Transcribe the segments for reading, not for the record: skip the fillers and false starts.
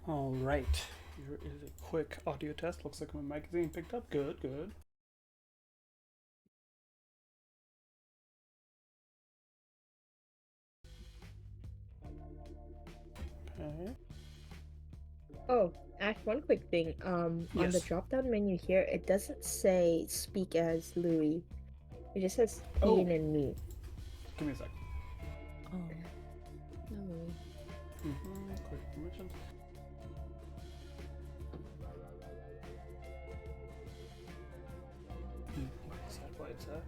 All right. Here is a quick audio test. Looks like my mic is being picked up. Good, good. Okay. Oh, Ash, one quick thing. On the Yes. drop-down menu here, it doesn't say speak as Louis. It just says Oh, Ian and me. give me a sec. Oh, no Louis. Quick permissions. Side by side.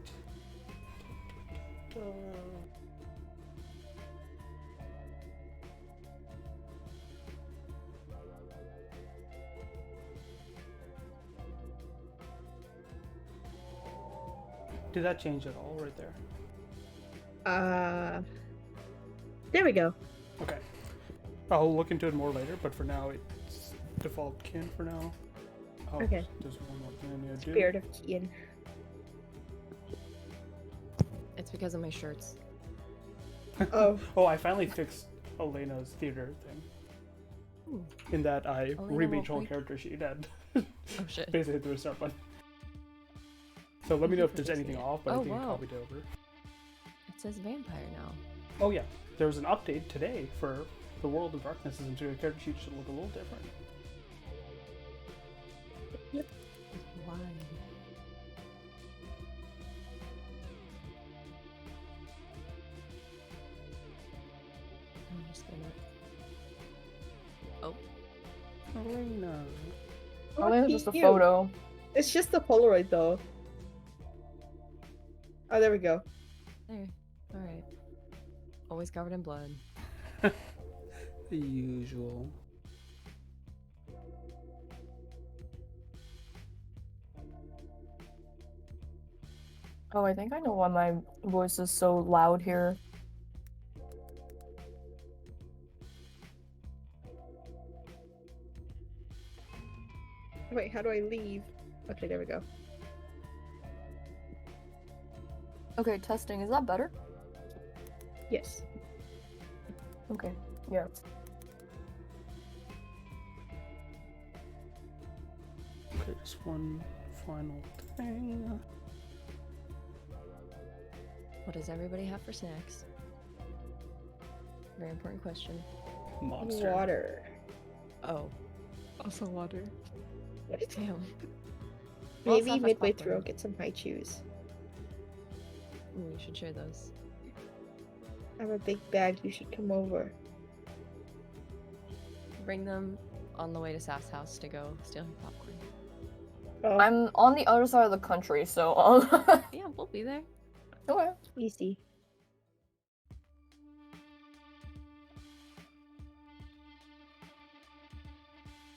Did that change at all right there? There we go. Okay. I'll look into it more later, but for now it's default kin for now. Oh, Okay. there's one more thing I need to do. Spirit of Ian. It's because of my shirts. Oh. Oh, I finally fixed Elena's theater thing. Ooh. In that I Elena remade won't her whole break? character sheet and Oh shit. basically hit the restart button. So let me Thank know you if for there's fixing anything it. off, but I Oh, think I wow. copied it over. It says vampire now. Oh yeah, there was an update today for the World of Darkness, and so your character sheet should look a little different. Why? I'm just gonna. Oh, Elena. Oh, Elena's just a cute. photo. It's just the Polaroid, though. Oh, there we go. there. All right. Always covered in blood. The usual. Oh, I think I know why my voice is so loud here. Wait, how do I leave? Okay, there we go. Okay, testing. Is that better? Yes. Okay. Yeah. Okay, just one final thing. What does everybody have for snacks? Very important question. Monster. Water. Oh, Also water. damn. Well, it's Maybe not much midway popcorn. through I'll get some high chews. Ooh, we should share those. I have a big bag. You should come over. Bring them on the way to Saf's house to go steal her popcorn. Oh, I'm on the other side of the country, so Yeah, we'll be there. okay. easy.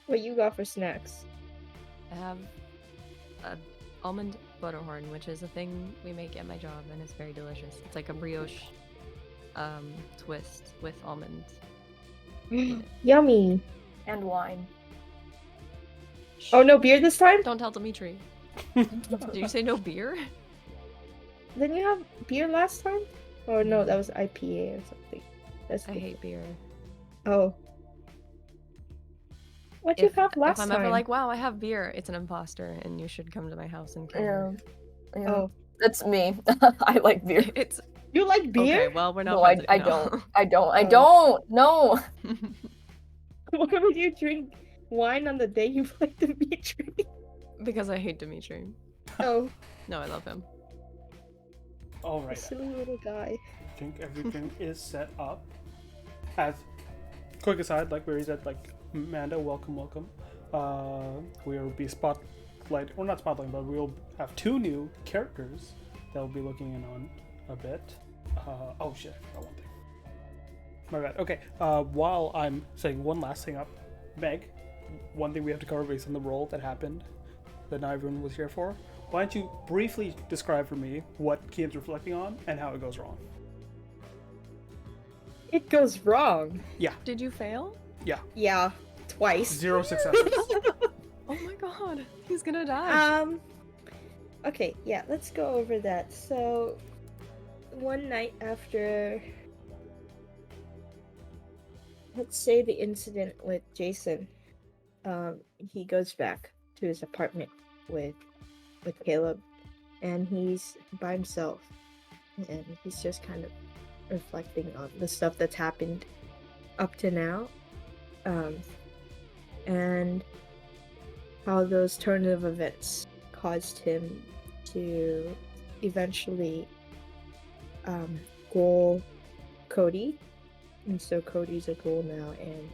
What you got for snacks? I have a almond butterhorn, which is a thing we make at my job, and it's very delicious. It's like a brioche twist with almonds. Yummy. And wine. Oh, no beer this time? Don't tell Dimitri. Did you say no beer? Didn't you have beer last time? Oh no, that was IPA or something. That's I good. hate beer. Oh. What'd you have last if I'm time? ever like, wow, I have beer, it's an imposter, and you should come to my house and kill Yeah. me. Yeah. Oh. That's me. I like beer. It's You like beer? okay. Well, we're not. No, I friends don't. now. I don't. I Oh. don't. No. Why would you drink wine on the day you play Dimitri? Because I hate Dimitri. Oh, No, I love him. Alright, silly little guy. I think everything is set up. As quick aside, like Barry said, like Amanda, welcome. We'll be spotlight, or not spotlighting, but we'll have two new characters that we'll be looking in on a bit. Oh shit, I forgot one thing. My bad. Okay, while I'm saying one last thing up, Meg, one thing we have to cover based on the role that happened that not everyone was here for. Why don't you briefly describe for me what Kian's reflecting on and how it goes wrong? It goes wrong. Did you fail? Yeah, twice. 0 successes. Oh my god, he's gonna die. Okay, yeah, let's go over that. So, one night after let's say the incident with Jason. He goes back to his apartment with Caleb, and he's by himself, and he's just kind of reflecting on the stuff that's happened up to now, and how those turn of events caused him to eventually goal Cody, and so Cody's a goal now, and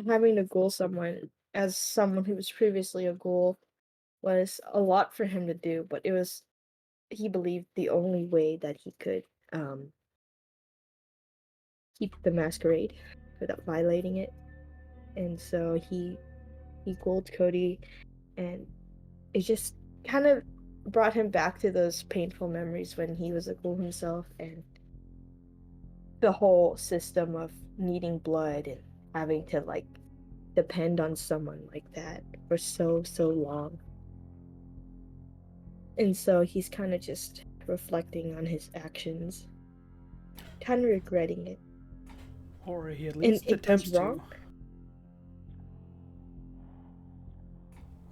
having to goal someone as someone who was previously a goal was a lot for him to do, but it was, he believed, the only way that he could keep the masquerade without violating it. And so he goaled Cody, and it just kind of brought him back to those painful memories when he was a ghoul himself, and the whole system of needing blood and having to like depend on someone like that for so long. And so he's kind of just reflecting on his actions, kind of regretting it. Or he at And least it attempts was to. wrong.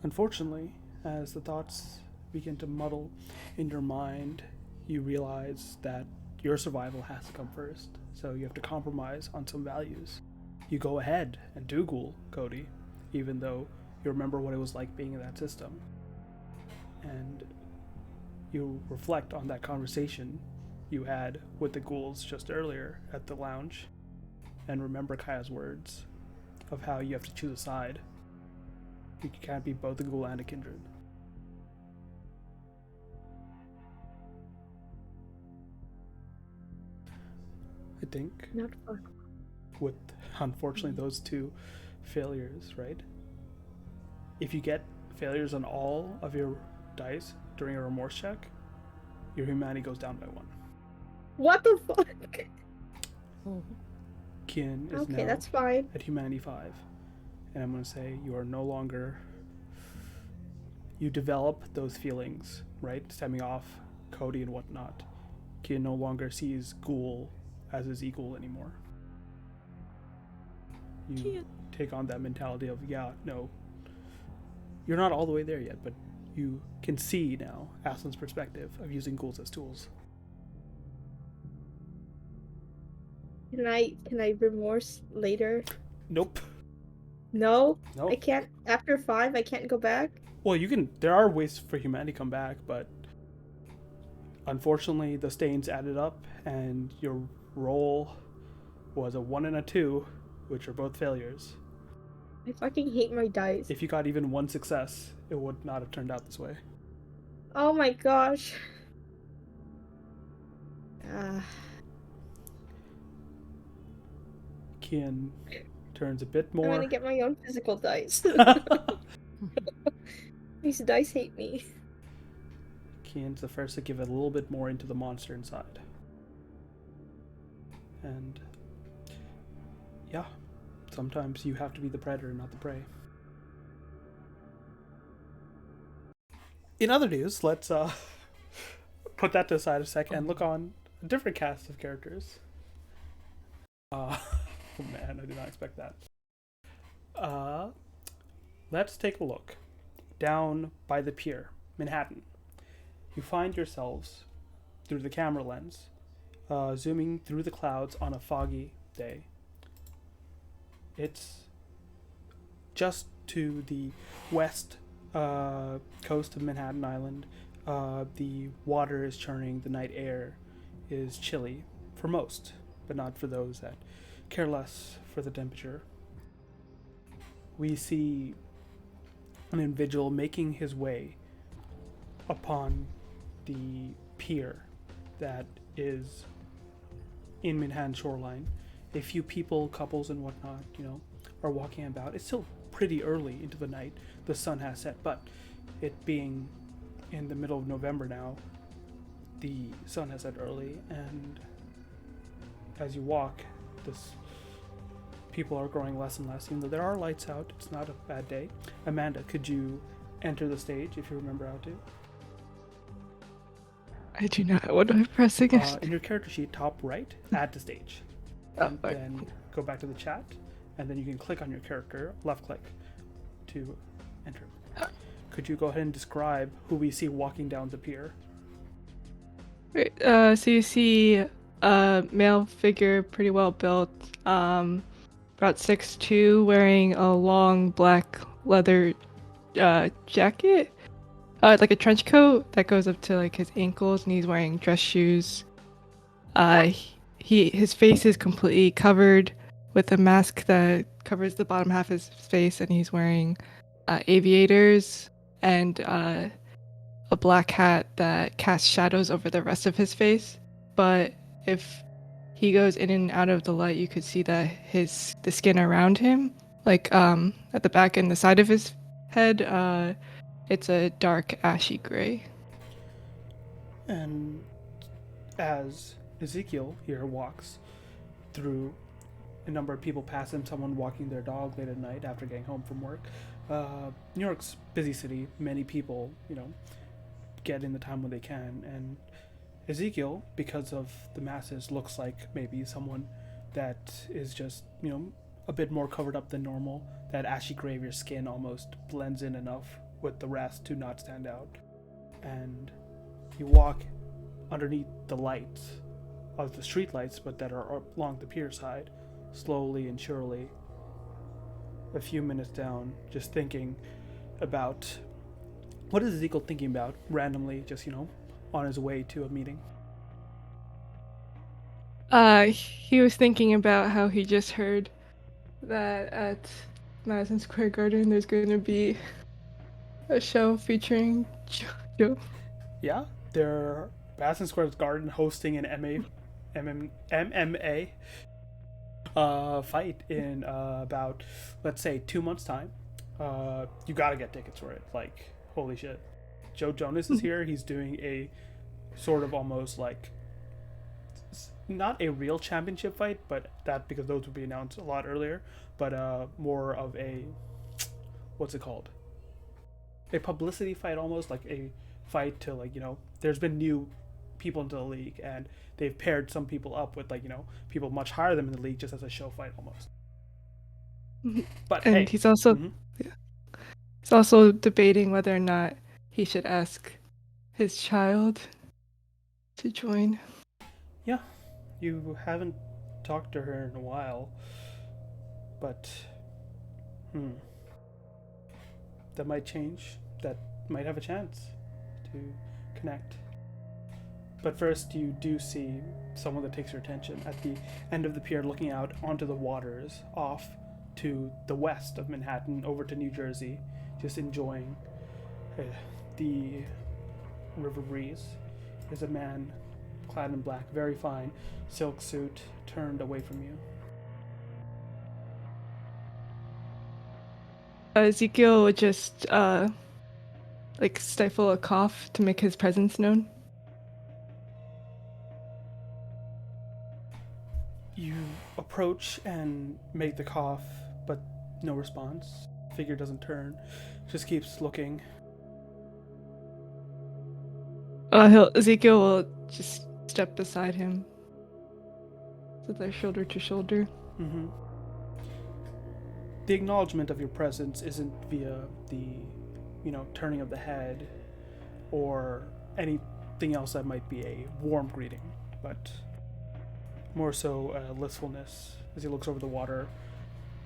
Unfortunately, as the thoughts begin to muddle in your mind, you realize that your survival has to come first, so you have to compromise on some values. You go ahead and do ghoul Cody, even though you remember what it was like being in that system. And you reflect on that conversation you had with the ghouls just earlier at the lounge, and remember Kaya's words of how you have to choose a side. You can't be both a ghoul and a kindred. I think Not fun. with, unfortunately, those two failures, right? If you get failures on all of your dice during a remorse check, your humanity goes down by 1. What the fuck? Kian is Okay, now that's fine. at humanity 5. And I'm going to say you are no longer... You develop those feelings, right? Stemming off Cody and whatnot. Kian no longer sees ghoul as his equal anymore. You take on that mentality of, yeah, no, you're not all the way there yet, but you can see now Aslan's perspective of using ghouls as tools. Can I remorse later? Nope. No, Nope. I can't. After 5, I can't go back. Well, you can. There are ways for humanity to come back, but unfortunately, the stains added up, and your roll was a 1 and a 2, which are both failures. I fucking hate my dice. If you got even 1 success, it would not have turned out this way. Oh my gosh. Kian turns a bit more. I'm gonna get my own physical dice. These dice hate me. Kian's the first to give it a little bit more into the monster inside. And yeah, sometimes you have to be the predator, not the prey. In other news, let's put that to the side a sec and look on a different cast of characters. Oh man, I did not expect that. Let's take a look. Down by the pier, Manhattan. You find yourselves, through the camera lens, zooming through the clouds on a foggy day. It's just to the west coast of Manhattan Island. The water is churning, the night air is chilly for most, but not for those that care less for the temperature. We see an individual making his way upon the pier that is in Manhattan shoreline. A few people, couples and whatnot, are walking about. It's still pretty early into the night. The sun has set, but it being in the middle of November now, the sun has set early, and as you walk, people are growing less and less. Even though there are lights out, it's not a bad day. Amanda, could you enter the stage if you remember how to? I do not. What do I press against? In your character sheet, top right, add to stage. and then go back to the chat, and then you can click on your character, left click, to enter. Could you go ahead and describe who we see walking down the pier? Right, so you see a male figure, pretty well built, about 6'2", wearing a long black leather jacket, like a trench coat that goes up to like his ankles, and he's wearing dress shoes. His face is completely covered with a mask that covers the bottom half of his face, and he's wearing aviators and a black hat that casts shadows over the rest of his face. But if he goes in and out of the light, you could see that the skin around him, like at the back and the side of his head, it's a dark ashy gray. And as Ezekiel here walks through, a number of people pass him, someone walking their dog late at night after getting home from work. New York's busy city, many people, get in the time when they can, and Ezekiel, because of the masses, looks like maybe someone that is just, a bit more covered up than normal. That ashy gray of your skin almost blends in enough with the rest to not stand out. And you walk underneath the lights of the street lights, but that are along the pier side, slowly and surely. A few minutes down, just thinking about what is Ezekiel thinking about randomly, just on his way to a meeting. He was thinking about how he just heard that at Madison Square Garden there's going to be a show featuring Joe. Yeah, they're Madison Square Garden hosting an MMA fight in about, let's say, 2 months' time. You gotta get tickets for it. Like, holy shit. Joe Jonas is here. He's doing a sort of almost like, not a real championship fight, but that because those would be announced a lot earlier, but more of a, what's it called? A publicity fight, almost like a fight to there's been new people into the league, and they've paired some people up with people much higher than in the league just as a show fight almost. But and hey, he's also he's also debating whether or not he should ask his child to join. Yeah, you haven't talked to her in a while, but that might change. That might have a chance to connect. But first, you do see someone that takes your attention at the end of the pier, looking out onto the waters off to the west of Manhattan, over to New Jersey, just enjoying the river breeze. There's a man clad in black, very fine silk suit, turned away from you. Ezekiel would just stifle a cough to make his presence known. You approach and make the cough, but no response. Figure doesn't turn, just keeps looking. Ezekiel will just step beside him, so they're shoulder to shoulder. Mm-hmm. The acknowledgement of your presence isn't via the, turning of the head or anything else that might be a warm greeting, but more so listlessness. As he looks over the water,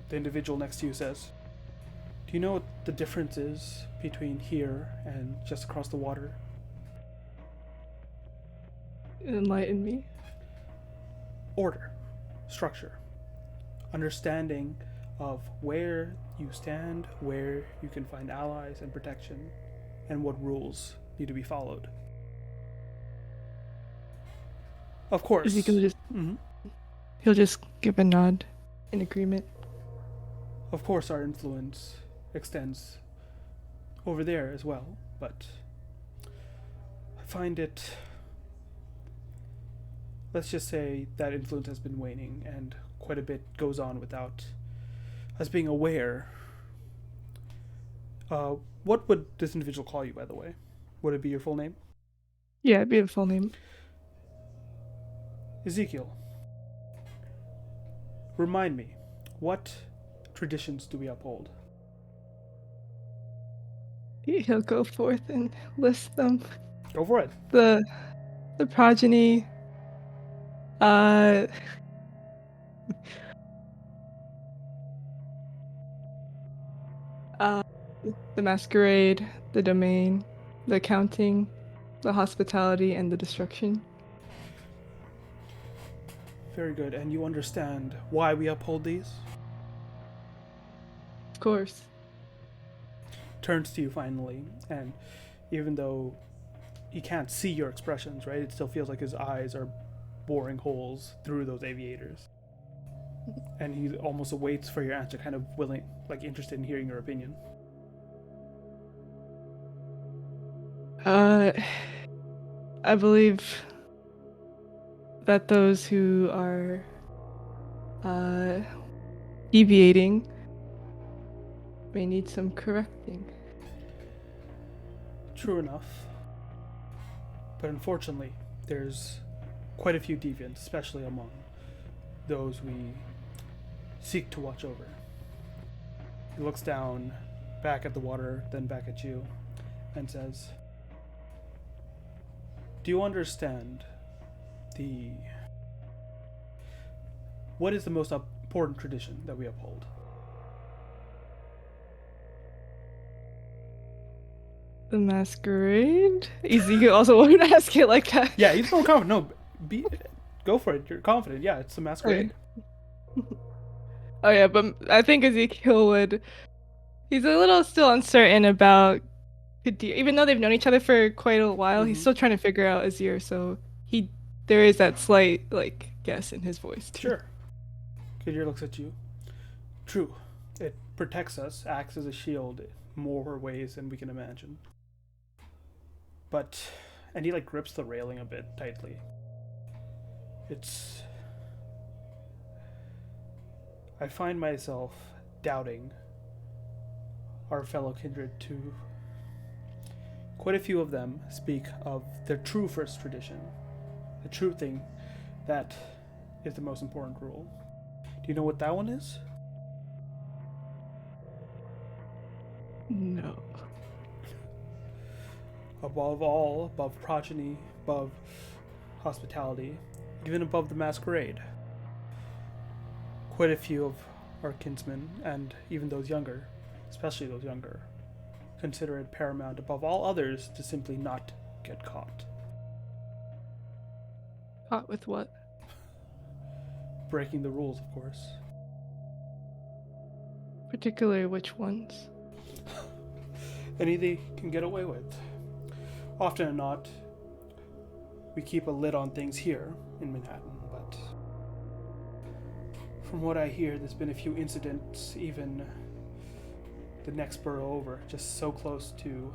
the individual next to you says, "Do you know what the difference is between here and just across the water?" Enlighten me. Order, structure, understanding of where you stand, where you can find allies and protection, and what rules need to be followed. Of course. Ezekiel he'll just give a nod in agreement. Of course, our influence extends over there as well, but I find it, let's just say that influence has been waning, and quite a bit goes on without us being aware. What would this individual call you, by the way? Would it be your full name? Yeah, it'd be a full name. Ezekiel, Remind me, what traditions do we uphold? He'll go forth and list them. Go for it. The progeny, uh, uh, the masquerade, the domain, the counting, the hospitality, and the destruction. Very good. And you understand why we uphold these? Of course. Turns to you finally, and even though he can't see your expressions, right, it still feels like his eyes are boring holes through those aviators. And he almost awaits for your answer, kind of willing, like interested in hearing your opinion. I believe that those who are deviating may need some correcting. True enough. But unfortunately, there's quite a few deviants, especially among those we seek to watch over. He looks down, back at the water, then back at you, and says, do you understand what is the most important tradition that we uphold? The masquerade? Ezekiel also wanted to ask it like that. Yeah, he's so confident. No, go for it. You're confident. Yeah, it's the masquerade. Oh yeah, but I think Ezekiel would. He's a little still uncertain about Kadir, even though they've known each other for quite a while. He's still trying to figure out Azir, so there is that slight guess in his voice too. Sure. Kadir looks at you. True, it protects us, acts as a shield in more ways than we can imagine. But, and he grips the railing a bit tightly. I find myself doubting our fellow kindred too. Quite a few of them speak of their true first tradition, the true thing that is the most important rule. Do you know what that one is? No. Above all, above progeny, above hospitality, even above the masquerade. Quite a few of our kinsmen, and even those younger, especially those younger, consider it paramount above all others to simply not get caught. Caught with what? Breaking the rules, of course. Particularly which ones? Any they can get away with. Often or not, we keep a lid on things here in Manhattan, but from what I hear, there's been a few incidents, even the next borough over, just so close to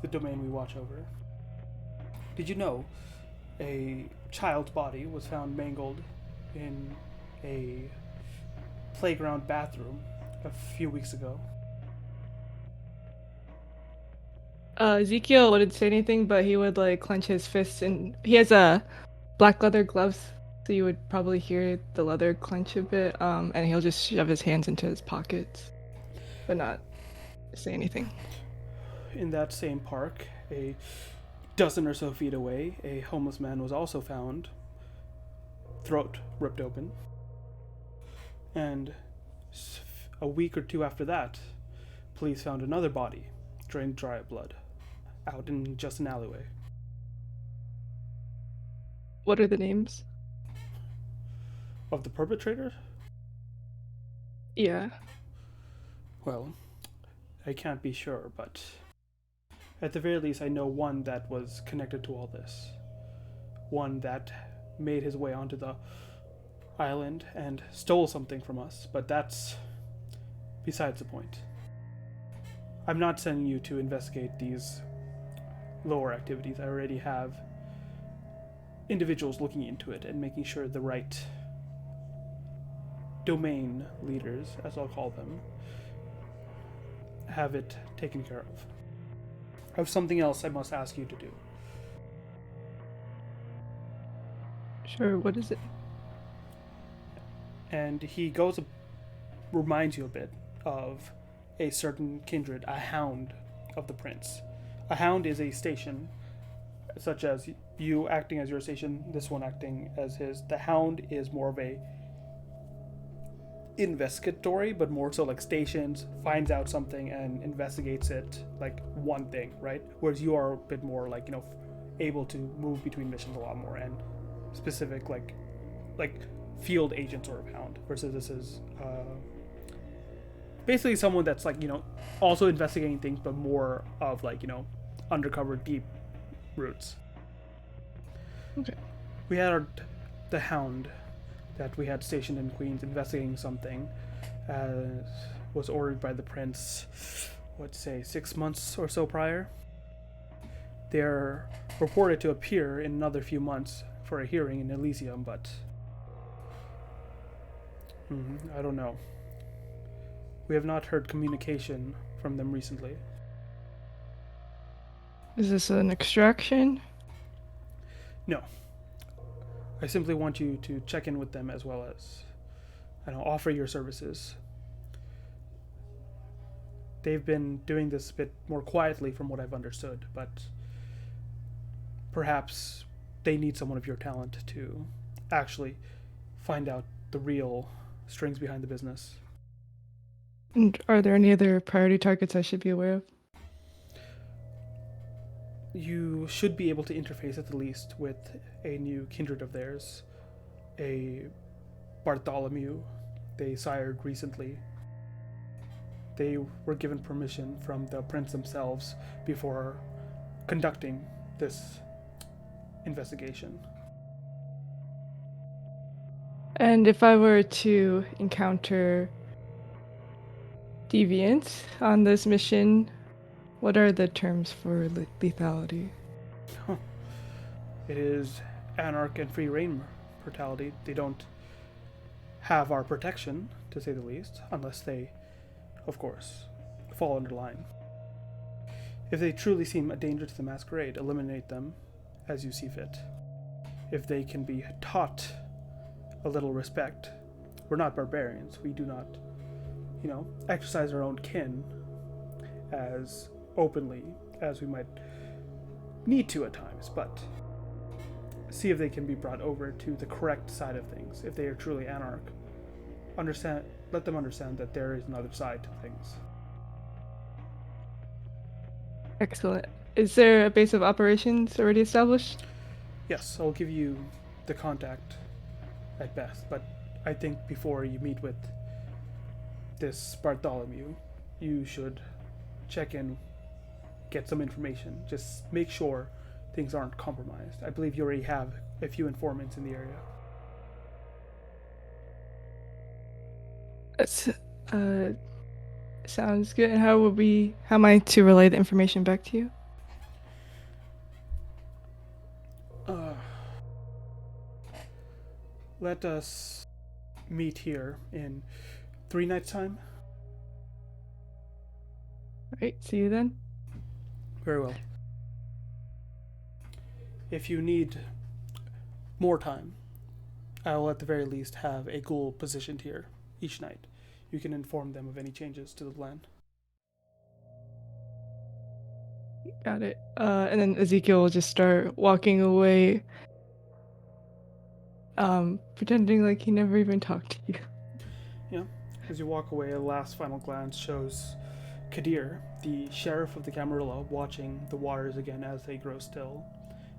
the domain we watch over. Did you know a child's body was found mangled in a playground bathroom a few weeks ago? Ezekiel wouldn't say anything, but he would clench his fists, and he has black leather gloves, so you would probably hear the leather clench a bit. And he'll just shove his hands into his pockets, but not say anything. In that same park, a dozen or so feet away, a homeless man was also found, throat ripped open. And a week or two after that, police found another body, drained dry of blood, out in just an alleyway. What are the names? Of the perpetrators? Yeah. Well, I can't be sure, but at the very least I know one that was connected to all this. One that made his way onto the island and stole something from us, but that's besides the point. I'm not sending you to investigate these lower activities. I already have individuals looking into it and making sure the right domain leaders, as I'll call them, have it taken care of. I have something else I must ask you to do. Sure, what is it? And he goes, reminds you a bit of a certain kindred, a hound of the prince. A hound is a station, such as you acting as your station, this one acting as his. The hound is more of a investigatory, but more so like stations, finds out something and investigates it like one thing, right? Whereas you are a bit more like, able to move between missions a lot more and specific like field agent sort of hound, versus this is basically someone that's like, also investigating things, but more of like, undercover deep roots. Okay. We had the hound that we had stationed in Queens investigating something, as was ordered by the prince, 6 months or so prior. They're reported to appear in another few months for a hearing in Elysium, but I don't know. We have not heard communication from them recently. Is this an extraction? No. I simply want you to check in with them as well as, offer your services. They've been doing this a bit more quietly from what I've understood, but perhaps they need someone of your talent to actually find out the real strings behind the business. And are there any other priority targets I should be aware of? You should be able to interface at the least with a new kindred of theirs, a Bartholomew they sired recently. They were given permission from the prince themselves before conducting this investigation. And if I were to encounter deviants on this mission, what are the terms for lethality? It is anarch and free reign brutality. They don't have our protection, to say the least, unless they, of course, fall under line. If they truly seem a danger to the masquerade, eliminate them as you see fit. If they can be taught a little respect, we're not barbarians. We do not, exercise our own kin as openly as we might need to at times, but see if they can be brought over to the correct side of things. If they are truly anarch, let them understand that there is another side to things. Excellent. Is there a base of operations already established? Yes, I'll give you the contact at best, but I think before you meet with this Bartholomew, you should check in, get some information. Just make sure things aren't compromised. I believe you already have a few informants in the area. That's, sounds good. How am I to relay the information back to you? Let us meet here in 3 nights' time. Right, see you then. Very well. If you need more time, I will at the very least have a ghoul positioned here each night. You can inform them of any changes to the plan. Got it. And then Ezekiel will just start walking away, pretending like he never even talked to you. Yeah. As you walk away, a last final glance shows Kadir, the sheriff of the Camarilla, watching the waters again as they grow still.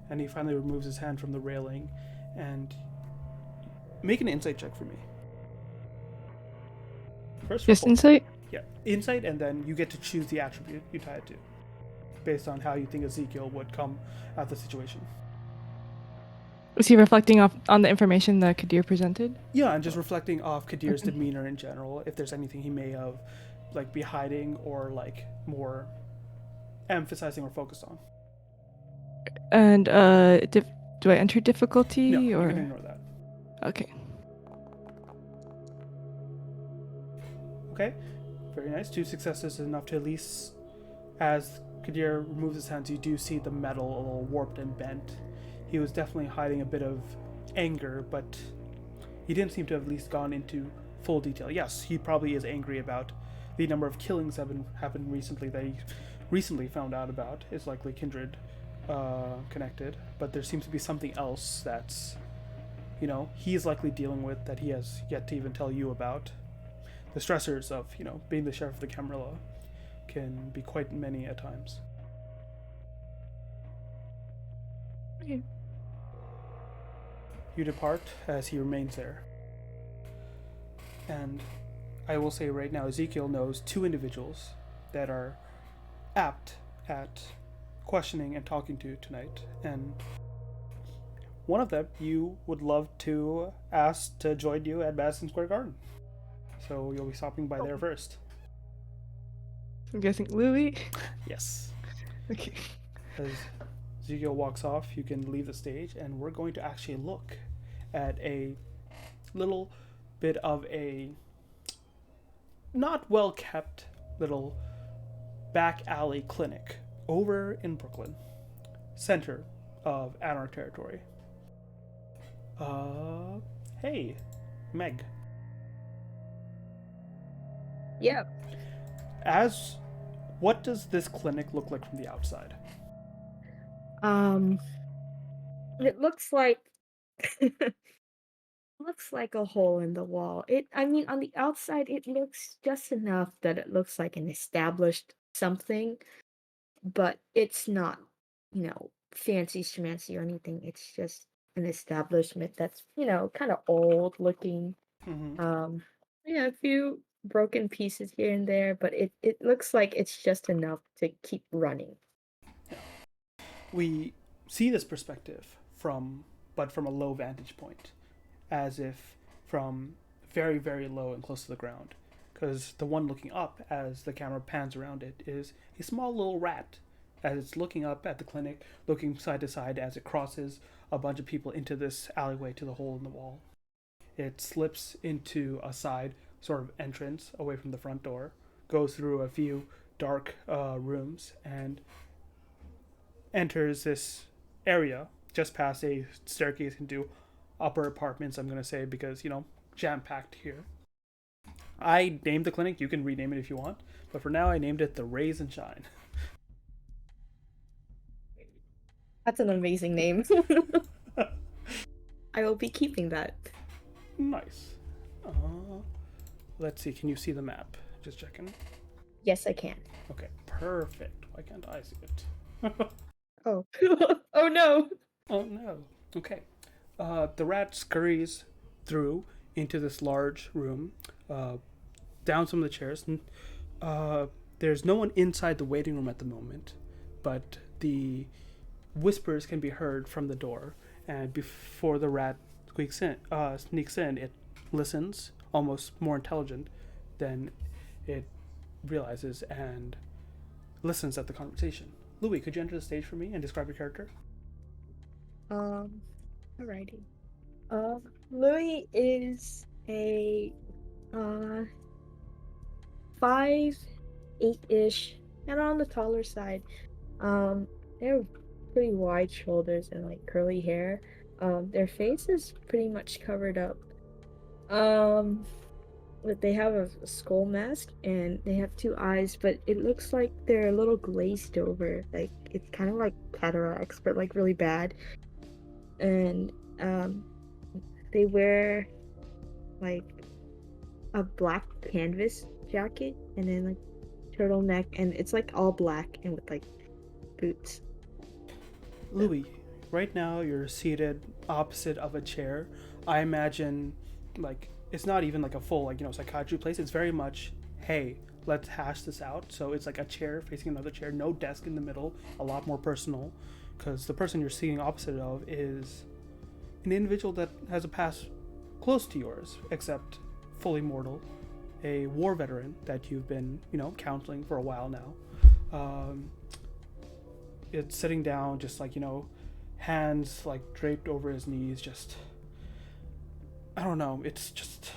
And he finally removes his hand from the railing and make an insight check for me. First Just roll. insight? Yeah, insight, and then you get to choose the attribute you tie it to, based on how you think Ezekiel would come at the situation. Was he reflecting on the information that Kadir presented? Yeah, and just reflecting off Kadir's demeanor in general, if there's anything he may have be hiding or more emphasizing or focused on. And do I enter difficulty No, or? you can ignore that. Okay. Okay, very nice. 2 successes is enough to at least, as Kadir removes his hands, you do see the metal a little warped and bent. He was definitely hiding a bit of anger, but he didn't seem to have at least gone into full detail. Yes, he probably is angry about the number of killings that have happened recently that he recently found out about. Is likely kindred connected, but there seems to be something else that's, he's likely dealing with that he has yet to even tell you about. The stressors of, being the sheriff of the Camarilla can be quite many at times. Okay. You depart as he remains there. And I will say right now, Ezekiel knows two individuals that are apt at questioning and talking to tonight. And one of them you would love to ask to join you at Madison Square Garden. So you'll be stopping by there first. I'm guessing Louis. Yes. Okay. As Ezekiel walks off, you can leave the stage, and we're going to actually look at a little bit of a not well kept little back alley clinic over in Brooklyn, center of Anarch territory. Hey, Meg. Yeah. What does this clinic look like from the outside? It looks like looks like a hole in the wall. I mean, on the outside, it looks just enough that it looks like an established something, but it's not, fancy schmancy or anything. It's just an establishment that's, kind of old looking. Mm-hmm. Yeah, a few broken pieces here and there, but it looks like it's just enough to keep running. We see this perspective from a low vantage point, as if from very, very low and close to the ground. Because the one looking up, as the camera pans around it, is a small little rat, as it's looking up at the clinic, looking side to side as it crosses a bunch of people into this alleyway to the hole in the wall. It slips into a side sort of entrance away from the front door, goes through a few dark rooms, and enters this area just past a staircase into upper apartments, I'm going to say, because, jam packed here. I named the clinic. You can rename it if you want. But for now, I named it the Raise and Shine. That's an amazing name. I will be keeping that. Nice. Let's see. Can you see the map? Just checking. Yes, I can. Okay, perfect. Why can't I see it? Oh. Oh no. Oh no. Okay. The rat scurries through into this large room, down some of the chairs. There's no one inside the waiting room at the moment, but the whispers can be heard from the door. And before the rat sneaks in, it listens, almost more intelligent than it realizes, and listens at the conversation. Louis, could you enter the stage for me and describe your character? Alrighty. Louis is a 5'8" and on the taller side. They have pretty wide shoulders and like curly hair. Their face is pretty much covered up. But they have a skull mask and they have two eyes, but it looks like they're a little glazed over. Like it's kind of like cataracts, but like really bad. And they wear like a black canvas jacket and then like turtleneck, and it's like all black and with like boots. Louis, right now you're seated opposite of a chair. I imagine, like, it's not even like a full, like, psychiatry place. It's very much, hey, let's hash this out. So it's like a chair facing another chair, no desk in the middle, a lot more personal, because the person you're sitting opposite of is an individual that has a past close to yours, except fully mortal, a war veteran that you've been, counseling for a while now. It's sitting down, just like, hands like draped over his knees, just, I don't know, it's just,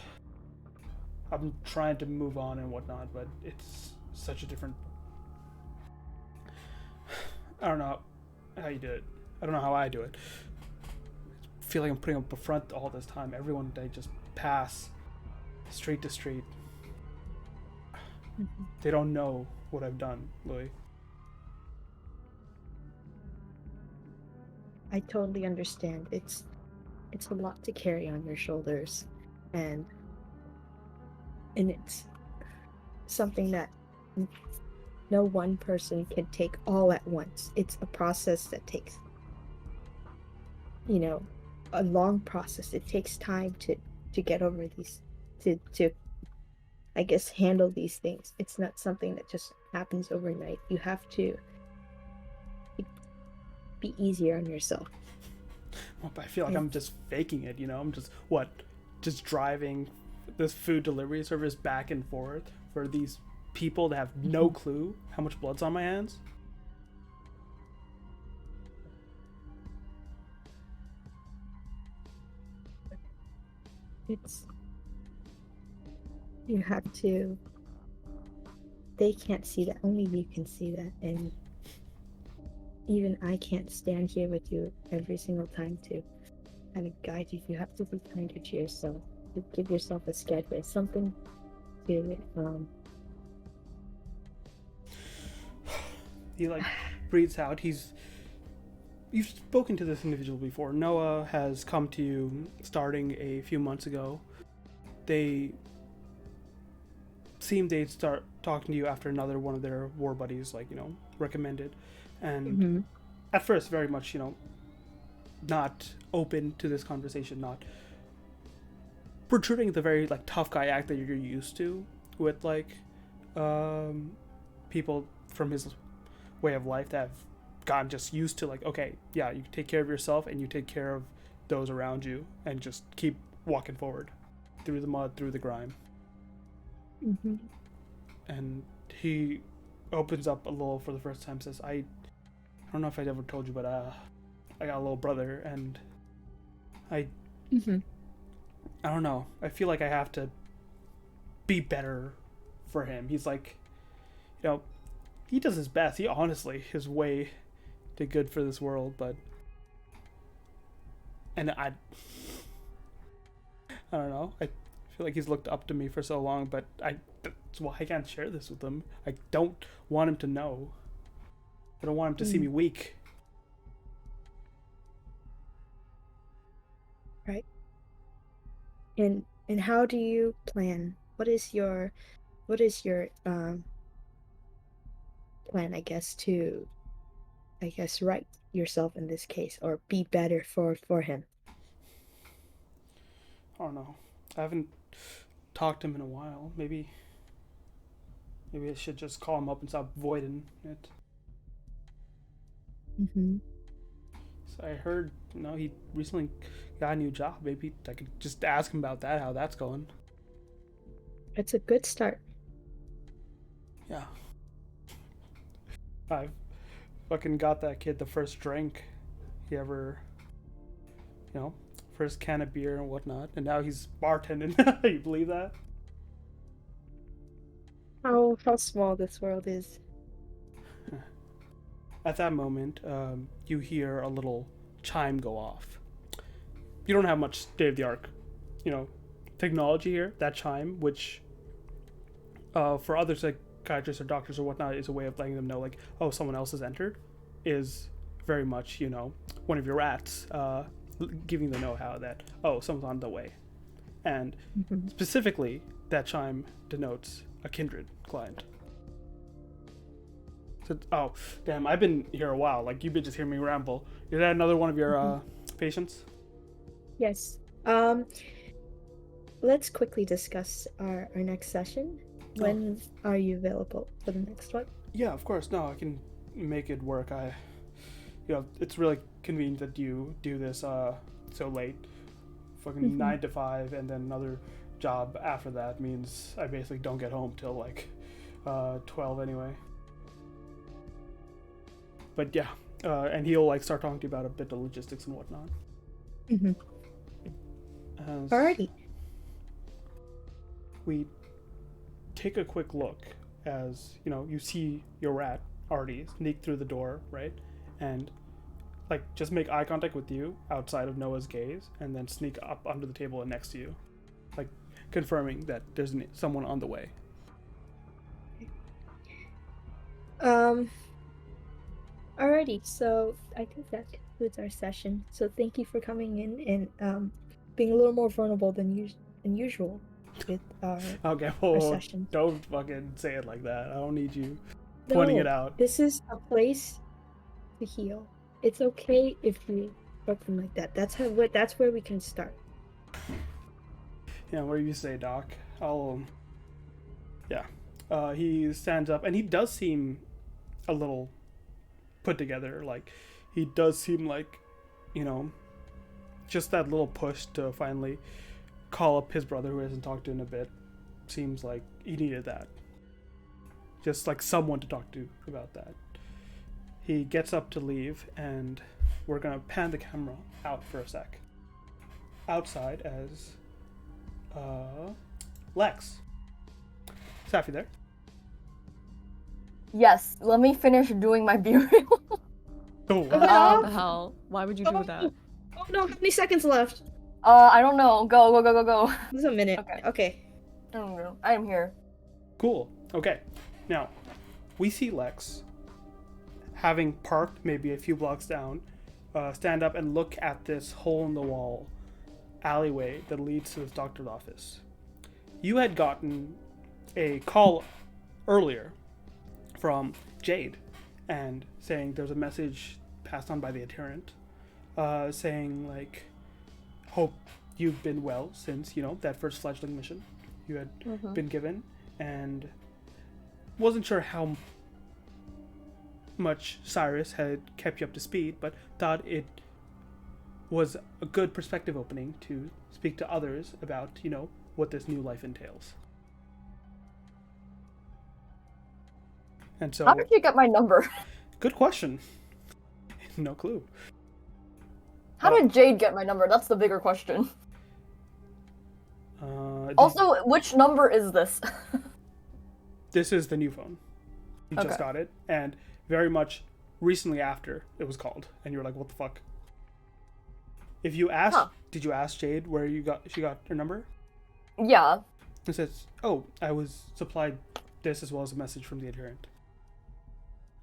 I'm trying to move on and whatnot, but it's such a different, I don't know how you do it. I don't know how I do it. feel like I'm putting up a front all this time. Everyone they just pass street to street. They don't know what I've done, Louis. I totally understand. It's a lot to carry on your shoulders, and it's something that no one person can take all at once. It's a process that takes, a long process. It takes time to get over these, to I guess handle these things. It's not something that just happens overnight. You have to be easier on yourself. Well, I feel like I'm just faking it, I'm just driving this food delivery service back and forth for these people that have no clue how much blood's on my hands. You have to, they can't see that, only you can see that, and even I can't stand here with you every single time to kind of guide you. You have to be kinder to yourself, to give yourself a schedule, something to He breathes out. You've spoken to this individual before. Noah has come to you starting a few months ago. They seemed they'd start talking to you after another one of their war buddies, recommended. And at first, very much, not open to this conversation, not protruding the very, tough guy act that you're used to with, people from his way of life that have gotten just used to, okay, yeah, you take care of yourself and you take care of those around you and just keep walking forward through the mud, through the grime. And he opens up a little for the first time, says, I don't know if I ever told you, but I got a little brother, and I don't know. I feel like I have to be better for him. He's he does his best. He honestly, his way did good for this world, but I don't know. I feel like he's looked up to me for so long, but that's why I can't share this with him. I don't want him to know. I don't want him to see me weak. Right. And how do you plan? What is your plan, I guess, to right yourself in this case, or be better for him? I don't know. I haven't talked to him in a while. Maybe I should just call him up and stop voiding it. So I heard, he recently got a new job. Maybe I could just ask him about that, how that's going. It's a good start. Yeah. I fucking got that kid the first drink he ever, first can of beer and whatnot, and now he's bartending. You believe that? How small this world is. At that moment, you hear a little chime go off. You don't have much state-of-the-art, technology here. That chime, which for other psychiatrists or doctors or whatnot, is a way of letting them know, oh, someone else has entered, is very much, one of your rats giving the know-how that, oh, someone's on the way. And specifically, that chime denotes a kindred client. So, oh, damn, I've been here a while. You've been just hearing me ramble. Is that another one of your patients? Yes. Let's quickly discuss our next session. When are you available for the next one? Yeah, of course. No, I can make it work. It's really convenient that you do this so late. Fucking 9 to 5, and then another job after that means I basically don't get home till 12 anyway. But yeah, and he'll start talking to you about a bit of logistics and whatnot. Alrighty. We take a quick look as you see your rat already sneak through the door, right? And like just make eye contact with you outside of Noah's gaze, and then sneak up under the table and next to you, like confirming that there's someone on the way. Alrighty, so I think that concludes our session. So thank you for coming in and being a little more vulnerable than usual with our Okay, well, session. don't fucking say it like that. I don't need you pointing it out. This is a place to heal. It's okay if we something like that. That's where we can start. Yeah, what do you say, Doc? He stands up, and he does seem a little put together. Like, he does seem like, just that little push to finally call up his brother who hasn't talked to in a bit. Seems like he needed that. Just like someone to talk to about that. He gets up to leave, and we're gonna pan the camera out for a sec. Outside as Lex. Safi there. Yes, let me finish doing my burial. Oh, What the hell? Why would you do that? Oh no, how many seconds left? I don't know. Go. There's a minute. Okay. I am here. cool. Okay. Now, we see Lex having parked maybe a few blocks down, stand up and look at this hole in the wall alleyway that leads to his doctor's office. You had gotten a call earlier from Jade and saying there's a message passed on by the adherent, saying like, hope you've been well since, that first fledgling mission you had been given, and wasn't sure how much Cyrus had kept you up to speed, but thought it was a good perspective opening to speak to others about, what this new life entails. And so, How did you get my number? good question. No clue. How did Jade get my number? That's the bigger question. Also, which number is this? This is the new phone. You just Okay. got it, and very much recently after it was called, and you were like, "What the fuck?" If you asked, did you ask Jade where she got her number? Yeah. It says, "Oh, I was supplied this as well as a message from the adherent."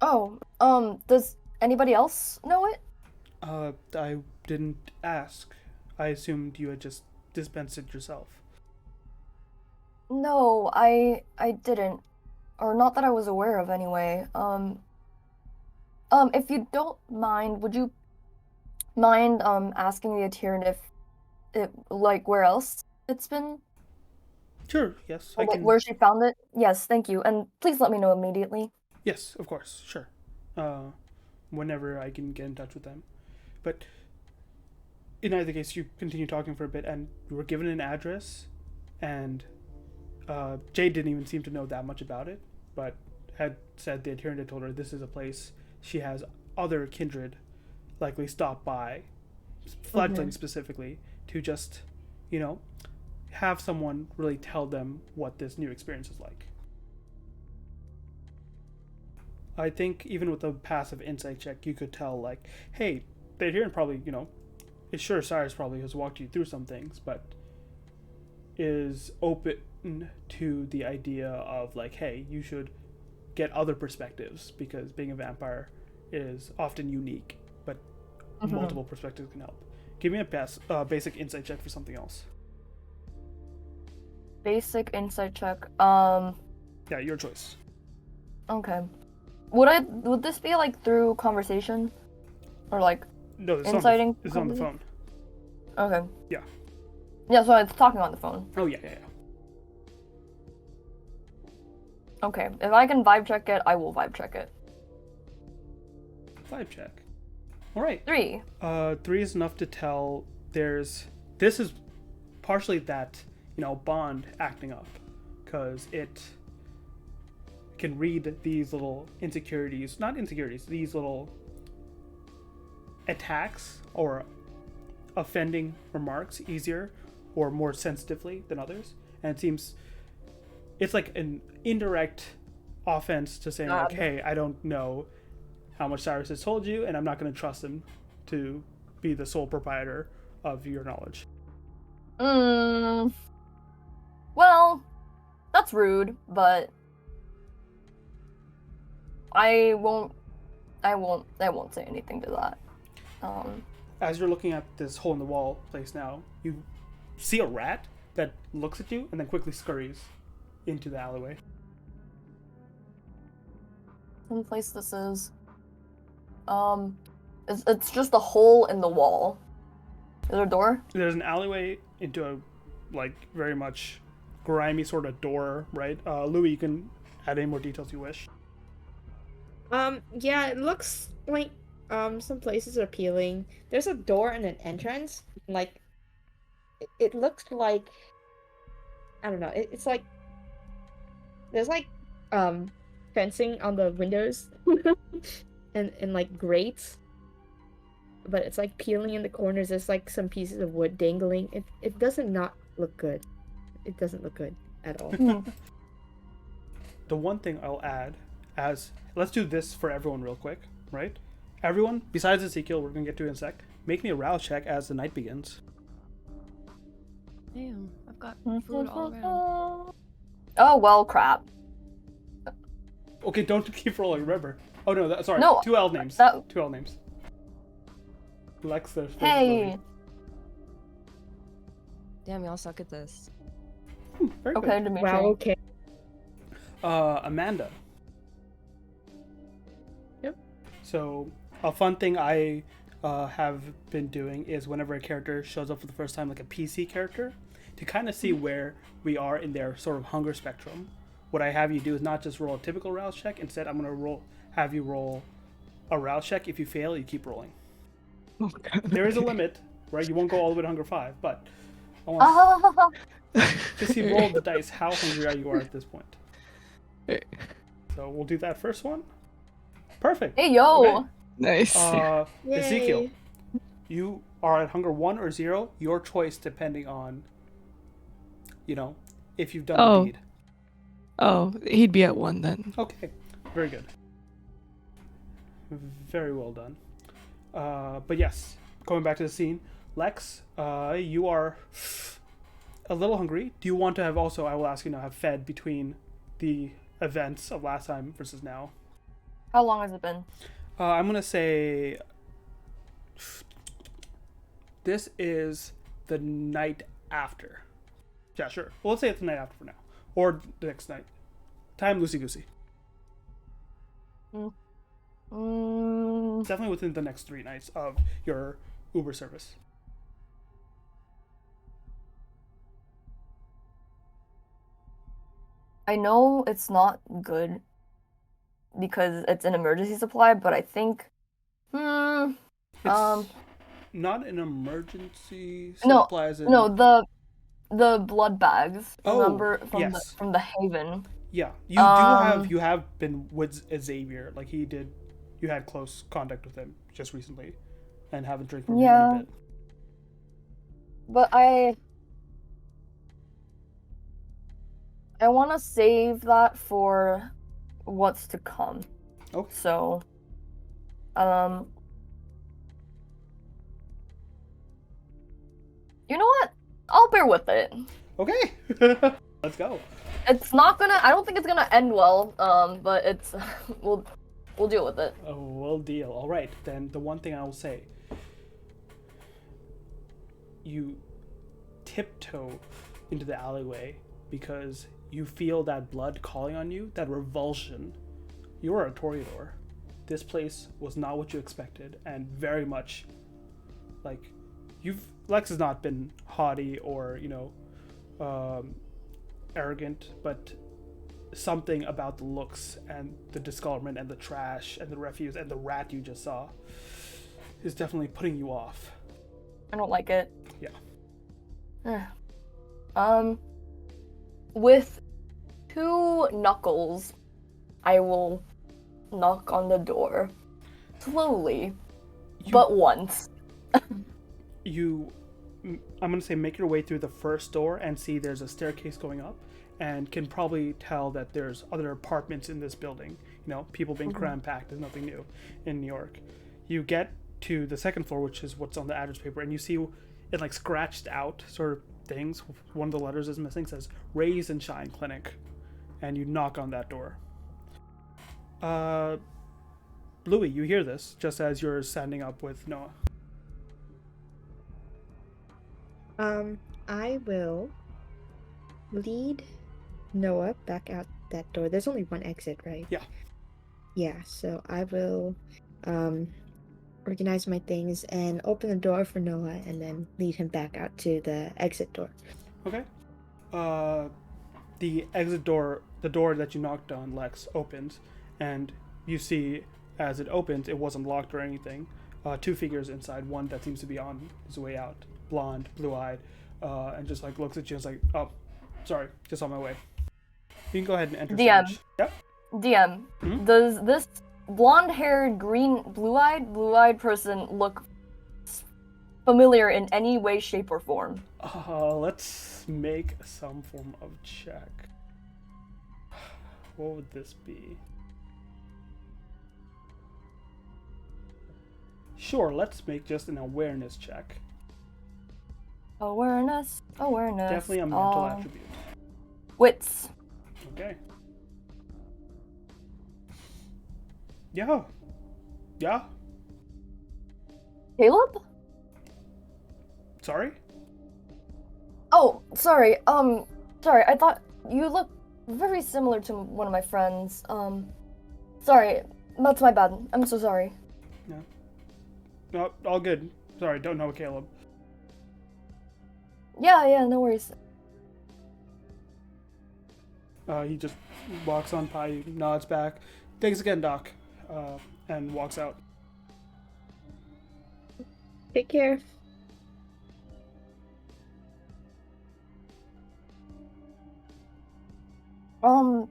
Oh, does anybody else know it? I didn't ask. I assumed you had just dispensed it yourself. No, I didn't. Or not that I was aware of anyway. If you don't mind, would you mind asking the adherent if it where else it's been? Sure. Yes, Or, I can. where she found it? Yes, thank you. And please let me know immediately. Yes, of course. Sure. Whenever I can get in touch with them. But in either case, you continue talking for a bit, and you were given an address, and Jade didn't even seem to know that much about it, but had said the adherent had told her this is a place she has other kindred likely stop by, fledgling specifically, to just, have someone really tell them what this new experience is like. I think even with a passive insight check, you could tell, like, hey, the adherent probably, is sure Cyrus probably has walked you through some things, but is open to the idea of, like, hey, you should get other perspectives, because being a vampire is often unique, but multiple perspectives can help. Give me a basic insight check for something else. Basic insight check. Yeah, your choice. Okay. Would this be through conversation? Or No, it's inciting? It's on the phone. Okay. Yeah. Yeah, so it's talking on the phone. Oh, yeah. Okay. If I can vibe check it, I will vibe check it. Vibe check. All right. 3. 3 is enough to tell this is partially that, bond acting up, because it can read these little these little attacks or offending remarks easier or more sensitively than others. And it seems it's like an indirect offense to saying, like, hey, I don't know how much Cyrus has told you, and I'm not going to trust him to be the sole proprietor of your knowledge. Well, that's rude, but I won't say anything to that. As you're looking at this hole in the wall place now, you see a rat that looks at you and then quickly scurries into the alleyway. Some place this is. It's just a hole in the wall. Is there a door? There's an alleyway into a, like, very much grimy sort of door, right? Louis, you can add any more details you wish. Yeah, it looks like some places are peeling. There's a door and an entrance. Like, it looks like, I don't know. It's like there's like fencing on the windows and like grates, but it's like peeling in the corners. There's like some pieces of wood dangling. It doesn't not look good. It doesn't look good at all. The one thing I'll add, as let's do this for everyone real quick, right? Everyone, besides Ezekiel, we're gonna get to in a sec. Make me a rouse check as the night begins. Damn, I've got food all around. Oh well, crap. Okay, don't keep rolling. Remember. Oh no, sorry. No, 2 L names. that- 2 L names. Lex, there's Hey. Damn, y'all suck at this. Very Okay, good. Dimitri. Wow. Okay. Amanda. Yep. So, a fun thing I have been doing is whenever a character shows up for the first time, like a PC character, to kind of see where we are in their sort of hunger spectrum. What I have you do is not just roll a typical rouse check. Instead, I'm going to have you roll a rouse check. If you fail, you keep rolling. Oh, God. There is a limit, right? You won't go all the way to hunger 5, but I want to see roll the dice how hungry you are at this point. Okay. So we'll do that first one. Perfect. Hey yo. Okay. Nice. Ezekiel, Yay. you are at hunger 1 or 0. Your choice, depending on, if you've done the deed. Oh, he'd be at 1 then. Okay, very good. Very well done. But yes, going back to the scene, Lex, you are a little hungry. Do you want to have also, I will ask you now, have fed between the events of last time versus now? How long has it been? I'm going to say this is the night after. Yeah, sure. Well, let's say it's the night after for now. Or the next night. Time loosey-goosey. It's definitely within the next 3 nights of your Uber service. I know it's not good because it's an emergency supply, but I think It's not an emergency No, supply as in... no, the blood bags. Oh, Remember from yes. the Haven. Yeah, you have been with Xavier. Like you had close contact with him just recently, and haven't drank from him in a bit. But I want to save that for what's to come. Okay. So, you know what? I'll bear with it. Okay, let's go. It's not gonna. I don't think it's gonna end well. But it's we'll deal with it. Oh, we'll deal. All right, then the one thing I will say, you tiptoe into the alleyway because you feel that blood calling on you, that revulsion. You are a Toreador. This place was not what you expected, and very much like Lex has not been haughty or arrogant, but something about the looks and the discolorment and the trash and the refuse and the rat you just saw is definitely putting you off. I don't like it. Yeah. With 2 knuckles, I will knock on the door slowly, but once. I'm gonna say make your way through the first door and see there's a staircase going up, and can probably tell that there's other apartments in this building. People being cram packed is nothing new in New York. You get to the second floor, which is what's on the address paper, and you see it like scratched out sort of things. One of the letters is missing, says Raise and Shine Clinic, and you knock on that door. Louis, you hear this just as you're standing up with Noah. I will lead Noah back out that door. There's only one exit, right? Yeah. Yeah, so I will organize my things and open the door for Noah and then lead him back out to the exit door. Okay. The exit door, the door that you knocked on, Lex, opens, and you see as it opens, it wasn't locked or anything. Two figures inside, one that seems to be on his way out, blonde, blue-eyed, and just like looks at you and is like, oh, sorry, just on my way. You can go ahead and enter DM. stage. Yep. DM, Hmm? does this blonde-haired, blue-eyed person look familiar in any way, shape, or form? Let's make some form of check. What would this be? Sure, let's make just an awareness check. Awareness. Definitely a mental attribute. Wits. Okay. Yeah. Yeah. Caleb? Sorry? Oh, sorry. Sorry. I thought you look very similar to one of my friends. Sorry. That's my bad. I'm so sorry. No, all good. Sorry, don't know Caleb. Yeah, no worries. He just walks on by, nods back. Thanks again, Doc. And walks out. Take care.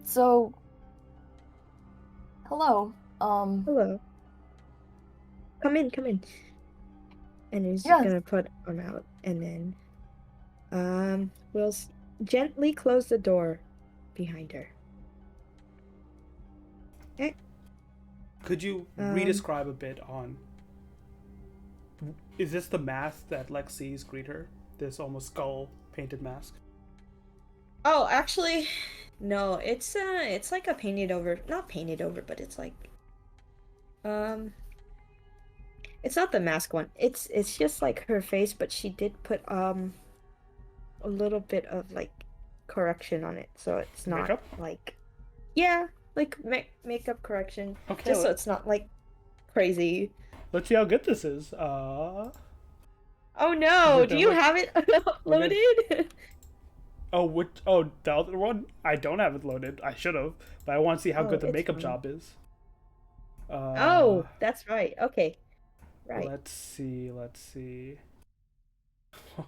So hello. Hello. Come in. And he's Yes. gonna put him out, and then, we'll gently close the door behind her. Okay. Could you re-describe a bit on... Is this the mask that Lex sees greet her? This almost skull-painted mask? Oh, actually, no. It's like a painted over, not painted over, but it's like, it's not the mask one. It's just like her face, but she did put a little bit of like correction on it, so it's not Makeup? like, yeah, like makeup correction. Okay, Just so it's not like crazy. let's see how good this is. Oh no! Do you have it loaded? The other one? I don't have it loaded. I should have, but I want to see how good the it's makeup fine. job is. Oh, that's right. Okay, right. Let's see.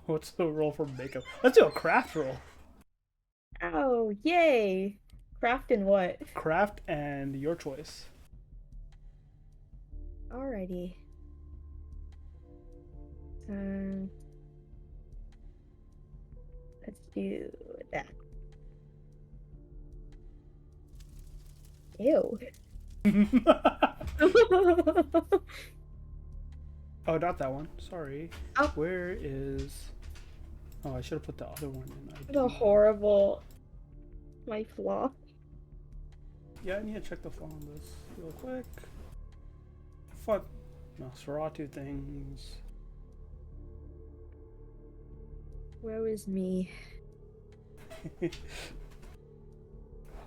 What's the roll for makeup? Let's do a craft roll. Oh, yay! Craft and what? Craft and your choice. Alrighty. Let's do that. Ew. Oh, not that one. Sorry. Oh. Where is... Oh, I should have put the other one in. The horrible... My flaw. Yeah, I need to check the flaw on this real quick. Fuck Nosferatu things. Where is me?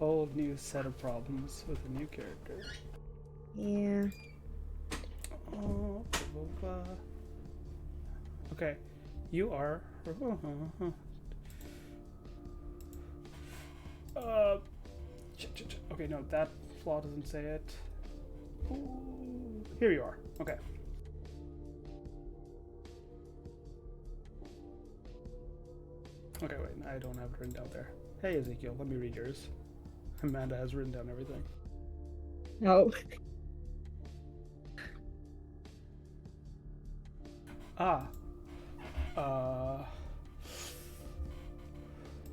Whole new set of problems with a new character. Yeah. Okay, you are. Okay, no, that flaw doesn't say it. Ooh, here you are. Okay. Okay, wait, I don't have it written down there. Hey, Ezekiel, let me read yours. Amanda has written down everything. No.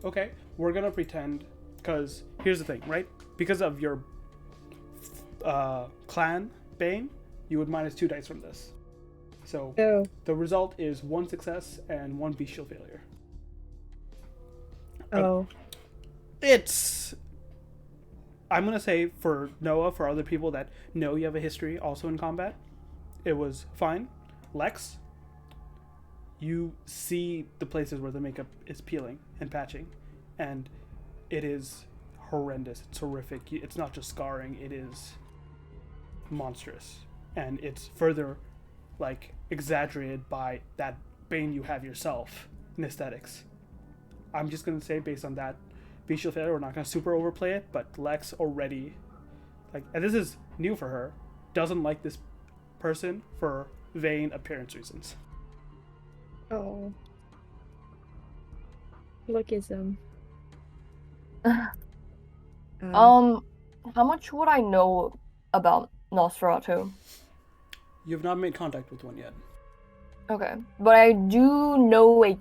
Okay, we're gonna pretend, because here's the thing, right? Because of your clan Bane, you would minus 2 dice from this. So Oh. the result is 1 success and 1 bestial failure. Oh. It's, I'm gonna say for Noah, for other people that know you have a history also in combat, it was fine. Lex, you see the places where the makeup is peeling and patching, and it is horrendous. It's horrific. It's not just scarring, it is monstrous. And it's further like exaggerated by that bane you have yourself in aesthetics. I'm just gonna say based on that bestial failure, we're not gonna super overplay it, but Lex already, like, and this is new for her, doesn't like this person for vain appearance reasons. Oh. Lookism. How much would I know about Nosferatu? You've not made contact with one yet. Okay, but I do know a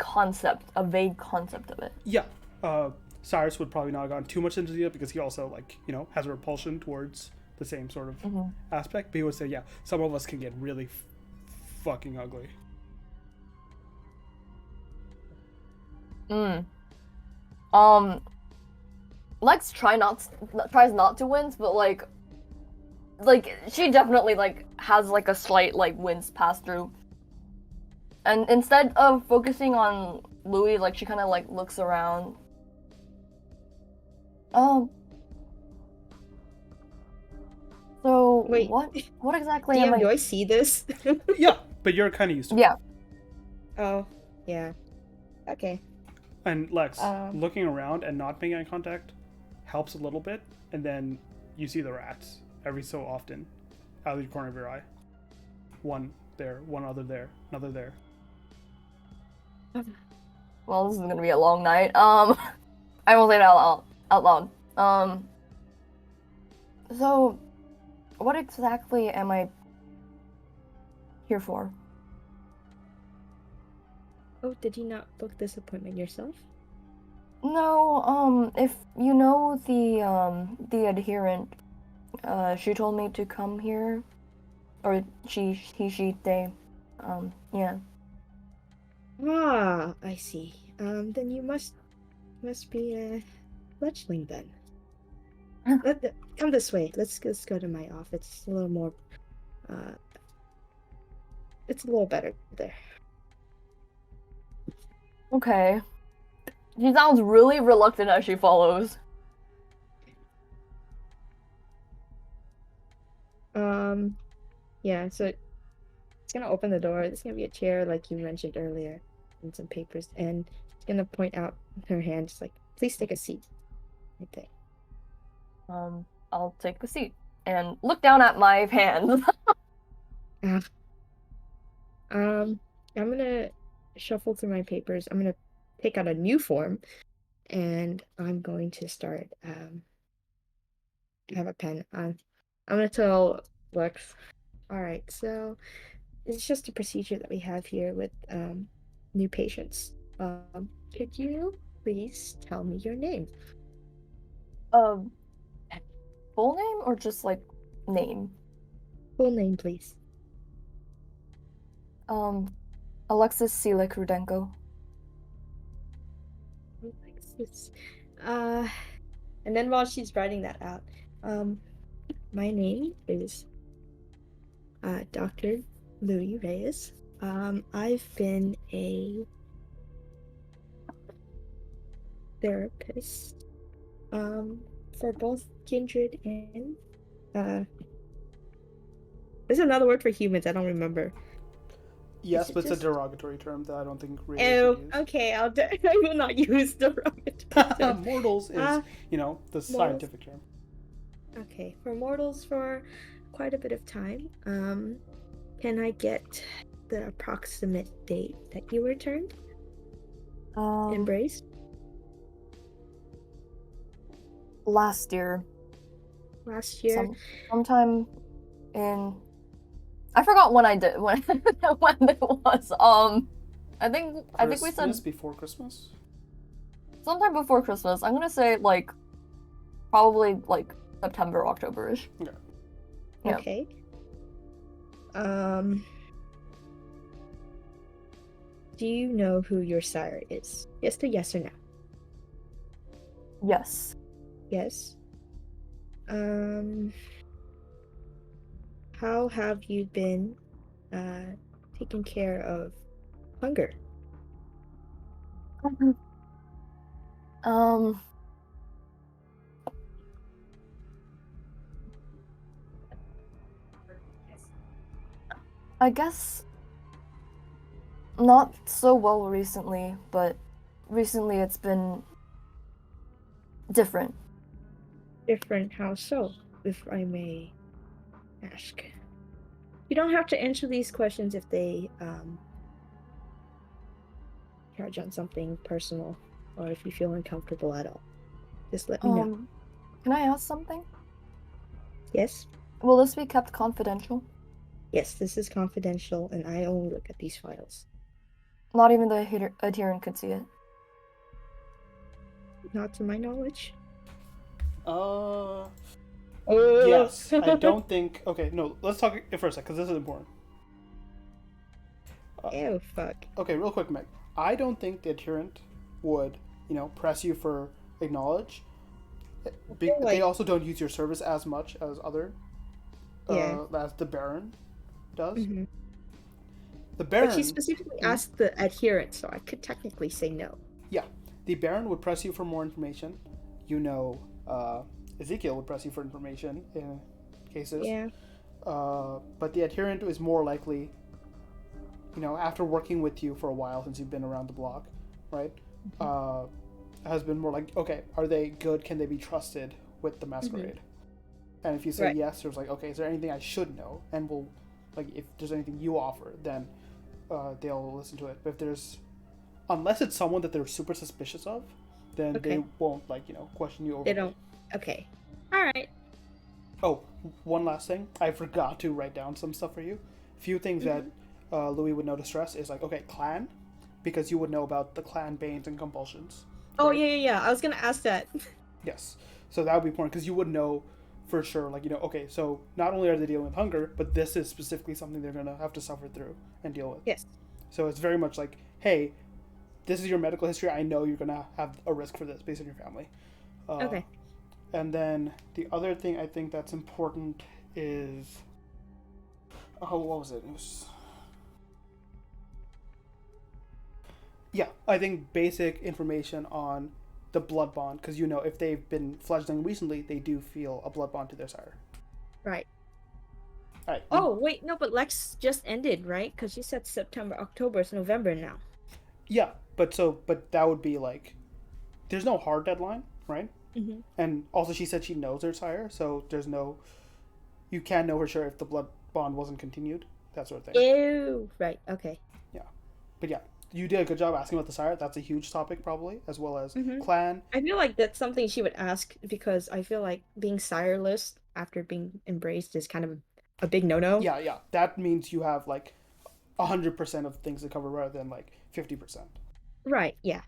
vague concept of it. Yeah. Cyrus would probably not have gone too much into it because he also, like, you know, has a repulsion towards the same sort of aspect. But he would say, yeah, some of us can get really fucking ugly. Lex tries not to wince, but like she definitely like has like a slight like wince pass through. And instead of focusing on Louis, like she kind of like looks around. So Wait. what exactly Damn, am do I? I see this? Yeah, but you're kind of used to it. Yeah. Oh, yeah. Okay. And Lex, looking around and not making eye contact helps a little bit, and then you see the rats every so often out of the corner of your eye. One there, one other there, another there. Well, this is gonna be a long night. I will say it out loud. So, what exactly am I here for? Oh, did you not book this appointment yourself? No, if you know the adherent, she told me to come here, or she, they, yeah. Ah, I see. Then you must be a fledgling then. Come this way. Let's go to my office. It's a little more, it's a little better there. Okay. She sounds really reluctant as she follows. Yeah, so it's gonna open the door. There's gonna be a chair like you mentioned earlier and some papers, and it's gonna point out her hand, just like, please take a seat. Right there. I'll take a seat and look down at my hands. I'm gonna shuffle through my papers. I'm gonna take out a new form, and I'm going to start. I have a pen. I'm gonna tell Lex. All right, so it's just a procedure that we have here with new patients. Could you please tell me your name? Full name or just like name? Full name, please. Alexis Selek Rudenko. Alexis. And then while she's writing that out, my name is Dr. Louis Reyes. I've been a therapist for both kindred and there's another word for humans, I don't remember. Yes, but it's a derogatory term that I don't think really Oh, should use. okay, I will not use derogatory term. Mortals is, the scientific term. Okay, for mortals for quite a bit of time. Can I get the approximate date that you returned? Embraced? Last year. Last year? Sometime in... I forgot when I did when it was. I think we said Before Christmas. Sometime before Christmas. I'm gonna say like probably like September, October-ish. Okay. Yeah. Okay. do you know who your sire is? Just a yes or no. Yes. Yes. How have you been taking care of hunger? Um. I guess not so well recently, but recently it's been different. Different how so, if I may ask? You don't have to answer these questions if they charge on something personal or if you feel uncomfortable at all. Just let me know. Can I ask something? Yes? Will this be kept confidential? Yes, this is confidential and I only look at these files. Not even the adherent could see it. Not to my knowledge. Yes. I don't think. Okay, no. Let's talk it for a sec because this is important. Ew, fuck. Okay, real quick, Meg. I don't think the adherent would, press you for acknowledge. They also don't use your service as much as as the Baron does. Mm-hmm. The Baron. But she specifically asked the adherent, so I could technically say no. Yeah, the Baron would press you for more information. Ezekiel would press you for information in cases. Yeah. But the adherent is more likely, after working with you for a while since you've been around the block, right? Has been more like, okay, are they good? Can they be trusted with the masquerade? And if you say yes, there's like, okay, is there anything I should know? And we'll, if there's anything you offer, then they'll listen to it. But if unless it's someone that they're super suspicious of, then they won't, question you over. They don't. Okay. All right. Oh, one last thing. I forgot to write down some stuff for you. A few things that Louis would know to stress is clan, because you would know about the clan banes and compulsions. Oh, right? yeah. I was going to ask that. Yes. So that would be important because you would know for sure, okay, so not only are they dealing with hunger, but this is specifically something they're going to have to suffer through and deal with. Yes. So it's very much like, hey, this is your medical history. I know you're going to have a risk for this based on your family. Okay. And then the other thing I think that's important is... Oh, what was it? Yeah, I think basic information on the blood bond, because if they've been fledgling recently, they do feel a blood bond to their sire. Right. All right. Oh, wait, no, but Lex just ended, right? Because you said September, October, it's November now. Yeah, but that would be there's no hard deadline, right? Mm-hmm. And also she said she knows her sire, so you can know for sure if the blood bond wasn't continued, that sort of thing. Ew. Right, okay. Yeah. But yeah, you did a good job asking about the sire. That's a huge topic probably, as well as clan. I feel like that's something she would ask because I feel like being sireless after being embraced is kind of a big no-no. Yeah. That means you have 100% of things to cover rather than 50%. Right, yeah.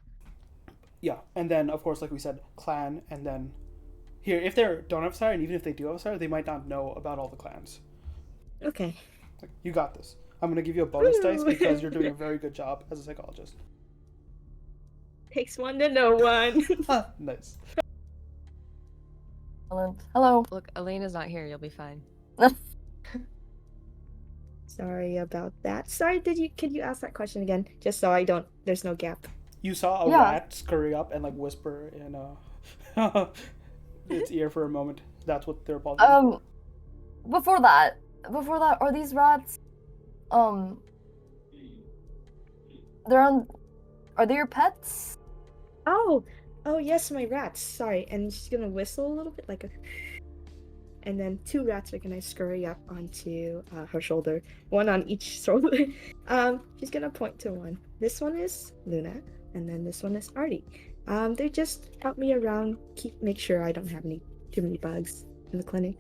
Yeah, and then of course, like we said, clan, and then here, if they don't have a sire, and even if they do have a sire, they might not know about all the clans. Okay. You got this. I'm gonna give you a bonus dice because you're doing a very good job as a psychologist. Takes one to know one. Nice. Hello. Look, Elena's not here. You'll be fine. Sorry about that. Sorry, could you ask that question again? Just so there's no gap. You saw a rat scurry up and whisper in its ear for a moment. That's what they're bothering. Before that, are these rats? Are they your pets? Oh yes, my rats. Sorry, and she's gonna whistle a little bit and then 2 rats are gonna scurry up onto her shoulder, one on each shoulder. She's gonna point to one. This one is Luna, and then this one is Artie. They just help me around, make sure I don't have too many bugs in the clinic.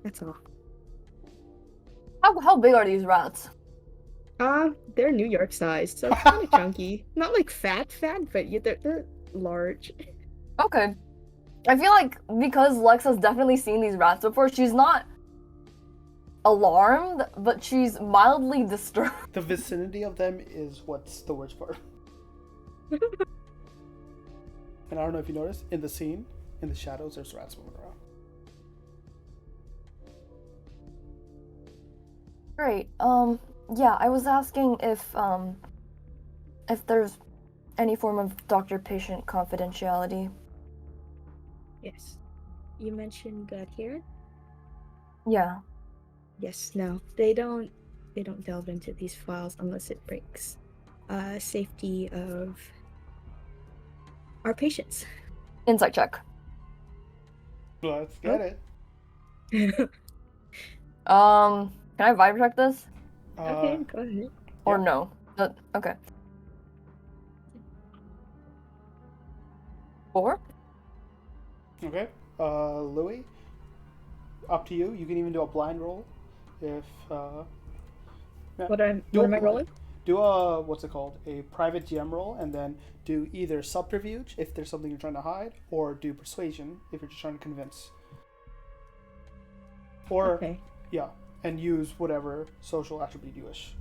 That's all. How big are these rats? They're New York sized, so kind of chunky. Not fat, but they're large. Okay. I feel like because Lex has definitely seen these rats before, she's not alarmed, but she's mildly disturbed. The vicinity of them is what's the worst part. And I don't know if you noticed, in the scene, in the shadows, there's rats moving around. Great. Yeah, I was asking if there's any form of doctor-patient confidentiality. Yes. You mentioned gut here? Yeah. Yes, no. They don't delve into these files unless it breaks safety of our patients. Insight check. Let's get it. Can I vibe check this? Okay, go ahead. Or Yeah. no? Okay. 4? Okay. Louis, up to you. You can even do a blind roll if. Yeah. What am I blind. rolling? Do a what's it called? A private GM roll, and then do either subterfuge if there's something you're trying to hide, or do persuasion if you're just trying to convince. Or Okay. yeah, and use whatever social attribute you wish.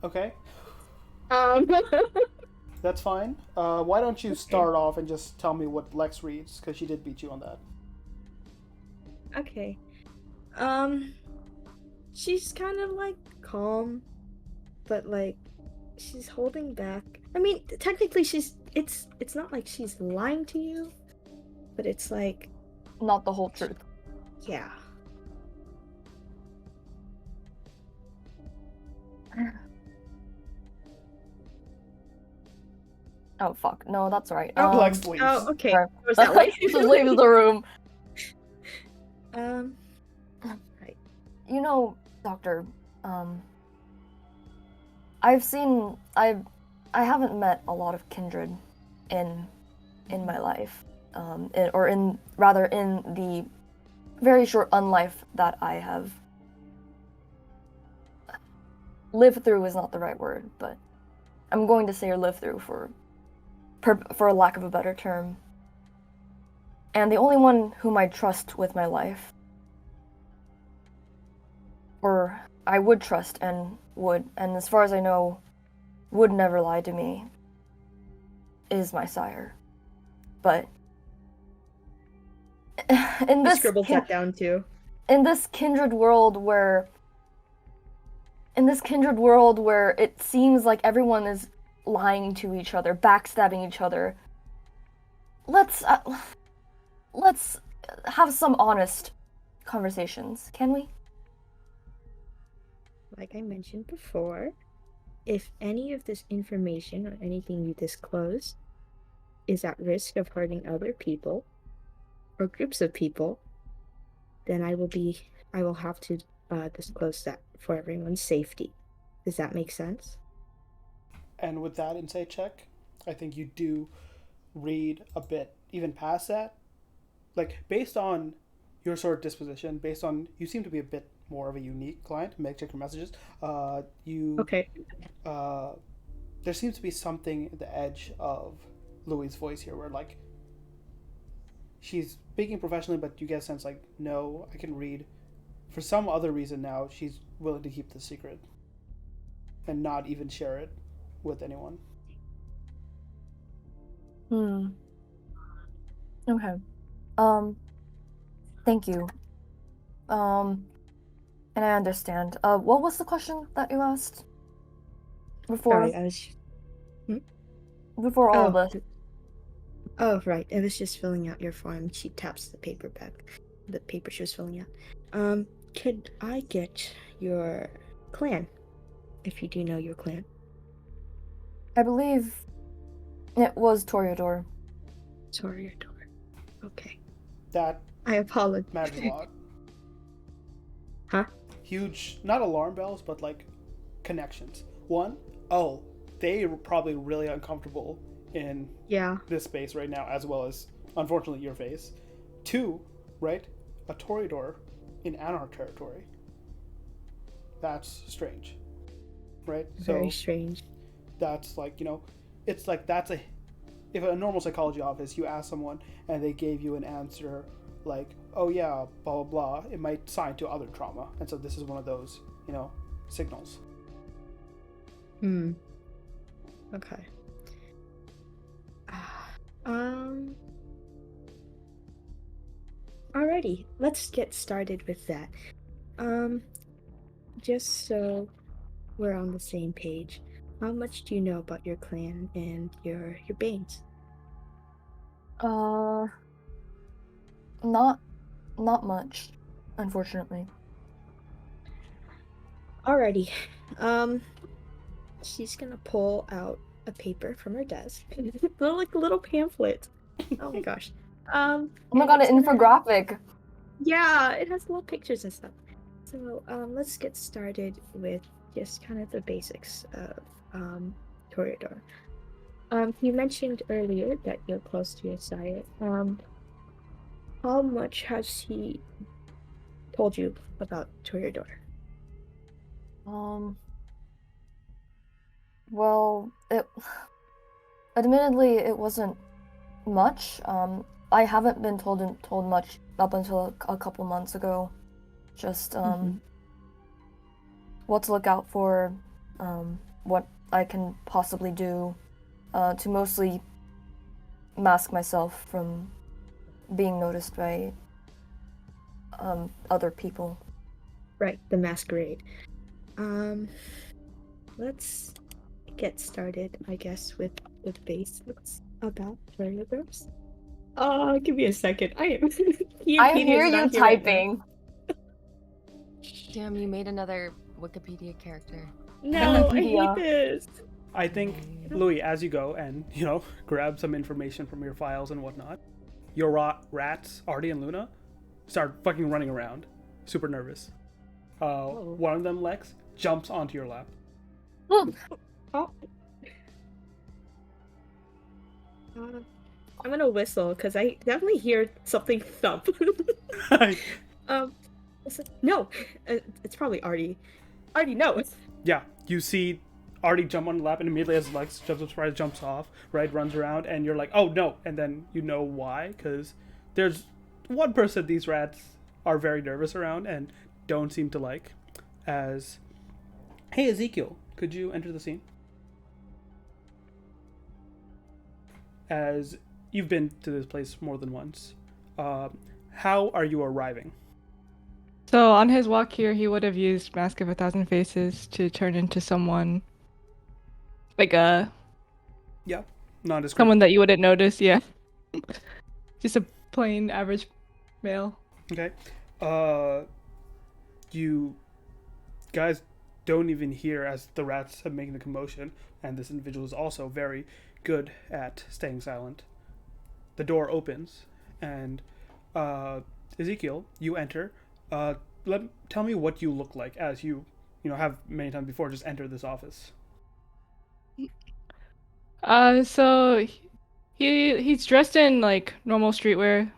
Okay, that's fine. Why don't you start off and just tell me what Lex reads, because she did beat you on that. Okay. She's kind of like calm, but like she's holding back. I mean, technically it's not like she's lying to you, but it's like, Not the whole truth. yeah. Oh fuck. No, that's right. Lex leaves. Oh, okay. Sorry. Was that way? Just leaves the room. Right. You know, Doctor, I haven't met a lot of kindred in my life, in the very short unlife that I have lived through is not the right word, but I'm going to say live through for lack of a better term. And the only one whom I trust with my life, or I would trust and as far as I know, would never lie to me, is my sire. But in I this scribbled that down too. in this kindred world where it seems like everyone is lying to each other, backstabbing each other, let's have some honest conversations, can we? Like I mentioned before, if any of this information or anything you disclose is at risk of hurting other people or groups of people, then I will have to disclose that for everyone's safety. Does that make sense? And with that insight check, I think you do read a bit even past that. Like, based on your sort of disposition, based on you seem to be a bit more of a unique client. Meg, check your messages. Okay. There seems to be something at the edge of Louis' voice here, where like she's speaking professionally, but you get a sense like, no, I can read. For some other reason now, she's willing to keep the secret and not even share it with anyone. Okay. Thank you. And I understand. What was the question that you asked before? Sorry, I was. Before all of this. Oh, right. I was just filling out your form. She taps the paper back. The paper she was filling out. Could I get your clan? If you do know your clan. I believe it was Toreador. Toreador. Okay. That I apologize. matters a lot. Huh? Huge, not alarm bells, but like connections. One, they were probably really uncomfortable in this space right now, as well as, unfortunately, your face. Two, right? A Toreador in Anarch territory. That's strange. Right? Very strange. that's like, it's like that's if a normal psychology office, you ask someone and they gave you an answer like, oh yeah, blah, blah, blah, it might sign to other trauma. And so this is one of those, signals. Okay. Um. Alrighty, let's get started with that. Just so we're on the same page, how much do you know about your clan and your Banes? Not much, unfortunately. Alrighty. She's gonna pull out a paper from her desk. Like a little pamphlet. Oh my gosh. Oh my god, an infographic. Yeah, it has little pictures and stuff. So, let's get started with just kind of the basics of Toreador. You mentioned earlier that you're close to your sire. How much has he told you about Toreador? Well, admittedly, it wasn't much. I haven't been told much up until a couple months ago. Just what to look out for, what I can possibly do, to mostly mask myself from being noticed by other people. Right, the masquerade. Let's get started, I guess, with the basics about Toreadors. Oh, give me a second. I hear you typing. Damn, you made another Wikipedia character. No, I Wikipedia. hate this. I think, Louis, as you go and, grab some information from your files and whatnot, your rats, Artie and Luna, start fucking running around, super nervous. One of them, Lex, jumps onto your lap. Oh. I'm gonna whistle because I definitely hear something thump. No, it's probably Artie. Artie, no. Yeah, you see Artie jump on the lap, and immediately as Lex jumps up, surprise, jumps off, right, runs around, and you're like, oh no, and then you know why, because there's one person these rats are very nervous around and don't seem to like, as, hey Ezekiel, could you enter the scene? As you've been to this place more than once, how are you arriving? So on his walk here, he would have used Mask of a Thousand Faces to turn into someone, like Nondescript. someone that you wouldn't notice. Yeah, just a plain average male. Okay. You guys don't even hear as the rats are making the commotion, and this individual is also very good at staying silent. The door opens, and Ezekiel, you enter. Tell me what you look like as you have many times before just entered this office. So he's dressed in like normal streetwear.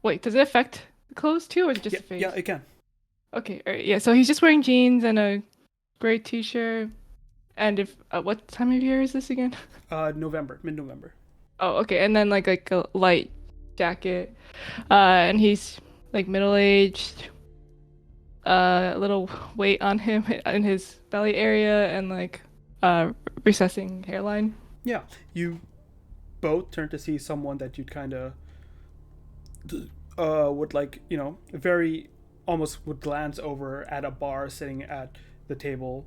Wait, does it affect the clothes too, or is it just the face? Yeah, it can. Okay, all right, yeah. So he's just wearing jeans and a gray t-shirt. And if what time of year is this again? Mid-November. Oh, okay. And then like a light jacket. And he's like middle-aged. A little weight on him in his belly area and like recessing hairline. Yeah, you both turn to see someone that you'd kind of would like, very almost would glance over at a bar sitting at the table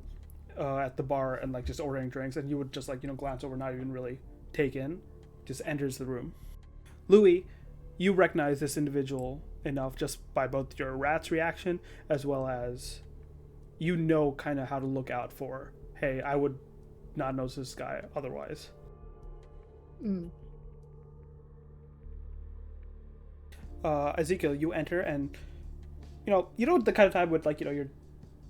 at the bar and like just ordering drinks, and you would just like glance over, not even really take in, just enters the room. Louis, you recognize this individual enough just by both your rat's reaction as well as kind of how to look out for, hey, I would not notice this guy otherwise. Ezekiel, you enter, and the kind of time with like your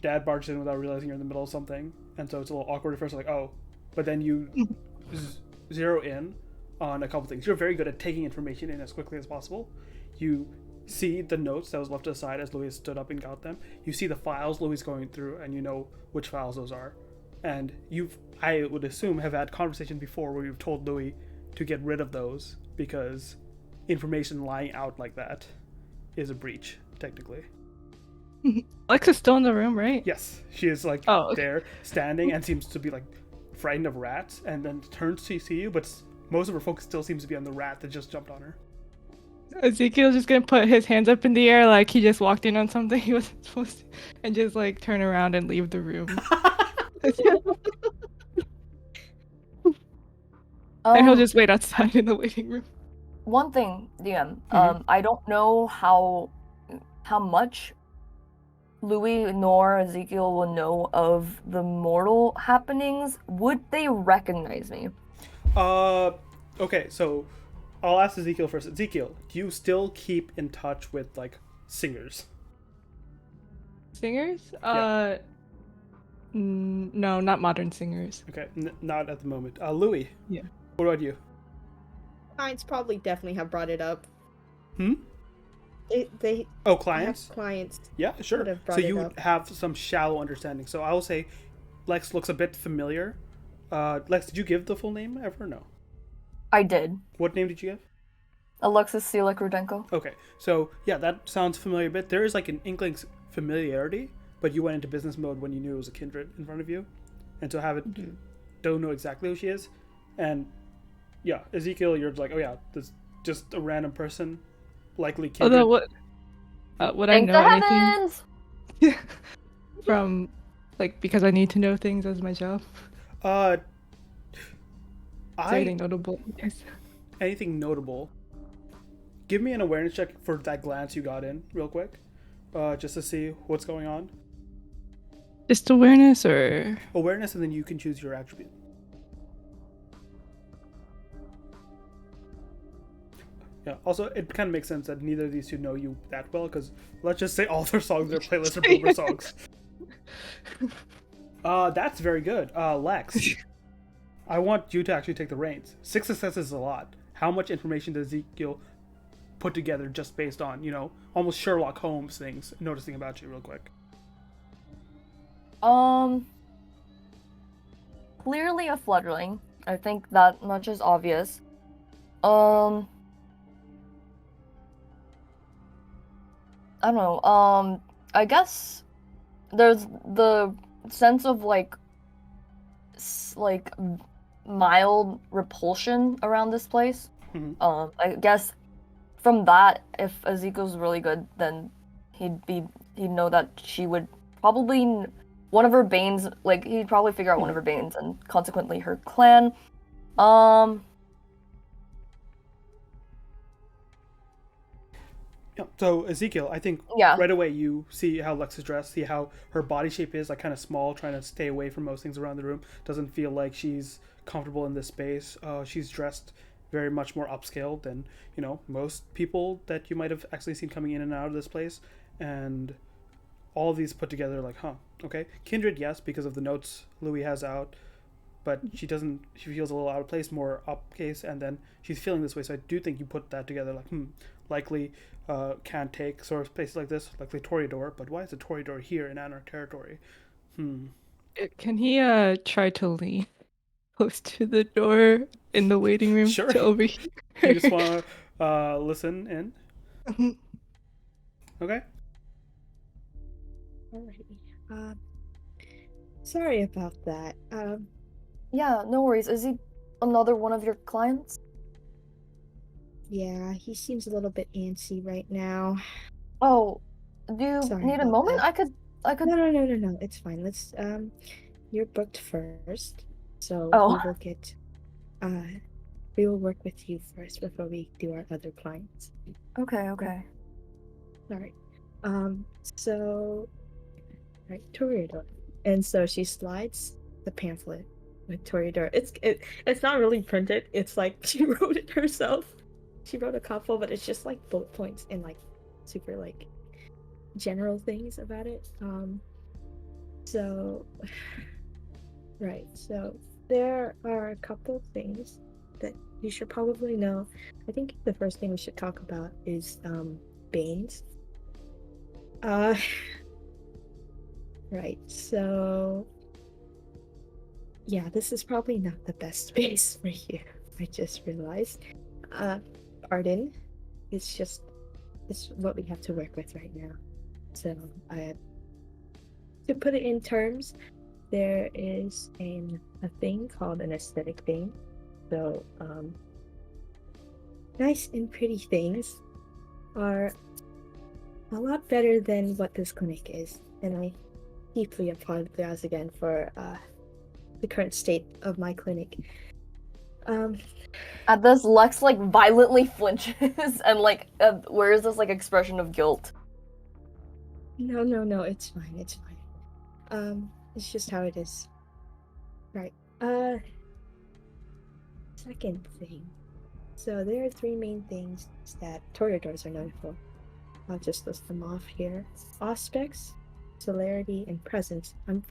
dad barges in without realizing you're in the middle of something, and so it's a little awkward at first, like, oh, but then you zero in on a couple things. You're very good at taking information in as quickly as possible. You see the notes that was left aside as Louis stood up and got them. You see the files Louis going through, and you know which files those are. and I would assume, have had conversations before where you've told Louis to get rid of those because information lying out like that is a breach, technically. Alexa's still in the room, right? Yes, she is like Oh, okay. there, standing, and seems to be like frightened of rats, and then turns to see you, but most of her focus still seems to be on the rat that just jumped on her. Ezekiel's just gonna put his hands up in the air like he just walked in on something he wasn't supposed to, and just like turn around and leave the room. And he'll just wait outside in the waiting room. One thing, DM. Mhm. I don't know how much Louis nor Ezekiel will know of the mortal happenings. Would they recognize me? Okay, so I'll ask Ezekiel first. Ezekiel, do you still keep in touch with like singers? Singers? Yeah. No, not modern singers. Okay, not at the moment. Louis. Yeah. What about you? Clients probably definitely have brought it up. Hmm? They Oh, have clients? clients. Yeah, sure. Would have So brought it you up. have some shallow understanding. So I will say Lex looks a bit familiar. Lex, did you give the full name ever? No. I did. What name did you give? Alexis Selek Rudenko. Okay, so yeah, that sounds familiar a bit. There is like an inkling familiarity, but you went into business mode when you knew it was a kindred in front of you, and so don't know exactly who she is. And yeah, Ezekiel, you're like, oh yeah, this just a random person, likely kindred. Although would I Thank know the anything heavens! from like because I need to know things as my job? Is there anything notable? Yes. Anything notable? Give me an awareness check for that glance you got in, real quick, just to see what's going on. Just awareness or Awareness, and then you can choose your attribute. Yeah. Also, it kind of makes sense that neither of these two know you that well, because let's just say all their songs, their playlists are Boomer songs. That's very good. Lex, I want you to actually take the reins. 6 successes is a lot. How much information does Ezekiel put together just based on, almost Sherlock Holmes things noticing about you real quick? Clearly a fledgling. I think that much is obvious. I don't know. I guess there's the sense of like mild repulsion around this place. Mhm. I guess from that, if Ezekiel's really good, then he'd know that she would probably one of her banes, like he'd probably figure out one of her banes and consequently her clan. Yeah. So Ezekiel, I think Yeah. right away you see how Lex is dressed, see how her body shape is, like kind of small, trying to stay away from most things around the room. Doesn't feel like she's comfortable in this space. She's dressed very much more upscale than most people that you might have actually seen coming in and out of this place. And all of these put together, like, okay, kindred, yes, because of the notes Louis has out, but she doesn't. She feels a little out of place, more upcase, and then she's feeling this way. So I do think you put that together, like, likely can take sort of places like this, like the Toreador, but why is the Toreador here in Anarch territory? can he try to lean close to the door in the waiting room Sure. to overhear? You just want to listen in? Okay. Alrighty. Sorry about that. Yeah, no worries. Is he another one of your clients? Yeah, he seems a little bit antsy right now. Oh, do you Sorry need a about moment? that. I could. No. It's fine. Let's. You're booked first, so Oh. we will get. We will work with you first before we do our other clients. Okay. Alright. So. Right, Toreador. And so she slides the pamphlet with Toreador. It's not really printed. It's like she wrote it herself. She wrote a couple, but it's just like bullet points and like super like general things about it. So right, so there are a couple things that you should probably know. I think the first thing we should talk about is Banes. Right, so Yeah, this is probably not the best space for you. I just realized. Pardon. It's what we have to work with right now. So, to put it in terms, there is a thing called an aesthetic thing. So, nice and pretty things are a lot better than what this clinic is, and I deeply apologize again for the current state of my clinic. At this, Lex like violently flinches and like wears this like expression of guilt. No, it's fine, it's fine. It's just how it is. Right. Second thing. So there are three main things that toreadors are known for. I'll just list them off here. Aspects, celerity, and presence. I'm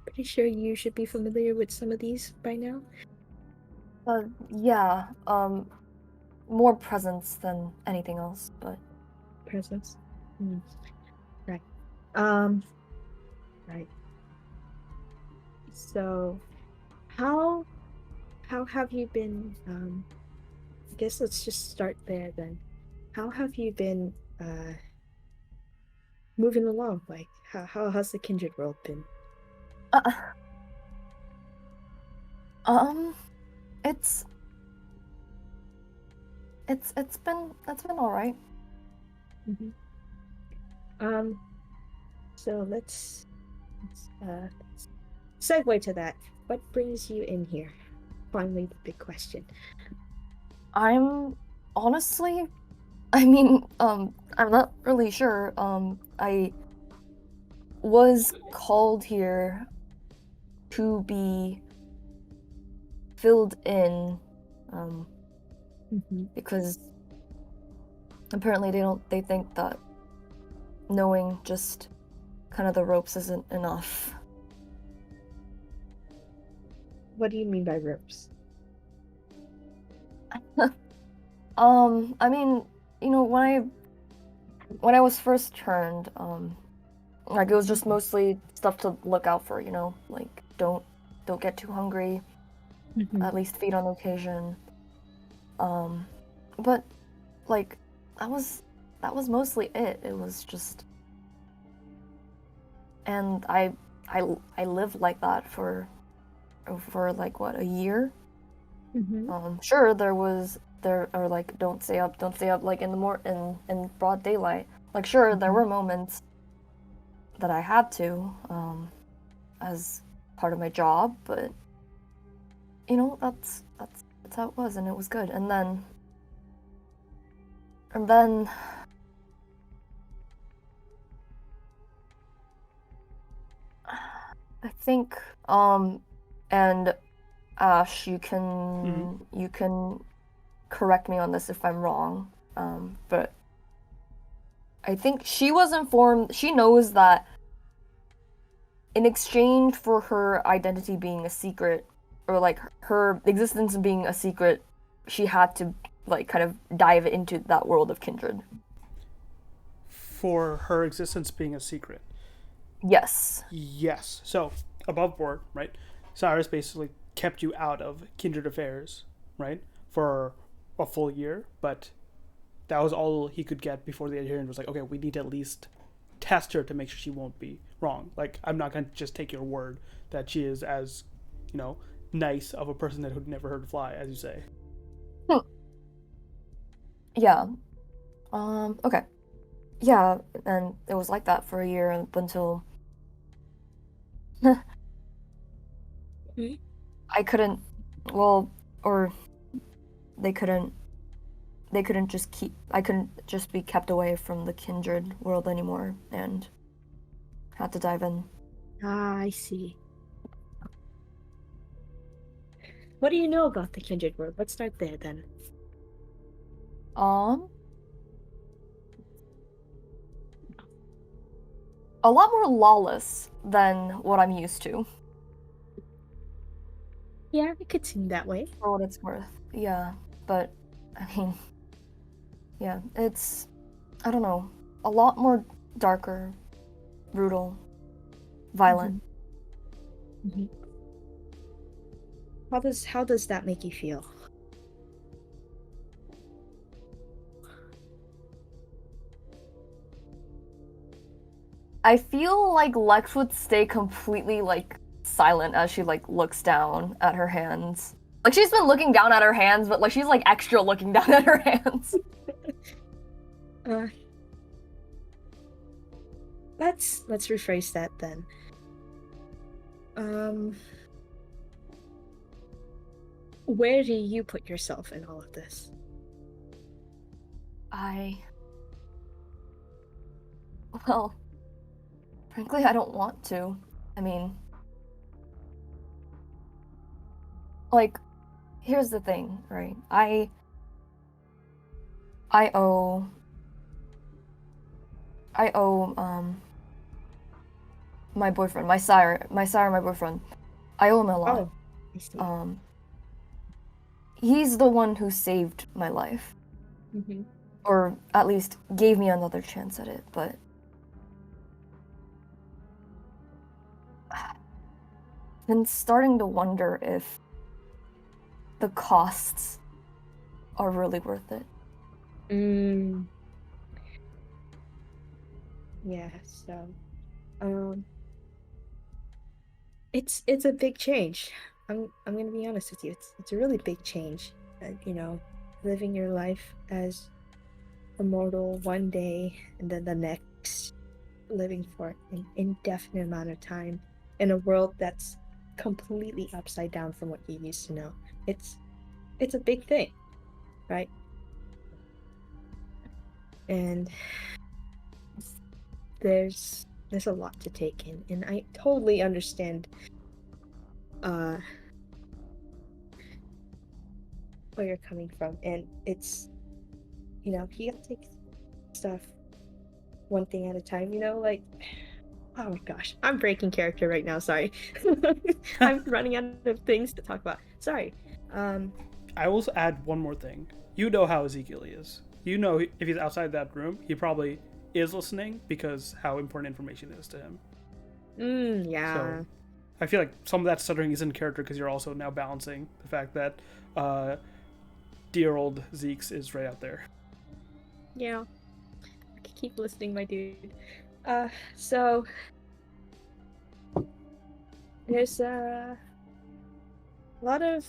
pretty sure you should be familiar with some of these by now. Yeah, more presence than anything else, but Presence. Right. Right. So, how have you been? I guess let's just start there then. How have you been moving along? Like, how has the kindred world been? uh, um, it's it's been all right. Mm-hmm. So let's segue to that. What brings you in here? Finally, the big question. I'm honestly, I mean, I'm not really sure. I was called here to be filled in, because apparently they think that knowing just kind of the ropes isn't enough. What do you mean by ropes? I mean, you know, when I was first turned, like it was just mostly stuff to look out for, you know, like don't get too hungry, at least feed on occasion. But like that was mostly it. It was just, and I lived like that for like what, a year. Sure, there are like don't stay up like in the in broad daylight. Like sure, there were moments that I had to as part of my job, but you know, that's how it was, and it was good. And then I think and Ash, you can correct me on this if I'm wrong, but I think she was informed, she knows that in exchange for her identity being a secret, or like her existence being a secret, she had to like kind of dive into that world of kindred. For her existence being a secret. Yes. Yes. So, above board, right? Cyrus basically kept you out of kindred affairs, right? For a full year, but that was all he could get before the adherent was like, okay, we need to at least test her to make sure she won't be wrong. Like, I'm not going to just take your word that she is as, you know, nice of a person that who'd never heard fly, as you say. Yeah. Okay. Yeah, and it was like that for a year up until I couldn't, well, or they couldn't just I couldn't just be kept away from the kindred world anymore, and had to dive in. Ah, I see. What do you know about the kindred world? Let's start there then. A lot more lawless than what I'm used to. Yeah, it could seem that way. For what it's worth. Yeah, but, I mean, yeah, it's, I don't know, a lot more darker, brutal, violent. how does that make you feel? I feel like Lex would stay completely like silent as she like looks down at her hands. Like she's been looking down at her hands, but like she's like extra looking down at her hands. Uh, let's rephrase that then. Where do you put yourself in all of this? Well, frankly, I don't want to. I mean, like, here's the thing, right? I owe my boyfriend, my sire, my boyfriend. I owe him a lot. Oh, I see. He's the one who saved my life. Mm-hmm. Or at least gave me another chance at it, but I've been starting to wonder if the costs are really worth it. Yeah, so it's a big change. I'm gonna be honest with you. It's a really big change. You know, living your life as a mortal one day and then the next, living for an indefinite amount of time in a world that's completely upside down from what you used to know. It's a big thing, right? And there's a lot to take in, and I totally understand where you're coming from. And it's, you know, you gotta take stuff one thing at a time, you know, like, oh my gosh, I'm breaking character right now, sorry. I'm running out of things to talk about, sorry. I will add one more thing. You know how Ezekiel is. You know if he's outside that room, he probably is listening because how important information is to him. Yeah. So I feel like some of that stuttering is in character because you're also now balancing the fact that dear old Zeke's is right out there. Yeah. Keep listening, my dude. So there's a lot of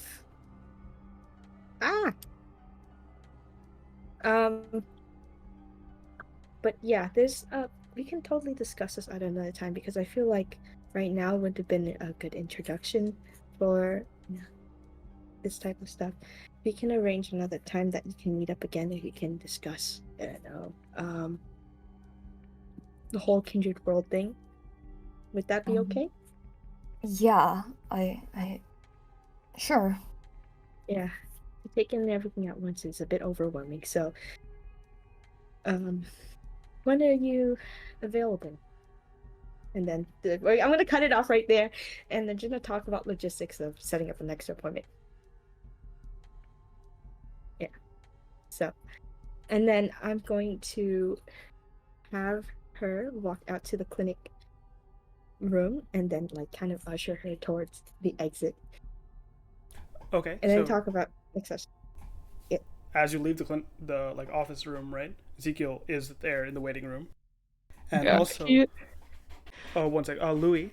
but yeah, there's we can totally discuss this at another time because I feel like right now would have been a good introduction for this type of stuff. We can arrange another time that you can meet up again and we can discuss, you know, the whole Kindred World thing. Would that be okay? Yeah, I sure. Yeah, taking everything at once is a bit overwhelming. So, when are you available? And then I'm gonna cut it off right there, and then just gonna talk about logistics of setting up a next appointment. Yeah. So, and then I'm going to have her walk out to the clinic room and then like kind of usher her towards the exit. Okay. And then talk about access. Yeah. As you leave the like office room, right? Ezekiel is there in the waiting room, and Yeah, also, oh, one sec. Louis,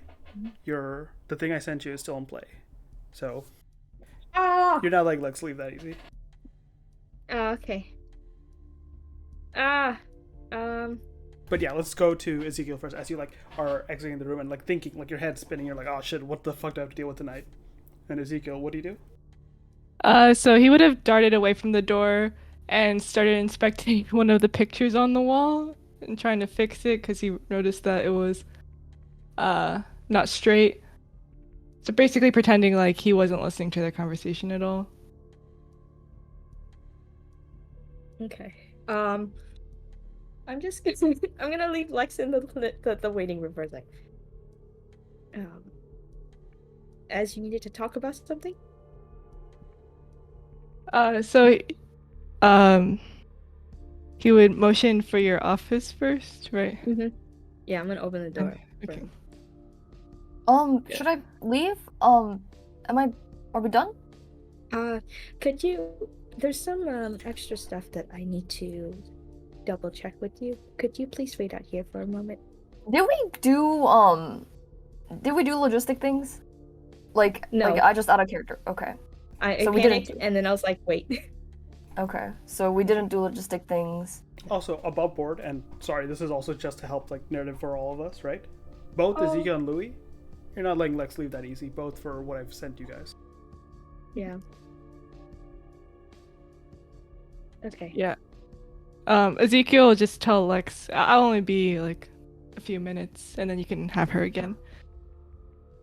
the thing I sent you is still in play, so you're not like let's leave that easy. Okay. But yeah, let's go to Ezekiel first. As you like are exiting the room and like thinking, like your head's spinning, you're like, oh shit, what the fuck do I have to deal with tonight? And Ezekiel, what do you do? So he would have darted away from the door and started inspecting one of the pictures on the wall and trying to fix it because he noticed that it was not straight. So basically pretending like he wasn't listening to their conversation at all. Okay. I'm just gonna I'm gonna leave Lex in the waiting room for a sec. As you needed to talk about something? So he would motion for your office first, right? Mm-hmm. Yeah, I'm gonna open the door. Okay. Should I leave? Am I Are we done? Could you? There's some extra stuff that I need to double check with you. Could you please wait out here for a moment? Did we do logistic things? Like No. I just out of character. Okay. I So we didn't panicked do- and then I was like, wait. Okay. So we didn't do logistic things. Also, above board, and sorry, this is also just to help like narrative for all of us, right? Both Ezekiel and Louis, you're not letting Lex leave that easy. Both for what I've sent you guys. Yeah. Okay. Yeah. Ezekiel will just tell Lex, I'll only be like a few minutes, and then you can have her again.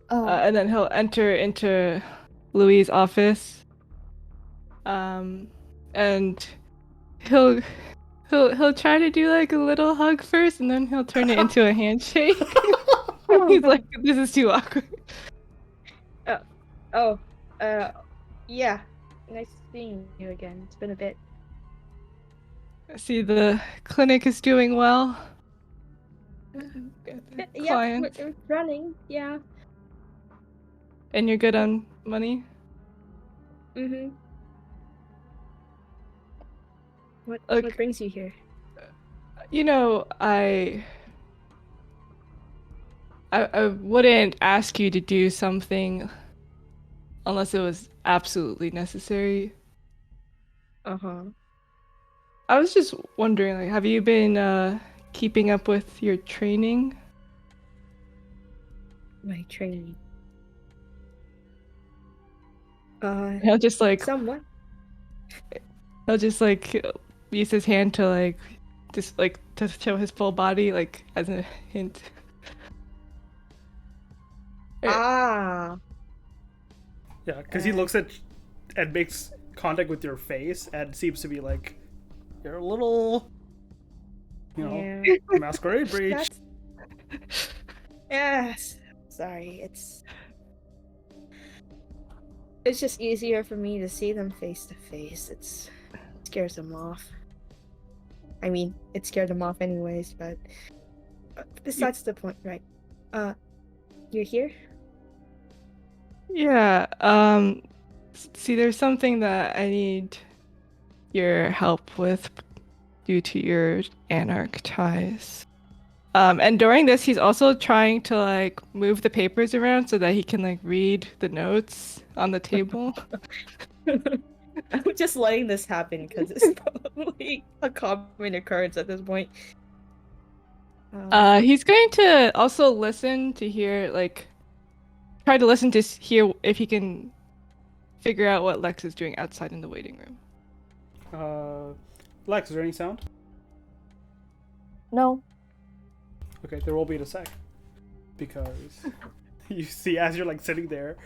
Oh. And then he'll enter into Louis' office. And he'll try to do like a little hug first, and then he'll turn it into a handshake. He's like, this is too awkward. Yeah. Nice seeing you again. It's been a bit. I see the clinic is doing well. Yeah, Clients. we're running. Yeah. And you're good on money? Mm-hmm. Look, What brings you here? you know, I wouldn't ask you to do something unless it was absolutely necessary. Uh-huh. I was just wondering, like, have you been keeping up with your training? My training. He'll just like Somewhat. use his hand to like just like to show his full body, like as a hint. Ah. Yeah, because he looks at and makes contact with your face and seems to be like, you're a little, masquerade breach. Yes. Sorry, it's just easier for me to see them face to face. It scares them off. I mean, it scared them off anyways, but besides the point, right? You're here? Yeah. See, there's something that I need your help with due to your anarch ties. And during this, he's also trying to like move the papers around so that he can like read the notes on the table. I'm just letting this happen because it's probably a common occurrence at this point. He's going to also listen to hear try to listen to hear if he can figure out what Lex is doing outside in the waiting room. Lex, is there any sound? No. Okay, there will be in a sec. Because you see, as you're like sitting there,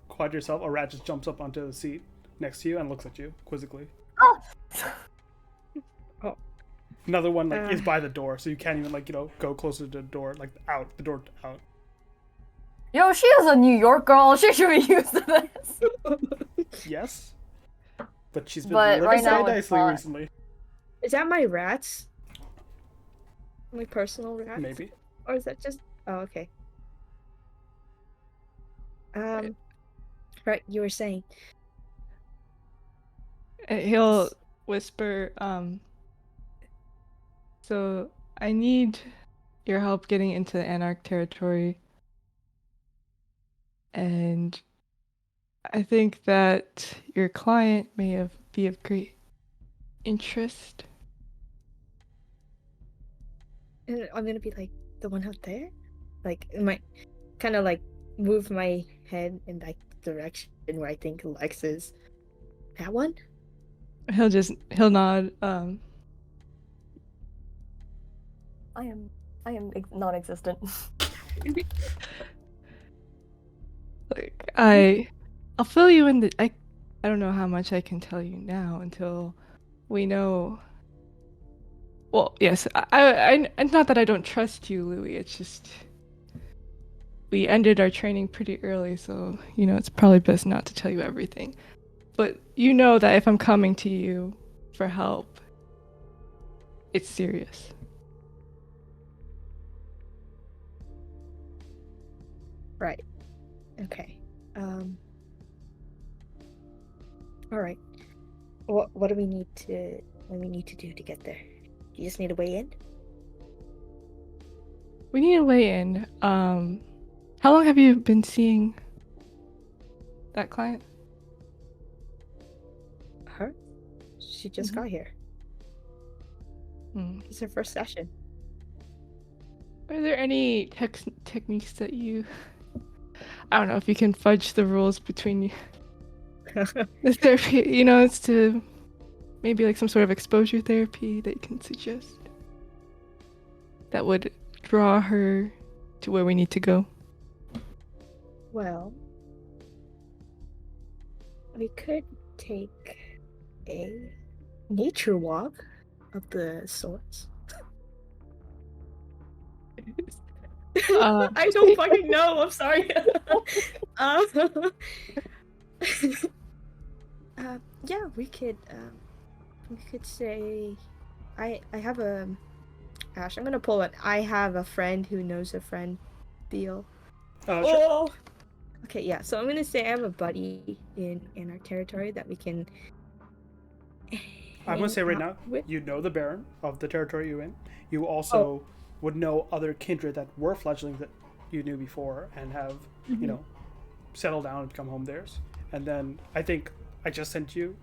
quiet yourself, a rat just jumps up onto the seat next to you and looks at you quizzically. Oh. Another one is by the door, so you can't even go closer to the door, the door out. Yo, she is a New York girl. She should be used to this. Yes, but she's been But living right now very it's nicely not. recently. Is that my rats? My personal rats? Maybe. Or is that just... Oh, okay. Right, you were saying. He'll whisper, so I need your help getting into the Anarch territory. And I think that your client may be of great interest. And I'm gonna be like, the one out there? Like, my kind of like move my head in that direction where I think Lex is. That one? He'll nod. I am non-existent. I'll fill you in I don't know how much I can tell you now until we know. Well, yes, I not that I don't trust you, Louis. It's just we ended our training pretty early, so it's probably best not to tell you everything. But you know that if I'm coming to you for help, it's serious. Right. Okay. All right. What do we need to do to get there? You just need to weigh in. We need to weigh in. How long have you been seeing that client? Her? She just Mhm. got here. Hmm. It's her first session. Are there any techniques that you... I don't know if you can fudge the rules between you. The therapy, it's to maybe like some sort of exposure therapy that you can suggest that would draw her to where we need to go. Well, we could take a nature walk of the sorts. I don't fucking know. I'm sorry. Yeah, we could say, I have a, Ash, I'm gonna pull it. I have a friend who knows a friend deal. Sure. Oh. Okay, yeah. So I'm gonna say I have a buddy in our territory that we can. I'm gonna say right hang now, out with. you know the Baron of the territory you're in. You also would know other kindred that were fledglings that you knew before and have, settled down and become home theirs. And then I think I just sent you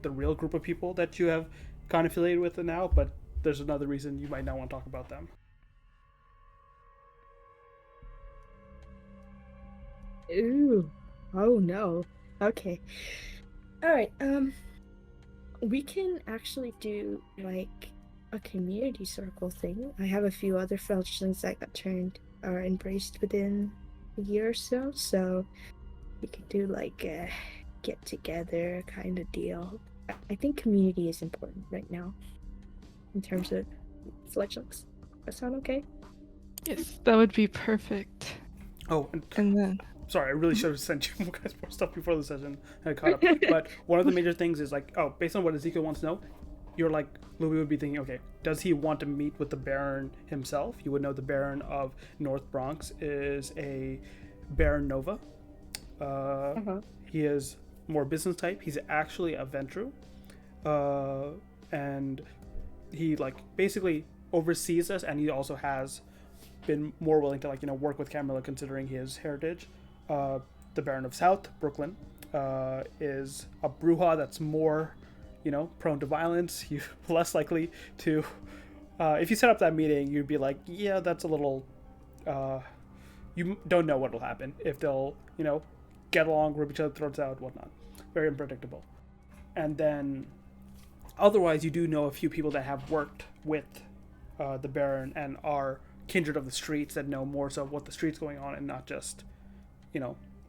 the real group of people that you have kind of affiliated with now, but there's another reason you might not want to talk about them. Ooh. Oh no. Okay. All right. We can actually do like a community circle thing. I have a few other fledglings that got turned or embraced within a year or so, so we could do like a get together kind of deal. I think community is important right now in terms of fledglings. That sound okay? Yes, that would be perfect. Oh, And then sorry, I really should have sent you guys more stuff before the session and I caught up. But one of the major things is like, based on what Ezekiel wants to know, you're like, Louis would be thinking, okay, does he want to meet with the Baron himself? You would know the Baron of North Bronx is a Baron Nova. He is more business type. He's actually a Ventru. And he like basically oversees us, and he also has been more willing to work with Camilla considering his heritage. The Baron of South Brooklyn is a Bruja that's more, prone to violence. You're less likely to. If you set up that meeting, you'd be like, yeah, that's a little. You don't know what'll happen if they'll, get along, rip each other's throats out, whatnot. Very unpredictable. And then, otherwise, you do know a few people that have worked with the Baron and are kindred of the streets that know more so what the streets going on and not just,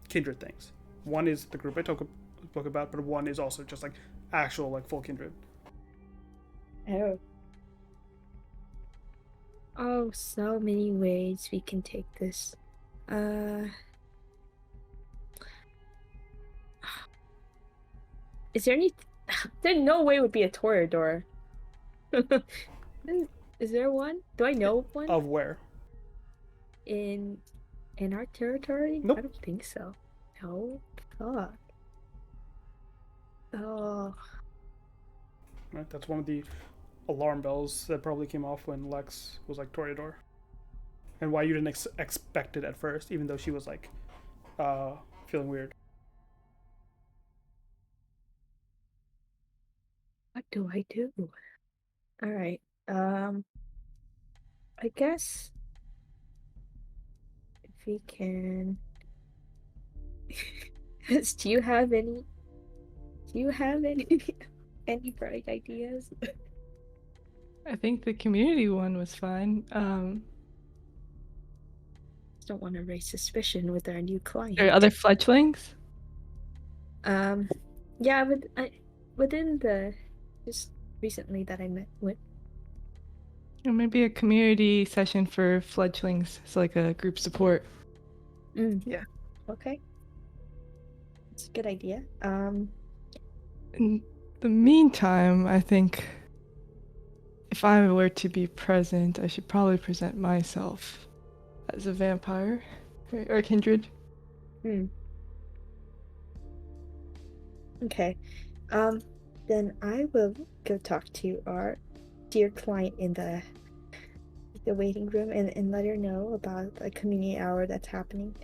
kindred things. One is the group I spoke about, but one is also just like actual like full kindred. Oh, so many ways we can take this. Is there any? There's no way it would be a toreador. Is there one? Do I know one Of where? in our territory? Nope. I don't think so. No. Fuck. Oh. Right, that's one of the alarm bells that probably came off when Lex was like Toreador, and why you didn't expect it at first, even though she was like feeling weird. What do I do? All right. I guess if we can. Do you have any? Do you have any? Any bright ideas? I think the community one was fine. Don't want to raise suspicion with our new client. Are other fledglings? Yeah, within the just recently that I met with. Or maybe a community session for fledglings. It's like a group support. Yeah. Okay. That's a good idea. In the meantime, I think if I were to be present, I should probably present myself as a vampire or kindred. Okay. Then I will go talk to our dear client in the waiting room and let her know about a community hour that's happening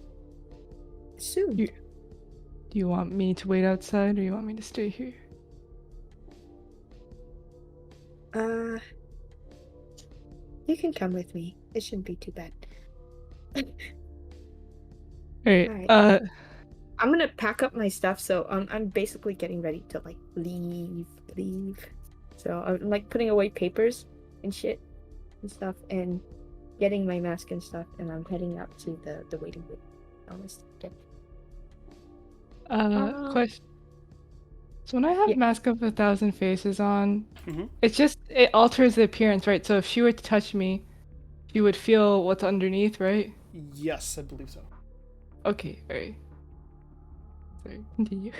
soon. Do you want me to wait outside, or you want me to stay here? You can come with me. It shouldn't be too bad. Alright, Alright. I'm gonna pack up my stuff, so I'm basically getting ready to like leave. So I'm like putting away papers and shit and stuff, and getting my mask and stuff, and I'm heading out to the waiting room. Almost. Okay. Question. So when I have Yeah. Mask of 1,000 Faces on, Mhm. it alters the appearance, right? So if she were to touch me, you would feel what's underneath, right? Yes, I believe so. Okay, alright. Sorry, continue.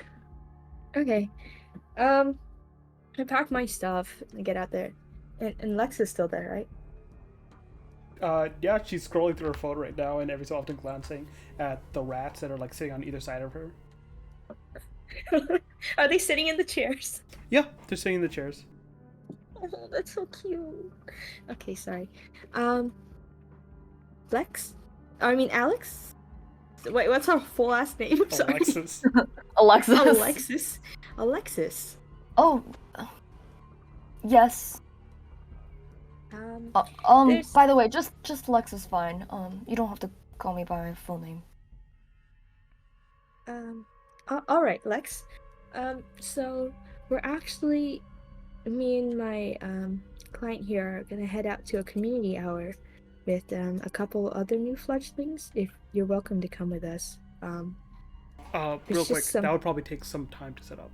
Okay. I pack my stuff and get out there. And Lex is still there, right? Yeah, she's scrolling through her phone right now, and every so often glancing at the rats that are like sitting on either side of her. Are they sitting in the chairs? Yeah, they're sitting in the chairs. Oh, that's so cute. Okay, sorry. Lex? I mean, Alex? Wait, what's her full last name? I'm sorry. Alexis. Alexis. Alexis. Oh. Yes. There's- By the way, just Lex is fine. You don't have to call me by my full name. all right, Lex. So we're actually, me and my client here are gonna head out to a community hour with a couple other new fledglings. If you're welcome to come with us. Real just quick, some- that would probably take some time to set up.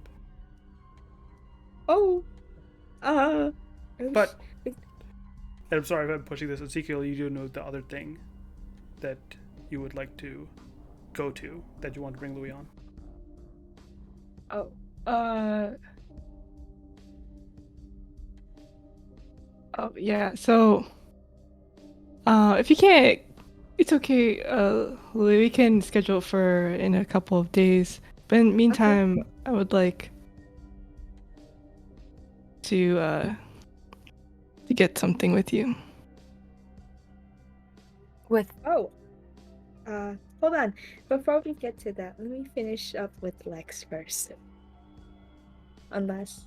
Oh. But, and I'm sorry if I'm pushing this, Ezekiel, you do know the other thing that you would like to go to, that you want to bring Louis on. Oh yeah, so if you can't, it's okay, Louis, we can schedule for in a couple of days. But in the meantime, I would like to get something with you. With Hold on. Before we get to that, let me finish up with Lex first. Unless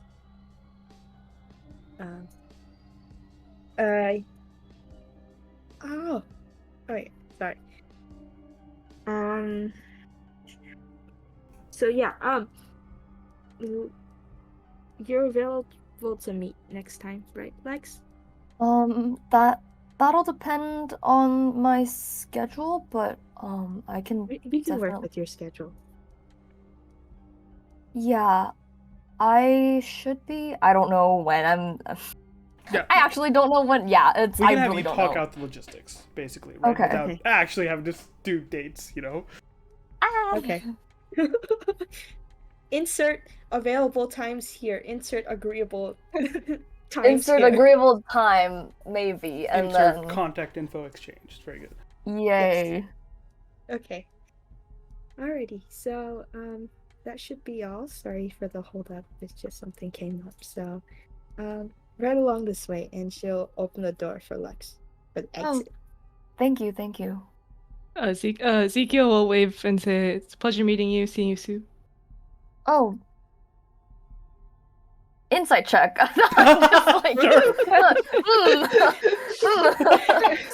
oh wait, sorry. So yeah, you're available to meet next time, right, Lex? that'll depend on my schedule, but I can We can work definitely- with your schedule. Yeah, I should be. I don't know when Yeah. I actually don't know when. Yeah, it's. We can I have really you don't talk know. out the logistics, basically, right? Okay. Without Okay. actually having to do dates, you know? Ah. Okay. Insert available times here. Insert agreeable times Insert here. agreeable time, maybe, and Insert then. contact info exchange. Very good. Yay. Okay. Alrighty. So that should be all. Sorry for the hold up. It's just something came up. So right along this way, and she'll open the door for Lex for the Oh. exit. Thank you, thank you. Ezekiel will wave and say, "It's a pleasure meeting you. Seeing you soon." Oh. Insight check. Just like,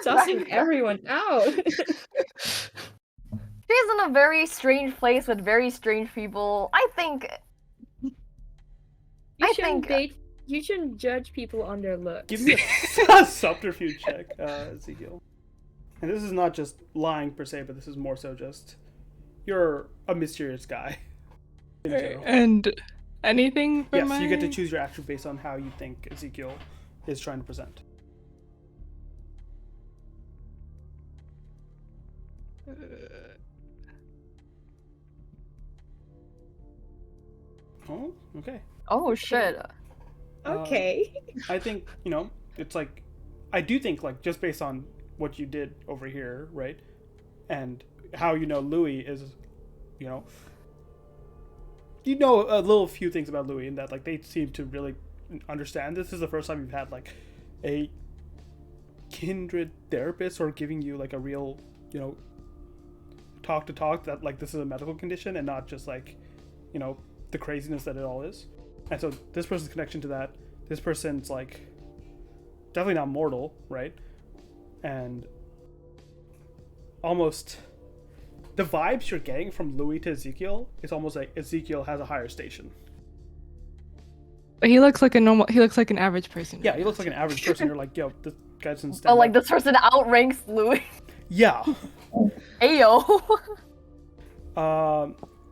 Sussing everyone out. She's in a very strange place with very strange people. I think. You shouldn't judge people on their looks. Give me a subterfuge check, Ezekiel. And this is not just lying per se, but this is more so just you're a mysterious guy. In general. And anything for Yes, my... you get to choose your action based on how you think Ezekiel is trying to present. Oh, okay. Oh shit. Okay. I think, you know, it's like, I do think, like, just based on what you did over here, right? And how you know Louis is, you know, you know a little few things about Louis in that like they seem to really understand. This is the first time you've had like a kindred therapist sort of giving you like a real, you know, talk to talk that like this is a medical condition and not just like, you know, the craziness that it all is. And so this person's connection to that, this person's like definitely not mortal, right? And almost the vibes you're getting from Louis to Ezekiel is almost like Ezekiel has a higher station. He looks like a normal. He looks like an average person. Yeah, he looks like an average person. You're like, yo, this guy doesn't stand Oh, like up. this person outranks Louis. Yeah. Ayo.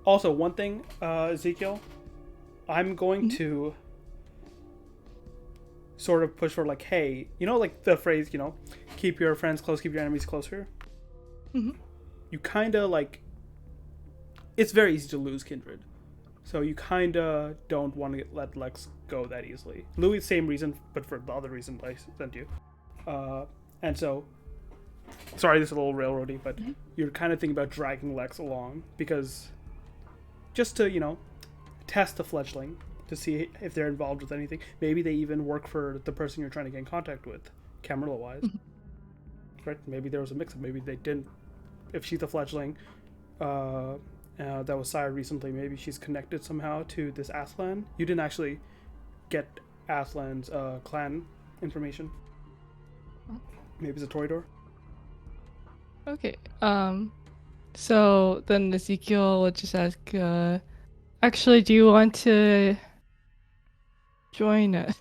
Also, one thing, Ezekiel, I'm going to sort of push for like, hey, you know, like the phrase, you know, keep your friends close, keep your enemies closer. Mm-hmm. You kind of like, it's very easy to lose kindred. So you kind of don't want to let Lex go that easily. Louis, same reason, but for the other reason I sent you. And so, sorry, this is a little railroady, but you're kind of thinking about dragging Lex along because just to, you know, test the fledgling to see if they're involved with anything. Maybe they even work for the person you're trying to get in contact with, Camarilla-wise. Right? Maybe there was a mix-up. Maybe they didn't. If she's a fledgling that was sired recently, maybe she's connected somehow to this Aslan. You didn't actually get Aslan's clan information. Maybe it's a Toreador. Okay. So then Ezekiel would just ask, actually, do you want to join us?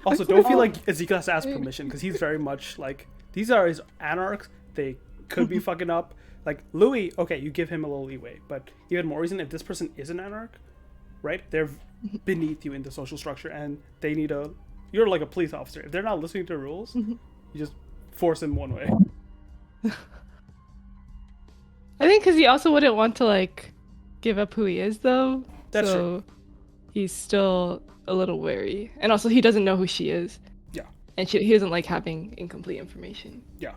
Also, don't feel like Ezekiel has to ask permission because he's very much like, these are his anarchs. They could be fucking up. Like, Louis, okay, you give him a little leeway, but even more reason, if this person is an anarch, right, they're beneath you in the social structure and they need you're like a police officer. If they're not listening to rules, you just force them one way. I think because he also wouldn't want to, like, give up who he is, though. That's true. He's still a little wary. And also, he doesn't know who she is. Yeah. And he doesn't like having incomplete information. Yeah.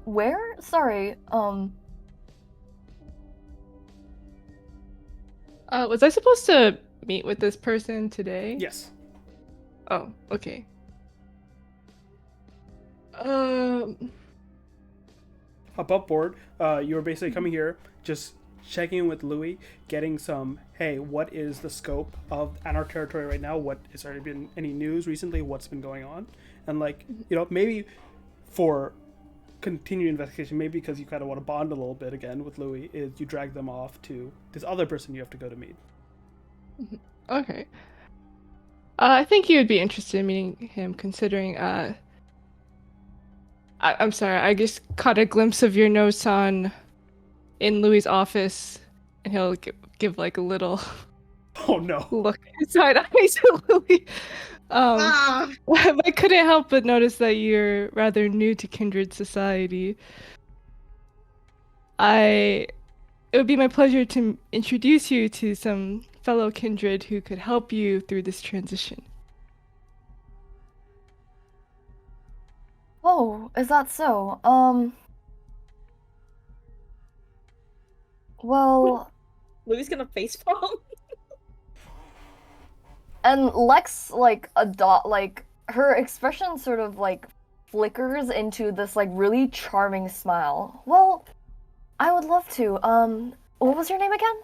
Where? Sorry, was I supposed to meet with this person today? Yes. Oh, okay. Above board, you were basically coming here, just checking in with Louis, getting some, hey, what is the scope of Anarch territory right now? What has there been any news recently? What's been going on? And like, you know, maybe for continued investigation, maybe because you kind of want to bond a little bit again with Louis, is you drag them off to this other person you have to go to meet. Okay. I think you would be interested in meeting him, considering, I'm sorry, I just caught a glimpse of your notes in Louis' office, and he'll give like a little Oh no. look inside eyes at Louis. I couldn't help but notice that you're rather new to Kindred Society. It would be my pleasure to introduce you to some fellow Kindred who could help you through this transition. Oh, is that so? Well, Louis gonna facepalm. and Lex, like, like, her expression sort of, like, flickers into this, like, really charming smile. Well, I would love to. What was your name again?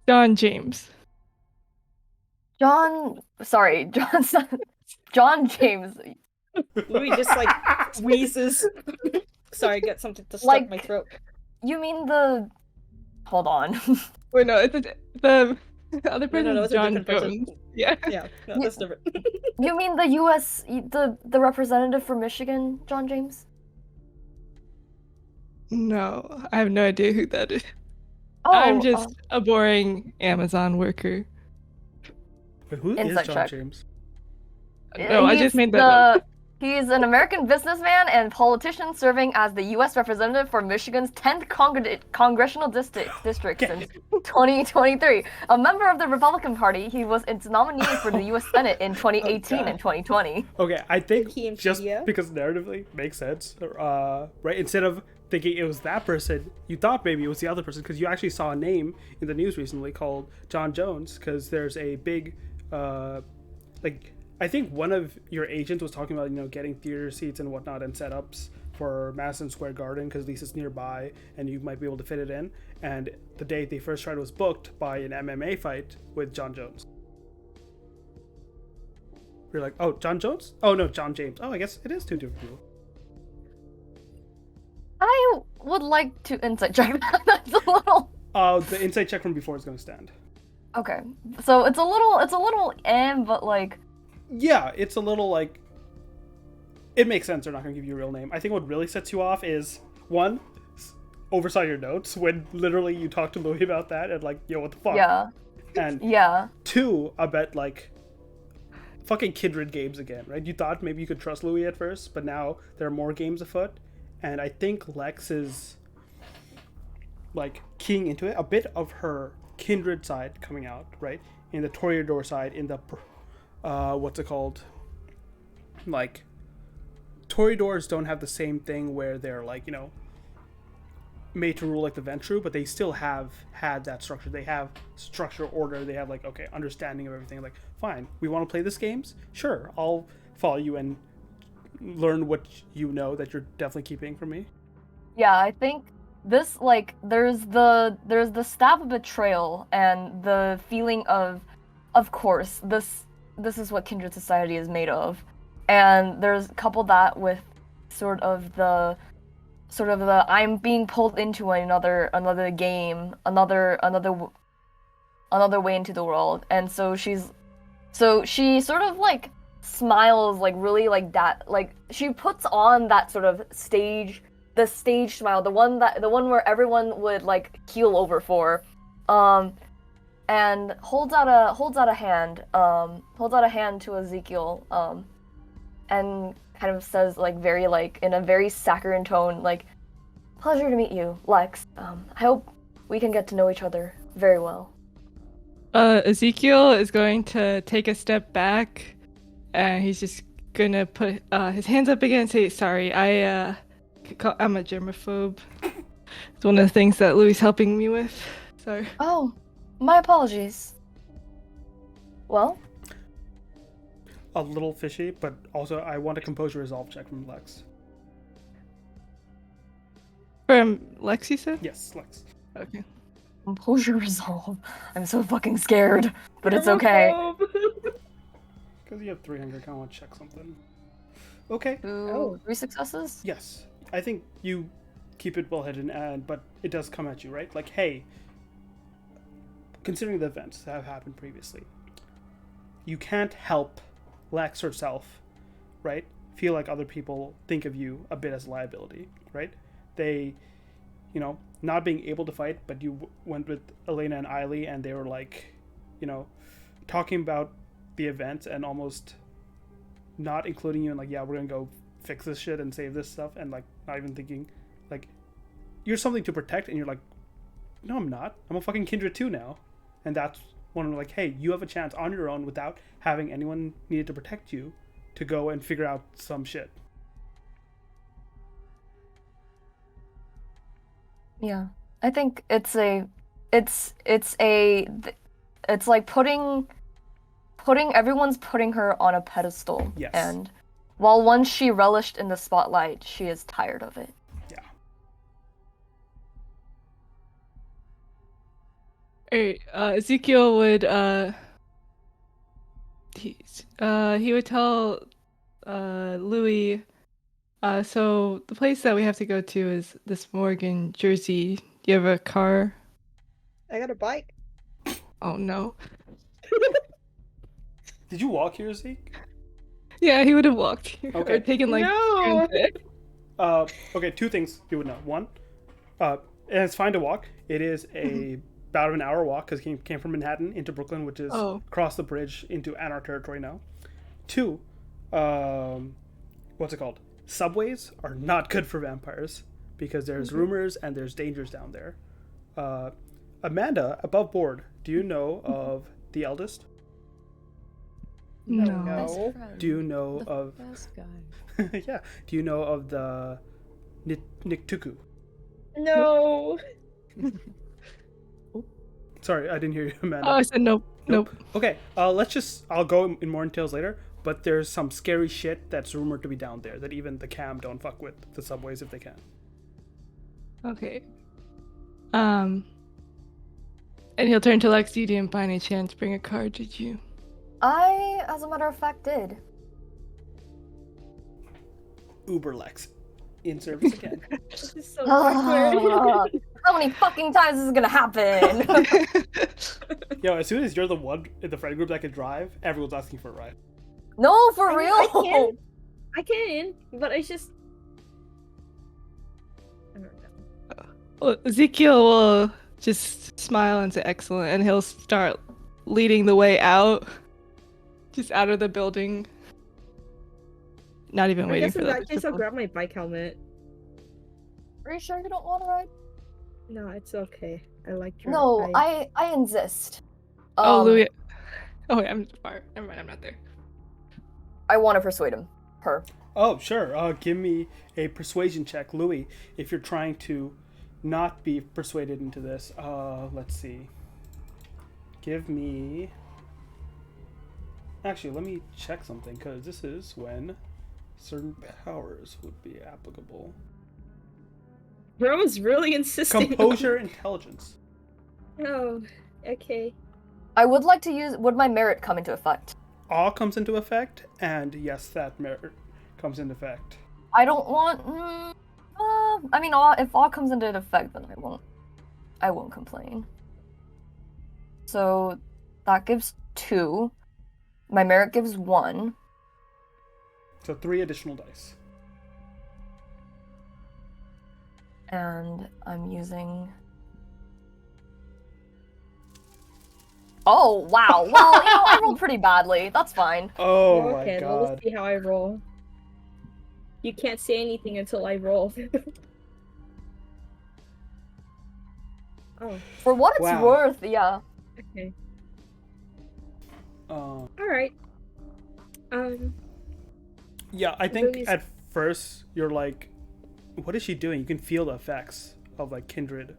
John James. John James. Louis just like wheezes. Sorry, I got something to stuck Like- my throat. You mean the... Hold on. Wait, no, it's the other person No, is it's a John different person. Jones. Yeah. Yeah, no, that's different. You mean the U.S. the representative for Michigan, John James? No, I have no idea who that is. Oh, I'm just a boring Amazon worker. But who is Insight John check. James? No, I he's just made that up. He's an American businessman and politician serving as the U.S. representative for Michigan's 10th congressional district since 2023. A member of the Republican Party, he was its nominee for the U.S. Senate in 2018 and 2020. Okay, I think He and just Pia? because narratively makes sense, right? Instead of thinking it was that person, you thought maybe it was the other person because you actually saw a name in the news recently called John Jones because there's a big, I think one of your agents was talking about, getting theater seats and whatnot and setups for Madison Square Garden because at least it's nearby and you might be able to fit it in. And the date they first tried was booked by an MMA fight with John Jones. You're like, oh, John Jones? Oh, no, John James. Oh, I guess it is two different people. I would like to insight check that. That's a little. The insight check from before is going to stand. Okay, so it's a little, but like. Yeah, it's a little like. It makes sense. They're not going to give you a real name. I think what really sets you off is one, oversight your notes when literally you talk to Louis about that and like, yo, what the fuck? Yeah. And yeah. Two, I bet like. Fucking Kindred games again, right? You thought maybe you could trust Louis at first, but now there are more games afoot. And I think Lex is like keying into it, a bit of her Kindred side coming out, right? In the Toreador side, in the what's it called? Like Toreadors don't have the same thing where they're like, made to rule like the Ventru, but they still have had that structure. They have structure, order. They have like, okay, understanding of everything. Like, fine, we want to play this games? Sure, I'll follow you and learn what you know that you're definitely keeping from me. Yeah, I think this like there's the stab of betrayal and the feeling of course this is what Kindred Society is made of, and there's coupled that with sort of the I'm being pulled into another game, another way into the world, and so she sort of like smiles like really like that, like she puts on that sort of stage smile, the one where everyone would like keel over for, and holds out a hand to Ezekiel, and kind of says like very like in a very saccharine tone like, pleasure to meet you, Lex. I hope we can get to know each other very well. Ezekiel is going to take a step back, and he's just gonna put his hands up again and say, sorry, I'm a germaphobe. It's one of the things that Louis is helping me with. Sorry. Oh, my apologies. Well? A little fishy, but also I want a composure resolve check from Lex. From Lex, you said? Yes, Lex. Okay. Composure resolve. I'm so fucking scared, but it's okay. Because you have 300, I kind of want to check something. Okay. Ooh, 3 successes? Yes. I think you keep it well-hidden, but it does come at you, right? Like, hey, considering the events that have happened previously, you can't help Lex herself, right? Feel like other people think of you a bit as a liability, right? They, not being able to fight, but you went with Elena and Eiley, and they were like, talking about the events and almost not including you in like, yeah, we're gonna go fix this shit and save this stuff, and like not even thinking like you're something to protect, and you're like, no, I'm not. I'm a fucking Kindred 2 now. And that's when I'm like, hey, you have a chance on your own without having anyone needed to protect you to go and figure out some shit. Yeah. I think it's like putting everyone's putting her on a pedestal. Yes. And while once she relished in the spotlight, she is tired of it. Yeah. Alright, Ezekiel would he would tell Louis, so the place that we have to go to is this Morgan, Jersey. Do you have a car? I got a bike. Oh no. Did you walk here, Zeke? Yeah, he would have walked here. Okay. Or taken like No! transit. Okay, 2 things you would know. One, and it's fine to walk. It is about an hour walk because he came from Manhattan into Brooklyn, which is across the bridge into Anarch territory now. 2, what's it called? Subways are not good for vampires because there's rumors and there's dangers down there. Amanda, above board, do you know of the eldest? No. Best No. friend. Do you know The of best guy. yeah? Do you know of the Niktuku? No. Sorry, I didn't hear you, Amanda. Oh, I said nope. Nope. Okay, I'll go in more details later, but there's some scary shit that's rumored to be down there that even the cam don't fuck with the subways if they can. Okay. And he'll turn to Lex. You didn't by any chance bring a card, did you? I, as a matter of fact, did. Uber Lex. In service again. This is so awkward. How many fucking times is this gonna happen? Yo, as soon as you're the one in the friend group that can drive, everyone's asking for a ride. No, for I mean, real. I can, but it's just. I don't know. Well, Ezekiel will just smile and say excellent, and he'll start leading the way out. Just out of the building. Not even I waiting guess for in the that others to case, I'll pull. grab my bike helmet. Are you sure you don't want to ride? No, it's okay. I like driving. No, I insist. Oh, Louis. Oh, wait, I'm far. Never mind, I'm not there. I want to persuade him. Her. Oh, sure. Give me a persuasion check, Louis, if you're trying to not be persuaded into this. Let's see. Give me... Actually, let me check something, because this is when certain powers would be applicable. Bro was really insisting. Composure, intelligence. Oh, okay. I would like to use. Would my merit come into effect? Awe comes into effect, and yes, that merit comes into effect. I don't want. I mean, if awe comes into effect, then I won't complain. So that gives 2. My merit gives 1. So 3 additional dice. And I'm using. Oh wow! Well, I rolled pretty badly. That's fine. Oh Okay, my well, we'll god. see how I roll. You can't say anything until I roll. Oh, For what it's Wow. worth, yeah. okay. Uh, Alright. yeah, I think Louis- at first you're like, what is she doing? You can feel the effects of like kindred,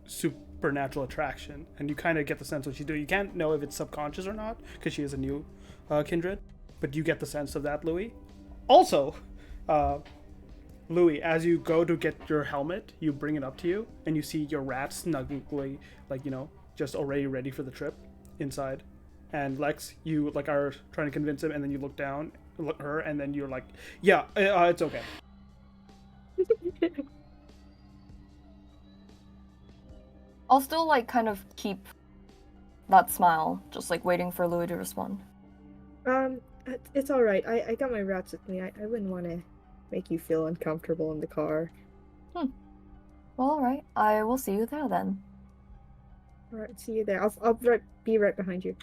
supernatural attraction, and you kind of get the sense what she's doing. You can't know if it's subconscious or not because she is a new kindred, but you get the sense of that, Louis. Also, Louis, as you go to get your helmet, you bring it up to you, and you see your rat snugly, just already ready for the trip inside. And Lex, you are trying to convince him, and then you look down, look at her, and then you're like, yeah, it's okay. I'll still kind of keep that smile, just waiting for Louis to respond. It's alright. I got my rats with me. I wouldn't want to make you feel uncomfortable in the car. Well, alright. I will see you there then. Alright, see you there. I'll be right behind you.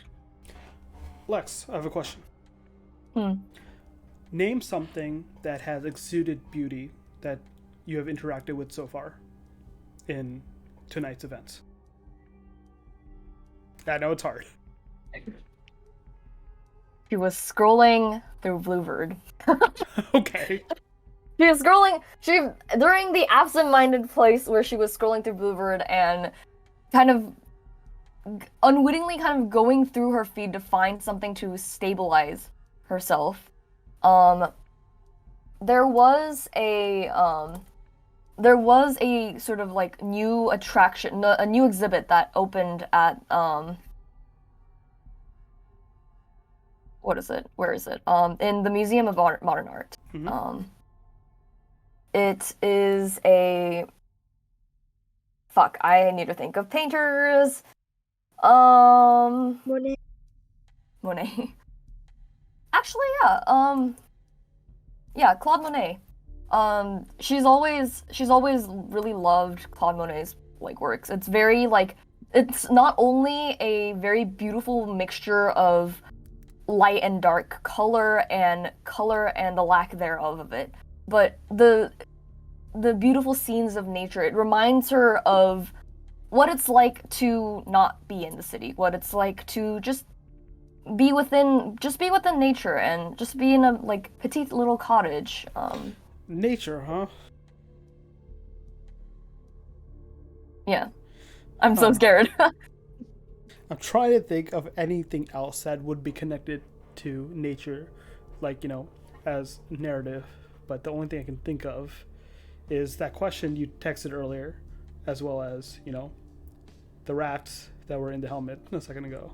Lex, I have a question. Hmm. Name something that has exuded beauty that you have interacted with so far in tonight's events. I know it's hard. She was scrolling through Bluebird. Okay. She was scrolling. During the absent-minded place where she was scrolling through Bluebird and kind of unwittingly going through her feed to find something to stabilize herself. There was a sort of new attraction, a new exhibit that opened at what is it? Where is it? In the Museum of Modern Art. Mm-hmm. It is a... Fuck, I need to think of painters. Monet. Monet. Actually, yeah. Yeah, Claude Monet. She's always really loved Claude Monet's works. It's very it's not only a very beautiful mixture of light and dark, color and the lack thereof of it. But the beautiful scenes of nature, it reminds her of what it's like to not be in the city, what it's like to just be within nature and just be in a like petite little cottage. Nature, huh? Yeah. I'm so scared. I'm trying to think of anything else that would be connected to nature, like, as narrative. But the only thing I can think of is that question you texted earlier, as well as, the rats that were in the helmet a second ago.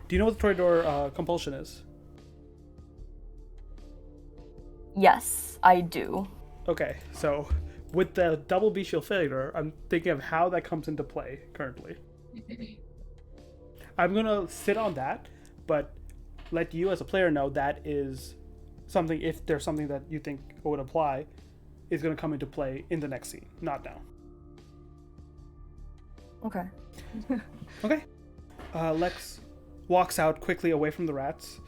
Do you know what the Toreador compulsion is? Yes, I do. Okay, so with the double B shield failure, I'm thinking of how that comes into play currently. I'm gonna sit on that, but let you as a player know that is something, if there's something that you think would apply, is gonna come into play in the next scene, not now. Okay. Okay. Lex walks out quickly away from the rats.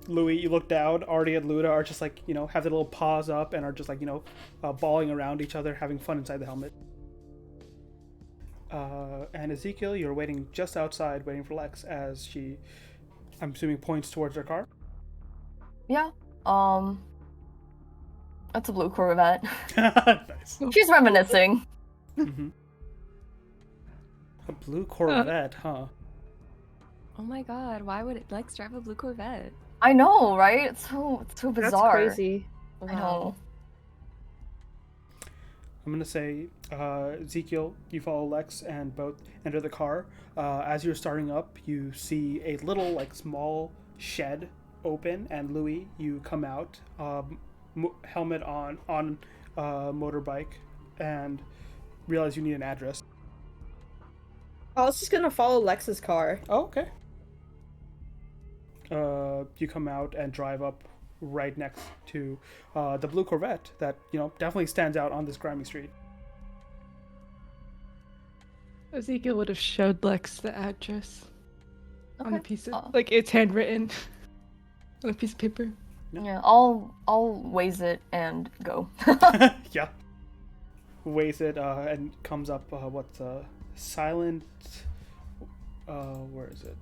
Louis, you look down. Artie and Luna are just like, have their little paws up and are just like, bawling around each other, having fun inside the helmet. And Ezekiel, you're waiting just outside, waiting for Lex as she, I'm assuming, points towards her car. Yeah. That's a blue Corvette. Nice. She's reminiscing. Mm-hmm. A blue Corvette, huh? Oh my god, why would Lex drive a blue Corvette? I know, right? It's so bizarre. That's crazy. I know. I'm gonna say, Ezekiel, you follow Lex and both enter the car. As you're starting up, you see a little, like, small shed open, and Louis, you come out, helmet on motorbike, and realize you need an address. I was just gonna follow Lex's car. Oh, okay. You come out and drive up right next to the blue Corvette that, definitely stands out on this grimy street. Ezekiel would have showed Lex the address on a Okay. piece of, like, it's handwritten on a piece of paper. Yeah, I'll waze it and go. Yeah. Weighs it and comes up, what's Silent... where is it?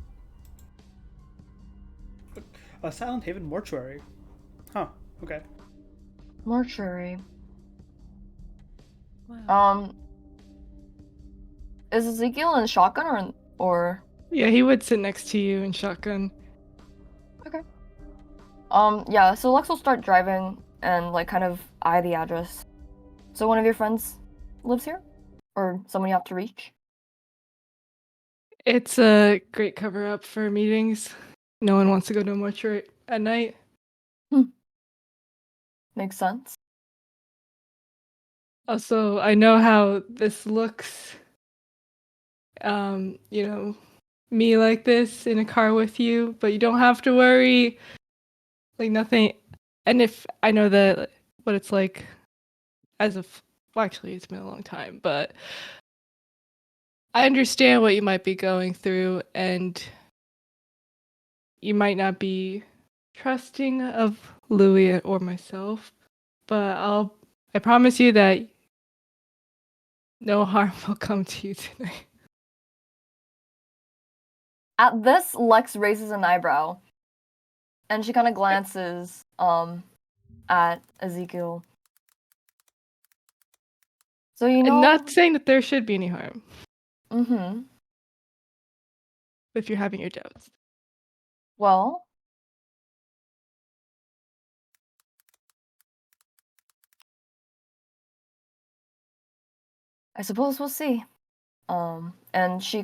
Silent Haven Mortuary. Huh, okay. Mortuary. Wow. Is Ezekiel in shotgun or? Yeah, he would sit next to you in shotgun. Okay. Yeah, so Lex will start driving and, like, kind of eye the address. So one of your friends lives here? Or someone you have to reach? It's a great cover-up for meetings. No one wants to go to a mortuary at night. Makes sense. Also, I know how this looks. Me like this in a car with you, but you don't have to worry. Like, nothing. And if I know that what it's like as of, well, actually, it's been a long time, but I understand what you might be going through, and you might not be trusting of Louis or myself, but I promise you that no harm will come to you tonight. At this, Lex raises an eyebrow, and she kind of glances at Ezekiel. So I'm not saying that there should be any harm. Mm-hmm. If you're having your doubts. Well, I suppose we'll see. And she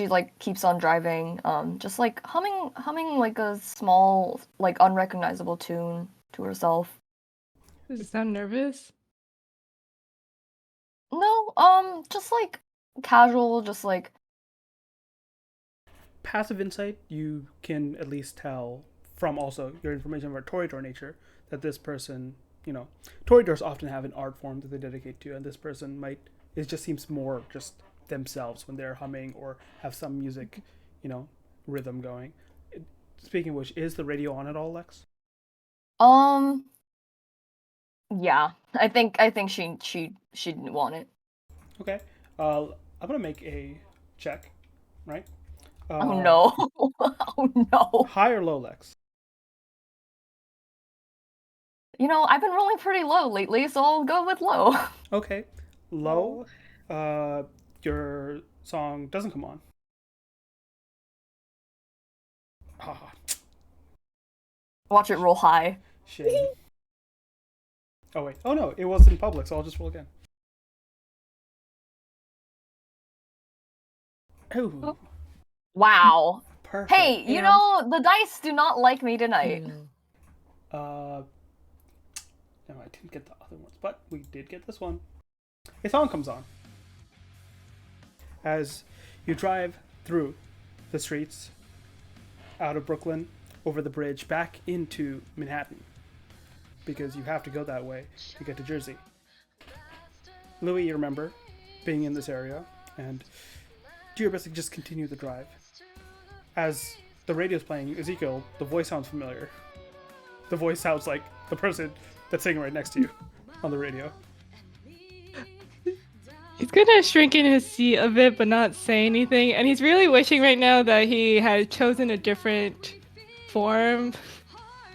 like keeps on driving, just like humming like a small, like unrecognizable tune to herself. Does it sound nervous? No, just like casual, just like Passive insight, you can at least tell from also your information about Toreador nature that this person, Toreadors often have an art form that they dedicate to, and this person it just seems more just themselves when they're humming or have some music, rhythm going. Speaking of which, is the radio on at all, Lex? Yeah. I think she didn't want it. Okay. I'm gonna make a check, right? Oh no. Oh no. High or low, Lex? I've been rolling pretty low lately, so I'll go with low. Okay. Low. Your song doesn't come on. Ah, Watch it roll high. shame. Oh wait. Oh no, it was in public, so I'll just roll again. Oh, Wow. perfect. Hey, the dice do not like me tonight. No, I didn't get the other ones, but we did get this one. A song comes on as you drive through the streets out of Brooklyn, over the bridge, back into Manhattan, because you have to go that way to get to Jersey. Louis, you remember being in this area, and do your best to just continue the drive. As the radio's playing, Ezekiel, the voice sounds familiar. The voice sounds like the person that's sitting right next to you on the radio. He's gonna shrink in his seat a bit, but not say anything. And he's really wishing right now that he had chosen a different form.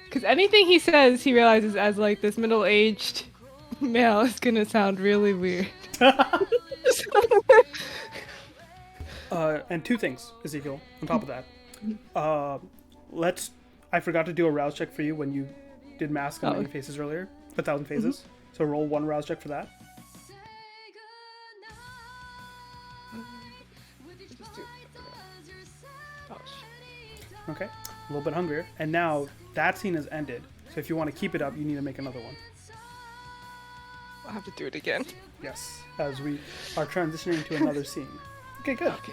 Because anything he says, he realizes as like this middle-aged male is gonna sound really weird. And two things, Ezekiel, on top of that. I forgot to do a rouse check for you when you did Mask on Many Faces earlier. 1,000 Phases. So roll one rouse check for that. Okay, a little bit hungrier. And now that scene has ended. So if you want to keep it up, you need to make another one. I'll have to do it again. Yes, as we are transitioning to another scene. Okay, good. Okay.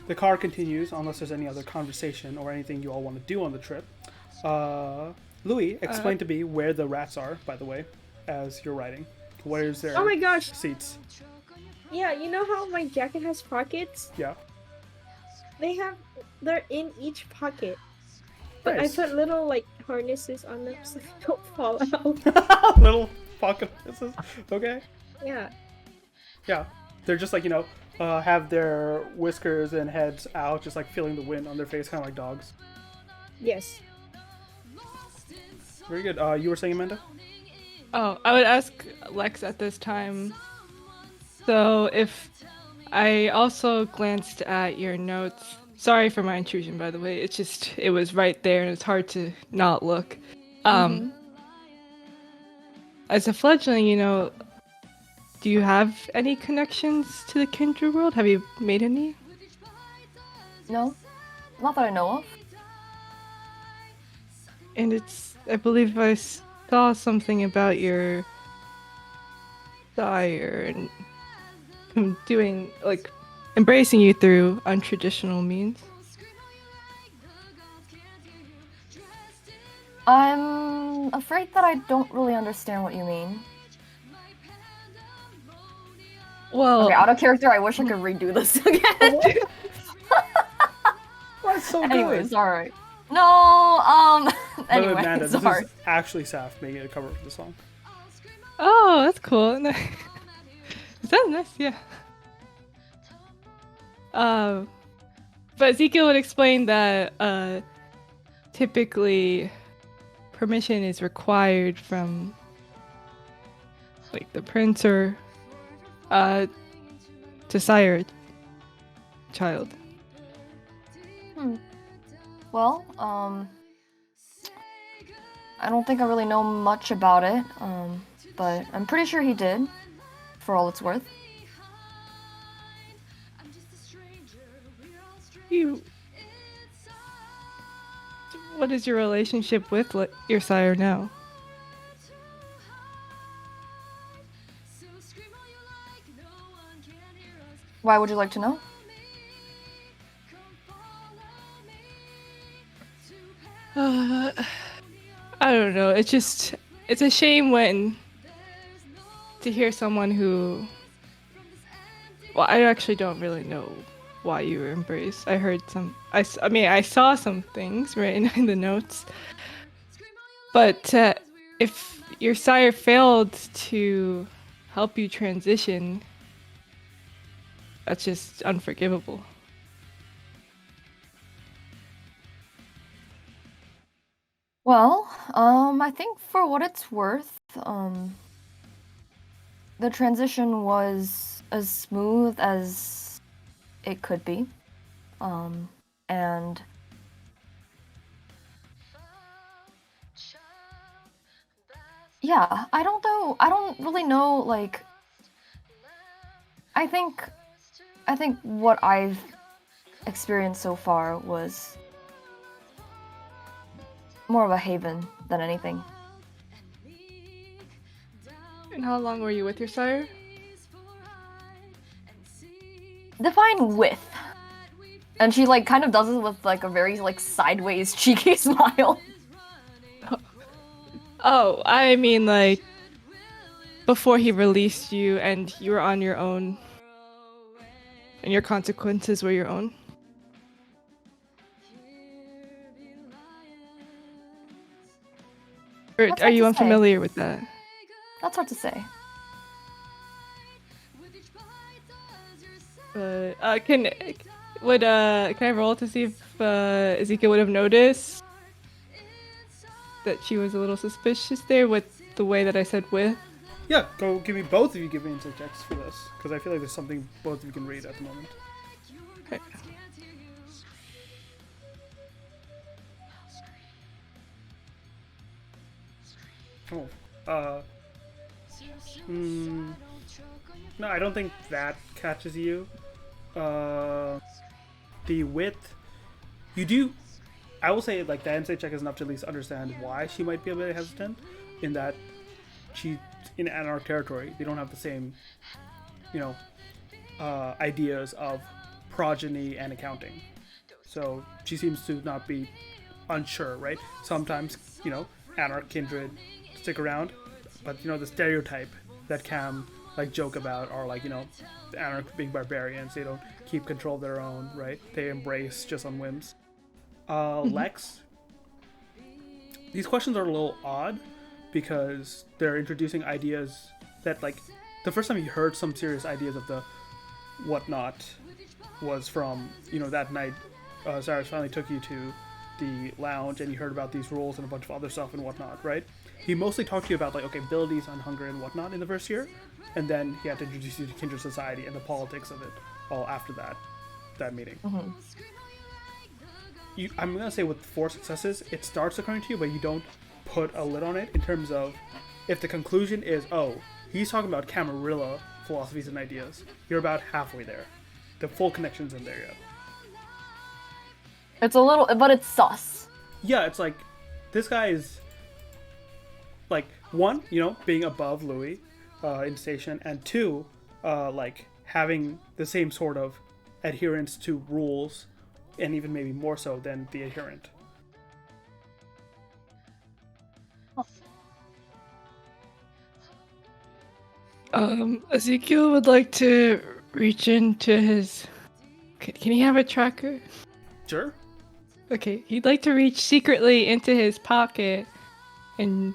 The car continues, unless there's any other conversation or anything you all want to do on the trip. Louis, explain to me where the rats are, by the way, as you're riding. Where's their Oh my gosh. seats? Yeah, you know how my jacket has pockets? Yeah. They're in each pocket. But Nice. I put little like harnesses on them so they don't fall out. Little pocket pieces. Okay. Yeah. Yeah. They're just like, have their whiskers and heads out, just like feeling the wind on their face, kind of like dogs. Yes. Very good. You were saying, Amanda? Oh, I would ask Lex at this time. So if I also glanced at your notes. Sorry for my intrusion, by the way. It was right there and it's hard to not look. As a fledgling, do you have any connections to the Kindred world? Have you made any? No, not that I know of. And I believe I saw something about your sire and him doing, like, embracing you through untraditional means. I'm afraid that I don't really understand what you mean. Well, Okay, out of character, I wish I could redo this again. That's so Anyway, good. sorry. No, Anyway, anyway, Amanda, sorry. this is actually Saf making a cover for the song. oh, that's cool. That's nice, yeah. But Ezekiel would explain that typically permission is required from like the prince or to sire a child. Well, I don't think I really know much about it, but I'm pretty sure he did, for all it's worth. What is your relationship with your sire now? Why would you like to know? I don't know. It's a shame to hear someone who, Well, I actually don't really know why you were embraced. I heard some. I mean, I saw some things written in the notes. But if your sire failed to help you transition, that's just unforgivable. Well, I think for what it's worth, the transition was as smooth as it could be. And yeah, I don't really know, like, I think what I've experienced so far was more of a haven than anything. And how long were you with your sire? Define with. And she, like, kind of does it with, like, a very, like, sideways cheeky smile. Oh, I mean, like, before he released you and you were on your own, and your consequences were your own. Or That's are hard you to unfamiliar with that? That's hard to say. Can I roll to see if Ezekiel would have noticed that she was a little suspicious there with the way that I said with? Yeah, go give me both of you give me insight checks for this, because I feel like there's something both of you can read at the moment. Okay. Oh, no, I don't think that catches you. The width, you do. I will say, like, the insight check is enough to at least understand why she might be a bit hesitant. In that, she's in Anarch territory. They don't have the same, ideas of progeny and accounting. So she seems to not be unsure, right? Sometimes, Anarch kindred stick around, but the stereotype that Cam like joke about are like, the Anarch being barbarians. They don't keep control of their own, right? They embrace just on whims. Lex, these questions are a little odd because they're introducing ideas that, like, the first time you heard some serious ideas of the whatnot was from, that night Cyrus finally took you to the lounge and you heard about these rules and a bunch of other stuff and whatnot, right? He mostly talked to you about, like, okay, abilities on hunger and whatnot in the first year, and then he had to introduce you to Kindred Society and the politics of it all after that meeting. Mm-hmm. I'm gonna say with 4 successes, it starts occurring to you, but you don't put a lid on it in terms of if the conclusion is, oh, he's talking about Camarilla philosophies and ideas. You're about halfway there. The full connection's in there yet. It's a little, but it's sus. Yeah, it's like this guy is like, one, being above Louis in station, and 2, like having the same sort of adherence to rules, and even maybe more so than the adherent. Ezekiel would like to reach into his. Can he have a tracker? Sure. Okay, he'd like to reach secretly into his pocket and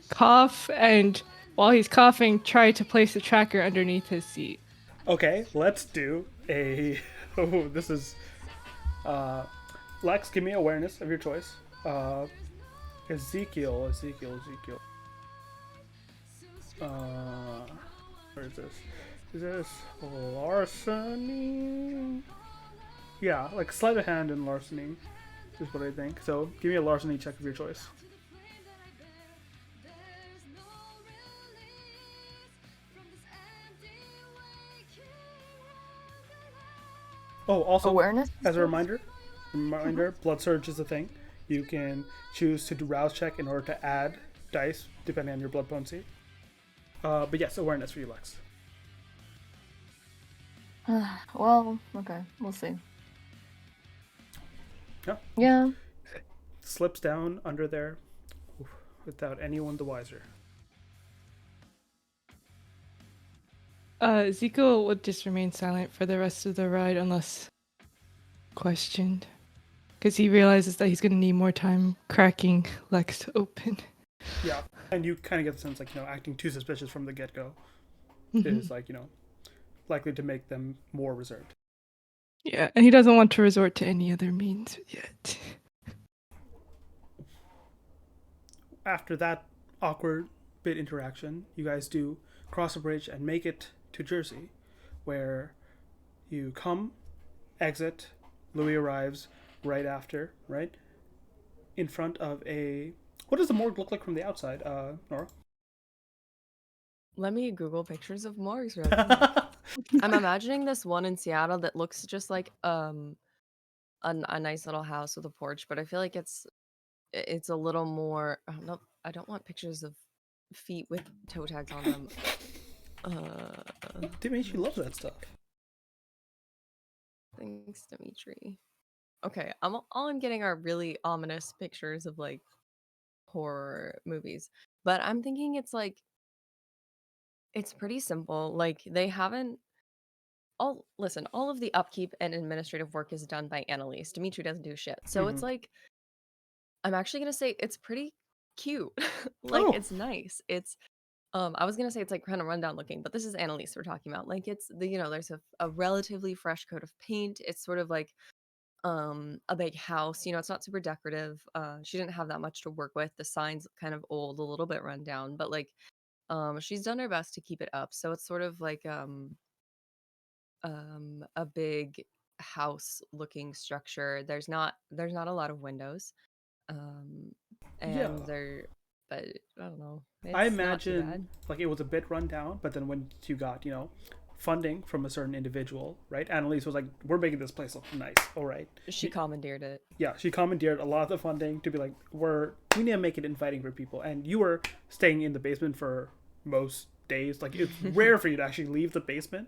cough, and while he's coughing, try to place the tracker underneath his seat. Okay, let's do a. Oh, this is. Lex, give me awareness of your choice. Ezekiel. Where is this? Is this larceny? Yeah, like sleight of hand and larceny is what I think. So give me a larceny check of your choice. Oh, also, Awareness? as a reminder, Blood Surge is a thing. You can choose to do rouse check in order to add dice depending on your blood potency. But yes, awareness for you, Lex. Well, okay, we'll see. Yeah. Yeah. Slips down under there without anyone the wiser. Ezekiel would just remain silent for the rest of the ride unless questioned. Because he realizes that he's going to need more time cracking Lex open. Yeah, and you kind of get the sense, like, acting too suspicious from the get-go is, like, likely to make them more reserved. Yeah, and he doesn't want to resort to any other means yet. After that awkward bit interaction, you guys do cross a bridge and make it to Jersey, where you come, exit, Louis arrives right after, right? In front of a... What does the morgue look like from the outside, Nora? Let me Google pictures of morgues real quick. I'm imagining this one in Seattle that looks just like a nice little house with a porch, but I feel like it's a little more. No, I don't want pictures of feet with toe tags on them. Dimitri loves that stuff. Thanks, Dimitri. Okay, all I'm getting are really ominous pictures of like horror movies, but I'm thinking it's pretty simple. Like they haven't all of the upkeep and administrative work is done by Annalise. Dimitri doesn't do shit. So it's like I'm actually gonna say it's pretty cute. Like Oh. it's nice. It's I was gonna say it's like kind of rundown looking, but this is Annalise we're talking about. Like it's there's a relatively fresh coat of paint. It's sort of like a big house. It's not super decorative. She didn't have that much to work with. The sign's kind of old, a little bit run down, but like she's done her best to keep it up. So it's sort of like a big house looking structure. There's not a lot of windows. Um Yeah. and they're but I don't know. I It's not too bad. imagine like it was a bit run down, but then when you got, funding from a certain individual, right? Annalise was like, we're making this place look nice. All right. She commandeered it. Yeah, she commandeered a lot of the funding to be like, we need to make it inviting for people. And you were staying in the basement for most days. Like it's rare for you to actually leave the basement.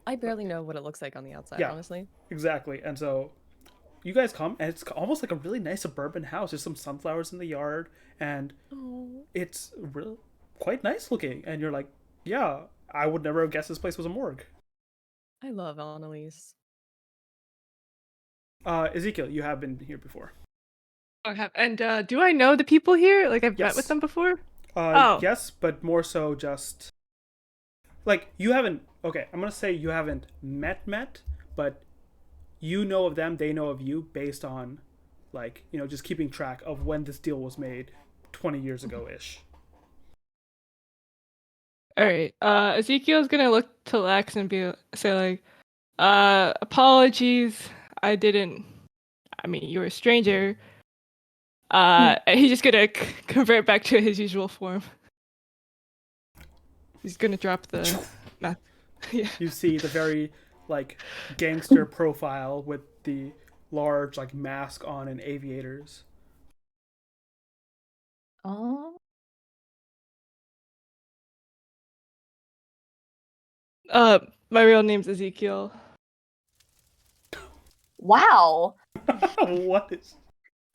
I barely know what it looks like on the outside, Yeah. honestly. Exactly. And so you guys come, and it's almost like a really nice suburban house. There's some sunflowers in the yard, and it's really quite nice looking. And you're like, yeah, I would never have guessed this place was a morgue. I love Annalise. Ezekiel, you have been here before. And do I know the people here? Like I've met Yes. with them before? Yes, but more so just like you haven't. Okay, I'm gonna say you haven't met, but you know of them, they know of you, based on like just keeping track of when this deal was made 20 years ago ish. All right. Ezekiel's gonna look to Lex and say like, apologies. I mean, you were a stranger. And he's just gonna convert back to his usual form. He's gonna drop the math. Yeah. You see the very like gangster profile with the large like mask on and aviators. Oh. My real name's Ezekiel. Wow. What is?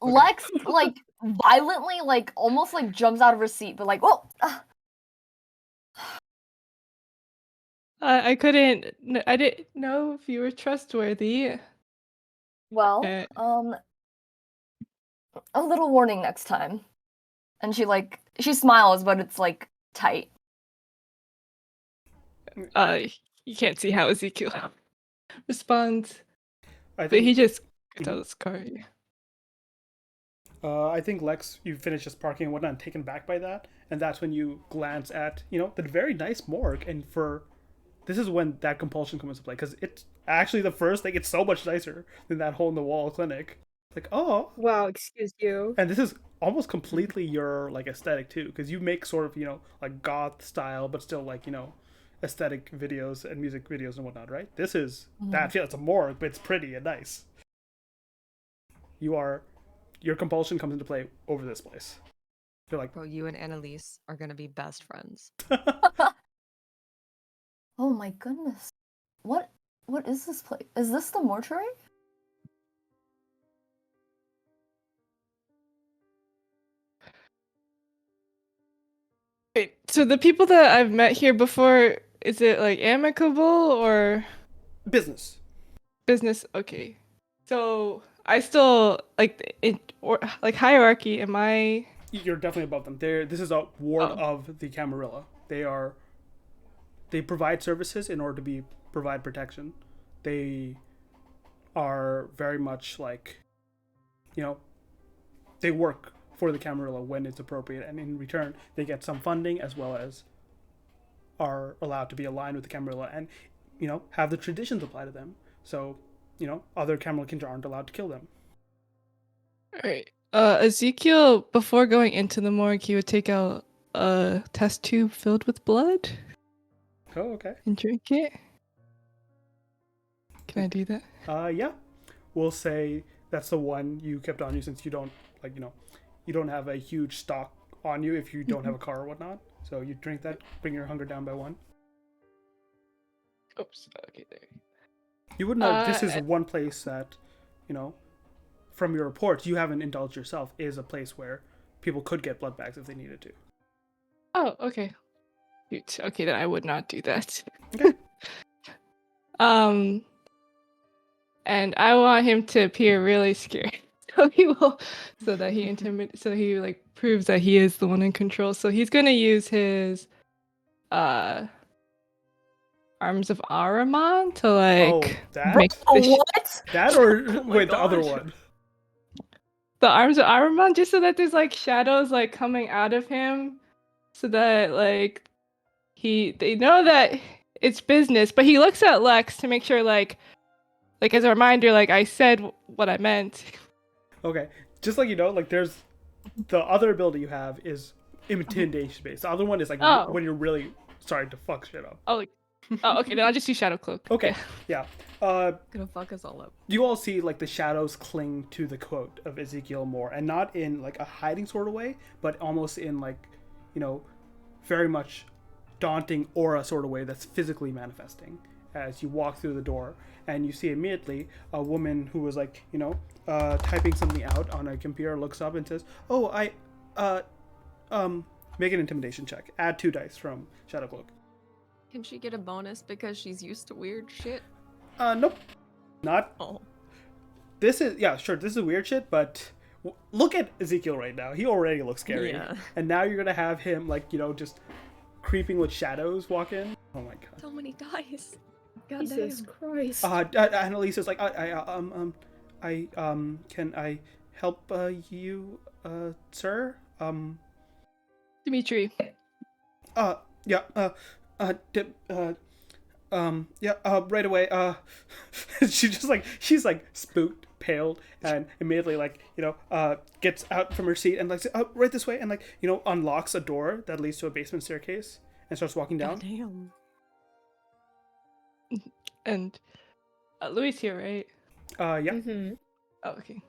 Okay. Lex like violently like almost like jumps out of her seat, but like, whoa. I didn't know if you were trustworthy. Well, Uh, a little warning next time. And she smiles, but it's like tight. You can't see how Ezekiel responds, I but he think. just gets out his car. Yeah. I think Lex, you finish just parking and whatnot, and taken back by that, and that's when you glance at the very nice morgue, and this is when that compulsion comes into play because it's actually the first thing. It's so much nicer than that hole in the wall clinic. Like, oh, Wow, excuse you. and this is almost completely your like aesthetic too, because you make sort of like goth style, but still like aesthetic videos and music videos and whatnot, right? This is that feel. It's a morgue, but it's pretty and nice. Your compulsion comes into play over this place. You're like, Bro, you and Annalise are gonna be best friends. Oh my goodness. What is this place? Is this the mortuary? Wait, so the people that I've met here before, is it like amicable or Business. business? Okay. So I still like it or like hierarchy. Am I? You're definitely above them. This is a ward Oh. of the Camarilla. They provide services in order to provide protection. They are very much like, you know, they work for the Camarilla when it's appropriate, and in return they get some funding as well as are allowed to be aligned with the Camarilla and, have the traditions apply to them. So, other Camarilla aren't allowed to kill them. All right. Ezekiel, before going into the morgue, he would take out a test tube filled with blood Oh, okay. and drink it. Can I do that? Yeah. We'll say that's the one you kept on you since you don't you don't have a huge stock on you if you don't have a car or whatnot. So you drink that, bring your hunger down by 1. Oops. Okay, there. You would know this is one place that, from your reports, you haven't indulged yourself, is a place where people could get blood bags if they needed to. Oh, okay. Shoot. Okay, then I would not do that. Okay. And I want him to appear really scared. So that he like proves that he is the one in control. So he's gonna use his arms of Ahriman to like that? break the What? That or Oh my wait, the other gosh. one. the arms of Ahriman just so that there's like shadows like coming out of him, so that like they know that it's business. But he looks at Lex to make sure like as a reminder, like I said what I meant. Okay, just like like there's the other ability you have is intimidation based. The other one is like when you're really starting to fuck shit up. Oh, okay. Then I'll just use Shadow Cloak. Okay, yeah. Gonna fuck us all up. You all see like the shadows cling to the coat of Ezekiel more, and not in like a hiding sort of way, but almost in like, very much daunting aura sort of way that's physically manifesting as you walk through the door, and you see immediately a woman who was like, typing something out on a computer, looks up and says, "Oh, make an intimidation check. Add 2 dice from Shadow Cloak." Can she get a bonus because she's used to weird shit? Nope. Not. Oh. This is, yeah, sure, this is weird shit, but look at Ezekiel right now. He already looks scary. Yeah. And now you're gonna have him, like, just creeping with shadows walk in. Oh my god. So many dice. God Jesus damn. Christ. Annalisa's like, can I help you, sir? Dimitri. Yeah, right away. She's like spooked, paled, and immediately gets out from her seat and like, right this way, and like, unlocks a door that leads to a basement staircase and starts walking down. God damn. And Louis here, right? Yeah. Mm-hmm. Oh, okay.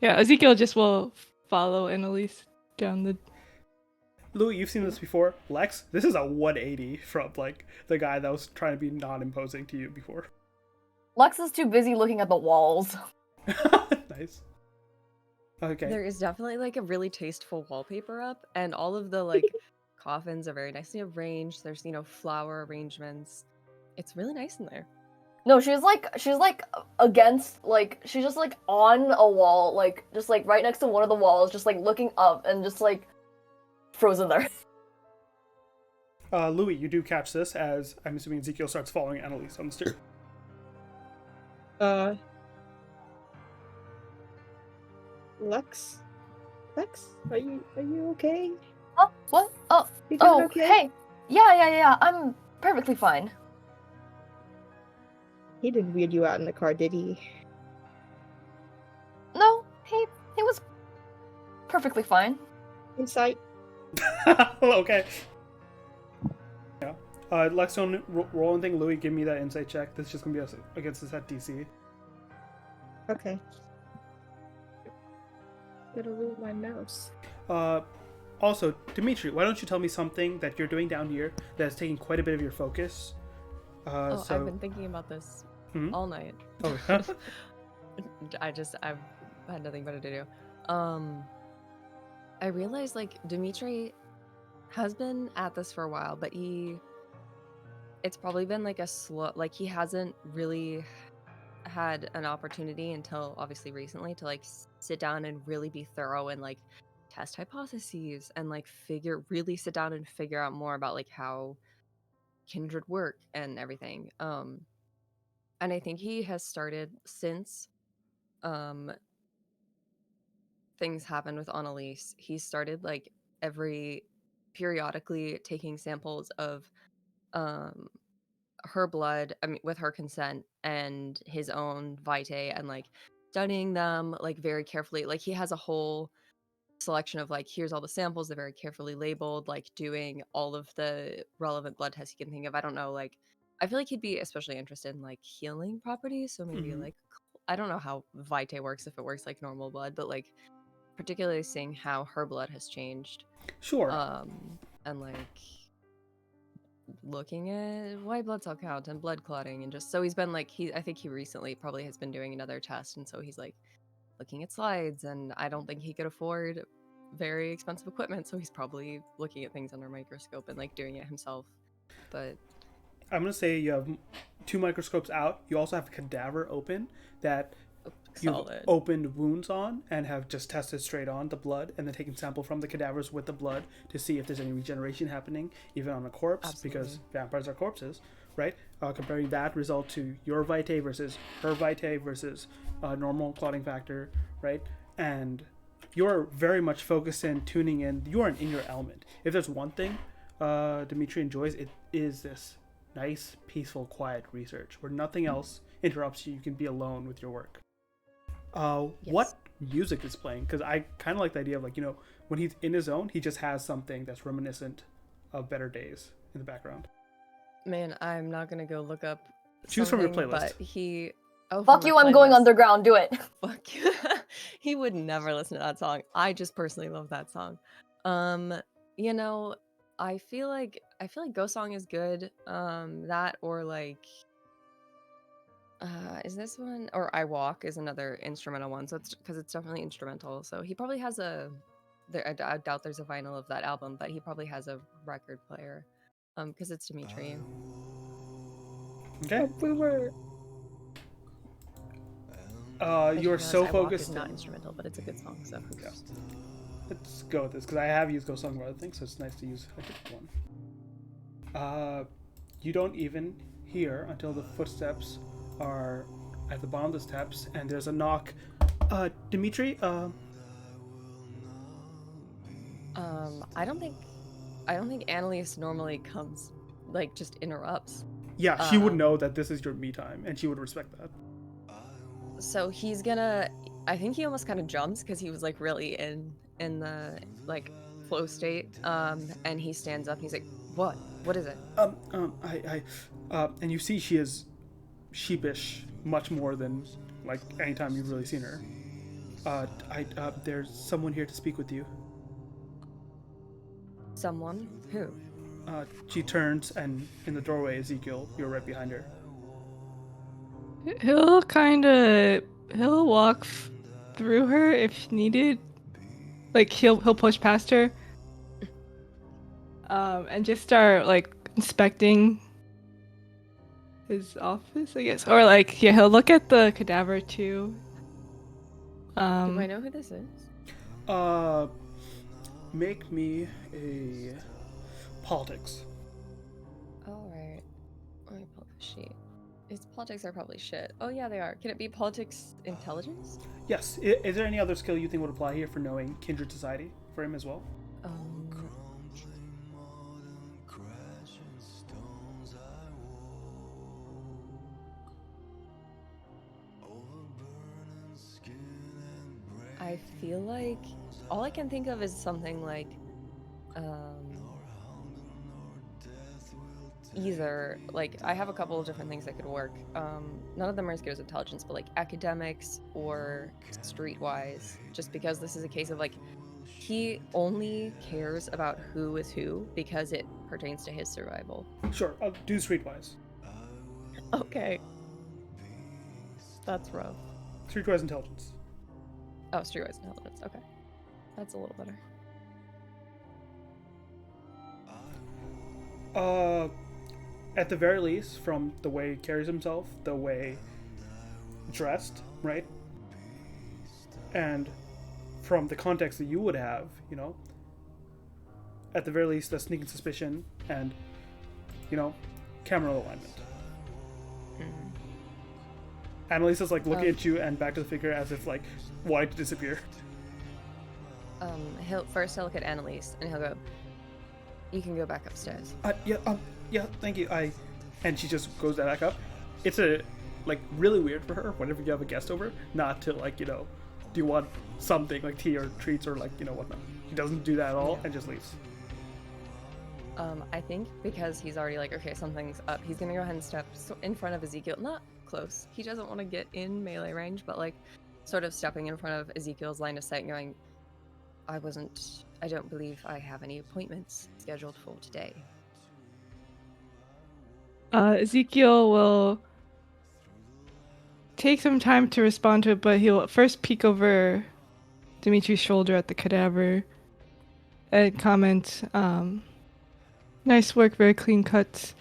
Yeah, Ezekiel just will follow Annalise down the... Louis, you've seen this before. Lex, this is a 180 from like the guy that was trying to be non-imposing to you before. Lex is too busy looking at the walls. Nice. Okay. There is definitely like a really tasteful wallpaper up, and all of the like coffins are very nicely arranged. There's flower arrangements. It's really nice in there. No, she's like against, like, she's just like on a wall, like just like right next to one of the walls, just like looking up and just like frozen there. Louis, you do catch this as I'm assuming Ezekiel starts following Annalise on the stairs. Lex, are you okay? Oh, what? Oh, You doing oh, okay? hey. Yeah, I'm perfectly fine. He didn't weird you out in the car, did he? No, he was perfectly fine. Insight. Okay. Yeah. Lex, don't roll anything. Louis, give me that insight check. This is just gonna be against the set DC. Okay. Gotta roll my mouse. Also, Dimitri, why don't you tell me something that you're doing down here that's taking quite a bit of your focus? I've been thinking about this all night. Oh, I've had nothing better to do. I realized like Dimitri has been at this for a while, but he it's probably been like a slow, like he hasn't really had an opportunity until obviously recently to like sit down and really be thorough and like test hypotheses and like really sit down and figure out more about like how kindred work and everything. And I think he has started since um things happened with Annalise. He started like every periodically taking samples of um her blood, I mean, with her consent and his own vitae, and like studying them like very carefully. Like he has a whole selection of like, here's all the samples, they're very carefully labeled, like doing all of the relevant blood tests you can think of. I don't know, like I feel like he'd be especially interested in like healing properties. So maybe like I don't know how vitae works, if it works like normal blood, but like particularly seeing how her blood has changed. Sure. And like looking at white blood cell count and blood clotting, and just so he's been like I think he recently probably has been doing another test, and so he's like looking at slides, and I don't think he could afford very expensive equipment, so he's probably looking at things under a microscope and like doing it himself. But I'm gonna say you have 2 microscopes out. You also have a cadaver open that you've opened wounds on and have just tested straight on the blood, and then taken sample from the cadavers with the blood to see if there's any regeneration happening even on a corpse. Absolutely. Because vampires are corpses, right? Comparing that result to your vitae versus her vitae versus normal clotting factor, right? And you're very much focused in tuning in. You are in your element. If there's one thing Dimitri enjoys, it is this nice, peaceful, quiet research where nothing else interrupts you. You can be alone with your work. Yes. What music is playing? Because I kind of like the idea of like, when he's in his zone, he just has something that's reminiscent of better days in the background. Man, I'm not gonna go look up. Choose from your playlist. But he. Oh, fuck you! I'm going underground. Do it. Fuck you. He would never listen to that song. I just personally love that song. I feel like Ghost Song is good. That or like. Is this one, or I Walk is another instrumental one, so it's because it's definitely instrumental. So he probably has I doubt there's a vinyl of that album, but he probably has a record player, because it's Dimitri. Okay. We were. You're so I focused. Walk is not instrumental, but it's a good song. So okay. Let's go with this because I have used Ghost Song for other things, so it's nice to use a different one. You don't even hear until the footsteps are at the bottom of the steps, and there's a knock. Dimitri. I don't think Annalise normally comes, like, just interrupts. Yeah, she would know that this is your me time, and she would respect that. So he's gonna. I think he almost kind of jumps because he was like really in the like flow state. And he stands up. And he's like, "What? What is it?" And you see she is sheepish much more than like any time you've really seen her. There's someone here to speak with you. Someone? Who? She turns, and in the doorway, Ezekiel, you're right behind her. He'll walk through her if needed. Like he'll push past her. And just start like inspecting his office, I guess. Or like he'll look at the cadaver too. Do I know who this is? Make me a politics. Alright. Let me pull the sheet. Its politics are probably shit. Oh yeah, they are. Can it be politics intelligence? Yes. Is there any other skill you think would apply here for knowing kindred society for him as well? I feel like all I can think of is something like either like I have a couple of different things that could work. None of them are as good as intelligence, but like academics or streetwise, just because this is a case of like he only cares about who is who because it pertains to his survival. Sure, I'll do streetwise. Okay. That's rough. Streetwise intelligence. Oh, streetwise intelligence. Okay. That's a little better. at the very least, from the way he carries himself, the way dressed, right? And from the context that you would have, at the very least, a sneaking suspicion and, camera alignment. Annalisa's like looking at you and back to the figure as if like wanting to disappear. He'll look at Annalise and he'll go, "You can go back upstairs." Yeah, thank you. And she just goes back up. It's really weird for her whenever you have a guest over, not to do you want something like tea or treats or whatnot. He doesn't do that at all and just leaves. I think because he's already like, okay, something's up, he's gonna go ahead and step in front of Ezekiel. Not close. He doesn't want to get in melee range, but like sort of stepping in front of Ezekiel's line of sight and going, I don't believe I have any appointments scheduled for today. Ezekiel will take some time to respond to it, but he'll first peek over Dimitri's shoulder at the cadaver and comment, nice work, very clean cuts.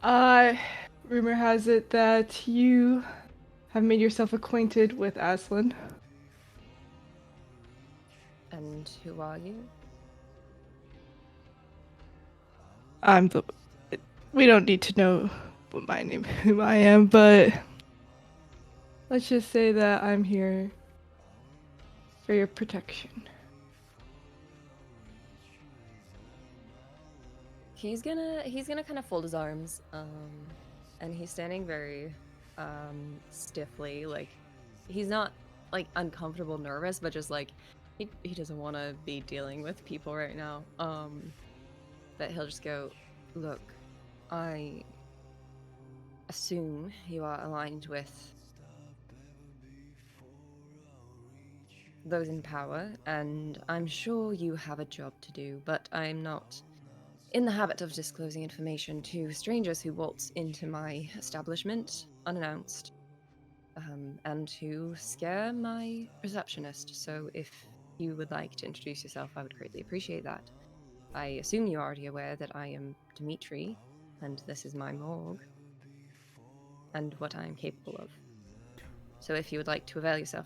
Rumor has it that you have made yourself acquainted with Aslan. And who are you? We don't need to know who I am, but let's just say that I'm here for your protection. He's gonna kind of fold his arms, and he's standing very stiffly, like he's not like uncomfortable, nervous, but just like he doesn't want to be dealing with people right now. But he'll just go, look, I assume you are aligned with those in power, and I'm sure you have a job to do, but I'm not in the habit of disclosing information to strangers who waltz into my establishment unannounced, and who scare my receptionist. So if you would like to introduce yourself, I would greatly appreciate that. I assume you're already aware that I am Dimitri, and this is my morgue, and what I am capable of. So if you would like to avail yourself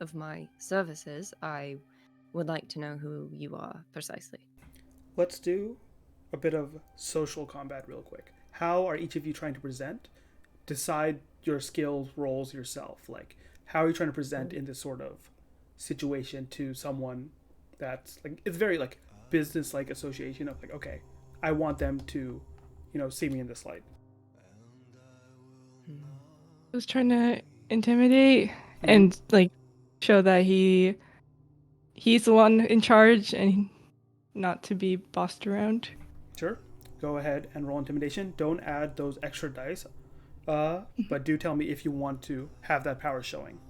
of my services, I would like to know who you are precisely. Let's do a bit of social combat real quick. How are each of you trying to present? Decide your skills, roles yourself. Like, how are you trying to present in this sort of situation to someone that's like, it's very like business-like association of like, okay, I want them to, see me in this light. I was trying to intimidate and like show that he's the one in charge and not to be bossed around. Sure. Go ahead and roll intimidation. Don't add those extra dice. But do tell me if you want to have that power showing.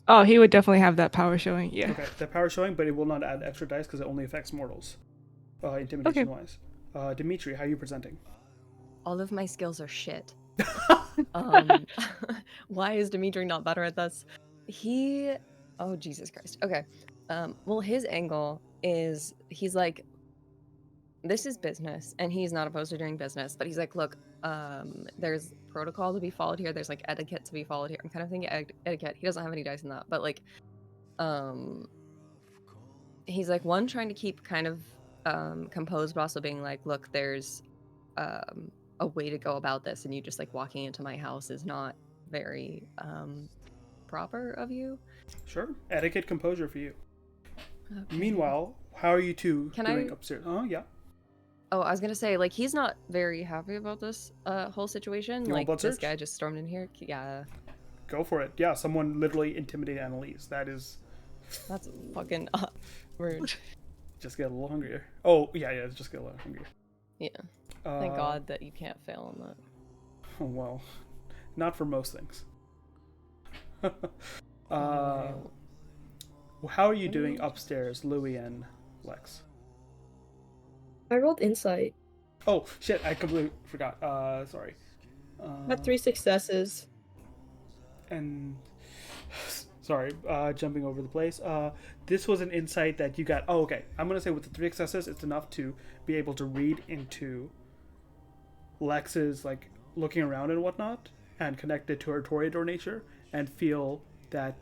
Oh, he would definitely have that power showing, yeah. Okay, that power showing, but it will not add extra dice because it only affects mortals, intimidation-wise. Dimitri, how are you presenting? All of my skills are shit. Why is Dimitri not better at this? Oh, Jesus Christ. Okay. Well, his angle is, he's like, this is business, and he's not opposed to doing business, but he's like, look, there's protocol to be followed here, there's like etiquette to be followed here. I'm kind of thinking etiquette. He doesn't have any dice in that, but like, he's like, one, trying to keep kind of composed, but also being like, look, there's a way to go about this, and you just like walking into my house is not very proper of you. Sure. Etiquette, composure for you. Okay. Meanwhile, how are you two doing upstairs? Oh, yeah. Oh, I was gonna say, like, he's not very happy about this whole situation. You like, want this guy just stormed in here. Yeah. Go for it. Yeah, someone literally intimidated Annalise. That's fucking rude. Just get a little hungrier. Oh, yeah, just get a little hungrier. Yeah. Thank God that you can't fail on that. Oh, well, not for most things. How are you doing upstairs, Louis and Lex? I rolled insight. Oh, shit, I completely forgot. Sorry. Got 3 successes. And sorry, jumping over the place. This was an insight that you got. Oh, okay. I'm gonna say with the 3 successes, it's enough to be able to read into Lex's like looking around and whatnot, and connect it to her Toreador nature, and feel that,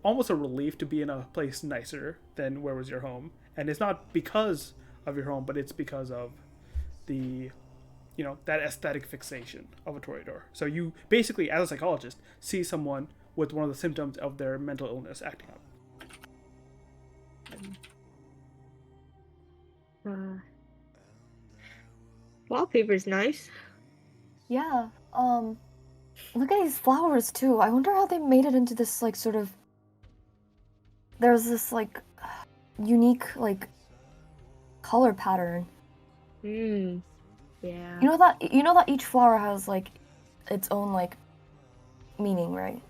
almost a relief to be in a place nicer than where was your home. And it's not because of your home, but it's because of the that aesthetic fixation of a Toreador. So you basically, as a psychologist, see someone with one of the symptoms of their mental illness acting up. Wallpaper's nice. Yeah. Look at these flowers too. I wonder how they made it into this like sort of. There's this like unique like color pattern. Hmm. Yeah. You know that each flower has like its own like meaning, right?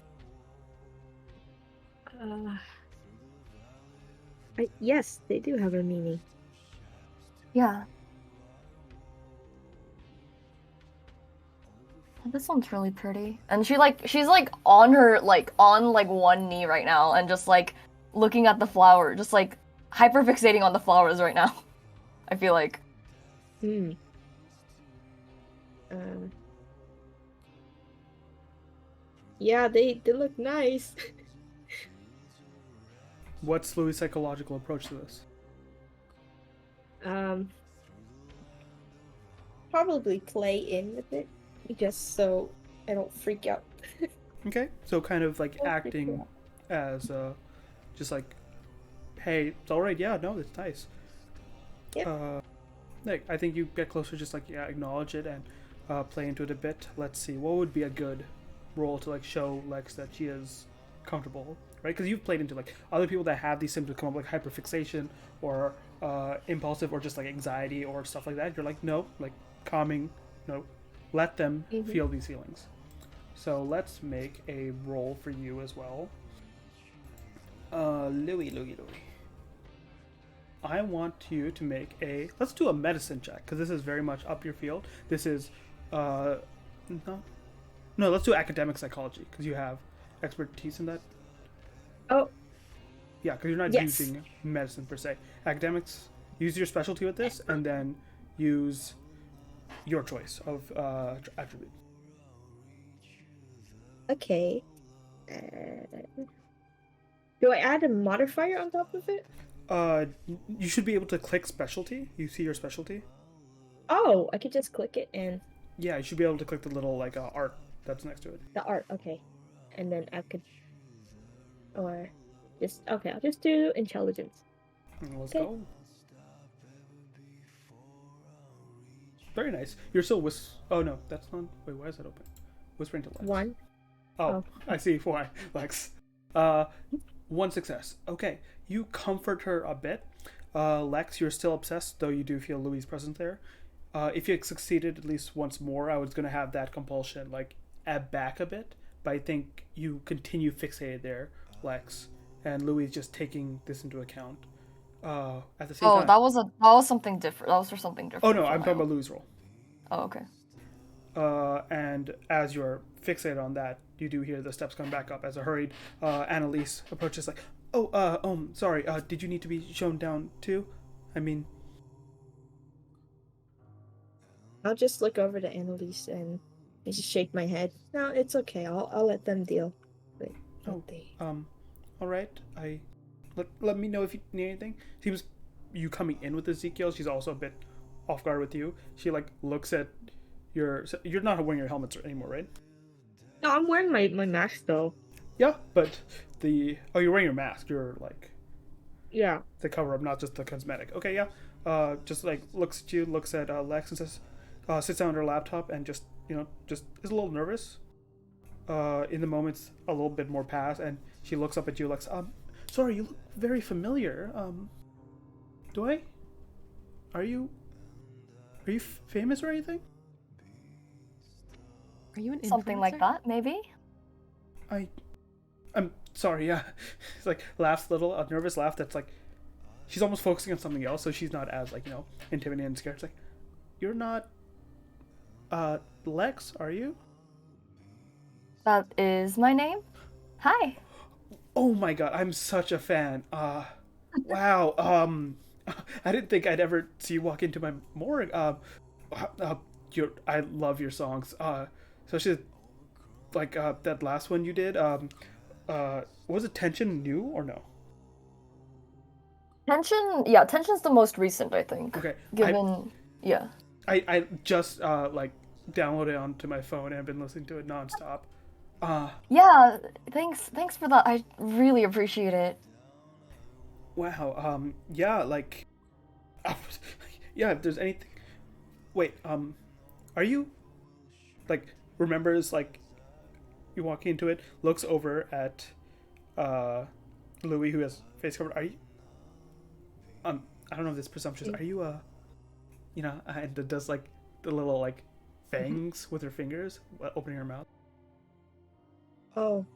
Yes, they do have a meaning. Yeah. Oh, this one's really pretty. And she's like on one knee right now and just like looking at the flower, just like hyperfixating on the flowers right now. I feel like. Yeah, they look nice. What's Louis' psychological approach to this? Probably play in with it, just so I don't freak out. Okay, so kind of like acting as just like, hey, it's all right. Yeah, no, it's nice. Yep. Nick, I think you get closer, just like acknowledge it and play into it a bit. Let's see, what would be a good role to like show Lex that she is comfortable, right? Because you've played into like other people that have these symptoms come up, like hyperfixation or impulsive or just like anxiety or stuff like that. You're like, no, like calming, no, let them feel these feelings. So let's make a roll for you as well. Louis. I want you to make let's do a medicine check, because this is very much up your field. This is, no, let's do academic psychology, because you have expertise in that. Oh. Yeah, because you're not using medicine per se. Academics, use your specialty with this, and then use your choice of attributes. Okay. Do I add a modifier on top of it? You should be able to click specialty. You see your specialty? Oh, I could just click it and... Yeah, you should be able to click the little, like, art that's next to it. The art, okay. And then I could... Or... just... Okay, I'll just do intelligence. Let's go. Very nice. You're still Oh, no, that's not... Wait, why is that open? Whispering to Lex. 1. Oh, I see why, Lex. 1 success. Okay, you comfort her a bit. Lex, you're still obsessed, though you do feel Louis' presence there. If you had succeeded at least once more, I was going to have that compulsion, like, ebb back a bit. But I think you continue fixated there, Lex. And Louis just taking this into account. At the same time... that was something different. That was for something different. Oh, no, I'm talking about Louis' role. Oh, okay. And as you're fixated on that, you do hear the steps come back up as a hurried Annalise approaches, like, sorry, did you need to be shown down too? I mean... I'll just look over to Annalise and just shake my head. No, it's okay. I'll let them deal. Wait, all right. Let me know if you need anything. Seems you coming in with Ezekiel, she's also a bit off guard with you. She, like, looks at you're not wearing your helmets anymore, right? No, I'm wearing my mask though. Yeah, but you're wearing your mask. You're like, yeah, the cover up, not just the cosmetic. Okay, yeah. Just like looks at you, looks at Lex, and says, sits down on her laptop and just is a little nervous. In the moments, a little bit more pass, and she looks up at you, Lex. Sorry, you look very familiar. Do I? Are you famous or anything? Are you an Something like influencer? that, maybe? I'm sorry, yeah. It's like laughs a little, a nervous laugh that's like she's almost focusing on something else, so she's not as like, intimidated and scared. It's like, you're not Lex, are you? That is my name. Hi. Oh my god, I'm such a fan. Wow. I didn't think I'd ever see you walk into my morgue. I love your songs. Especially like that last one you did. Was it Tension new or no? Tension's the most recent, I think. Okay. Yeah. I just like downloaded it onto my phone and I've been listening to it nonstop. Yeah, thanks for that. I really appreciate it. Wow. Yeah, like yeah, if there's anything. Wait, are you like remembers like you walking into it, looks over at Louis who has face covered. Are you I don't know if this is presumptuous. Are you and does like the little like fangs with her fingers opening her mouth? Oh,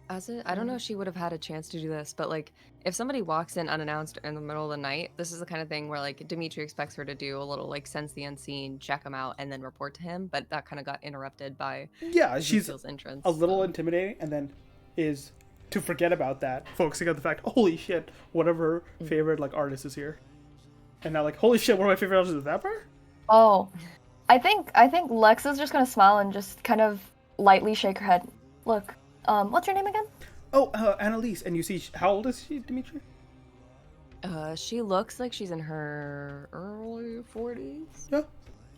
I don't know if she would have had a chance to do this, but like if somebody walks in unannounced in the middle of the night, this is the kind of thing where like Dimitri expects her to do a little like sense the unseen, check him out, and then report to him. But that kind of got interrupted by Yeah, she's Lucille's entrance. a little so. intimidating, and then is to forget about that, focusing on the fact, holy shit, one of her favorite like artists is here, and now like, holy shit, one of my favorite artists is that part. Oh, I think Lex is just gonna smile and just kind of lightly shake her head. Look, what's your name again? Oh, Annalise, and you see, how old is she, Dimitri? She looks like she's in her early 40s. Yeah,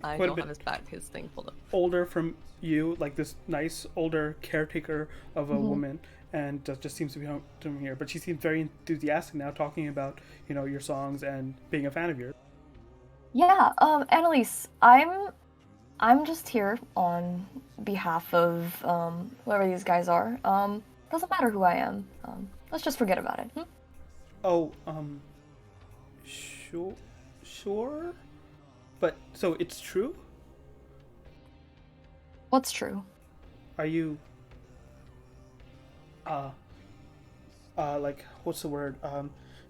I quite a don't bit have his thing pulled up. older from you, like this nice older caretaker of a woman, and just seems to be doing here. But she seems very enthusiastic now, talking about your songs and being a fan of yours. Yeah, Annalise, I'm just here on behalf of whoever these guys are. Doesn't matter who I am. Let's just forget about it. Oh, sure, but so it's true. What's true? Are you like what's the word?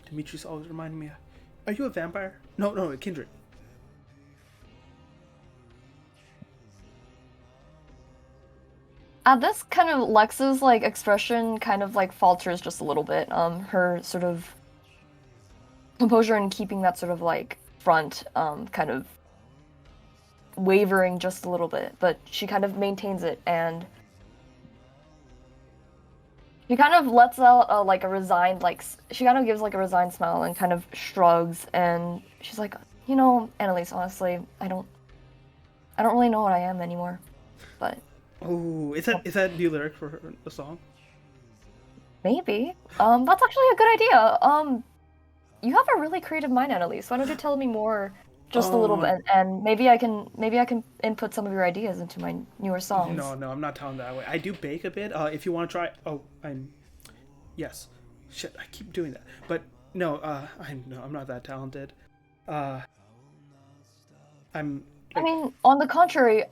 Dimitri's always reminding me. Are you a vampire? No, a kindred. At this kind of Lex's like expression kind of like falters just a little bit. Her sort of composure and keeping that sort of like front kind of wavering just a little bit, but she kind of maintains it and she kind of lets out a resigned she kind of gives like a resigned smile and kind of shrugs and she's like, Annalise, honestly, I don't really know what I am anymore, but. Oh, is that new lyric for the song? Maybe. That's actually a good idea. You have a really creative mind, Annalise. Why don't you tell me more, just a little bit, and maybe I can input some of your ideas into my newer songs. No, I'm not telling that way. I do bake a bit. If you want to try. Oh, yes. Shit, I keep doing that. But no, I'm not that talented. I mean, on the contrary,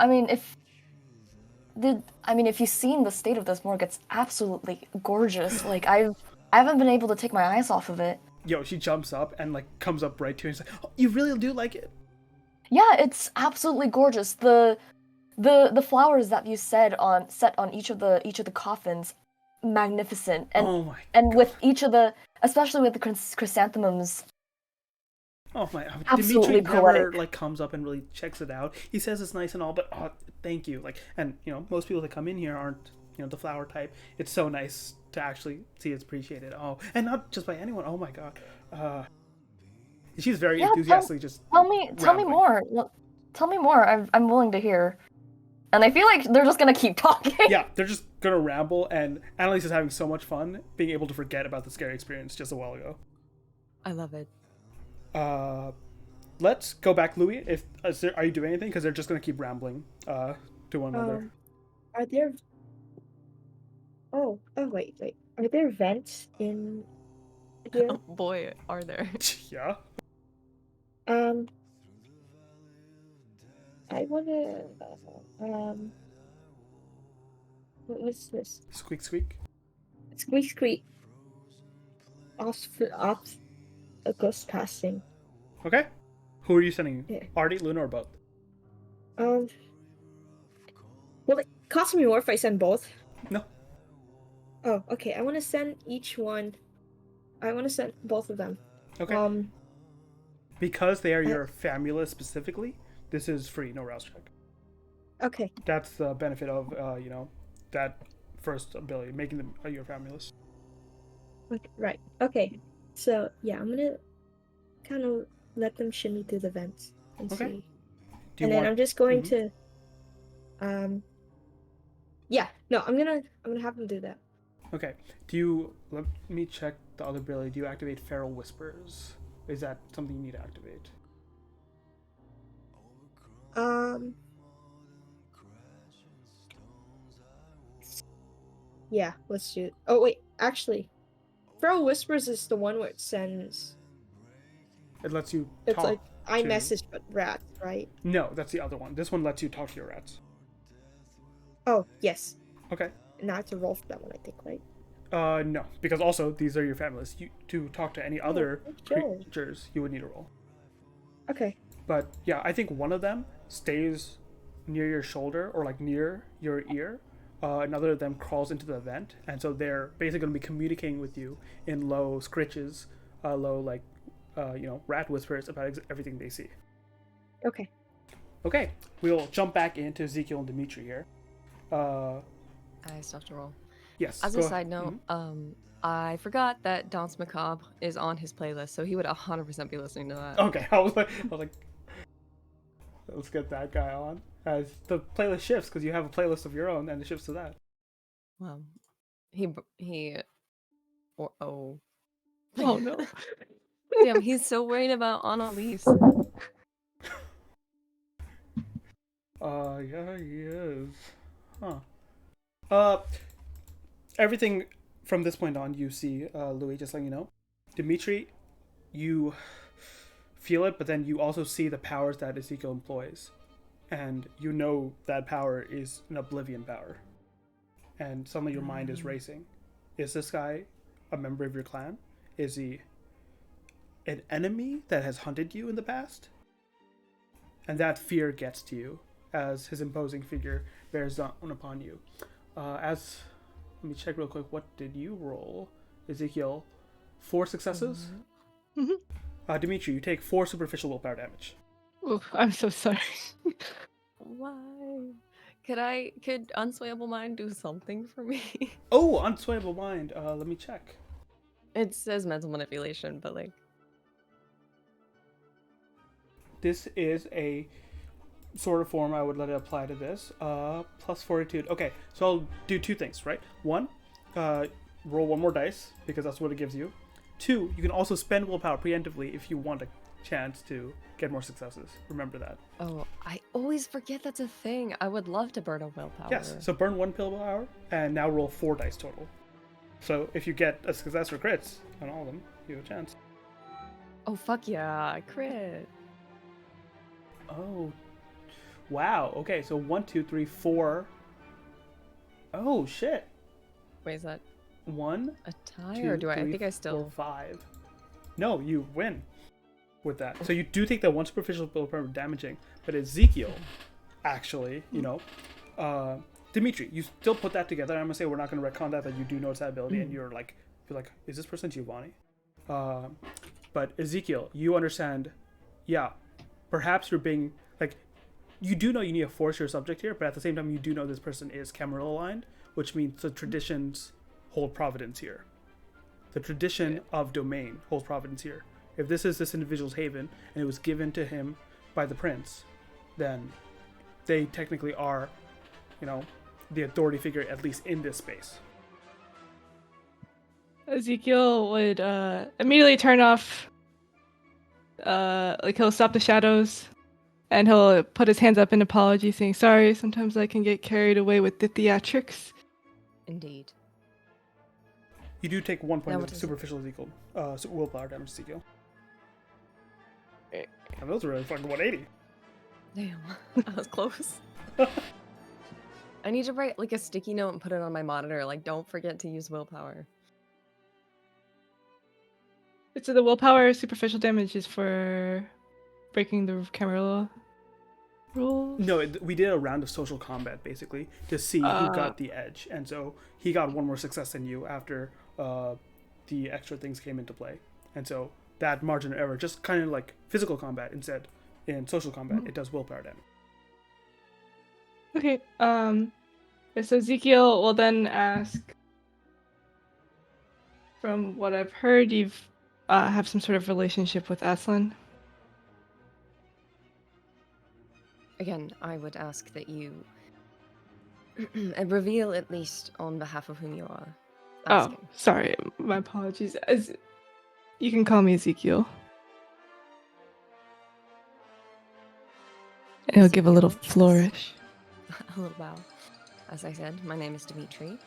if you've seen the state of this morgue, it's absolutely gorgeous. Like I haven't been able to take my eyes off of it. Yo, she jumps up and like comes up right to you and says, "Oh, you really do like it?" Yeah, it's absolutely gorgeous. The flowers that you set on each of the coffins, magnificent. And oh my and God. with each of especially with the chrysanthemums. Oh my! Absolutely Dimitri never poetic. like comes up and really checks it out. He says it's nice and all, but thank you. Like, and most people that come in here aren't the flower type. It's so nice to actually see it's appreciated. Oh, and not just by anyone. Oh my God. She's very enthusiastically just. Tell me more. Tell me more. I'm willing to hear. And I feel like they're just gonna keep talking. Yeah, they're just gonna ramble, and Annalise is having so much fun being able to forget about the scary experience just a while ago. I love it. Let's go back, Louis. Are you doing anything? Because they're just gonna keep rambling to one another. Are there? Oh, wait. Are there vents in here? Oh boy, are there? Yeah. I wanna. What's this? Squeak, squeak. Squeak, squeak. Off a ghost passing. Okay. Who are you sending? Yeah. Artie, Luna, or both? Will it cost me more if I send both? No. Oh, okay. I want to send each one. I want to send both of them. Okay. Because they are I- your famulus specifically, this is free, no rouse check. Okay. That's the benefit of that first ability, making them your famulus. Okay. Right. Okay. So yeah, I'm gonna kind of let them shimmy through the vents and Okay. see. Do you And then want? I'm just going Mhm. to yeah, no, I'm gonna have them do that. Okay. Do you let me check the other ability? Do you activate Feral Whispers? Is that something you need to activate? Um yeah, let's do it. Oh wait, actually, Feral Whispers is the one where it sends It lets you it's talk like to. iMessage but rats, right? No, that's the other one. This one lets you talk to your rats. Oh, yes. Okay. Now it's a roll for that one, I think, right? No, because also these are your families. You to talk to any other sure. creatures, you would need a roll. Okay. But yeah, I think one of them stays near your shoulder or like near your ear. Another of them crawls into the vent, and so they're basically going to be communicating with you in low scritches, low like rat whispers about everything they see. Okay. Okay, we'll jump back into Ezekiel and Dimitri here. I still have to roll. Yes. As go a side note, Mhm. I forgot that Danse Macabre is on his playlist, so he would 100% be listening to that. Okay, I was like, let's get that guy on. As the playlist shifts because you have a playlist of your own, and it shifts to that. Wow. He or oh. Oh no. Damn, he's so worried about Annalise. Yeah, he is. Huh. Everything from this point on, you see, Louis, just letting you know. Dimitri, you feel it, but then you also see the powers that Ezekiel employs. And you know that power is an oblivion power. And suddenly your mind is racing. Is this guy a member of your clan? Is he an enemy that has hunted you in the past? And that fear gets to you as his imposing figure bears down upon you. Let me check real quick. What did you roll, Ezekiel? 4 successes. Mhm. Dimitri, you take 4 superficial willpower damage. Oof, I'm so sorry. Why? Could Unswayable Mind do something for me? Oh, unswayable mind. Let me check. It says mental manipulation, but like This is a sort of form I would let it apply to this. Plus fortitude. Okay, so I'll do 2 things, right? 1, roll 1 more dice because that's what it gives you. 2, you can also spend willpower preemptively if you want a chance to get more successes. Remember that. oh, I always forget that's a thing. I would love to burn a willpower. Yes. So burn 1 willpower and now roll 4 dice total. So if you get a success or crits on all of them, you have a chance. Oh fuck yeah, crit. Oh, wow. Okay, so 1, 2, 3, 4. Oh shit. Wait, is that 1, a tie 2, or do I? 3, I think I 4, still. 5. No, you win with that. So you do take that 1 superficial willpower damaging, but Ezekiel, actually, Dimitri, you still put that together. I'm gonna say we're not gonna retcon that you do notice that ability, and you're like, is this person Giovanni? But Ezekiel, you understand, yeah, perhaps you're being like, you do know you need to force your subject here, but at the same time, you do know this person is Camarilla aligned, which means the traditions hold providence here. The tradition of domain holds providence here. If this is this individual's haven and it was given to him by the prince, then they technically are, the authority figure at least in this space. Ezekiel would immediately turn off. Like he'll stop the shadows, and he'll put his hands up in apology, saying, "Sorry, sometimes I can get carried away with the theatrics." Indeed. You do take 1 point Now of what is superficial Ezekiel, willpower damage, Ezekiel. Eh. And those are really fucking 180. Damn, I was close. I need to write like a sticky note and put it on my monitor. Like, don't forget to use willpower. So the willpower superficial damage is for breaking the Camarilla. rules? No, we did a round of social combat basically to see who got the edge, and so he got one more success than you after the extra things came into play, and so that margin of error, just kind of like physical combat instead, in social combat it does willpower damage. Okay. So Ezekiel will then ask. From what I've heard, you've have some sort of relationship with Aslan. Again, I would ask that you reveal at least on behalf of whom you are asking. Oh, sorry. My apologies. You can call me Ezekiel. And he'll give a little Ezekiel, flourish. a little bow. As I said, my name is Dimitri.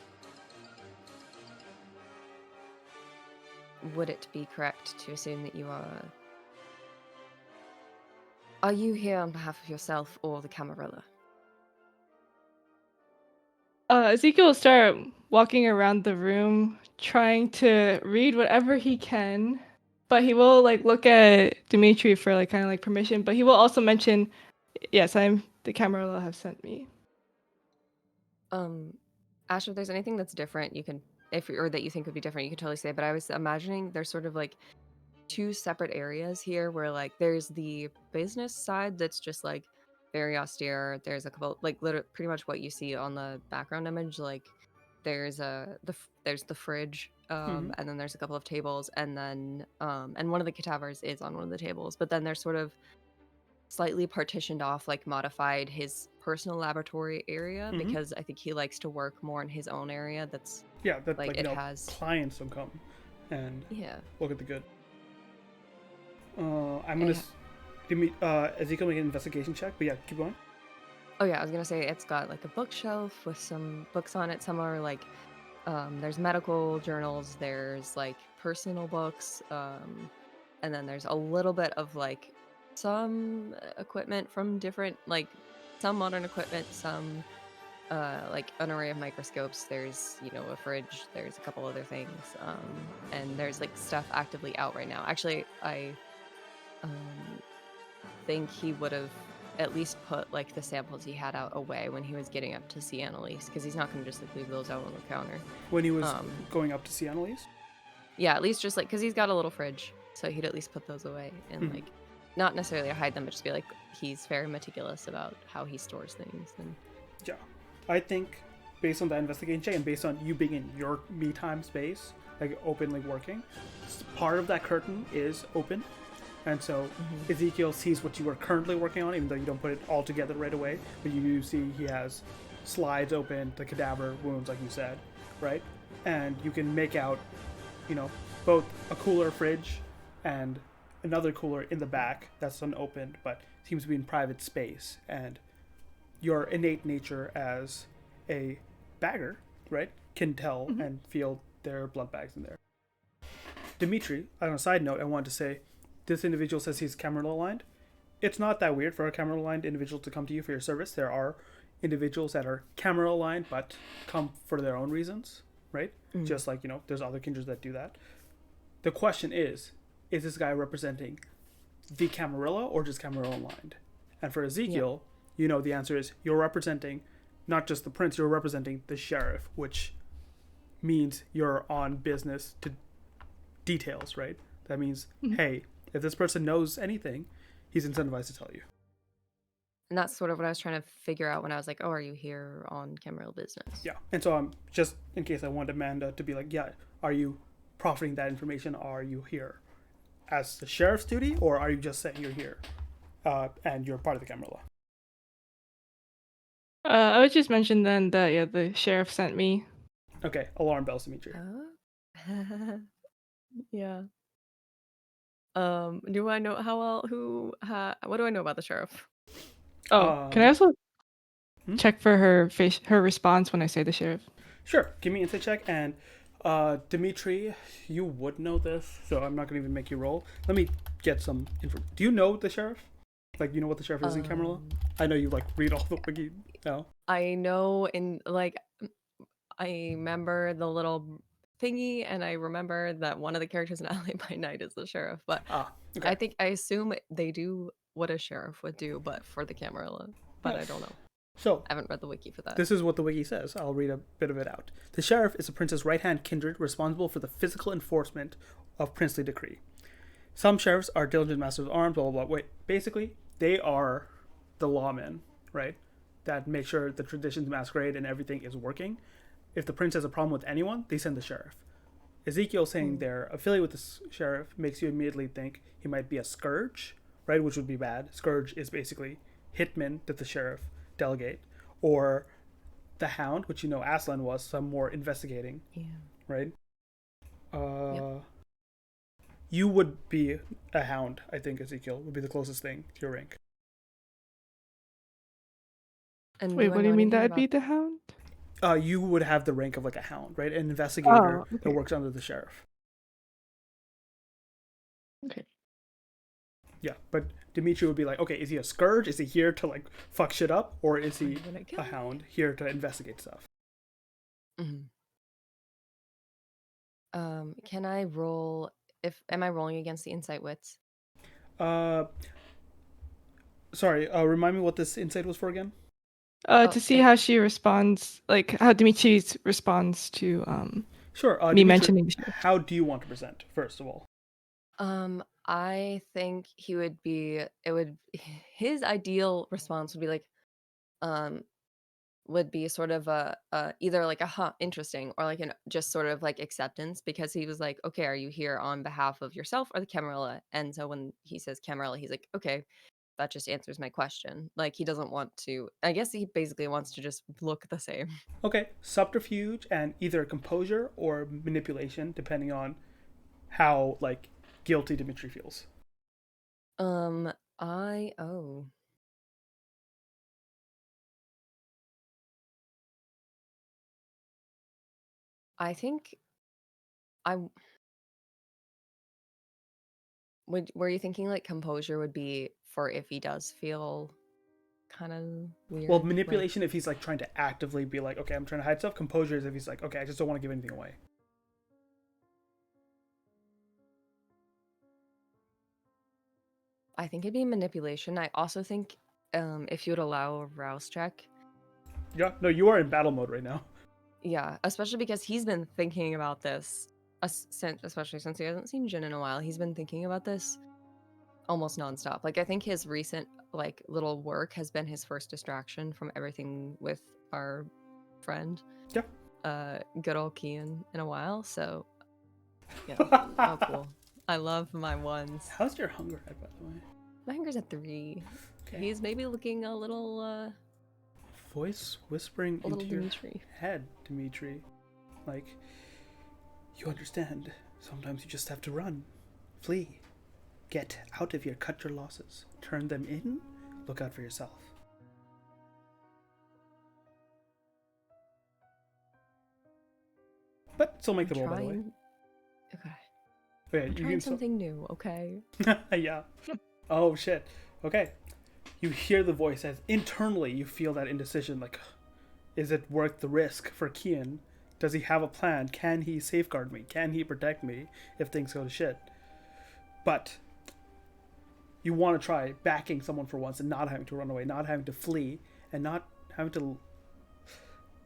Would it be correct to assume that you are... Are you here on behalf of yourself or the Camarilla? Ezekiel will start walking around the room, trying to read whatever he can. But he will look at Dimitri for kind of permission. But he will also mention, yes, the Camarilla have sent me. Ash, if there's anything that's different, you can, or that you think would be different, you can totally say. But I was imagining there's sort of two separate areas here where there's the business side that's just very austere. There's a couple literally pretty much what you see on the background image. There's there's the fridge, and then there's a couple of tables, and then and one of the cadavers is on one of the tables. But then there's sort of slightly partitioned off, modified his personal laboratory area, because I think he likes to work more in his own area. That's that it has clients will come and look at the good. I'm gonna Ezekiel make an investigation check, but yeah, keep going. Oh yeah, I was gonna say it's got a bookshelf with some books on it. Some are there's medical journals, there's personal books, and then there's a little bit of some equipment from different some modern equipment, some an array of microscopes. There's a fridge. There's a couple other things, and there's stuff actively out right now. Actually, I think he would have at least put the samples he had out away when he was getting up to see Annalise, because he's not going to just leave those out on the counter. When he was going up to see Annalise? Yeah, at least just because he's got a little fridge, so he'd at least put those away and not necessarily hide them, but just be he's very meticulous about how he stores things. And yeah, I think based on that investigation check and based on you being in your me time space, openly working, part of that curtain is open. And so Ezekiel sees what you are currently working on, even though you don't put it all together right away. But you see he has slides open, the cadaver wounds, like you said, right? And you can make out, both a cooler fridge and another cooler in the back that's unopened, but seems to be in private space. And your innate nature as a bagger, right, can tell and feel there are blood bags in there. Dimitri, on a side note, I wanted to say, this individual says he's Camarilla aligned. It's not that weird for a Camarilla aligned individual to come to you for your service. There are individuals that are Camarilla aligned but come for their own reasons, right? Just there's other kindreds that do that. The question is this guy representing the Camarilla or just Camarilla aligned? And for Ezekiel, the answer is you're representing not just the prince, you're representing the sheriff, which means you're on business to details, right? That means, hey, if this person knows anything, he's incentivized to tell you. And that's sort of what I was trying to figure out when I was oh, are you here on Camarilla business? Yeah. And so just in case I wanted Amanda to be yeah, are you profiting that information? Are you here as the sheriff's duty, or are you just saying you're here and you're part of the Camarilla? I would just mention then that the sheriff sent me. Okay, alarm bells, Dimitri. Yeah. Do I know what do I know about the sheriff? Oh, can I also check for her response when I say the sheriff? Sure. Give me an insight check, and Dimitri, you would know this, so I'm not going to even make you roll. Let me get some info. Do you know the sheriff? You know what the sheriff is in Camarilla? I know you read all the wiki now. I know I remember the little thingy, and I remember that one of the characters in Alley by Night is the sheriff, but okay. I assume they do what a sheriff would do, but for the Camarilla. But Yeah. I don't know. So, I haven't read the wiki for that. this is what the wiki says. I'll read a bit of it out. The sheriff is the prince's right-hand kindred responsible for the physical enforcement of princely decree. Some sheriffs are diligent masters of arms, blah, blah, blah. Wait, basically, they are the lawmen, right? That make sure the traditions, masquerade, and everything is working. If the prince has a problem with anyone, they send the sheriff. Ezekiel saying they're affiliated with the sheriff makes you immediately think he might be a scourge, right? Which would be bad. Scourge is basically hitmen that the sheriff delegate, or the hound, which you know Aslan was, some more investigating, right? Yep. You would be a hound, I think. Ezekiel would be the closest thing to your rank. And Wait, do I what do you know mean anything that'd about- be the hound? You would have the rank of like a hound, right? An investigator Oh, okay. that works under the sheriff. Okay. Yeah, but Dimitri would be like, okay, is he a scourge? Is he here to like fuck shit up, or is he Where did it a go? hound here to investigate stuff? Mhm. Can I roll? Am I rolling against the insight wits? Sorry. Remind me what this insight was for again. To see how she responds, like how Dimitri responds to Sure. me Dimitri, mentioning shit. how do you want to present? First of all. I think his ideal response would be like, would be sort of a either like a interesting, or like an just sort of like acceptance, because he was like, okay, are you here on behalf of yourself or the Camarilla? And so when he says Camarilla, he's like, okay, that just answers my question. Like, he doesn't want to, I guess he basically wants to just look the same. Okay, subterfuge and either composure or manipulation, depending on how like guilty Dimitri feels. I think I were you thinking like composure would be for if he does feel kind of weird? Well, like- manipulation if he's like trying to actively be like, okay, I'm trying to hide stuff. Composure is if he's like, okay, I just don't want to give anything away. I think it'd be manipulation. I also think if you would allow a rouse check. Yeah, no, you are in battle mode right now. Yeah, especially because he's been thinking about this, especially since he hasn't seen Jin in a while. He's been thinking about this almost nonstop. Like, I think his recent like little work has been his first distraction from everything with our friend. Yeah. Good old Kian in a while. So, yeah. Oh, cool. I love my ones. How's your hunger at, by the way? My hunger's at 3. Okay. He's maybe looking a little Voice whispering a little into your Dimitri. head, Dimitri. Like, you understand. Sometimes you just have to run. Flee. Get out of here. Cut your losses. Turn them in. Look out for yourself. But still make the roll, by the way. Okay. Okay, I'm trying something new, okay? Yeah. Oh, shit. Okay. You hear the voice as internally you feel that indecision, like, is it worth the risk for Kian? Does he have a plan? Can he safeguard me? Can he protect me if things go to shit? But you want to try backing someone for once and not having to run away, not having to flee, and not having to,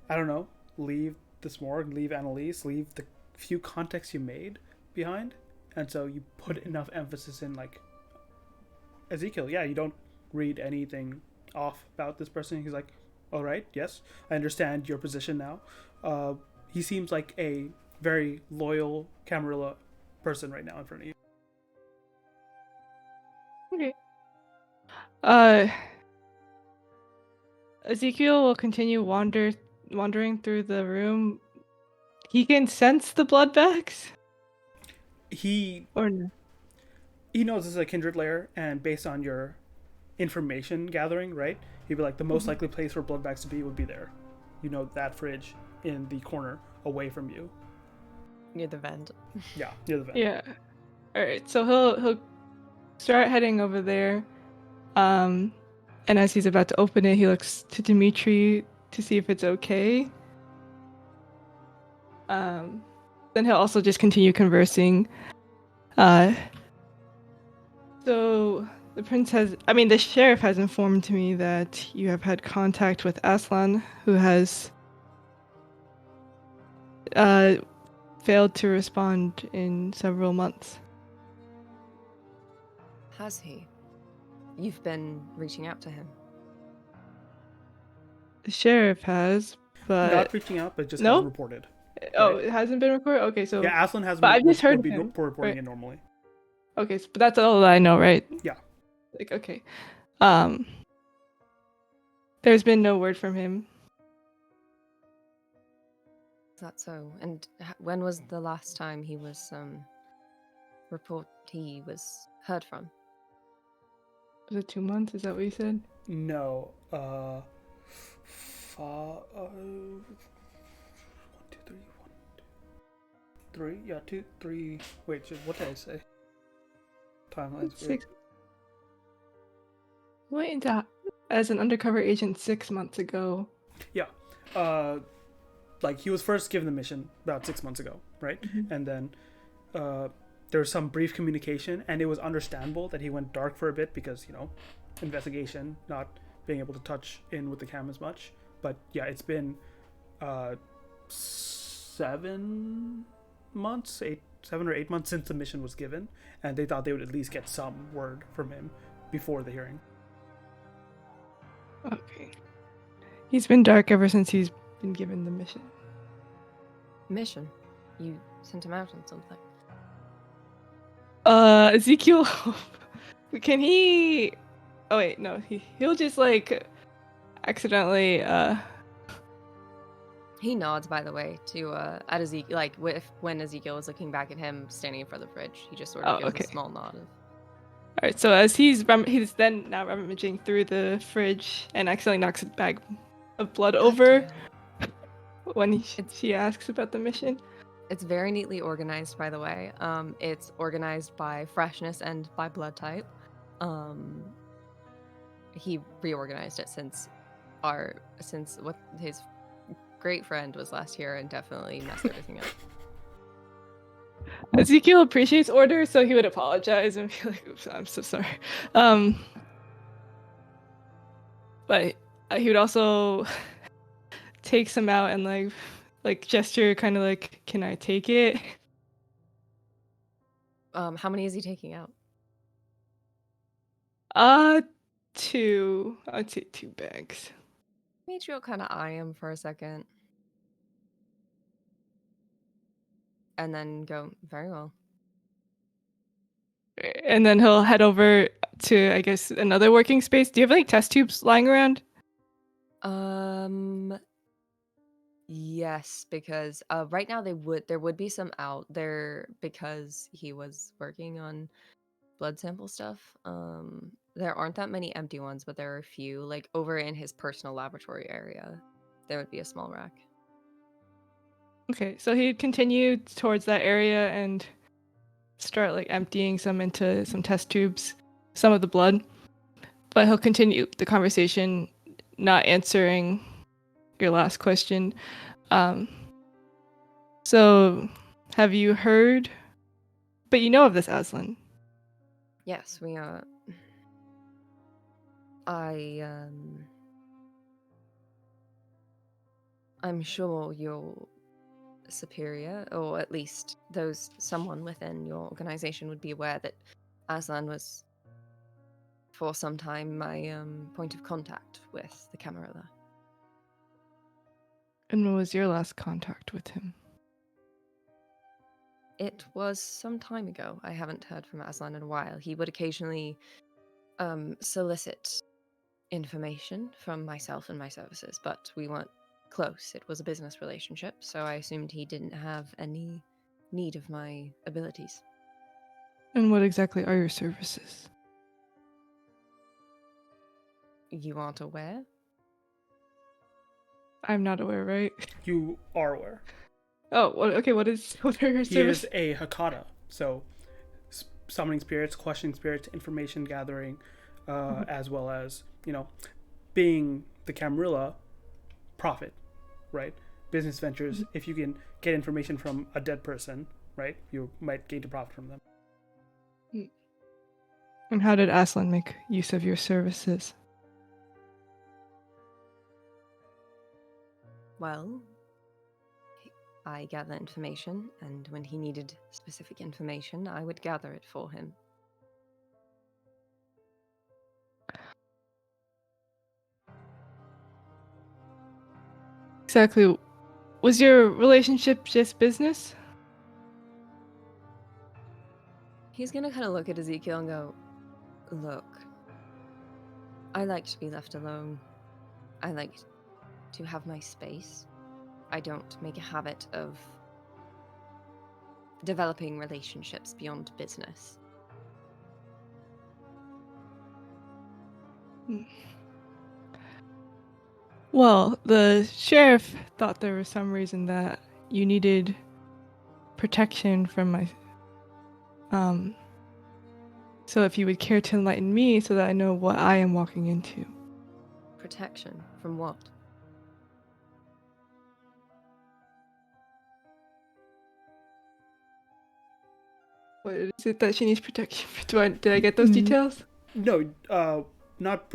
I don't know, leave this morgue, leave Annalise, leave the few contacts you made behind. And so you put enough emphasis in, like, Ezekiel, yeah, you don't read anything off about this person. He's like, all right, yes, I understand your position now. He seems like a very loyal Camarilla person right now in front of you. Okay. Ezekiel will continue wandering through the room. He can sense the blood bags? Or no? He knows this is a kindred layer, and based on your information gathering, right, he'd be like, the most likely place for blood bags to be would be there. You know, that fridge in the corner away from you. Near the vent. Yeah, near the vent. Yeah. Alright, so he'll start heading over there. And as he's about to open it, he looks to Dimitri to see if it's okay. Then he'll also just continue conversing. So The sheriff has informed me that you have had contact with Aslan, who has failed to respond in several months. Has he? You've been reaching out to him. The sheriff has, but Not reaching out, but just No? hasn't reported. oh, Right. it hasn't been recorded. Okay, so Yeah, Aslan has but been I've just heard would be him, reporting right? it normally. Okay, but that's all I know, right? Yeah. Like, okay. There's been no word from him. Is that so? And when was the last time he was heard from? Was it 2 months? Is that what you said? No. 1, 2, 3, 1, 2, 3. Yeah, 2, 3. Wait, what did I say? Timeline's weird. 6. Went into as an undercover agent 6 months ago. Yeah. Like he was first given the mission about 6 months ago, right? Mhm. And then there was some brief communication, and it was understandable that he went dark for a bit because, investigation, not being able to touch in with the cam as much. But yeah, it's been 7 months, 7 or 8 months since the mission was given, and they thought they would at least get some word from him before the hearing. Okay. He's been dark ever since he's been given the mission. Mission? You sent him out on something? Ezekiel, can he? Oh wait, no. He'll just like accidentally. He nods, by the way, to at Ezekiel, like when Ezekiel was looking back at him standing in front of the fridge. He just sort of gives okay. a small nod. All right. So as he's then now rummaging through the fridge and accidentally knocks a bag of blood over when she asks about the mission. It's very neatly organized, by the way. It's organized by freshness and by blood type. He reorganized it since his great friend was last here and definitely messed everything up. Ezekiel appreciates order, so he would apologize and be like, "Oops, I'm so sorry." But he would also take some out and like gesture, kind of like, "Can I take it?" How many is he taking out? 2. I'd say 2 bags. Demetriel kind of eye him for a second. And then go, very well. And then he'll head over to, I guess, another working space. Do you have like test tubes lying around? Yes, because right now there would be some out there because he was working on blood sample stuff. There aren't that many empty ones, but there are a few. Like over in his personal laboratory area, there would be a small rack. Okay, so he'd continue towards that area and start like emptying some into some test tubes, some of the blood. But he'll continue the conversation, not answering your last question. So have you heard? But you know of this Aslan. Yes, we are. I'm sure your superior, or at least someone within your organization would be aware that Aslan was for some time my point of contact with the Camarilla. And when was your last contact with him? It was some time ago. I haven't heard from Aslan in a while. He would occasionally solicit information from myself and my services, but we weren't close. It was a business relationship, so I assumed he didn't have any need of my abilities. And what exactly are your services? You aren't aware? I'm not aware, right? You are aware. Oh, okay. What are your He services? is a Hakata, so summoning spirits, questioning spirits, information gathering, as well as, being the Camarilla, profit, right? Business ventures. If you can get information from a dead person, right, you might gain to profit from them. And how did Aslan make use of your services? Well, I gather information, and when he needed specific information, I would gather it for him. Exactly. Was your relationship just business? He's gonna kind of look at Ezekiel and go, "Look, I like to be left alone. I like to have my space. I don't make a habit of developing relationships beyond business." Well, the sheriff thought there was some reason that you needed protection from my... So if you would care to enlighten me so that I know what I am walking into. Protection from what? What is it that she needs protection for? Did I get those details? No, not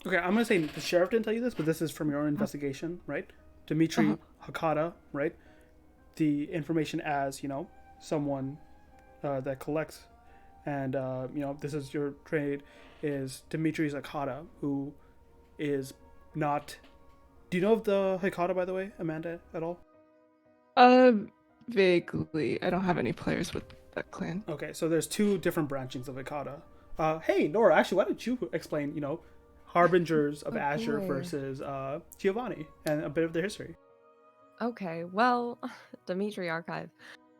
Okay, I'm gonna say the sheriff didn't tell you this, but this is from your own investigation, right? Dimitri Hakata, right? The information as, someone that collects, and, this is your trade, is Dimitri's Hakata, who is not... Do you know of the Hakata, by the way, Amanda, at all? Vaguely. I don't have any players with that clan. Okay, so there's two different branchings of Hakata. Hey, Nora, actually, why don't you explain, Harbingers of Asher boy. versus Giovanni, and a bit of their history. Okay, well, Dimitri Archive.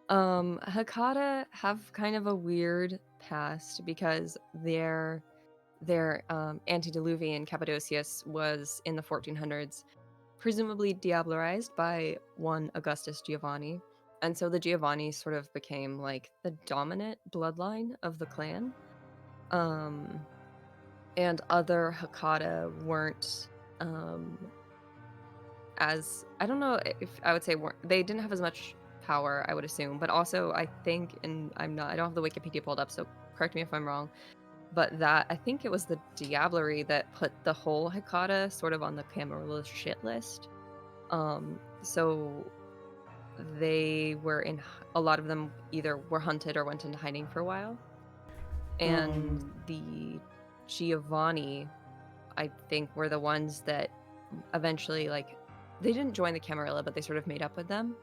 Hakata have kind of a weird past because their antediluvian Cappadocius was in the 1400s, presumably diablerized by one Augustus Giovanni, and so the Giovanni sort of became like the dominant bloodline of the clan. And other Hakata weren't as, I don't know if I would say they didn't have as much power, I would assume, but also I think, and I don't have the Wikipedia pulled up, so correct me if I'm wrong, but that I think it was the Diablerie that put the whole Hakata sort of on the Camarilla shit list. So they were in, a lot of them either were hunted or went into hiding for a while. And the Giovanni, I think, were the ones that eventually, like, they didn't join the Camarilla, but they sort of made up with them.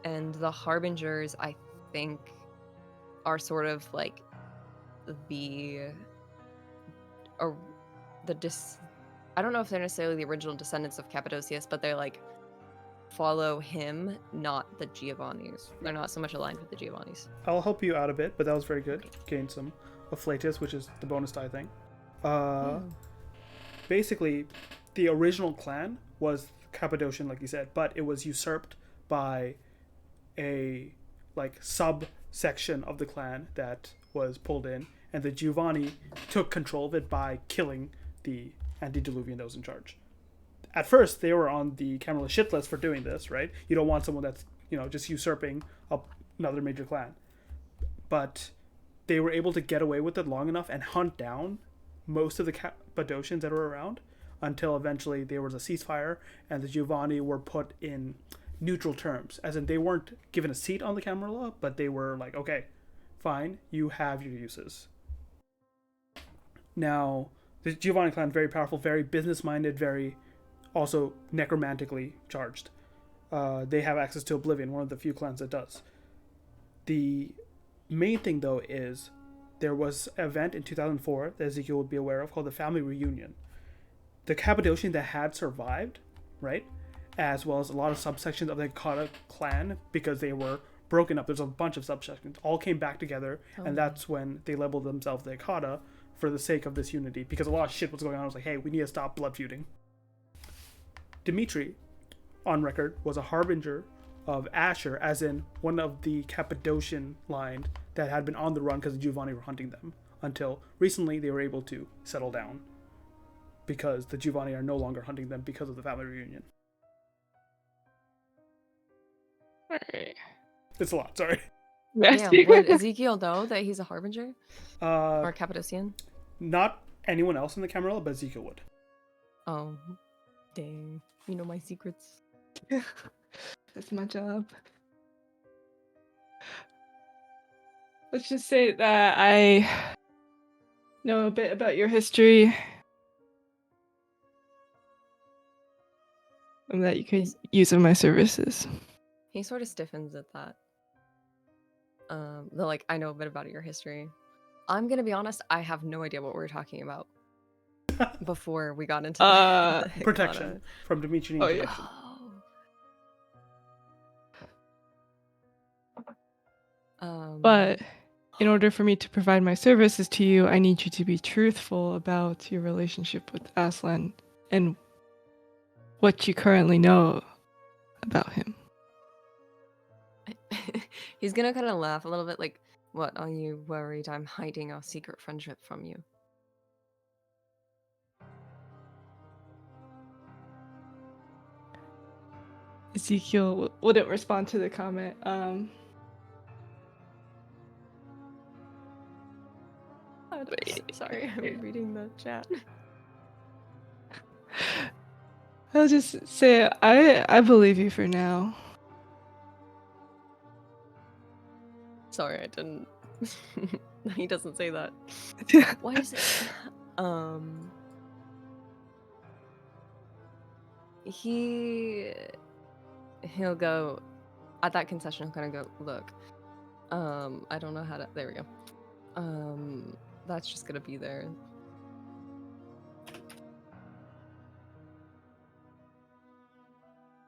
And the Harbingers, I think, are sort of like I don't know if they're necessarily the original descendants of Cappadocius, but they're like follow him, not the Giovannis. They're not so much aligned with the Giovannis. I'll help you out a bit, but that was very good. Gained some afflatus, which is the bonus die thing. Basically, the original clan was Cappadocian, like you said, but it was usurped by a subsection of the clan that was pulled in, and the Giovanni took control of it by killing the antediluvian that was in charge. At first, they were on the Camarilla shit list for doing this, right? You don't want someone that's, just usurping another major clan. But they were able to get away with it long enough and hunt down most of the Cappadocians that were around until eventually there was a ceasefire and the Giovanni were put in neutral terms. As in, they weren't given a seat on the Camarilla, but they were like, okay, fine, you have your uses. Now, the Giovanni clan, very powerful, very business-minded, very also necromantically charged. They have access to Oblivion, one of the few clans that does. The main thing, though, is there was an event in 2004 that Ezekiel would be aware of called the Family Reunion. The Cappadocian that had survived, right, as well as a lot of subsections of the Hakata clan, because they were broken up, there's a bunch of subsections, all came back together, and that's when they labeled themselves the Hakata for the sake of this unity, because a lot of shit was going on. I was like, hey, we need to stop blood feuding. Dimitri, on record, was a harbinger of Asher, as in one of the Cappadocian line that had been on the run because the Giovanni were hunting them, until recently they were able to settle down because the Giovanni are no longer hunting them because of the family reunion. Alright. It's a lot, sorry. Yes. Damn, would Ezekiel know that he's a harbinger Uh, or Cappadocian? not anyone else in the Camarilla, but Ezekiel would. Oh, dang. You know my secrets. That's my job. Let's just say that I know a bit about your history. And that you could use of my services. He sort of stiffens at that. They're like, I know a bit about your history. I'm gonna be honest, I have no idea what we were talking about before we got into the Protection from Dimitri. Oh, yeah. Protection. But in order for me to provide my services to you, I need you to be truthful about your relationship with Aslan and what you currently know about him. He's gonna kind of laugh a little bit like, what, are you worried I'm hiding our secret friendship from you? Ezekiel wouldn't respond to the comment. Sorry, I'm reading the chat. I'll just say I believe you for now. Sorry, I didn't. He doesn't say that. Why is it? He'll go at that concession. He'll kind of go, look. I don't know how to. There we go. That's just gonna be there.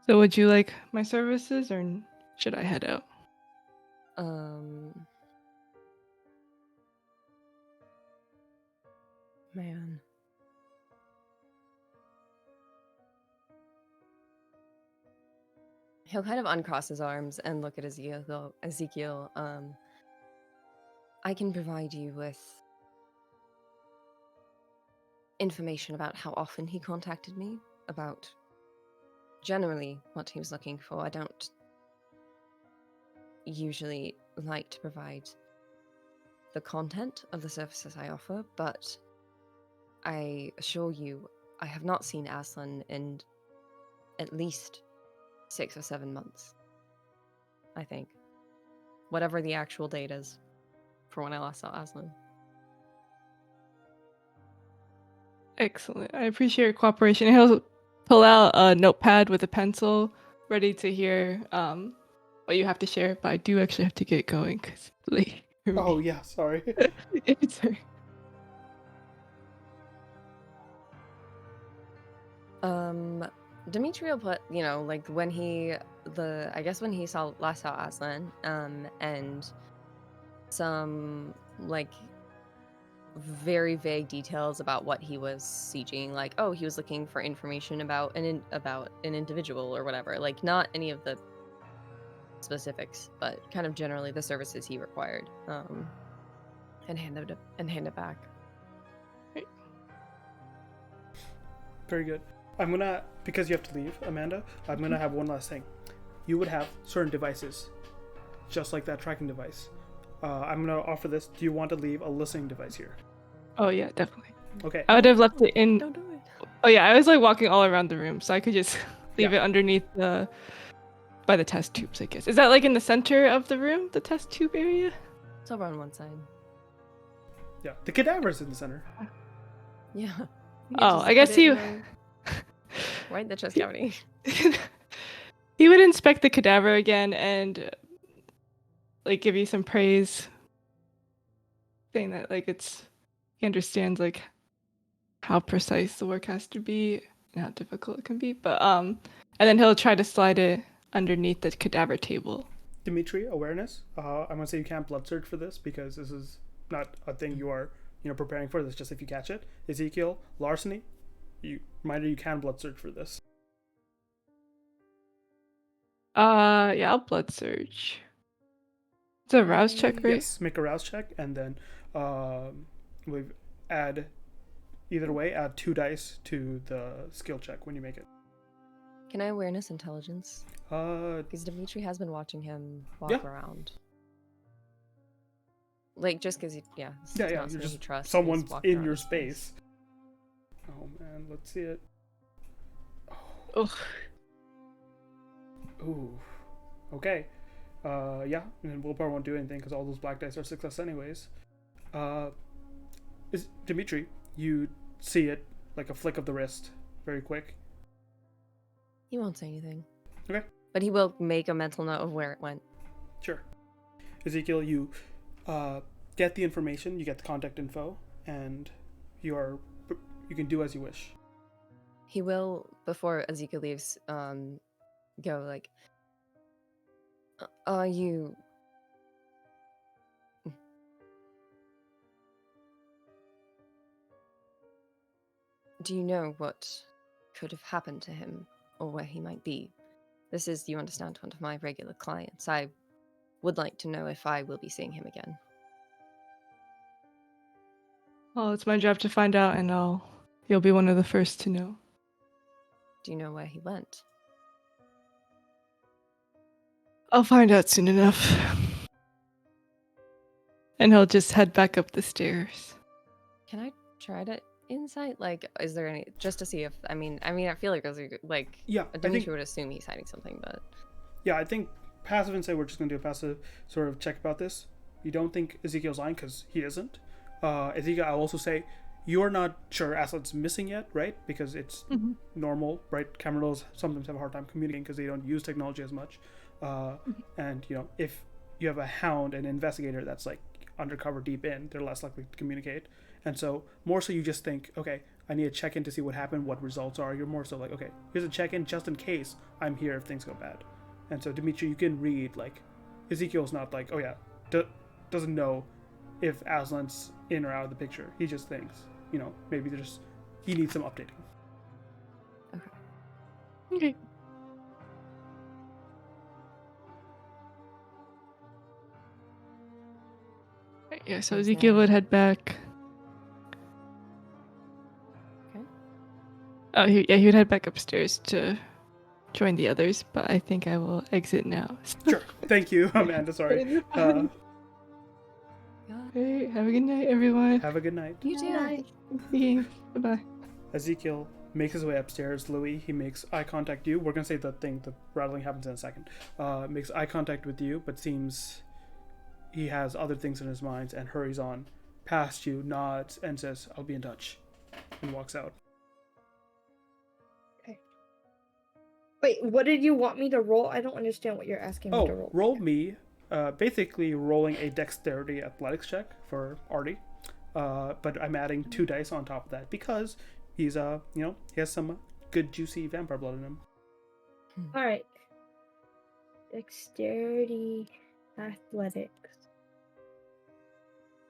So would you like my services or should I head out? Man. He'll kind of uncross his arms and look at Ezekiel. I can provide you with information about how often he contacted me, about generally what he was looking for. I don't usually like to provide the content of the services I offer, but I assure you, I have not seen Aslan in at least 6 or 7 months, I think. Whatever the actual date is for when I last saw Aslan. Excellent. I appreciate your cooperation. He'll pull out a notepad with a pencil, ready to hear what you have to share. But I do actually have to get going because it's late. Oh yeah, sorry. It's Dimitri will put, like when I guess when he last saw Aslan, and some like very vague details about what he was sieging, like, oh, he was looking for information about an individual or whatever, like not any of the specifics, but kind of generally the services he required, and hand it back. Very good. I'm gonna, because you have to leave, Amanda, I'm gonna have one last thing. You would have certain devices, just like that tracking device. I'm gonna offer this. Do you want to leave a listening device here? Oh yeah, definitely. Okay. I would have left it in. Don't do it. Oh yeah, I was like walking all around the room, so I could just leave it underneath by the test tubes, I guess. Is that like in the center of the room, the test tube area? It's over on one side. Yeah, the cadaver's in the center. Yeah. Oh, I guess he. Right in the chest cavity. He would inspect the cadaver again and like give you some praise, saying that like he understands like how precise the work has to be and how difficult it can be. But and then he'll try to slide it underneath the cadaver table. Dimitri, awareness. I'm gonna say you can't blood search for this because this is not a thing you are preparing for. This just if you catch it. Ezekiel, larceny. Reminder, you can blood search for this. Yeah, I'll blood search. It's a rouse check, right? Yes, make a rouse check, and then we add 2 dice to the skill check when you make it. Can I awareness intelligence? Because Dimitri has been watching him walk around. Like, just because Yeah, it's yeah, not you're somebody he just trusts. someone's walking in around your his space. Oh man, let's see it. Ugh. Ooh. Okay. Yeah, and willpower won't do anything because all those black dice are success anyways. Is Dimitri, you see it like a flick of the wrist, very quick. He won't say anything. Okay. But he will make a mental note of where it went. Sure. Ezekiel, you get the information, you get the contact info, and you can do as you wish. He will, before Ezekiel leaves, go like, you... Do you know what could have happened to him, or where he might be? This is, you understand, one of my regular clients. I would like to know if I will be seeing him again. Well, it's my job to find out, and you'll be one of the first to know. Do you know where he went? I'll find out soon enough. And he'll just head back up the stairs. Can I try to insight? Like, is there any, just to see if, I mean, I feel like there's like, Yeah, Dimitri would assume he's hiding something, but... Yeah, I think passive insight, we're just going to do a passive sort of check about this. You don't think Ezekiel's lying because he isn't. Ezekiel, I'll also say, you're not sure Aslan's missing yet, right? Because it's normal, right? Cameros sometimes have a hard time communicating because they don't use technology as much. And, if you have a hound and investigator that's like undercover deep in, they're less likely to communicate. And so more so you just think, okay, I need to check in to see what happened, what results are. You're more so like, okay, here's a check-in just in case I'm here if things go bad. And so Dimitri, you can read, like, Ezekiel's not like, oh yeah, doesn't know if Aslan's in or out of the picture. He just thinks, maybe he needs some updating. Okay. Yeah, so Ezekiel would head back. Okay. Oh, he would head back upstairs to join the others, but I think I will exit now. Sure. Thank you, Amanda. Sorry. Hey, have a good night, everyone. Have a good night. You do. Yeah, bye-bye. Ezekiel makes his way upstairs. Louis, he makes eye contact with you. We're going to say the rattling happens in a second. Makes eye contact with you, but seems he has other things in his mind and hurries on past you, nods, and says, I'll be in touch, and walks out. Okay. Wait, what did you want me to roll? I don't understand what you're asking me to roll. Roll me, basically rolling a dexterity athletics check for Artie. But I'm adding 2 dice on top of that because he's, he has some good juicy vampire blood in him. Alright. Dexterity, athletics.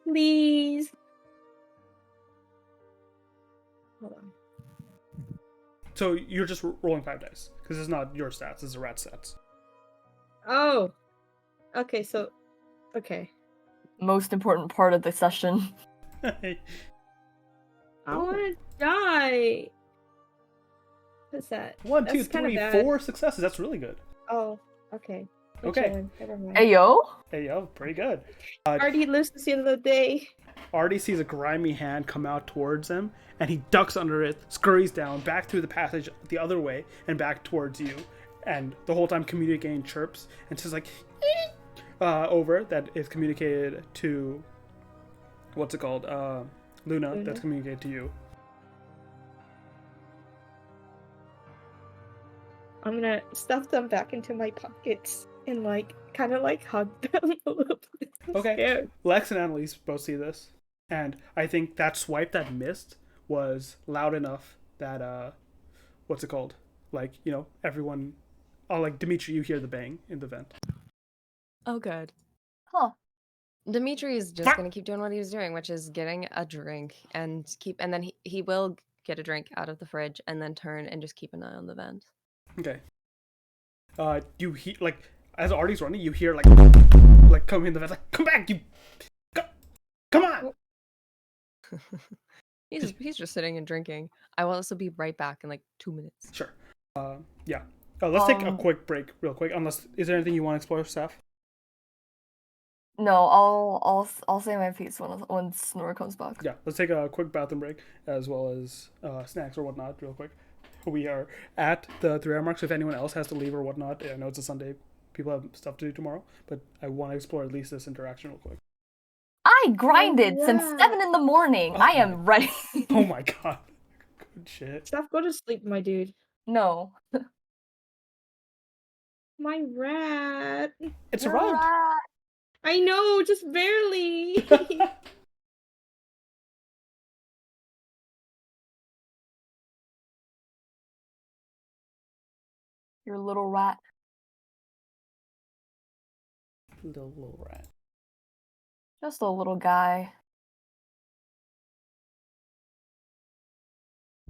Please. Hold on. So you're just rolling 5 dice because it's not your stats; it's the rat stats. Oh. Okay, so. Okay. Most important part of the session. I want to die. What's that? 1, 2, That's kinda 3, bad. 4 successes. That's really good. Oh, okay. Okay. Never mind. Ayo? Hey, yo, pretty good. Artie lives to see another day. Artie sees a grimy hand come out towards him, and he ducks under it, scurries down, back through the passage the other way, and back towards you. And the whole time communicating chirps, and says like, over, that is communicated to, what's it called? Luna, that's communicated to you. I'm gonna stuff them back into my pockets and kind of hug them a little bit. I'm Okay. scared. Lex and Annalise both see this, and I think that swipe that missed was loud enough that what's it called? Everyone. Oh, Dimitri, you hear the bang in the vent. Oh, good. Huh. Dimitri is just gonna keep doing what he was doing, which is getting a drink and then he will get a drink out of the fridge and then turn and just keep an eye on the vent. Okay. You hear as Artie's running, you hear coming in the vent, come back, you, come on. He's just sitting and drinking. I will also be right back in 2 minutes. Sure. Yeah. Let's take a quick break, real quick. Unless, is there anything you want to explore, Steph? No, I'll say my piece when Snore comes back. Yeah, let's take a quick bathroom break as well as snacks or whatnot, real quick. We are at the 3 hour mark, so if anyone else has to leave or whatnot, I know it's a Sunday, people have stuff to do tomorrow, but I want to explore at least this interaction real quick. I grinded since Alright. 7 in the morning. Oh I my- am ready. Oh my god. Good shit. Steph, go to sleep, my dude. No. My rat. It You're survived. right. I know, just barely. You're a little rat. Little rat. Just a little guy.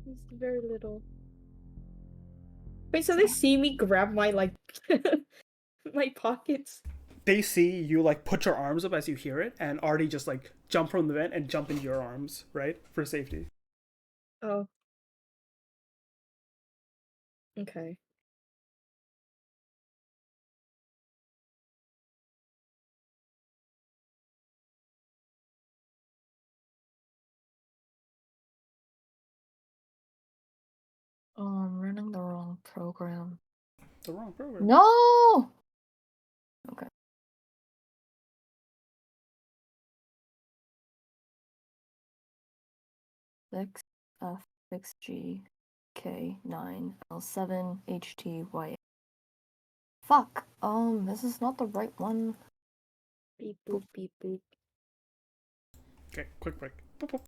He's very little. Wait, so they see me grab my like my pockets. They see you like put your arms up as you hear it, and Artie just like jump from the vent and jump into your arms, right? For safety. Oh. Okay. Oh, I'm running the wrong program. The wrong program. No! Okay. Six F 6G K 9 L7 HTY. Fuck. This is not the right one. Beep boop beep boop. Okay, quick break. Boop, boop.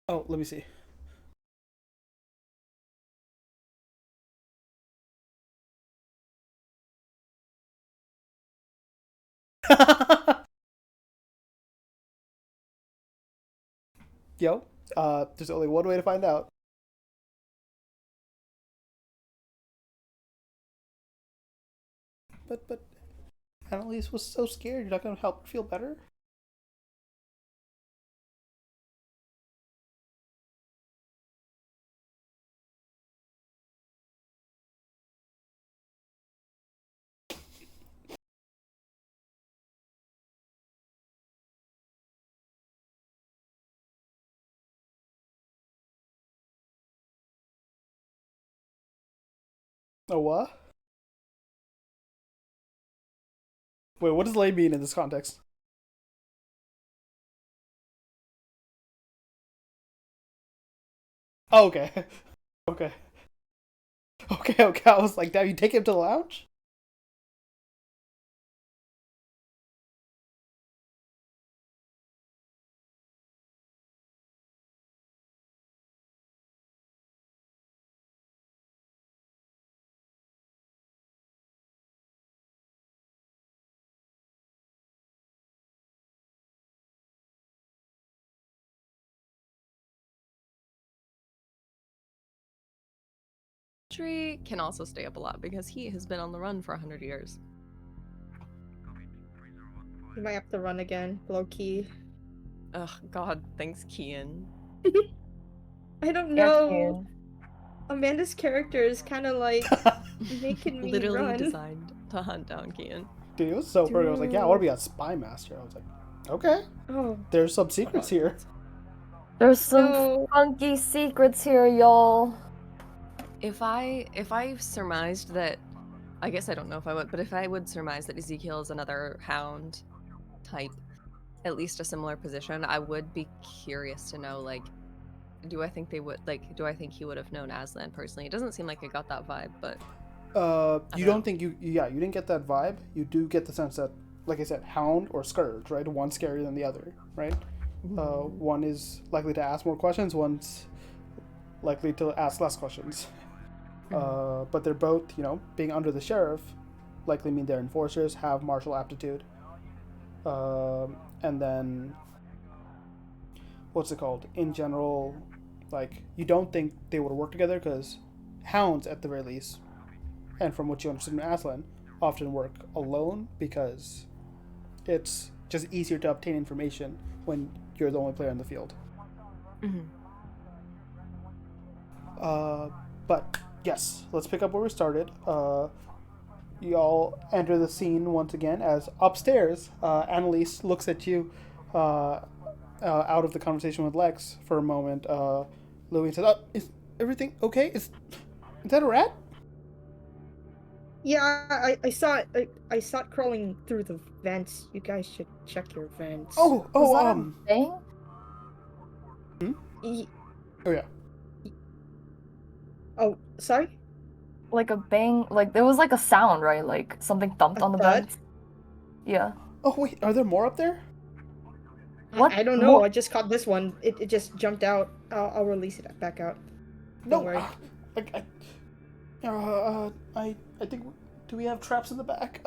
Oh, let me see. Yo, there's only one way to find out. But Annalise was so scared. You're not gonna help her feel better? Oh, what? Wait, what does lay mean in this context? Oh, okay. Okay. Okay. I was like, damn, you take him to the lounge? Dimitri can also stay up a lot because he has been on the run for 100 years. You might have to run again, low key. Ugh, God, thanks, Kian. I don't Yeah, know. Kian. Amanda's character is kind of like making me Literally run. designed to hunt down Kian. Dude, it was so perfect. I was like, yeah, I want to be a spy master. I was like, okay. Oh, There's some secrets here. There's some no. funky secrets here, y'all. If I surmised that, I guess I don't know if I would, but if I would surmise that Ezekiel is another hound type, at least a similar position, I would be curious to know, like, do I think he would have known Aslan personally? It doesn't seem like I got that vibe, but You don't think you didn't get that vibe. You do get the sense that, like I said, hound or scourge, right? One's scarier than the other, right? One is likely to ask more questions, one's likely to ask less questions. But they're both, being under the sheriff, likely mean they're enforcers, have martial aptitude. And then, what's it called? In general, like, you don't think they would work together because hounds, at the very least, and from what you understood from Aslan, often work alone because it's just easier to obtain information when you're the only player in the field. But yes, let's pick up where we started. Y'all enter the scene once again as upstairs, Annalise looks at you out of the conversation with Lex for a moment. Louis says, is everything okay? Is that a rat? Yeah, I saw it. I saw it crawling through the vents. You guys should check your vents. Was that a thing? Oh yeah. Oh, sorry? Like a bang, like there was like a sound, right? Like something thumped on the thud? vent. Yeah. Oh wait, are there more up there? What? I don't know. I just caught this one. It just jumped out. I'll release it back out. No. Don't worry. I think. Do we have traps in the back?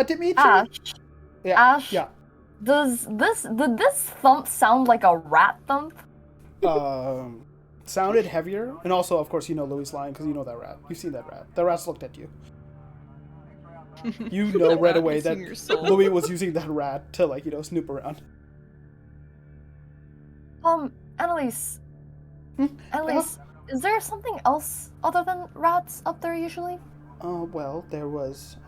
Dimitri. Ash. Yeah. Ash. Yeah. Did this thump sound like a rat thump? Sounded heavier, and also, of course, Louis lying because you know that rat. You've seen that rat. The rat's looked at you. You know right away that Louis was using that rat to snoop around. Annalise. Annalise, is there something else other than rats up there usually? Well, there was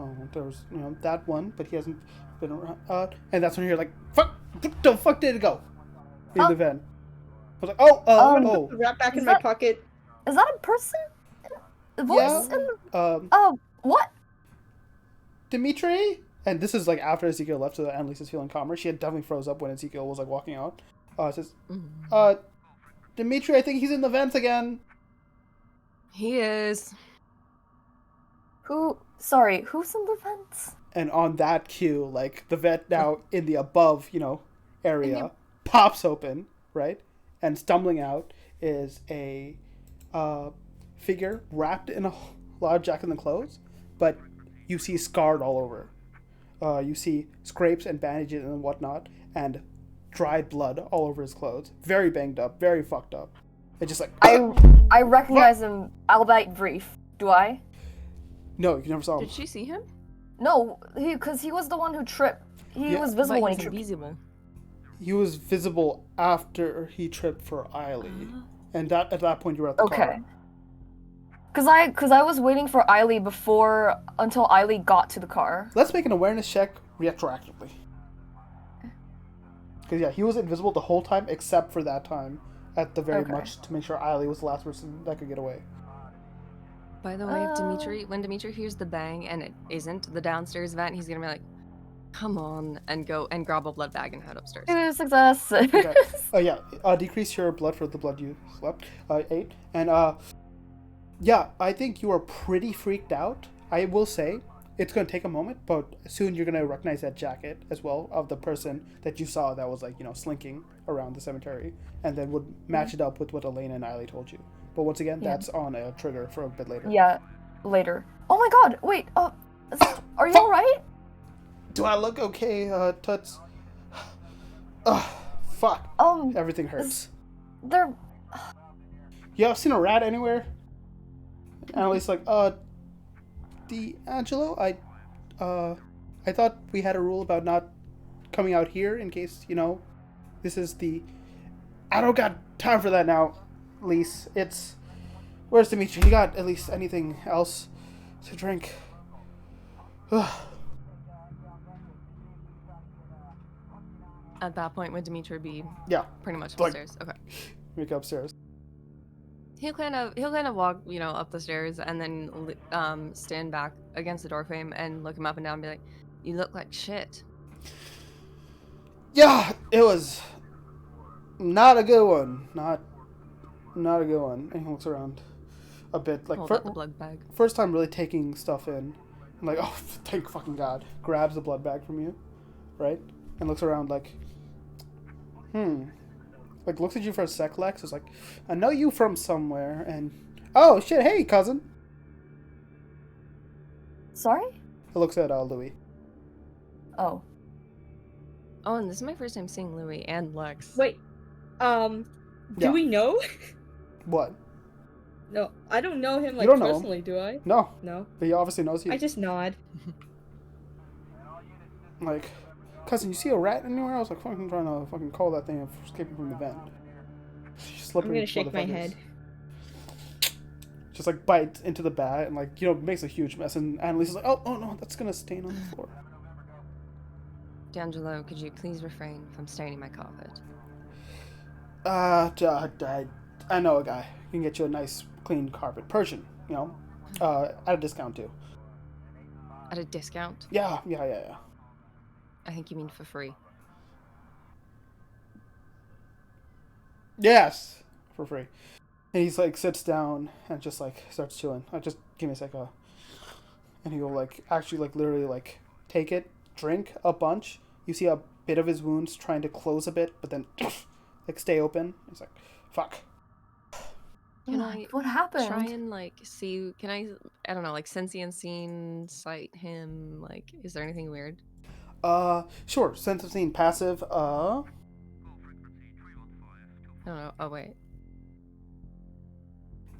that one, but he hasn't been around. And that's when you're like, fuck, what the fuck did it go? In the vent. I was like, oh. The rat back in my pocket. Is that a person? Voice? Yeah. What? Dimitri? And this is after Ezekiel left, so that Annalise is feeling calmer. She had definitely froze up when Ezekiel was walking out. It says, Dimitri, I think he's in the vents again. He is. Who's in the vents? And on that cue, the vent now in the above, area pops open, right? And stumbling out is a figure wrapped in a lot of jacket and clothes, but you see scarred all over. You see scrapes and bandages and whatnot, and dried blood all over his clothes. Very banged up, very fucked up. It's just I recognize him, albeit brief. Do I? No, you never saw him. Did she see him? No, because he was the one who tripped. He was visible when he tripped. Invisible. He was visible after he tripped for Eiley. And at that point you were at the car. Because I was waiting for Eiley until Eiley got to the car. Let's make an awareness check retroactively. Because he was invisible the whole time except for that time at the very much to make sure Eiley was the last person that could get away. By the way, when Dimitri hears the bang and it isn't the downstairs vent, he's gonna be like, come on, and go and grab a blood bag and head upstairs. Success. Okay. Decrease your blood for the blood you slept. 8. And I think you are pretty freaked out. I will say it's gonna take a moment, but soon you're gonna recognize that jacket as well of the person that you saw that was slinking around the cemetery, and then would match it up with what Elena and Eiley told you. But once again, that's on a trigger for a bit later. Yeah, later. Oh my god, wait, are you alright? Do I look okay, Toots? fuck. Everything hurts. They're. You ever seen a rat anywhere? Annalise like, D'Angelo, I thought we had a rule about not coming out here in case, this is the... I don't got time for that now, Lise. Where's Dimitri? You got at least anything else to drink? At that point, would Dimitri be pretty much like- upstairs? Okay. We go upstairs. He'll kind of walk, up the stairs and then stand back against the doorframe and look him up and down and be like, "You look like shit." Yeah, it was not a good one. Not a good one. And he looks around a bit, like Hold out the blood bag. first time really taking stuff in. I'm like, oh, thank fucking God. Grabs the blood bag from you, right? And looks around like, Like, looks at you for a sec, Lex. Is like, I know you from somewhere, and... Oh, shit, hey, cousin. Sorry? It looks at Louis. Oh. Oh, and this is my first time seeing Louis and Lex. Wait, Yeah. do we know? What? No, I don't know him, You don't know him. personally, do I? No. No. But he obviously knows you. I just nod. Like, cousin, you see a rat anywhere? I was like, fucking trying to fucking call that thing escaping from the vent. I'm gonna shake my head. Just like bites into the bat and like, makes a huge mess. And Annalise is like, oh no, that's gonna stain on the floor. D'Angelo, could you please refrain from staining my carpet? I know a guy. He can get you a nice clean carpet. Persian, at a discount too. At a discount? Yeah. I think you mean for free. Yes, for free. And he's like sits down and just like starts chewing. Just give me a sec. And he'll like actually like literally like take it, drink a bunch. You see a bit of his wounds trying to close a bit, but then like stay open. He's like, fuck. What happened? Try and like see? Can I don't know, like sentient scene, sight him? Like, is there anything weird? Sure. Sense of scene passive. I don't know. Oh wait.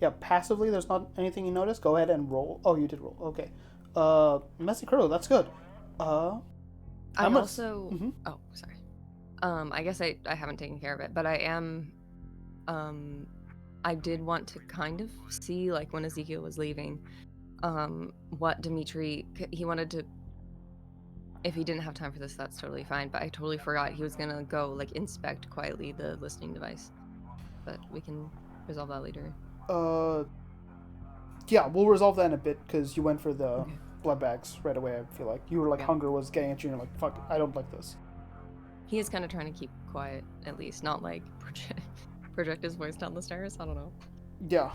Yeah, passively. There's not anything you notice. Go ahead and roll. Oh, you did roll. Okay. Messy Crow. That's good. I'm also. Mm-hmm. Oh, sorry. I guess I haven't taken care of it, but I am. I did want to kind of see, like, when Ezekiel was leaving, what Dimitri, he wanted to, if he didn't have time for this, that's totally fine, but I totally forgot he was gonna go, like, inspect quietly the listening device. But we can resolve that later. Yeah, we'll resolve that in a bit, because you went for the blood bags right away, I feel like. You were like, hunger was getting at you, and you're like, fuck, I don't like this. He is kind of trying to keep quiet, at least, not, like, project his voice down the stairs. I don't know. Yeah.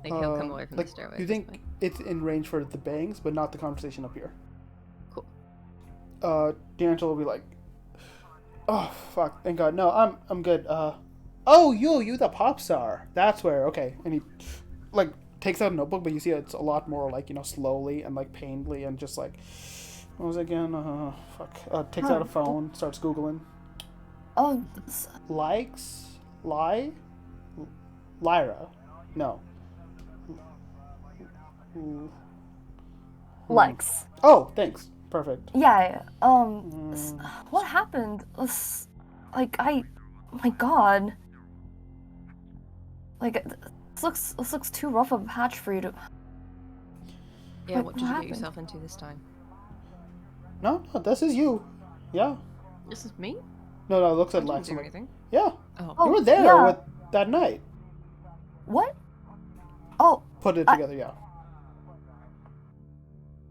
Like he'll come away from like, the stairway. You think it's in range for the bangs, but not the conversation up here. Cool. D'Angelo will be like, oh fuck, thank God, no, I'm good. Oh, you the pop star. That's where. Okay, and he like takes out a notebook, but you see it's a lot more like slowly and like painfully and just like, what was it again? Fuck. Takes out a phone, starts googling. Oh. Lyra. No. Lex. Oh, thanks. Perfect. Yeah. What happened? Like my God. Like this looks too rough of a patch for you to. Yeah. Like, what did you happened? get yourself into this time? No, this is you. Yeah. This is me. No, it looks I at didn't Lex. do I'm like, anything. yeah. Oh. You were there yeah. with that night. What? Oh. Put it together, yeah.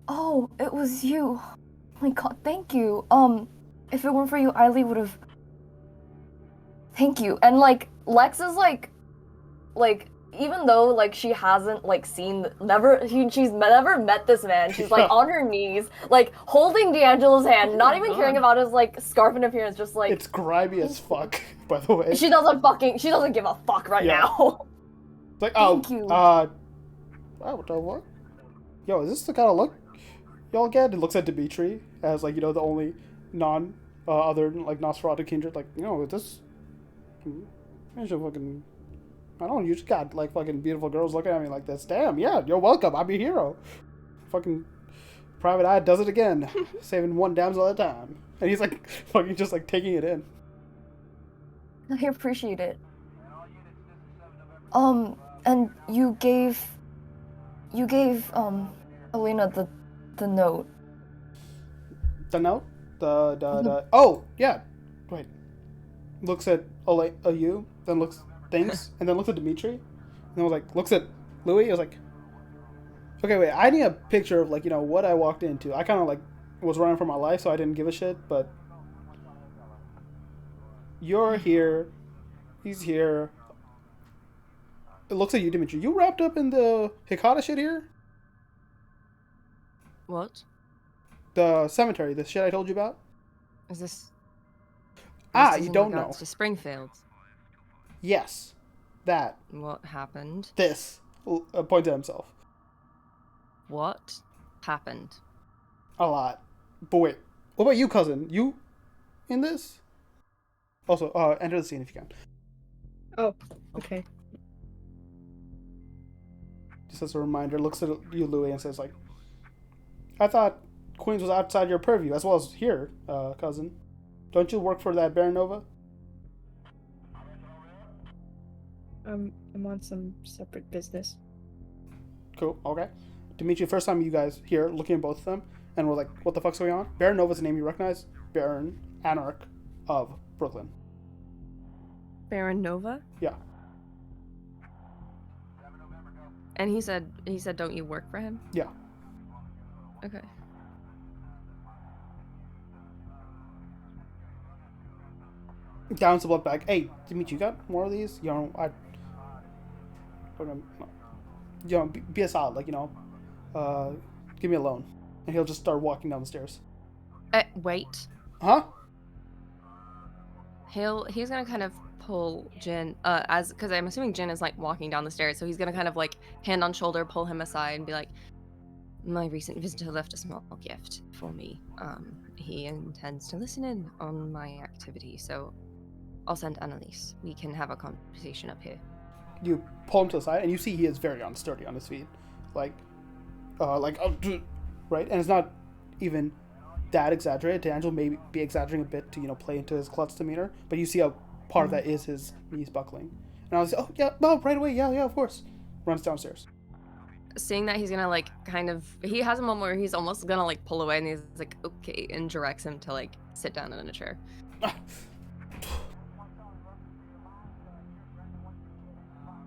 Oh, it was you. Oh my God, thank you. If it weren't for you, Eileen would have. Thank you. And like Lex is like, even though like she hasn't like she's never met this man. She's like on her knees, like holding D'Angelo's hand, not even caring about his like scarf and appearance. Just like It's grimy as fuck, by the way. she doesn't give a fuck right now. It's like, oh, Thank you. what the what? Yo, is this the kind of look y'all get? It looks at Dimitri as like the only other like Nosferatu kindred, like, you know, this, I should fucking, I don't know, you just got like fucking beautiful girls looking at me like this. Damn, yeah, you're welcome. I'm your hero. Fucking Private Eye does it again, saving one damsel at a time, and he's like fucking just like taking it in. I appreciate it. And you gave Elena the note. The note, the oh yeah, wait, looks at you, then thinks, and then looks at Dimitri, and then was like looks at Louis. I was like, okay, wait, I need a picture of like, you know, what I walked into. I kind of like was running for my life, so I didn't give a shit. But you're here, he's here. It looks like you, Dimitri. You wrapped up in the Hikata shit here? What? The cemetery, the shit I told you about? Is this? Ah, This is you in don't know. regards to Springfield. Yes. That. What happened? This. Point to himself. What happened? A lot. But wait. What about you, cousin? You in this? Also, enter the scene if you can. Oh, okay. Just as a reminder, looks at you, Louis, and says like, I thought Queens was outside your purview, as well as here, cousin. Don't you work for that Baronova? I'm on some separate business. Cool, okay. Dimitri, first time you guys here, looking at both of them, and we're like, what the fuck's going on? Baronova's a name you recognize. Baron Anarch of Brooklyn. Baron Nova? Yeah. And he said, don't you work for him? Yeah. Okay. Down to the blood bag. Hey, Dimitri, you got more of these? You know, you know, be a solid, like, you know, give me a loan. And he'll just start walking down the stairs. Wait. Huh? He's gonna kind of pull Jin, because I'm assuming Jin is like walking down the stairs, so he's gonna kind of like hand on shoulder pull him aside and be like, my recent visitor left a small gift for me. He intends to listen in on my activity, so I'll send Annalise. We can have a conversation up here. You pull him to the side, and you see he is very unsturdy on his feet. Like, right? And it's not even that exaggerated. D'Angelo may be exaggerating a bit to, you know, play into his klutz demeanor, but you see a part of that is his knees buckling. And I was like, oh, yeah, no, right away, yeah, of course. Runs downstairs. Seeing that, he's gonna like kind of, he has a moment where he's almost gonna like pull away, and he's like, okay, and directs him to like sit down in a chair.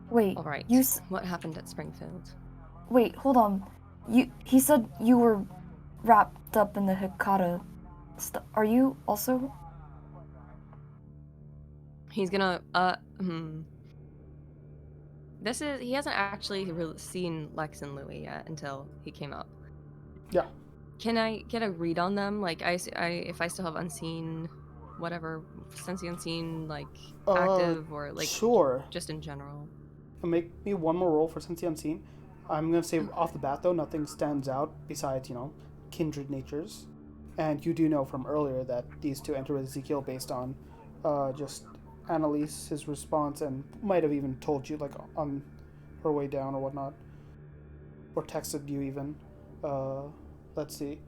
Wait. All right. What happened at Springfield? Wait, hold on. He said you were wrapped up in the Hikata stuff. Are you also? He's gonna he hasn't actually really seen Lex and Louis yet until he came up. Yeah. Can I get a read on them? Like, if I still have unseen, whatever, sense the unseen, like, active, or, like, sure. Just in general. Make me one more roll for Sense the Unseen. I'm going to say off the bat, though, nothing stands out besides, you know, kindred natures. And you do know from earlier that these two enter with Ezekiel based on just Annalise, his response, and might have even told you, like, on her way down or whatnot. Or texted you even. Let's see.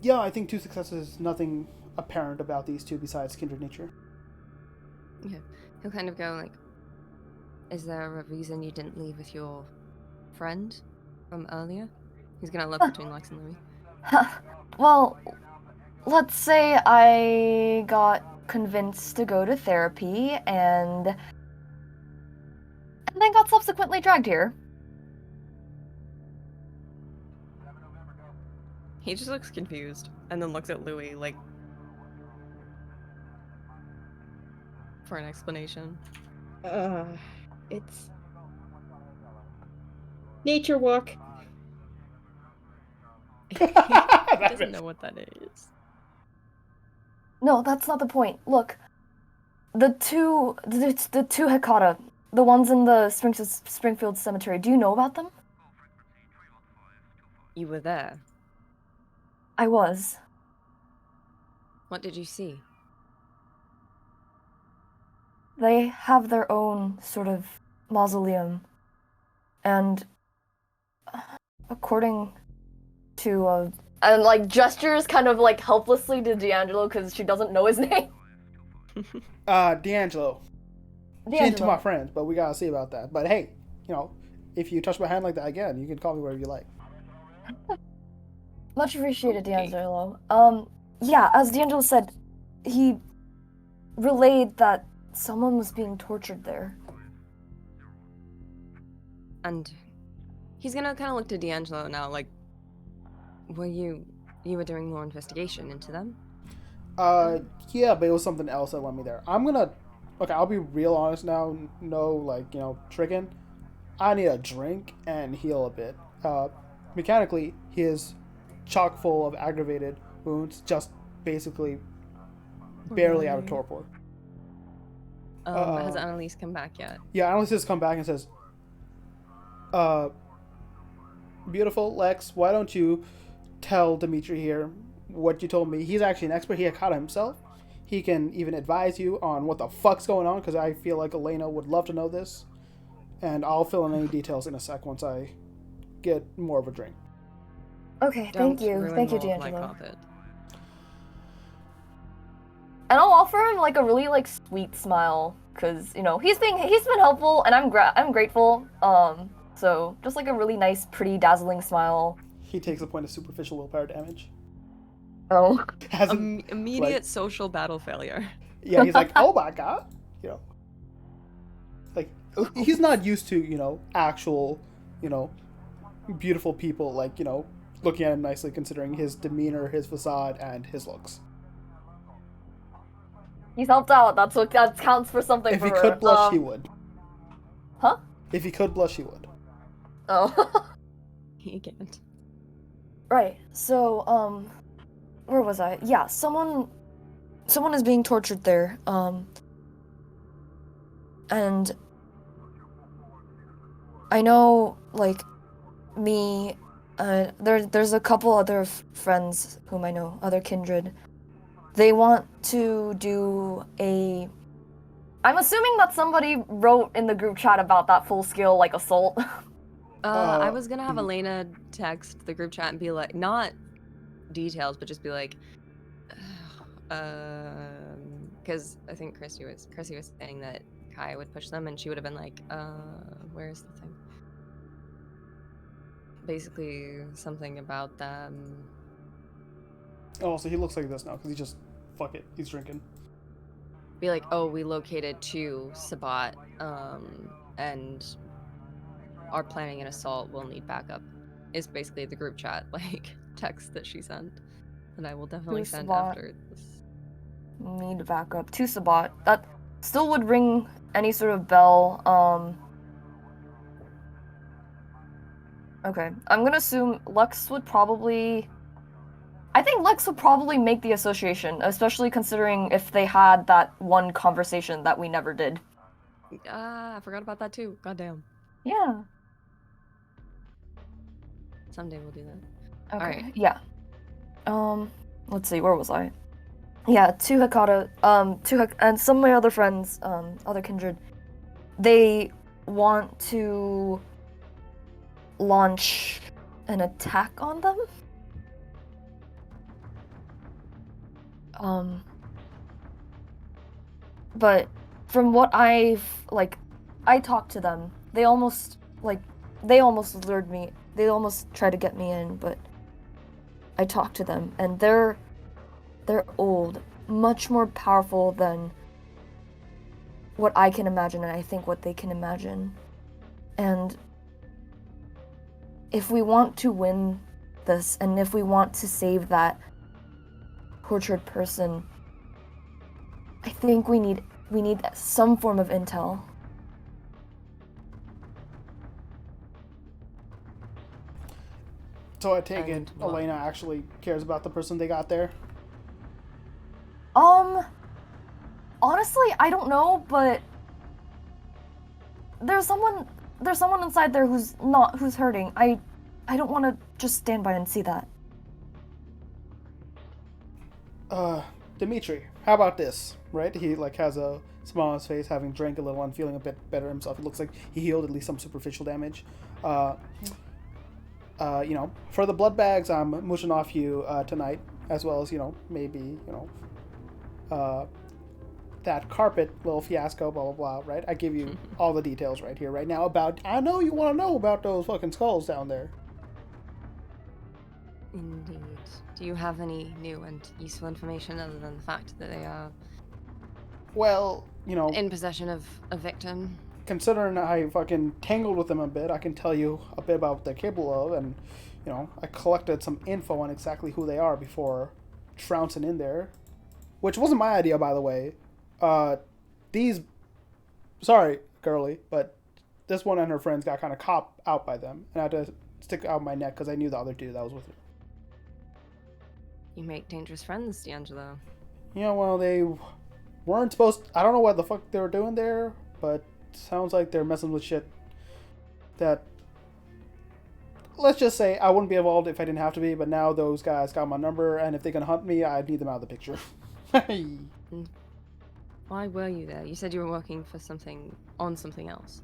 Yeah, I think 2 successes, nothing apparent about these two besides kindred nature. Yeah. He'll kind of go, like, is there a reason you didn't leave with your friend from earlier? He's gonna look between Lex and Louis. Well, let's say I got convinced to go to therapy and then got subsequently dragged here. He just looks confused and then looks at Louis like for an explanation. It's nature walk. He doesn't know what that is. No, that's not the point. Look, the two Hikata, the ones in the Springfield Cemetery. Do you know about them? You were there. I was. What did you see? They have their own sort of mausoleum, and according to and like gestures kind of like helplessly to D'Angelo because she doesn't know his name. D'Angelo. She into my friends, but we gotta see about that. But hey, if you touch my hand like that again, you can call me whatever you like. Much appreciated, Okay. D'Angelo. Yeah, as D'Angelo said, he relayed that someone was being tortured there. And he's gonna kind of look to D'Angelo now, like, you were doing more investigation into them? Yeah, but it was something else that led me there. Okay, I'll be real honest now. No, tricking. I need a drink and heal a bit. Mechanically, he is chock full of aggravated wounds, just basically barely out of torpor. Has Annalise come back yet? Yeah, Annalise has come back and says, beautiful Lex, why don't you tell Dimitri here what you told me? He's actually an expert. He caught himself. He can even advise you on what the fuck's going on, because I feel like Elena would love to know this. And I'll fill in any details in a sec once I get more of a drink. Okay, thank you, D'Angelo. It. And I'll offer him like a really like sweet smile, cause he's been helpful, and I'm grateful. So just like a really nice, pretty, dazzling smile. He takes a point of superficial willpower damage. Oh. Immediate social battle failure. Yeah, he's like, oh my god, like he's not used to actual beautiful people looking at him nicely, considering his demeanor, his facade, and his looks. He's helped out. That counts for something. If he could blush, he would. Huh? If he could blush, he would. Oh. He can't. Right. So, where was I? Yeah, someone is being tortured there. And I know, like, me, there's a couple other friends whom I know, other kindred. They want to do I'm assuming that somebody wrote in the group chat about that full-scale, like, assault. I was gonna have Elena text the group chat and be like, not details, but just be like, because I think Chrissy was saying that Kai would push them, and she would have been like, where's the thing? Basically, something about them. Oh, so he looks like this now because he just fuck it, he's drinking. Be like, oh, we located 2 Sabat, and are planning an assault. We'll need backup. Is basically the group chat text that she sent, and I will definitely send after this. Need backup. 2 Sabat. That still would ring any sort of bell. Okay, I'm gonna assume Lex would probably. I think Lex would probably make the association, especially considering if they had that one conversation that we never did. I forgot about that too. Goddamn. Yeah. Someday we'll do that. Okay. Alright. Yeah. Let's see, where was I? Yeah, 2 Hakata, and some of my other friends, other kindred, they want to launch an attack on them. But from what I talked to them, they almost lured me. They almost tried to get me in, but I talked to them, and they're old, much more powerful than what I can imagine, and I think what they can imagine. And if we want to win this, and if we want to save that tortured person, I think we need some form of intel. So I take it Elena actually cares about the person they got there? Honestly, I don't know, but there's someone inside there who's hurting. I don't want to just stand by and see that. Dimitri, how about this? Right? He like has a smile on his face, having drank a little and feeling a bit better himself. It looks like he healed at least some superficial damage. For the blood bags, I'm mooching off you tonight, as well as maybe that carpet little fiasco, blah blah blah. Right? I give you all the details right here, right now. I know you want to know about those fucking skulls down there. Indeed. Do you have any new and useful information other than the fact that they are Well, in possession of a victim? considering I fucking tangled with them a bit, I can tell you a bit about what they're capable of, and I collected some info on exactly who they are before trouncing in there, which wasn't my idea, by the way. Sorry, girly, but this one and her friends got kind of caught out by them, and I had to stick out my neck because I knew the other dude that was with her. You make dangerous friends, D'Angelo. Well, they weren't supposed. I don't know what the fuck they were doing there, but sounds like they're messing with shit that, let's just say, I wouldn't be involved if I didn't have to be, but now those guys got my number, and if they're gonna hunt me, I need them out of the picture. Why were you there? You said you were working for something else.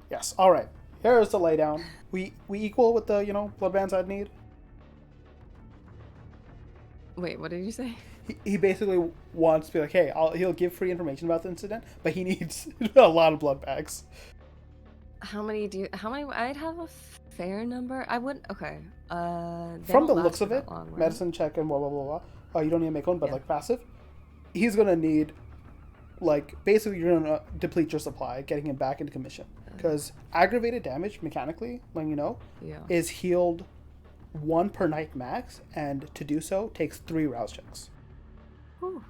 Yes, alright. Here's the laydown. We equal with the, blood bands I'd need? Wait, what did you say? He basically wants to be like, hey, he'll give free information about the incident, but he needs a lot of blood bags. How many? I'd have a fair number. I wouldn't. Okay. From the looks of it, long, right? Medicine check and blah blah blah blah. You don't need to make one, but like passive. He's gonna need, basically you're gonna deplete your supply, getting him back into commission, because aggravated damage mechanically, is healed 1 per night max, and to do so takes 3 rouse checks. Whew.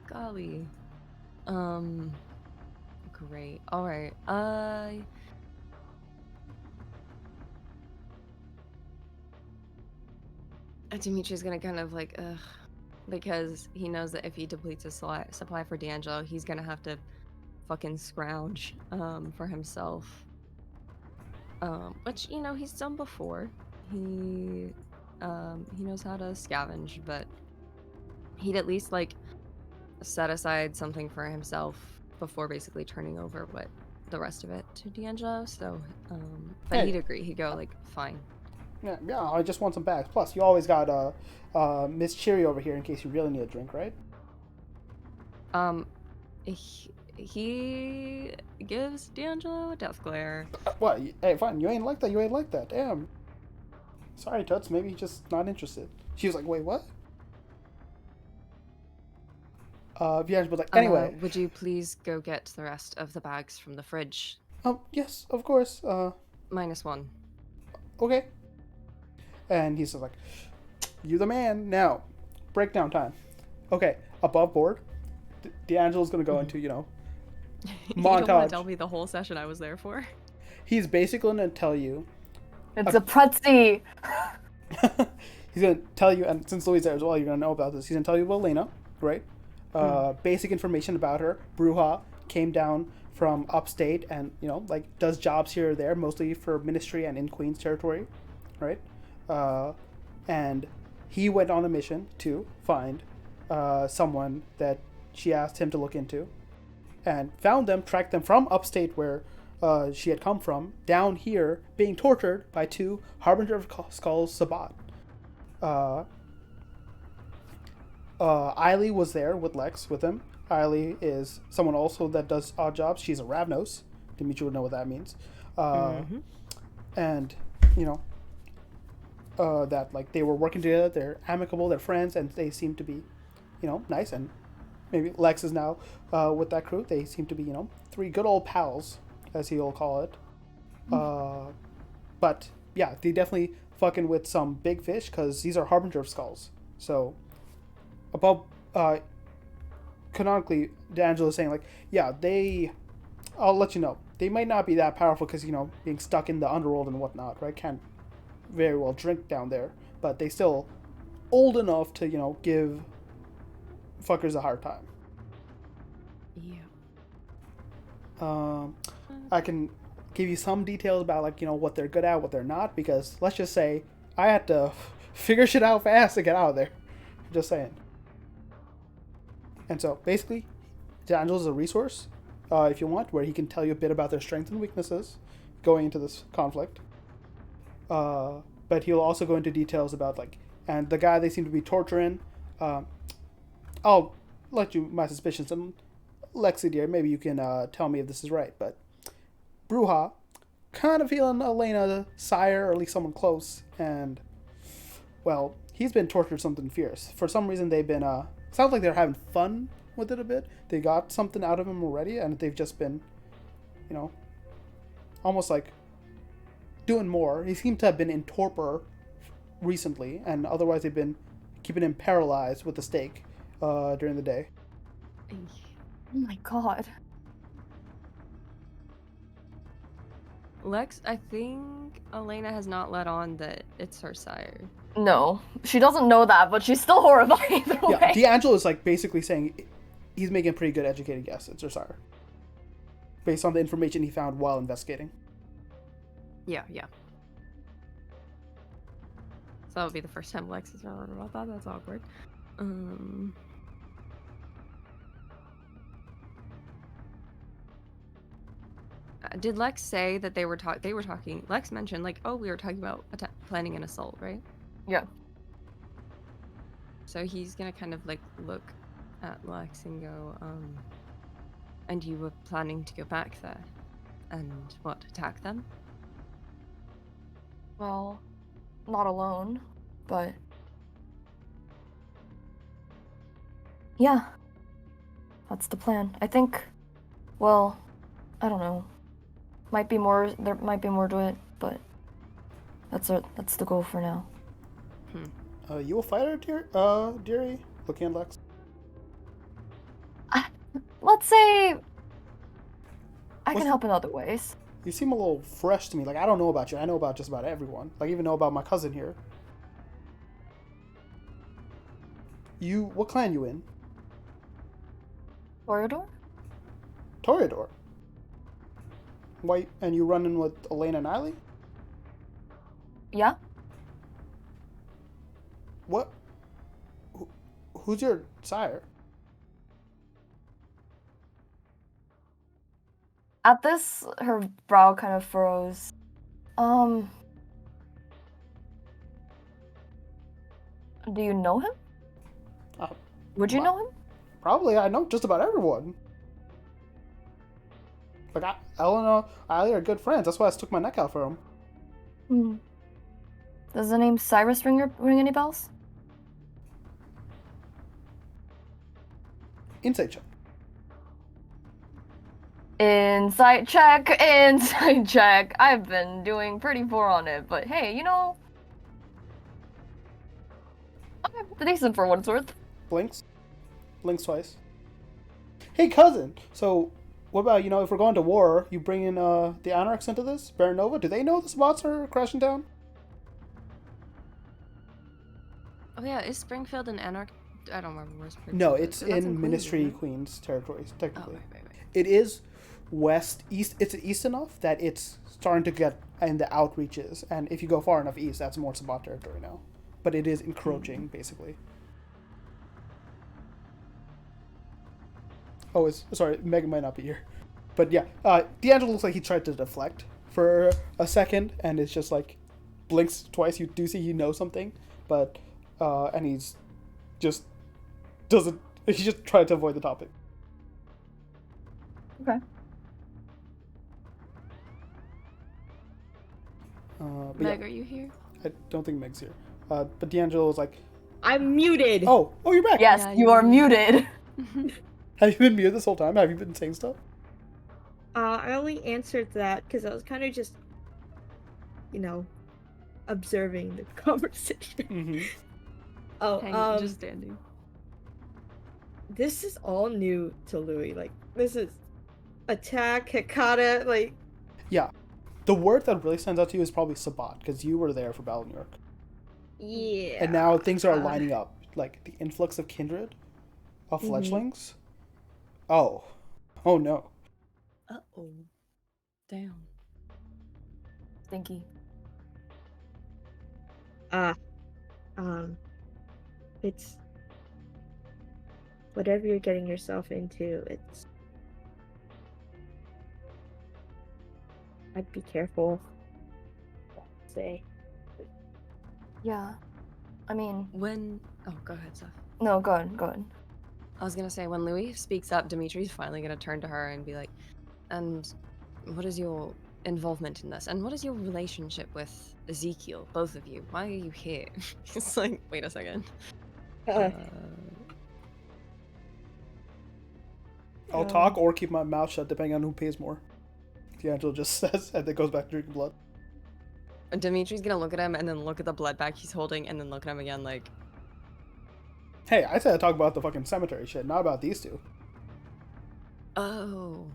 Golly. Great. All right. Dimitri's gonna kind of because he knows that if he depletes his supply for D'Angelo, he's gonna have to fucking scrounge for himself. Which he's done before. He knows how to scavenge, but he'd at least set aside something for himself before basically turning over the rest of it to D'Angelo. So, but he'd agree. He'd go fine. Yeah, I just want some bags. Plus, you always got Miss Cheery over here in case you really need a drink, right? He gives D'Angelo a death glare. What? Hey, fine. You ain't like that. You ain't like that. Damn. Sorry, Toots. Maybe he's just not interested. She was like, wait, what? Yeah, but anyway. Would you please go get the rest of the bags from the fridge? Yes, of course. -1. Okay. And he's just like, you the man. Now, breakdown time. Okay, above board, D'Angelo's gonna go into, montage. You don't want to tell me the whole session I was there for? He's basically gonna tell you. It's a pretzi! He's gonna tell you, and since Louise there as well, you're gonna know about this. He's gonna tell you about Lena, right? Basic information about her. Bruja came down from upstate and, does jobs here or there, mostly for ministry and in Queen's territory, right? And he went on a mission to find someone that she asked him to look into, and found them, tracked them from upstate where she had come from, down here, being tortured by 2 Harbinger of Skulls Sabat. Eiley was there with Lex with him. Eiley is someone also that does odd jobs. She's a Ravnos. Dimitri would know what that means. And, that they were working together. They're amicable. They're friends, and they seem to be, nice. And maybe Lex is now with that crew. They seem to be, 3 good old pals, as he'll call it. But yeah, they definitely fucking with some big fish because these are Harbinger of Skulls. So above, canonically, D'Angelo's saying I'll let you know, they might not be that powerful because being stuck in the underworld and whatnot, right? Can't very well drink down there, but they still old enough to give fuckers a hard time. Yeah. I can give you some details about what they're good at, what they're not, because let's just say I had to figure shit out fast to get out of there. Just saying. And so basically, D'Angelo is a resource, if you want, where he can tell you a bit about their strengths and weaknesses going into this conflict. But he'll also go into details about and the guy they seem to be torturing. I'll let you my suspicions, and Lexi dear, maybe you can tell me if this is right. But Bruja, kind of feeling Elena sire, or at least someone close, and well, he's been tortured something fierce. For some reason, they've been sounds like they're having fun with it a bit. They got something out of him already, and they've just been, almost like doing more. He seemed to have been in torpor recently, and otherwise they've been keeping him paralyzed with the stake during the day. Oh my god. Lex, I think Elena has not let on that it's her sire. No, she doesn't know that, but she's still horrified either Yeah, way. D'Angelo is basically saying he's making a pretty good educated guess. It's her sire, based on the information he found while investigating. Yeah. So that would be the first time Lex has ever heard about that. That's awkward. Did Lex say that they were talking? Lex mentioned we were talking about planning an assault, right? Yeah. So he's gonna kind of look at Lex and go, and you were planning to go back there, and what, attack them? Well, not alone, but yeah, that's the plan. I think, well, I don't know. There might be more to it, but that's the goal for now. You a fighter, dearie? Looking at Lex. Let's say I can help in other ways. You seem a little fresh to me. I don't know about you. I know about just about everyone. I even know about my cousin here. What clan you in? Toreador? Toreador. Why? And you running with Elena and Eiley? Yeah. What? Who's your sire? At this, her brow kind of furrows. Do you know him? Would you know him? Probably. I know just about everyone. Eleanor, Eiley are good friends. That's why I stuck my neck out for him. Does the name Cyrus ring any bells? Insight check. Insight check. I've been doing pretty poor on it, but hey, I'm decent for what it's worth. Blinks twice. Hey, cousin. So, what about, if we're going to war, you bring in the Anarchs into this? Baron Nova? Do they know the spots are crashing down? Oh yeah, is Springfield an Anarch? I don't remember where Springfield No, is. it's So that's in Queens, Ministry isn't it? Queens territories, technically. Oh, right. It is east. It's east enough that it's starting to get in the outreaches, and if you go far enough east, that's more Sabbat territory now. But it is encroaching, basically. Oh, sorry, Megan might not be here. But yeah, D'Angelo looks like he tried to deflect for a second, and it's just blinks twice. You do see he knows something, but, and he's just he just tried to avoid the topic. Okay. Meg, are you here? I don't think Meg's here. But D'Angelo's I'm muted. oh, you're back. Yes, Yeah, you are muted. Have you been muted this whole time? Have you been saying stuff? I only answered that because I was kind of just, observing the conversation. Mm-hmm. Oh, just standing. this is all new to Louis. This is attack, Hikata, Yeah. The word that really stands out to you is probably Sabbat, because you were there for Battle of New York. yeah. And now things are lining up. The influx of kindred, of Mhm. fledglings. Oh no. Uh-oh. Damn. Stinky. It's whatever you're getting yourself into, I'd be careful. Say. Yeah. I mean, Oh, go ahead, Seth. no, go ahead, go ahead. I was gonna say, when Louis speaks up, Dimitri's finally gonna turn to her and be like, and what is your involvement in this? And what is your relationship with Ezekiel, both of you? Why are you here? It's like, wait a second. I'll talk or keep my mouth shut, depending on who pays more. D'Angelo just says, and then goes back to drinking blood. Dimitri's gonna look at him and then look at the blood bag he's holding and then look at him again like, Hey, I said I talk about the fucking cemetery shit, not about these two. oh.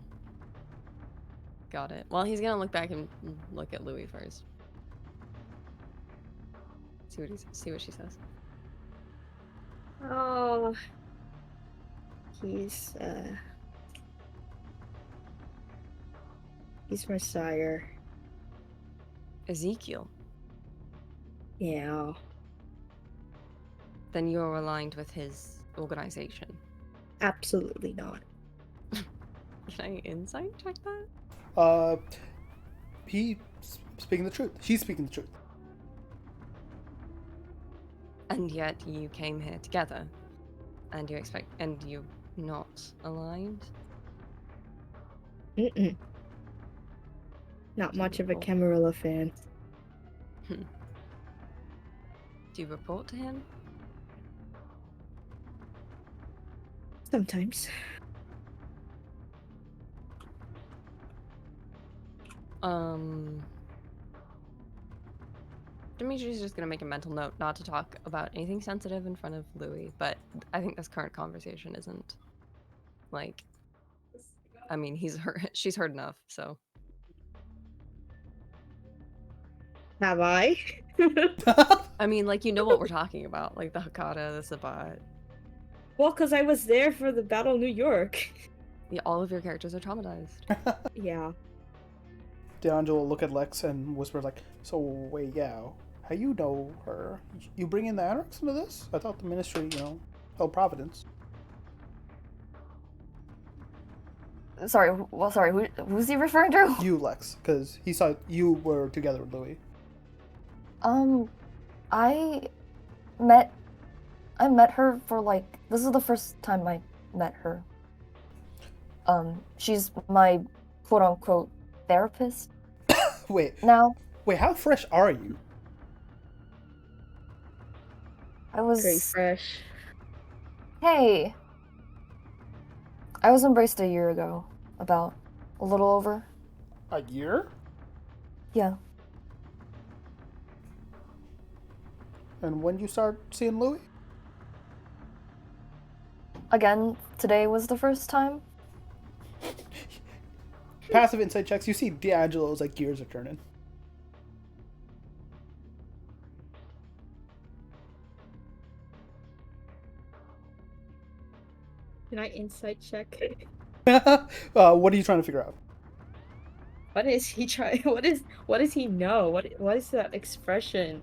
Got it. Well, he's gonna look back and look at Louis first. See what she says. Oh, he's my sire. Ezekiel. Yeah. Then you're aligned with his organization. Absolutely not. Can I insight check that? He's speaking the truth. She's speaking the truth. And yet you came here together. And you're not aligned? Mm-mm. Not much of a Cool. Camarilla fan. Do you report to him? Sometimes. Dimitri's just gonna make a mental note not to talk about anything sensitive in front of Louis, but I think this current conversation isn't like, I mean, she's heard enough, so. Have I? I mean, like, you know what we're talking about, like the Hakata, the Sabat. Well, because I was there for the Battle of New York. Yeah, all of your characters are traumatized. Yeah. D'Angelo will look at Lex and whisper like, so wait, yeah, how you know her? You bring in the Anarchs into this? I thought the Ministry, held Providence. Sorry, who's he referring to? You, Lex, because he saw you were together with Louis. I met her for like, this is the first time I met her. She's my quote-unquote therapist. Wait, Now, how fresh are you? I was... Very fresh. Hey! I was embraced a year ago. About a little over. A year? Yeah. And when you start seeing Louis? Again, today was the first time. Passive insight checks, you see D'Angelo's like gears are turning. Can I insight check? What are you trying to figure out? What is he trying? What does he know? What is that expression?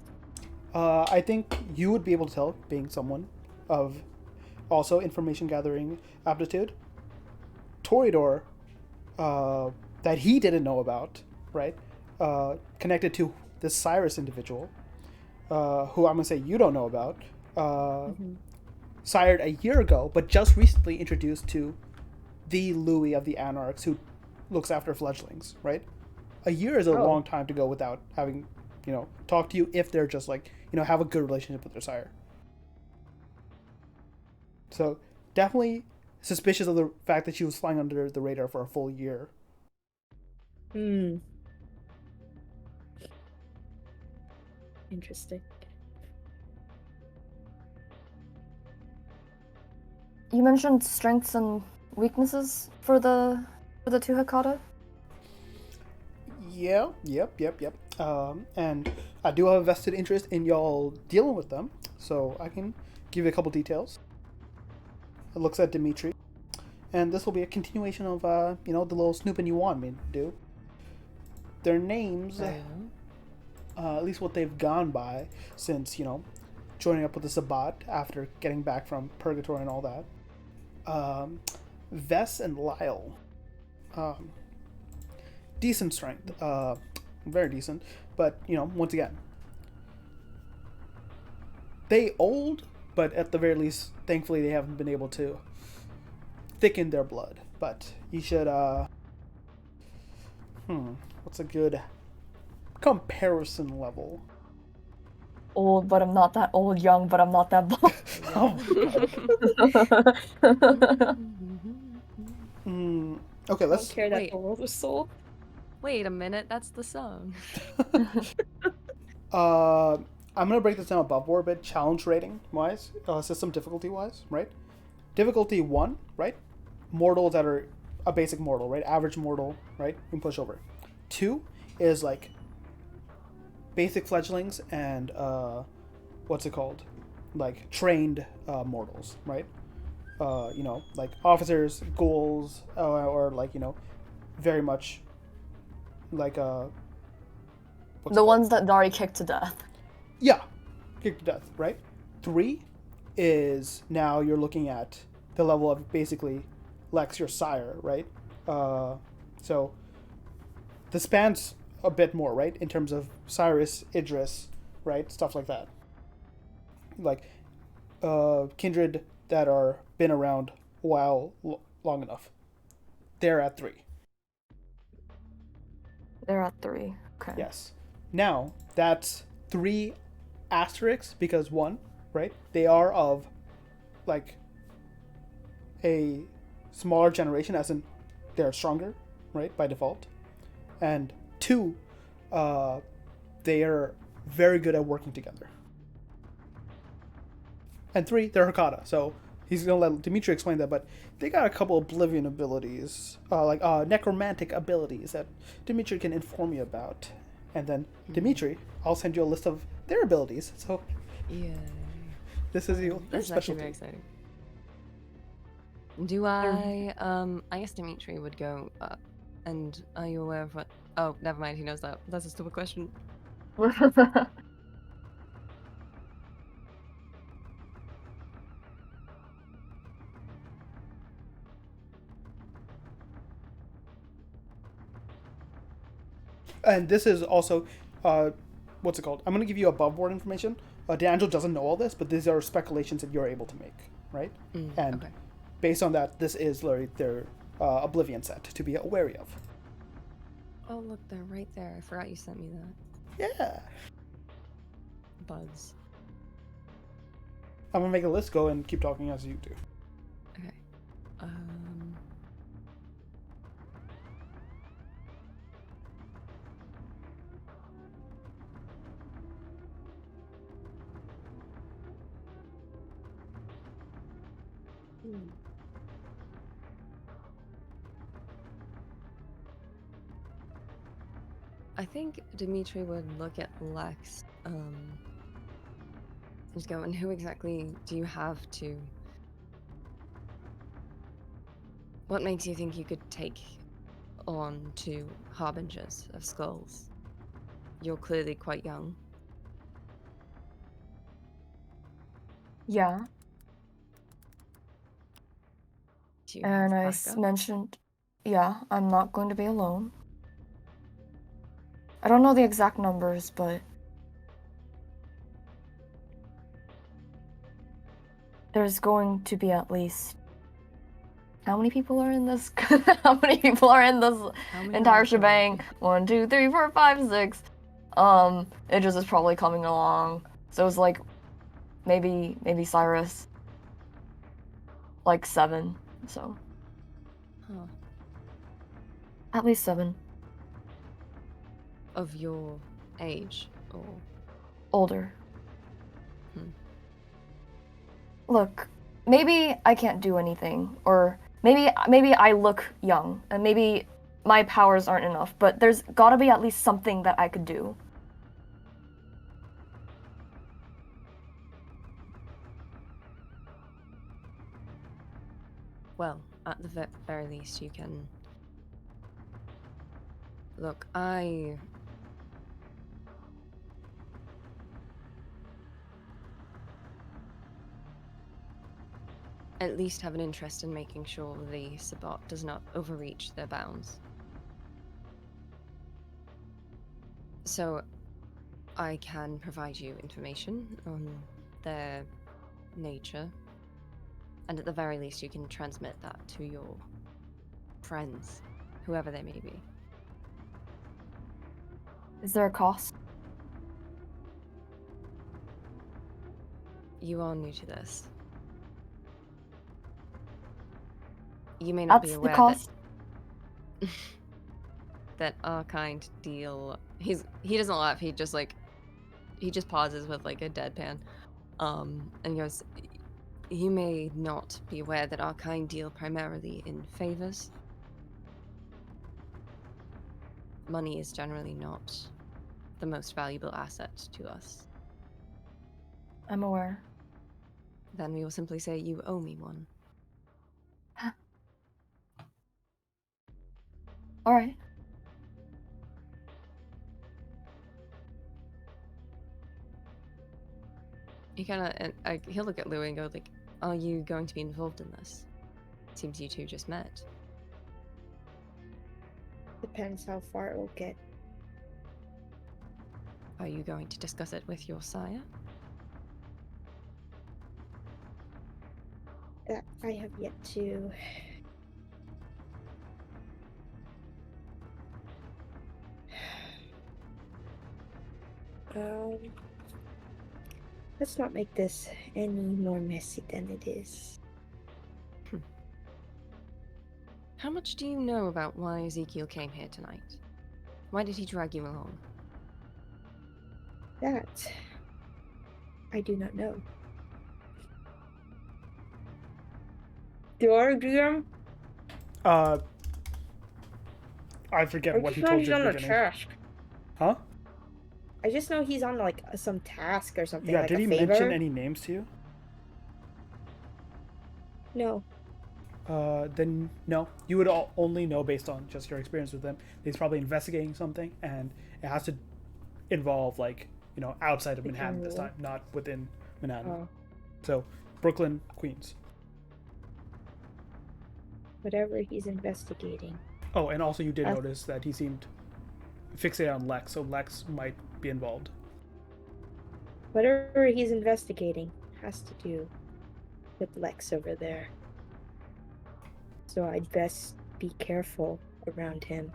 I think you would be able to tell, being someone of also information gathering aptitude. Toreador, that he didn't know about, right? Connected to this Cyrus individual, who I'm gonna say you don't know about. Sired a year ago, but just recently introduced to the Louis of the Anarchs, who looks after fledglings, right? A year is a long time to go without having, talk to you if they're just like, have a good relationship with their sire. So definitely suspicious of the fact that she was flying under the radar for a full year. Interesting. You mentioned strengths and weaknesses for the two Hakata? Yeah, yep. And I do have a vested interest in y'all dealing with them, so I can give you a couple details. It looks at Dimitri, and this will be a continuation of, the little snooping you want me to do. Their names, at least what they've gone by since, joining up with the Sabbat after getting back from Purgatory and all that. Vess and Lyle. Decent strength. Very decent. But, once again, they old, but at the very least, thankfully, they haven't been able to thicken their blood. But you should, what's a good comparison level? Old, but I'm not that old. Young, but I'm not that bald. Oh, okay, I let's. don't care that Wait. the world was sold. Wait a minute, that's the song. I'm gonna break this down above board bit, challenge rating wise, system difficulty wise, right? Difficulty 1, right? Mortals that are a basic mortal, right? Average mortal, right? You can push over. 2 is like basic fledglings and what's it called? Like trained mortals, right? Like officers, ghouls, or like very much like what's it The called? ones that Dari kicked to death. Yeah, kicked to death, right? 3 is now you're looking at the level of basically Lex, your sire, right? So the span's a bit more, right? In terms of Cyrus, Idris, right? Stuff like that. Like kindred that are been around a while, long enough. They're at 3. They're at 3. Okay. Yes. Now, that's 3 asterisks because 1, right? They are of like a smaller generation, as in they're stronger, right? By default. And 2, they are very good at working together. And 3, they're Hakata. So he's gonna let Dimitri explain that, but they got a couple Oblivion abilities, like necromantic abilities that Dimitri can inform you about. And then Dimitri, I'll send you a list of their abilities. So Yeah. this is your That's actually specialty. very exciting. Do I guess Dimitri would go up. And are you aware of what? Oh, never mind, he knows that. That's a stupid question. And this is also, what's it called? I'm going to give you above board information. D'Angelo doesn't know all this, but these are speculations that you're able to make, right? And Okay. based on that, this is literally their Oblivion set to be wary of. Oh, look, they're right there. I forgot you sent me that. Yeah. Buds. I'm going to make a list, go and keep talking as you do. Okay. I think Dimitri would look at Lex, just go, and who exactly do you have to... What makes you think you could take on 2 Harbingers of Skulls? You're clearly quite young. Yeah. Do you have And I backup? mentioned, yeah, I'm not going to be alone. I don't know the exact numbers, but there's going to be at least... How many people are in this? How many people are in this How many entire are shebang? 1, 2, 3, 4, 5, 6. Idris is probably coming along. So it's like maybe Cyrus. Like 7. So Huh. at least 7. Of your age, or... Older. Hmm. Look, maybe I can't do anything, or maybe I look young, and maybe my powers aren't enough, but there's gotta be at least something that I could do. Well, at the very least, you can... Look, at least have an interest in making sure the Sabbat does not overreach their bounds. So, I can provide you information on their nature, and at the very least, you can transmit that to your friends, whoever they may be. Is there a cost? You are new to this. You may not That's be the aware cost. that our kind deal. He doesn't laugh. He just pauses with like a deadpan, and goes, "You may not be aware that our kind deal primarily in favors. Money is generally not the most valuable asset to us. I'm aware. Then we will simply say you owe me one." All right. He kind of, he'll look at Louis and go like, "Are you going to be involved in this? Seems you two just met." Depends how far it will get. Are you going to discuss it with your sire? That I have yet to. Let's not make this any more messy than it is. How much do you know about why Ezekiel came here tonight? Why did he drag you along? That I do not know. Do our DM? I forget what he told he's you at on the a beginning. task. Huh? I just know he's on like some task or something. Yeah, like did a he favor. mention any names to you? No. Then no. You would only know based on just your experience with them. He's probably investigating something, and it has to involve, like, outside of The Manhattan this general. time, not within Manhattan. Oh, So, Brooklyn, Queens. whatever he's investigating. Oh, and also you did As- notice that he seemed fixated on Lex, so Lex might be involved. Whatever he's investigating has to do with Lex over there. So I'd best be careful around him.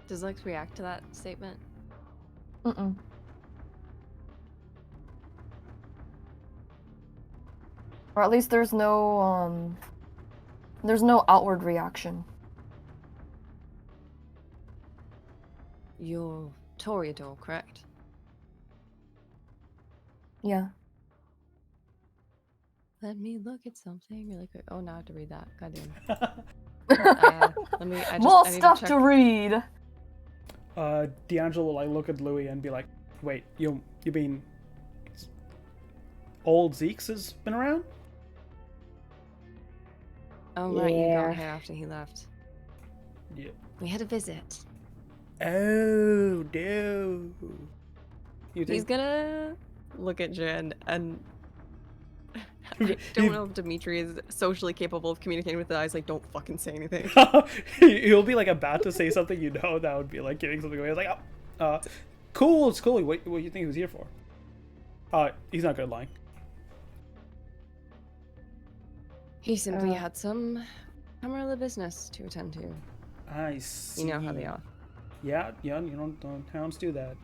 Does Lex react to that statement? Mm-mm. Or at least there's no outward reaction. You're Toreador, correct? Yeah. Let me look at something really quick. Oh, now I have to read that. Goddamn. More I need stuff check. to read. D'Angelo will look at Louis and be like, "Wait, you mean old Zeke's has been around?" Oh, right, you Yeah. got here after he left. Yeah. We had a visit. Oh no. You He's think? gonna look at Jen and I don't know if Dimitri is socially capable of communicating with the eyes. Like, don't fucking say anything. He'll be like about to say something, that would be like giving something away. It's like, cool, it's cool. What do you think he was here for? He's not good at lying. He simply had some Camarilla business to attend to. I see. You know how they are. Yeah, don't hounds do that.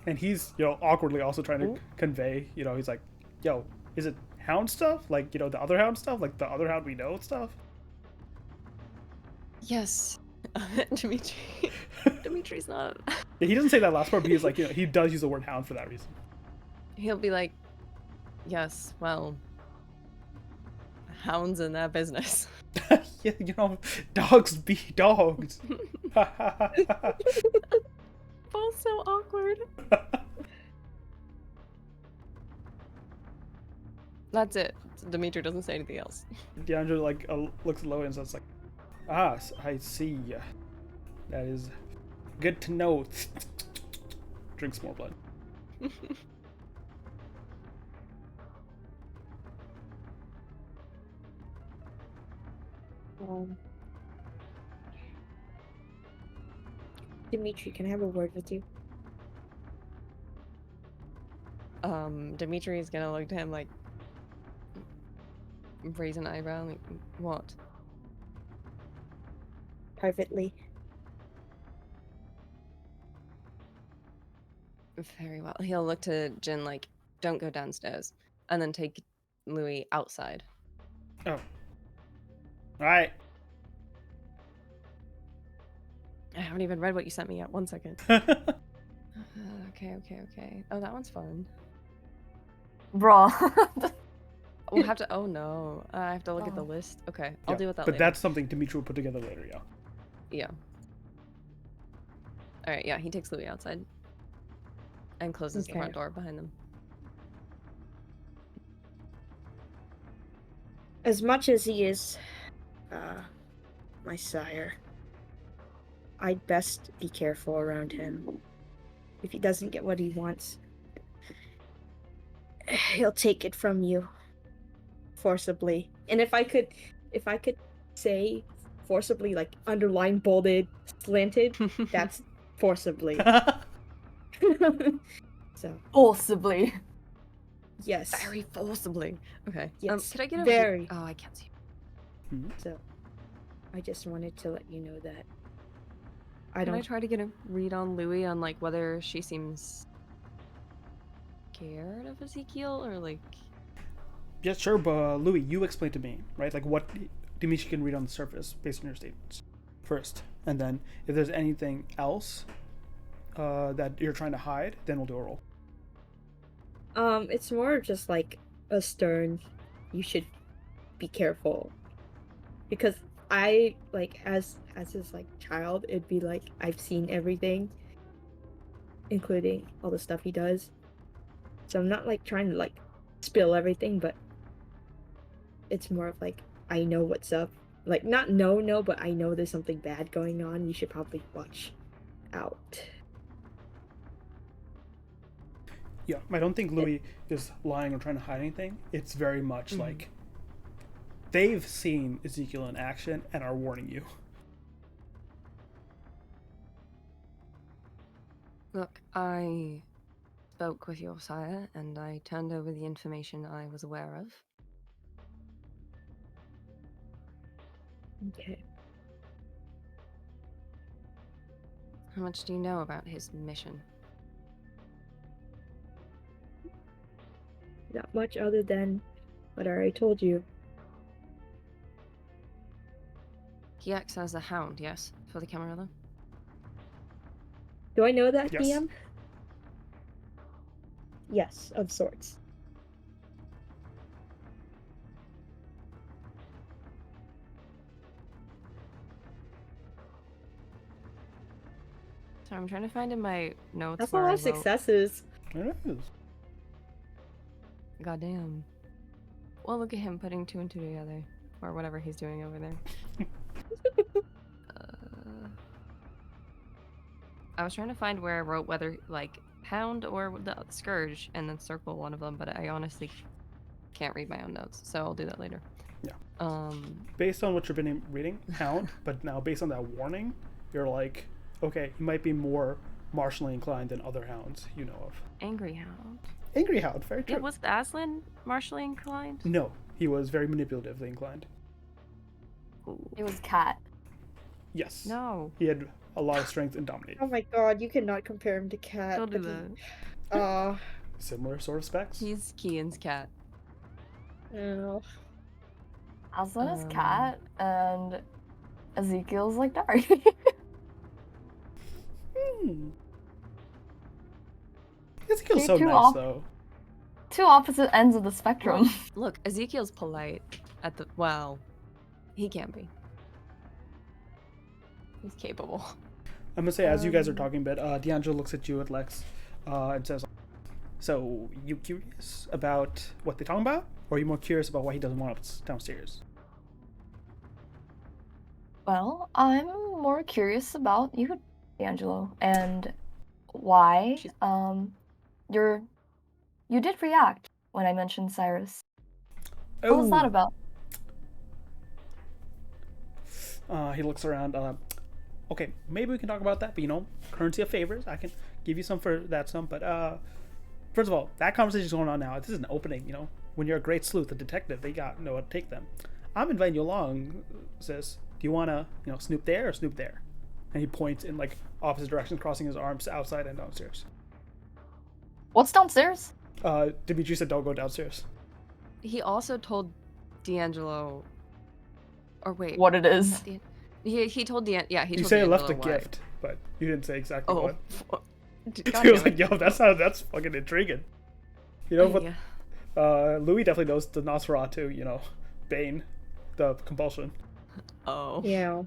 And he's, awkwardly also trying to convey, he's like, yo, is it hound stuff? Like, the other hound stuff? Like the other hound we know stuff? Yes. Dimitri's not. Yeah, he doesn't say that last part, but he's like, he does use the word hound for that reason. He'll be like, yes, well, hounds in their business. Yeah, dogs be dogs. Both so awkward. That's it. Dimitri doesn't say anything else. D'Angelo looks at Lois and says like, I see. That is good to know. Drinks more blood. Dimitri, can I have a word with you? Dimitri is gonna look to him like, raise an eyebrow, like, what? Privately. Very well. He'll look to Jin like, don't go downstairs, and then take Louis outside. Oh. All right. I haven't even read what you sent me yet. 1 second. Okay. Oh, that one's fun. Bruh. We'll have to. Oh no, I have to look at the Oh. list. Okay, I'll Yeah, deal with that but later. that's something Dimitri will put together later, yeah. Yeah. All right. Yeah, he takes Louis outside and closes the Okay. front door behind them. As much as he is my sire, I'd best be careful around him. If he doesn't get what he wants, he'll take it from you forcibly. And if I could say forcibly, like underlined, bolded, slanted, that's forcibly. So Forcibly. yes. Very forcibly. Okay. Yes, Could I get a very. Oh, I can't see. So I just wanted to let you know that Can I try to get a read on Louis on like whether she seems scared of Ezekiel or like? Yeah, sure, but Louis, you explain to me, right? Like what Dimitri can read on the surface based on your statements first. And then if there's anything else that you're trying to hide, then we'll do a roll. It's more of just like a stern, you should be careful. Because I like as his like child, it'd be like I've seen everything, including all the stuff he does. So I'm not like trying to like spill everything, but it's more of like I know what's up. Like not no, but I know there's something bad going on. You should probably watch out. Yeah, I don't think Louis is lying or trying to hide anything. It's very much like they've seen Ezekiel in action and are warning you. Look, I spoke with your sire and I turned over the information I was aware of. Okay. How much do you know about his mission? Not much other than what I already told you. He acts as a hound, yes, for the Camarilla? Do I know that, Yes. DM? Yes, of sorts. So I'm trying to find in my notes That's a where lot I of wrote, successes. It is. goddamn. Well, look at him putting 2 and 2 together. Or whatever he's doing over there. I was trying to find where I wrote whether, like, hound or the scourge, and then circle one of them, but I honestly can't read my own notes, so I'll do that later. Yeah. Based on what you've been reading, hound, but now based on that warning, you're like, okay, he might be more martially inclined than other hounds you know of. Angry hound. Angry hound, very true. Yeah, was Aslan martially inclined? No, he was very manipulatively inclined. Ooh. It was cat. Yes. No. He had a lot of strength and dominate. Oh my god, you cannot compare him to Cat. Don't do that. Similar sort of specs. He's Kian's cat. Oh. Aslan is cat, and Ezekiel's like Dari. Ezekiel's so Too nice, though. Two opposite ends of the spectrum. Look, Ezekiel's polite at the... Well, he can be. He's capable. I'm gonna say, as you guys are talking a bit, D'Angelo looks at you at Lex and says, so, you curious about what they're talking about? Or are you more curious about why he doesn't want us downstairs? Well, I'm more curious about you, D'Angelo, and why you did react when I mentioned Cyrus. What was that about? He looks around. Okay, maybe we can talk about that, but currency of favors. I can give you some for that sum, but first of all, that conversation's going on now. This is an opening, When you're a great sleuth, a detective, they got know how to take them. I'm inviting you along, sis. Do you want to, snoop there or snoop there? And he points in like opposite directions, crossing his arms outside and downstairs. What's downstairs? Dimitri said don't go downstairs. He also told D'Angelo, or wait, What it is. he told D'Angelo. Yeah, he You told say I D'Angelo left a what. gift, but you didn't say exactly Oh, what. God He was damn like, it. yo, that's fucking intriguing. What? Yeah. Louis definitely knows the Nosferatu, Bane, the compulsion. Oh. Yeah.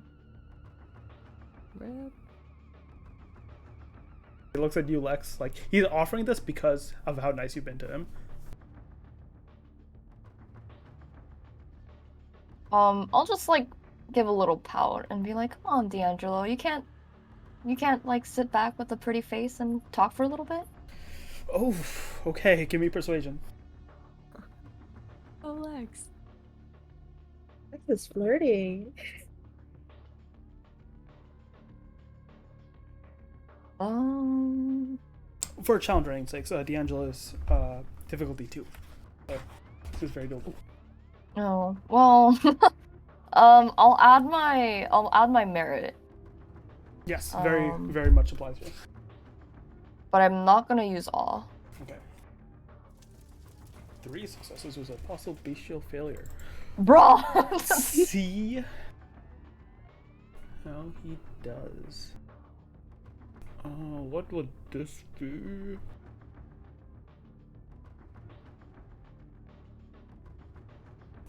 Rip. He looks at you, Lex, like he's offering this because of how nice you've been to him. I'll just like give a little pout and be like, "Come on, D'Angelo, you can't like sit back with a pretty face and talk for a little bit." Oh, okay, give me persuasion. Oh, Lex. Lex is flirting. For challenge ranking's sake, D'Angelo's difficulty 2. So this is very doable. Oh well. I'll add my merit, Yes, very much applies here. but I'm not gonna use awe. Okay. 3 successes was a possible bestial failure. Bro. See how he does. What would this be?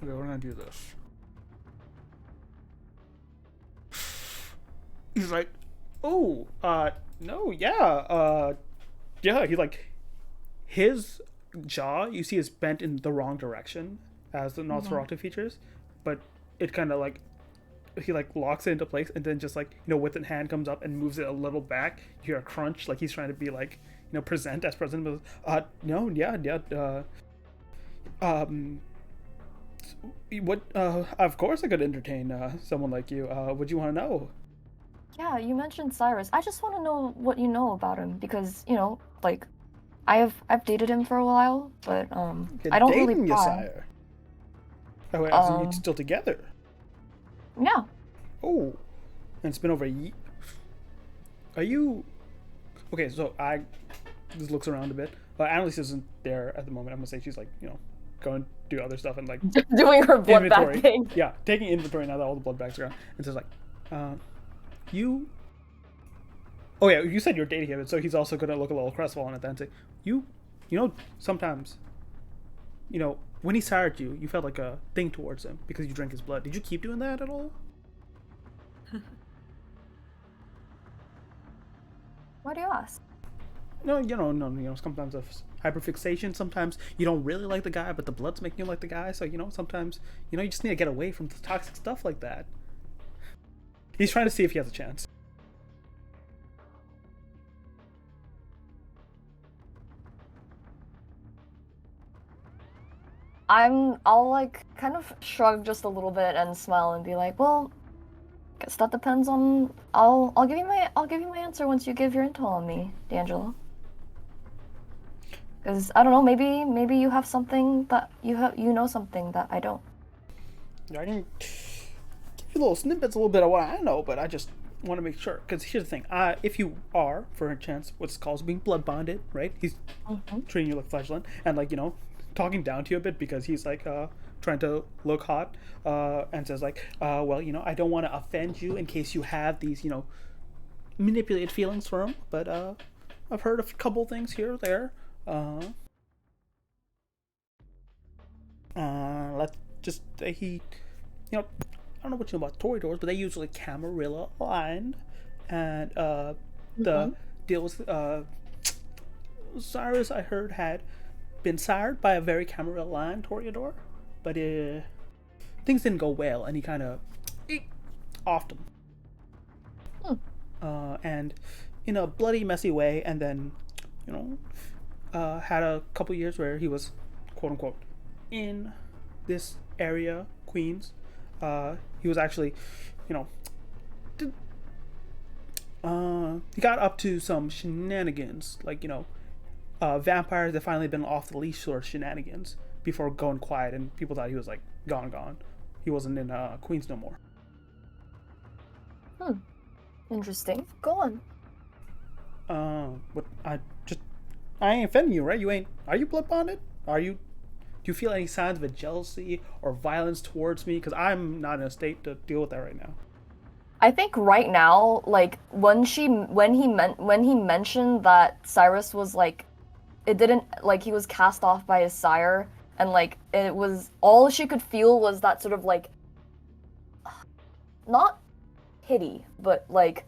Okay, we're gonna do this. He's like, oh, no, yeah, he like, his jaw, you see, is bent in the wrong direction as the Nosferatu features, but it kind of like, he like locks it into place and then just like, with his hand comes up and moves it a little back. You hear a crunch, like he's trying to be like, present as president, but no, yeah, what, of course I could entertain someone like you. What do you want to know? Yeah, you mentioned Cyrus. I just want to know what you know about him because like, I've dated him for a while, but You're I don't dating really your pry. sire. Oh, wait, so you're still together? Yeah. Oh, and it's been over a year. Are you... Okay, so I just looks around a bit. Annalise isn't there at the moment. I'm gonna say she's like, going to do other stuff and like Doing her blood inventory. bag thing. Yeah, taking inventory now that all the blood bags are gone. And says like, you... Oh yeah, you said you're dating him, so he's also gonna look a little crestfallen at that and say, sometimes, when he sired you, you felt like a thing towards him because you drank his blood. Did you keep doing that at all? Why do you ask? No, sometimes of hyperfixation. Sometimes you don't really like the guy, but the blood's making you like the guy. So, sometimes, you just need to get away from the toxic stuff like that. He's trying to see if he has a chance. I'll like kind of shrug just a little bit and smile and be like, well, guess that depends on. I'll give you my answer once you give your intel on me, D'Angelo. Because I don't know, maybe you have something that you know something that I don't. I can give you little snippets, a little bit of what I know, but I just want to make sure. Because here's the thing: if you are, for a chance, what's called being blood bonded, right? He's treating you like fleshland, and like talking down to you a bit because he's like trying to look hot, and says like, well, I don't want to offend you in case you have these, manipulated feelings for him, but I've heard a couple things here or there. Let's just say he, I don't know what you know about Toreadors, but they usually Camarilla aligned, and the deal was Cyrus, I heard, had been sired by a very Camarilla aligned Toreador, but things didn't go well, and he kind of offed him, and in a bloody, messy way, and then had a couple years where he was quote unquote in this area, Queens. He was actually, you know, did, he got up to some shenanigans, like, you know, vampires that finally been off the leash sort of shenanigans before going quiet, and people thought he was like gone. He wasn't in Queens no more. Interesting. Go on. What I ain't offending you, right? You ain't. Are you blood bonded? Do you feel any signs of a jealousy or violence towards me? Because I'm not in a state to deal with that right now. I think right now, like when he mentioned that Cyrus was like, it didn't like he was cast off by his sire, and like it was all she could feel was that sort of like, not pity, but like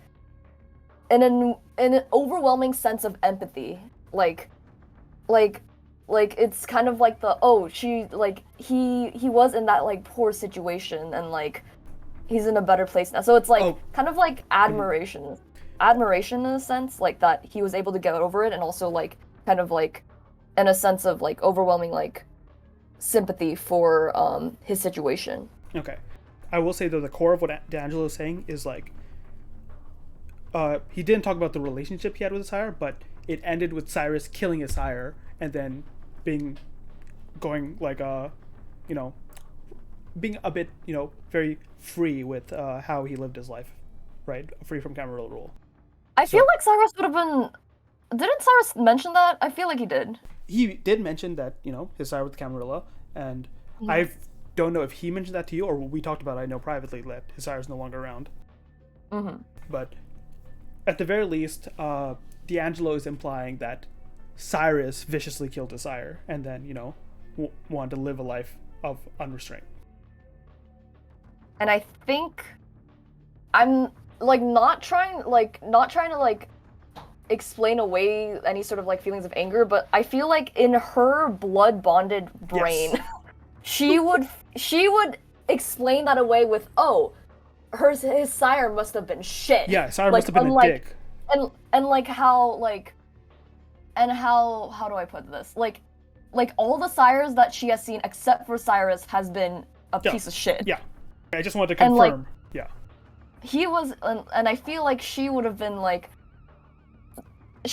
an overwhelming sense of empathy, like it's kind of like she like he was in that like poor situation, and like he's in a better place now, so it's like kind of like admiration in a sense, like that he was able to get over it, and also like kind of like in a sense of like overwhelming like sympathy for his situation. Okay, I will say though the core of what D'Angelo is saying is like, he didn't talk about the relationship he had with his sire, but it ended with Cyrus killing his sire and then going like you know, being a bit, you know, very free with how he lived his life, right? Free from Camarilla rule. I feel like Cyrus would have been. Didn't Cyrus mention that? I feel like he did. He did mention that, you know, his sire with Camarilla, and I don't know if he mentioned that to you or we talked about it, I know privately that his sire is no longer around. But at the very least, D'Angelo is implying that Cyrus viciously killed his sire and then, you know, wanted to live a life of unrestraint. And I think I'm like not trying to like explain away any sort of like feelings of anger, but I feel like in her blood bonded brain, yes. she would explain that away with, his sire must have been shit. Yeah, sire must have been a dick. And like how do I put this? Like all the sires that she has seen except for Cyrus has been a piece of shit. Yeah. I just wanted to confirm. And, yeah. He was, and I feel like she would have been like,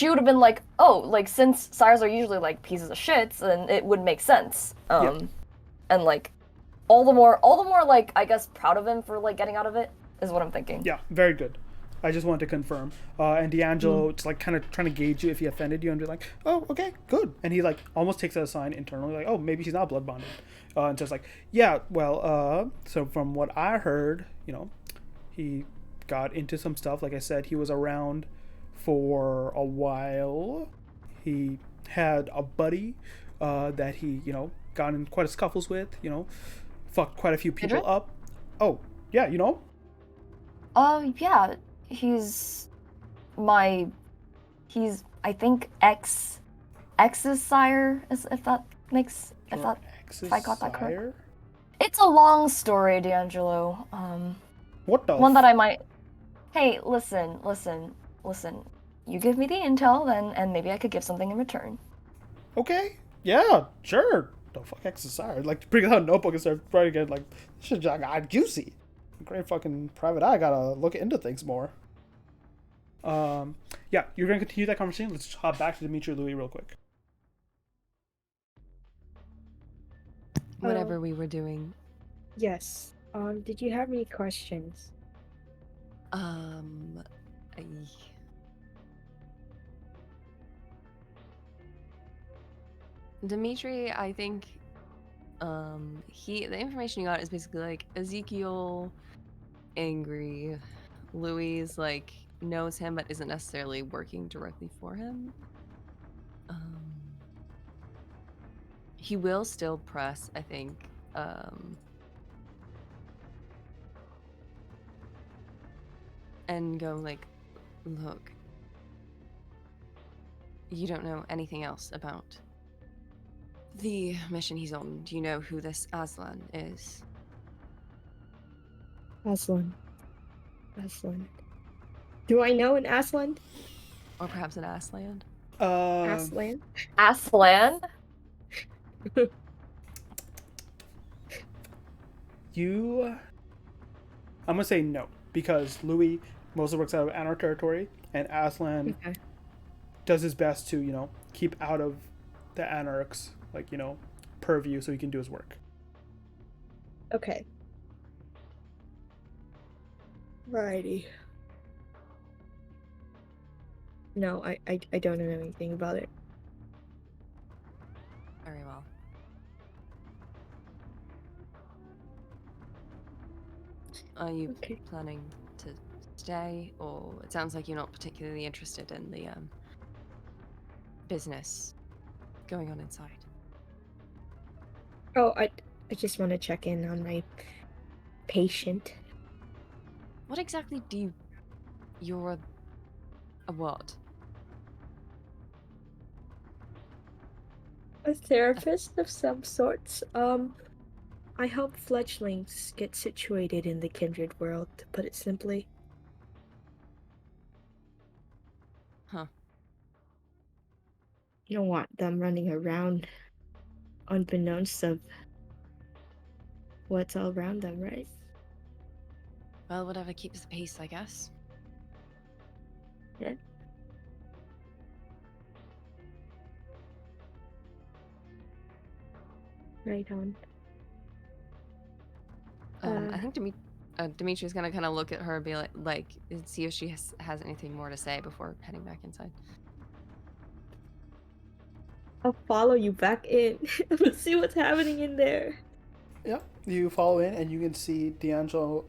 like since sires are usually like pieces of shit, then it would make sense. And like all the more like I guess proud of him for like getting out of it is what I'm thinking. Yeah, very good. I just wanted to confirm. And D'Angelo, it's like kind of trying to gauge you if he offended you and be like, oh, okay, good. And he like almost takes that as a sign internally, like, oh, maybe she's not blood bonded. And just like, yeah, well, so from what I heard, you know, he got into some stuff. Like I said, he was around for a while. He had a buddy that he, you know, got in quite a scuffles with, you know, fucked quite a few people up. Oh, yeah, you know? Yeah. He's I think ex's sire, if that makes if I got that correct. It's a long story, D'Angelo. What the one that I might. Hey, listen. You give me the intel, then, and maybe I could give something in return. Okay. Yeah. Sure. The fuck ex's sire? Like, bring out a notebook and start writing again. Like, this shit got juicy. Great fucking private eye. Gotta look into things more. Yeah, you're gonna continue that conversation. Let's hop back to Dimitri Louis real quick. Whatever we were doing. Yes. Did you have any questions? Dimitri, I think, the information you got is basically like Ezekiel, angry, Louis like knows him but isn't necessarily working directly for him. He will still press, I think, and go like, look, you don't know anything else about the mission he's on. Do you know who this Aslan is? Aslan. Do I know an Aslan? Or perhaps an Aslan? Aslan? Aslan? I'm gonna say no. because Louis mostly works out of Anar territory, and Aslan Okay. does his best to, keep out of the Anarch's, purview so he can do his work. Okay. Righty. No, I don't know anything about it. Very well. Are you Okay. planning to stay, or it sounds like you're not particularly interested in the business going on inside? Oh, I just want to check in on my patient. What exactly you're a what? A therapist of some sorts. I help fledglings get situated in the kindred world, to put it simply. Huh. You don't want them running around unbeknownst of what's all around them, right? Well, whatever keeps the peace, I guess. Yeah. Right on. I think Dimitri's gonna kind of look at her and be like, see if she has anything more to say before heading back inside. I'll follow you back in. Let's see what's happening in there. Yep. You follow in, and you can see D'Angelo,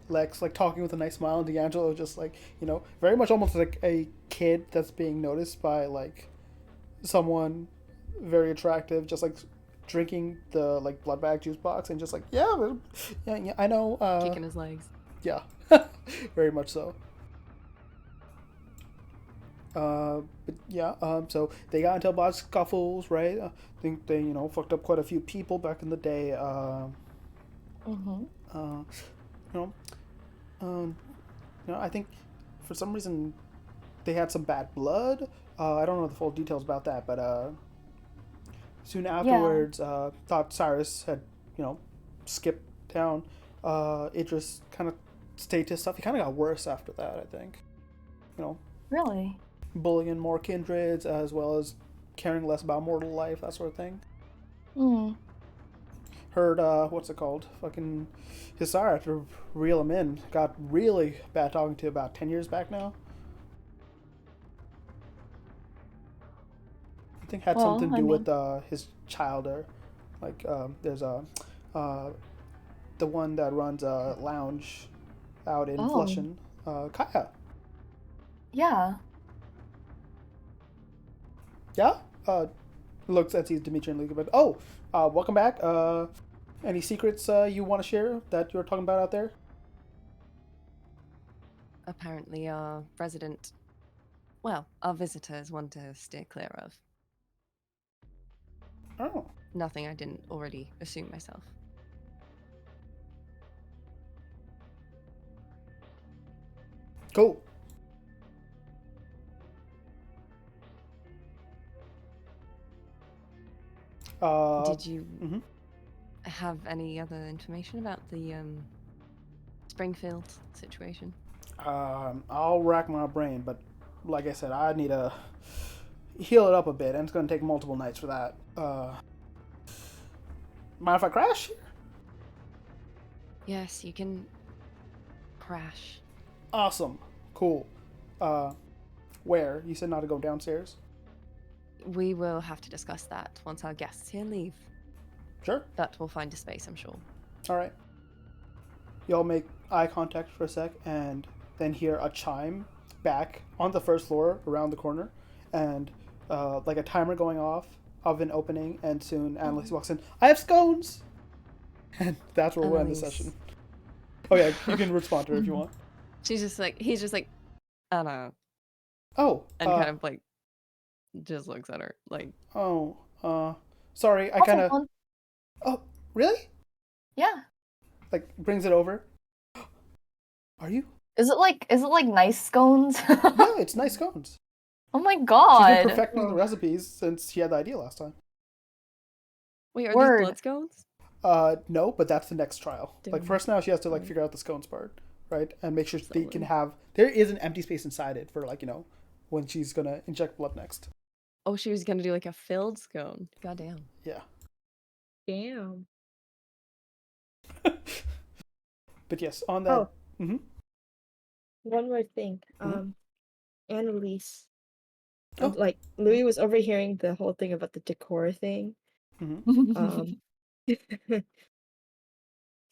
Lex, talking with a nice smile, and D'Angelo just, very much almost like a kid that's being noticed by, someone very attractive, just, drinking the, blood bag juice box, and just, yeah, I know, Kicking his legs. yeah, very much so. But yeah, so they got into a lot of scuffles, right? I think they, fucked up quite a few people back in the day. Mm-hmm. You know, I think for some reason they had some bad blood. I don't know the full details about that, but soon afterwards, thought Cyrus had, skipped town. Idris kind of stayed to stuff. He kind of got worse after that, I think. Really? Bullying more kindreds, as well as caring less about mortal life, that sort of thing. Hmm. Heard, what's it called? Fucking Hisar, had to reel him in. Got really bad talking to about 10 years back now. I think had Well, something to I do mean- with his child, or there's the one that runs a lounge out in Oh. Flushing, Kaya. Yeah. Yeah? Looks and sees Dimitri and Luca, but welcome back. Any secrets you want to share that you're talking about out there? Apparently, our visitors want to steer clear of. Oh. Nothing I didn't already assume myself. Cool. Did you mhm. have any other information about the Springfield situation? I'll rack my brain, but like I said, I need to heal it up a bit, and it's going to take multiple nights for that. Mind if I crash? Yes, you can crash. Awesome. Cool. Where? You said not to go downstairs? We will have to discuss that once our guests here leave. Sure. But we'll find a space, I'm sure. All right. Y'all make eye contact for a sec, and then hear a chime back on the first floor around the corner, and a timer going off, oven opening, and soon Annalise walks in. I have scones! And that's where we'll end the Annalise. session. Oh yeah, you can respond to her if you want. He's just like, Anna, Oh. and kind of just looks at her like, sorry, I Also kind of... fun. Oh, really? Yeah. Brings it over. Are you? Is it like nice scones? Yeah, it's nice scones. Oh my She's god. been perfecting the recipes since she had the idea last time. wait, are Word. these blood scones? No, but that's the next trial. Damn. First now she has to figure out the scones part. right? And make sure they can Absolutely. have, there is an empty space inside it for like, when she's gonna inject blood next. Oh, she was gonna do like a filled scone. Goddamn. Yeah. Damn. But yes, on that. Oh, Mm-hmm. one more thing. Mhm. Annalise. Oh. Like Louis was overhearing the whole thing about the decor thing. Mm-hmm. Um, do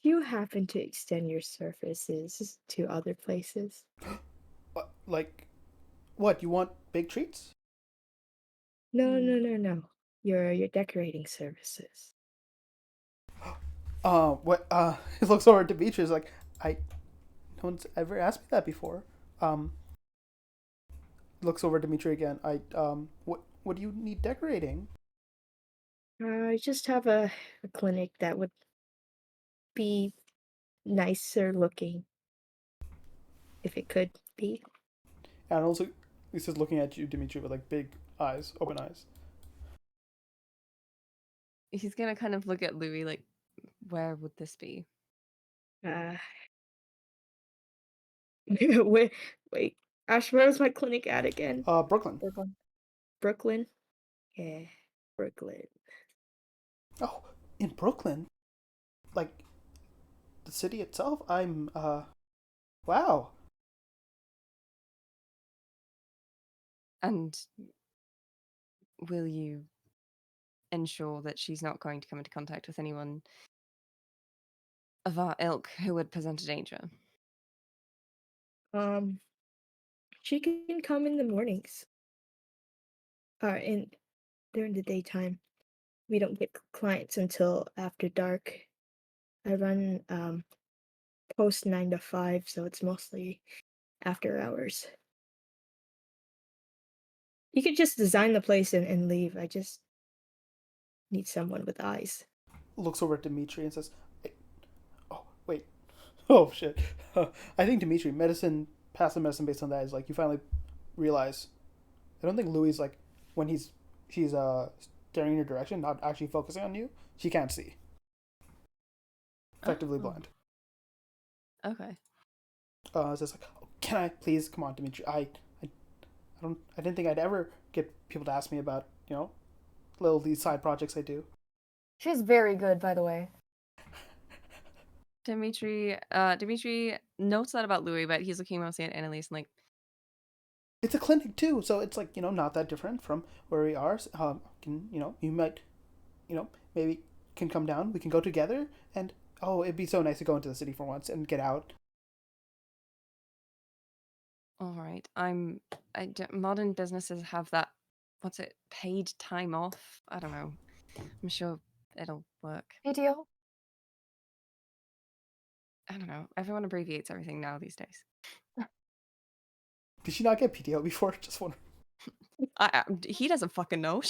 you happen to extend your surfaces to other places? Like, what, you want big treats? No, no, no, no. Your decorating services. What? He looks over at Demetrius like, no one's ever asked me that before. Um, looks over at Dimitri again. What do you need decorating? I just have a clinic that would be nicer looking if it could be. And also, he's just looking at you, Dimitri, with like big eyes, open eyes. He's gonna kind of look at Louis like, where would this be? Uh, wait, wait. Ash, where was my clinic at again? Brooklyn. Brooklyn? Yeah, Brooklyn. Oh, in Brooklyn, like the city itself. Wow. And will you ensure that she's not going to come into contact with anyone of our ilk who would present a danger? Um, she can come in the mornings. In during the daytime. We don't get clients until after dark. I run post 9 to 5, so it's mostly after hours. You could just design the place and leave. I just need someone with eyes. Looks over at Dimitri and says, "Oh, wait. Oh shit." I think Dimitri, passive medicine based on that is like you finally realize. I don't think Louis like when she's staring in your direction, not actually focusing on you. She can't see. Effectively Oh, blind. okay. It's just like, oh, can I please come on, Dimitri? I didn't think I'd ever get people to ask me about little these side projects I do. She's very good, by the way. Dimitri notes that about Louis, but he's looking mostly at Annalise and like, It's a clinic too, so it's like not that different from where we are. You might maybe can come down. We can go together, and oh, it'd be so nice to go into the city for once and get out. all right, modern businesses have that, what's it, paid time off? I don't know. I'm sure it'll work. PTO? I don't know. Everyone abbreviates everything now these days. Did she not get PTO before? Just wondering. He doesn't fucking know.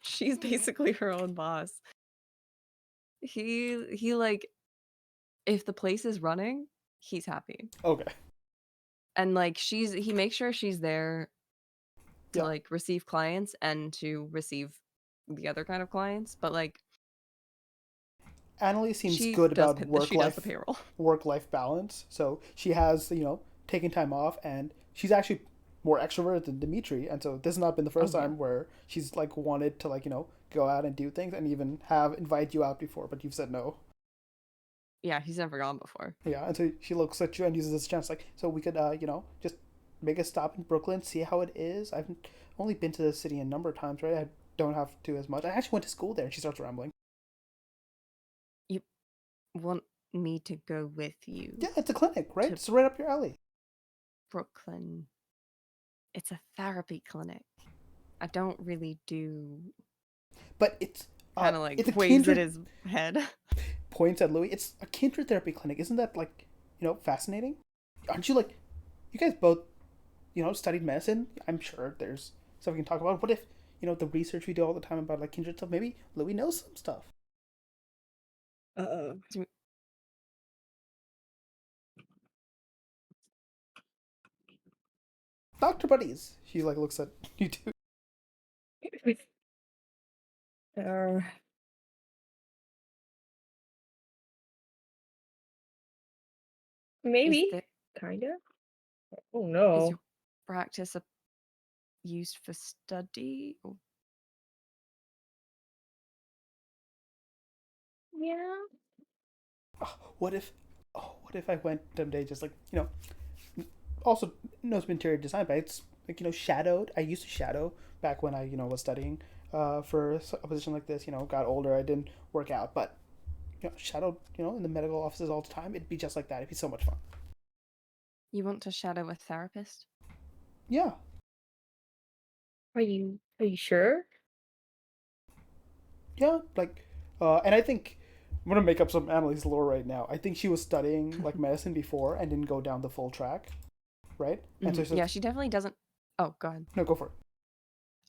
She's basically her own boss. He like, if the place is running, he's happy. Okay. And like he makes sure she's there to Yeah. like receive clients and to receive the other kind of clients, but like Annalise seems she good does about she does the payroll. work life balance. So she has taking time off, and she's actually more extroverted than Dimitri, and so this has not been the first Oh, yeah. time where she's like wanted to go out and do things and even have invited you out before, but you've said no. Yeah, he's never gone before. Yeah, and so she looks at you and uses this chance like, so we could just make a stop in Brooklyn, see how it is. I've only been to the city a number of times, right? I don't have to as much. I actually went to school there. And she starts rambling. You want me to go with you? Yeah, it's a clinic, right? To It's right up your alley. Brooklyn. It's a therapy clinic. I don't really do. But it's Kind of like it's a waves at kindred his head. points at Louis. It's a kindred therapy clinic. Isn't that like fascinating? Aren't you like you guys both studied medicine? I'm sure there's stuff we can talk about. What if the research we do all the time about like kindred stuff? Maybe Louis knows some stuff. Doctor buddies. She like looks at you two. Maybe. Kinda. Oh Is no. your practice used for study? Yeah. What if, what if I went someday just like, also knows interior design, but it's like, shadowed. I used to shadow back when I, was studying for a position like this, got older. I didn't work out, but, shadowed, in the medical offices all the time. It'd be just like that. It'd be so much fun. You want to shadow a therapist? Yeah. Are you sure? Yeah. Like, and I think I'm going to make up some Annalise lore right now. I think she was studying like medicine before and didn't go down the full track, right? And so, Yeah, she definitely doesn't. Oh, go ahead. no, go for it.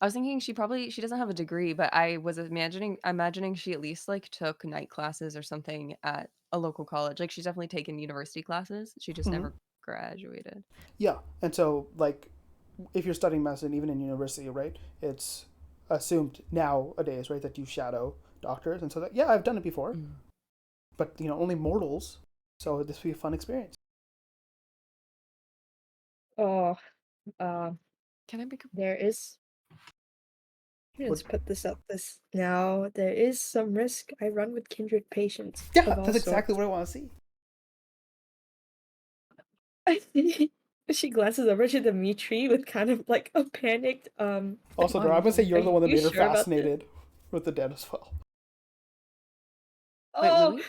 I was thinking she doesn't have a degree, but I was imagining she at least like took night classes or something at a local college. Like she's definitely taken university classes. She just Hmm. never graduated. Yeah. And so, like, if you're studying medicine, even in university, right, it's assumed nowadays, right, that you shadow doctors. And so that, yeah, I've done it before, Mm. but, only mortals. So this would be a fun experience. Oh, uh, Can I make a there is. Let's Would, put this up. This now. There is some risk I run with kindred patients yeah, of all that's exactly sorts. what I want to see. She glances over to Dimitri with kind of like a panicked Also, Oh Dora, I'm going to say no. are you're the one that you made her sure about this? fascinated with the dead as well. Wait, Oh, Louis?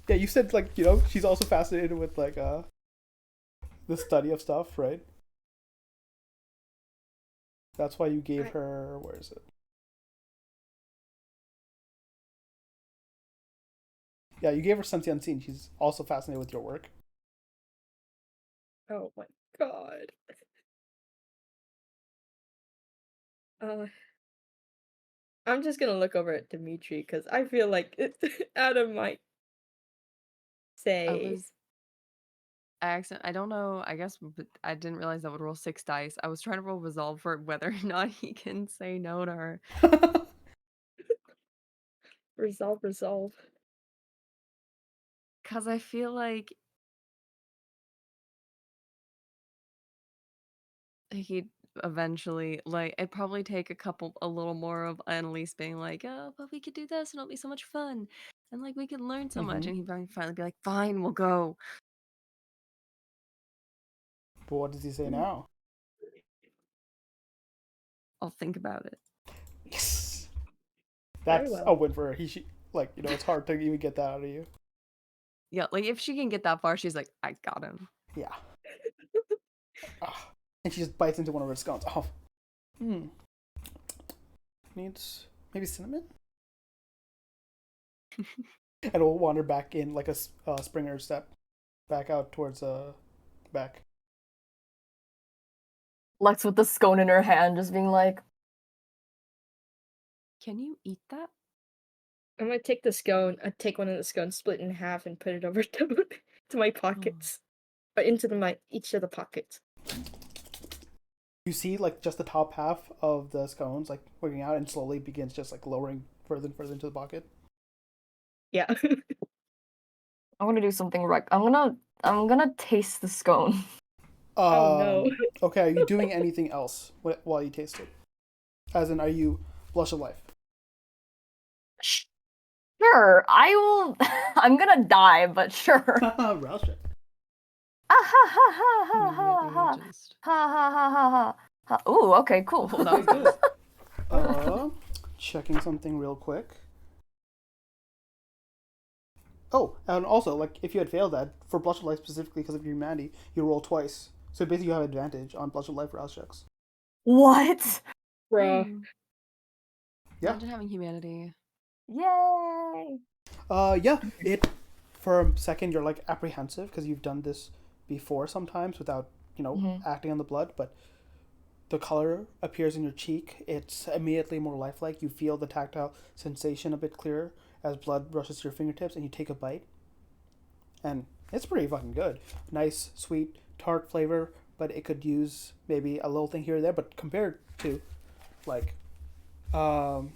Yeah, you said, like, she's also fascinated with, like, the study of stuff, right? That's why you gave I- her, where is it? Yeah, you gave her Sense Unseen. She's also fascinated with your work. oh my god. Uh, I'm just gonna look over at Dimitri because I feel like Adam might I say, was I don't know. I guess but I didn't realize that would roll 6 dice. I was trying to roll resolve for whether or not he can say no to her. resolve, resolve. Cause I feel like he'd eventually like it'd probably take a little more of Annalise being like, oh, but we could do this and it'll be so much fun. And like we could learn so much. Hmm. And he'd finally be like, fine, we'll go. But what does he say Mm, now? I'll think about it. Yes! very That's a well. win for her. Like, it's hard to even get that out of you. Yeah, like if she can get that far, she's like, I got him. Yeah. Ah. And she just bites into one of her scones. Oh. Hmm. Needs maybe cinnamon? And we'll wander back in like a Springer step back out towards back. Lex with the scone in her hand, just being like, Can you eat that? I'm gonna take the scone. I take one of the scones, split in half, and put it over to my pockets, or into my each of the pockets. You see like just the top half of the scones like working out and slowly begins just like lowering further and further into the pocket. Yeah. I'm gonna do something right. I'm gonna taste the scone. Oh no. Okay, are you doing anything else while you taste it? As in, are you blush of life? Sure, I will. I'm gonna die, but sure. Rouse check. Ah, ha ha ha ha ha ha Maybe just ha ha ha ha ha ha. Ooh, okay, cool. Oh, that was Okay, good. good. Checking something real quick. Oh, and also, like, if you had failed that, for Blush of Life specifically because of your humanity, you roll twice. So basically you have advantage on Blush of Life rouse checks. What? Bruh. Yeah. Imagine having humanity. Yay! Yeah, for a second you're, like, apprehensive because you've done this before sometimes without, acting on the blood, but the color appears in your cheek. It's immediately more lifelike. You feel the tactile sensation a bit clearer as blood rushes to your fingertips, and you take a bite. And it's pretty fucking good. Nice, sweet, tart flavor, but it could use maybe a little thing here or there. But compared to, like, I'm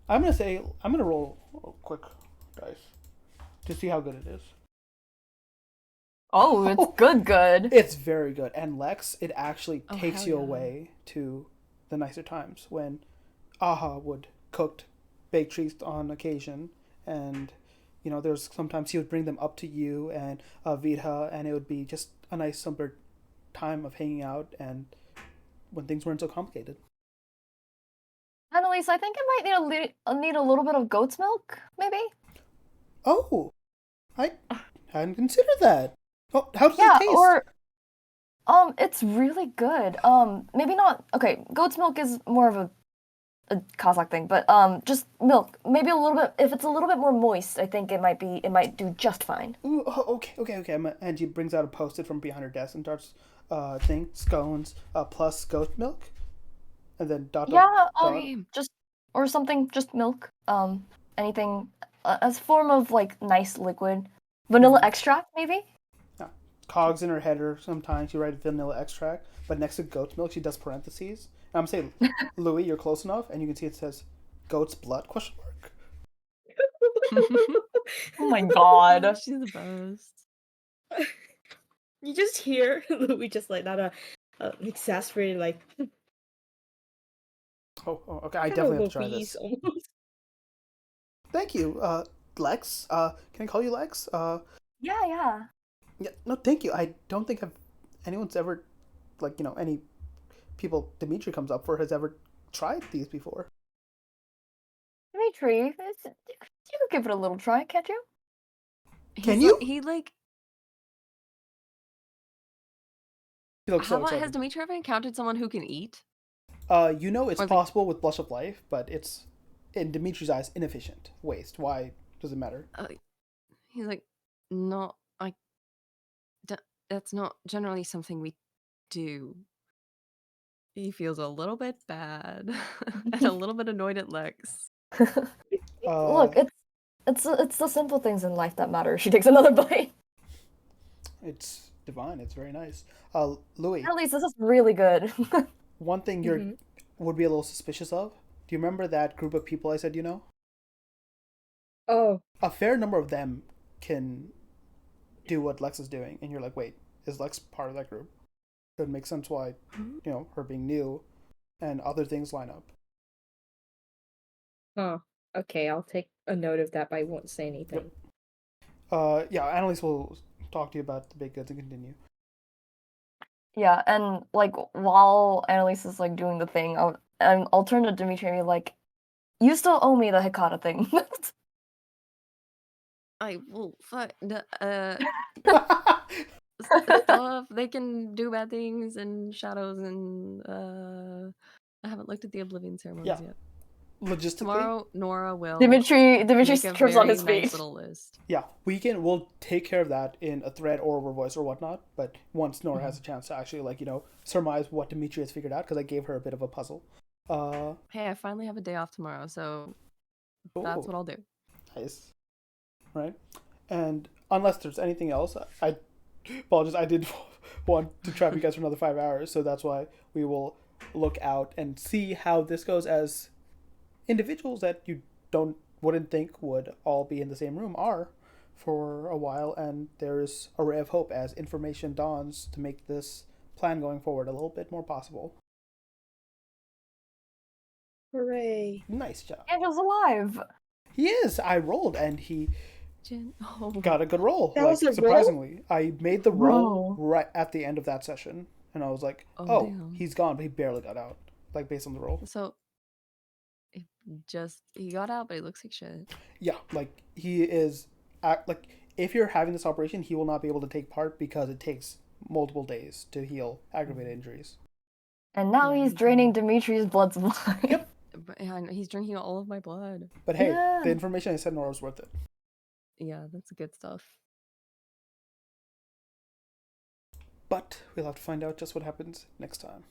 gonna roll a quick dice to see how good it is. Oh, it's good. It's very good. And Lex, it actually Oh, takes hell you yeah. away to the nicer times when Aha would cook baked treats on occasion, and there's sometimes he would bring them up to you and Vita, and it would be just a nice simple time of hanging out, and when things weren't so complicated. Annalise, I think I might need a little bit of goat's milk, maybe. Oh, I hadn't considered that. Oh, how does it Yeah, taste? or it's really good. Maybe not. Okay, goat's milk is more of a Kazakh thing, but just milk. Maybe a little bit. If it's a little bit more moist, I think it might do just fine. Ooh, oh, okay. And she brings out a post-it from behind her desk and starts scones plus goat milk, and then Yeah, Cream. just or something, just milk. Anything as form of like nice liquid. Vanilla extract, maybe? yeah, cogs in her header. Sometimes she writes vanilla extract, but next to goat's milk she does parentheses. And I'm saying, Louis, you're close enough, and you can see it says goat's blood question mark. Oh my god. She's the best. You just hear Louis just like that, exasperated, like Oh, okay. I kind definitely of have to try obese this. almost. Thank you, Lex. Can I call you Lex? Yeah. Yeah. No, thank you. I don't think anyone's ever, like, any people Dimitri comes up for has ever tried these before. Dimitri, you could give it a little try, can't you? Can He's you? He like. He looks How so about has excited. Dimitri ever encountered someone who can eat? It's Or like, possible with Blush of Life, but it's, in Dimitri's eyes, inefficient. Waste. Why does it matter? he's like, no, d- that's not generally something we do. He feels a little bit bad and a little bit annoyed at Lex. Look, it's the simple things in life that matter. She takes another bite. It's divine. It's very nice. Louis, At least this is really good. one thing you would be a little suspicious of. Do you remember that group of people I said you know? Oh, A fair number of them can do what Lex is doing, and you're like, wait, is Lex part of that group? It makes sense why, her being new and other things line up. huh. Okay, I'll take a note of that, but I won't say anything. Yeah, Annalise will talk to you about the baked goods and continue. Yeah, and like while Annalise is like doing the thing, I'll turn to Dimitri and be like, "You still owe me the Hikata thing." I will stuff. They can do bad things and shadows and I haven't looked at the Oblivion ceremonies Yeah. yet. Logistically, Tomorrow, Nora will Dimitri make a trips on very his nice feet. little list. yeah, we'll take care of that in a thread or over voice or whatnot. But once Nora has a chance to actually surmise what Dimitri has figured out, because I gave her a bit of a puzzle. Hey, I finally have a day off tomorrow, so that's what I'll do. Nice, right? And unless there's anything else, I apologize. I did want to trap you guys for another 5 hours, so that's why we will look out and see how this goes as individuals that you wouldn't think would all be in the same room are for a while, and there's a ray of hope as information dawns to make this plan going forward a little bit more possible. Hooray. Nice job. Angel's alive. He is. I rolled and he Oh. got a good roll. That was a roll? Surprisingly, I made the roll Whoa. right at the end of that session, and I was like, Oh, "Oh, damn. he's gone," but he barely got out, based on the roll. So he got out, but he looks like shit. Yeah, he is. If you're having this operation, he will not be able to take part because it takes multiple days to heal aggravated injuries. And now he's draining Dimitri's blood supply. Yep. But yeah, he's drinking all of my blood. But hey, Yeah. the information I said Nora was worth it. Yeah, that's good stuff. But we'll have to find out just what happens next time.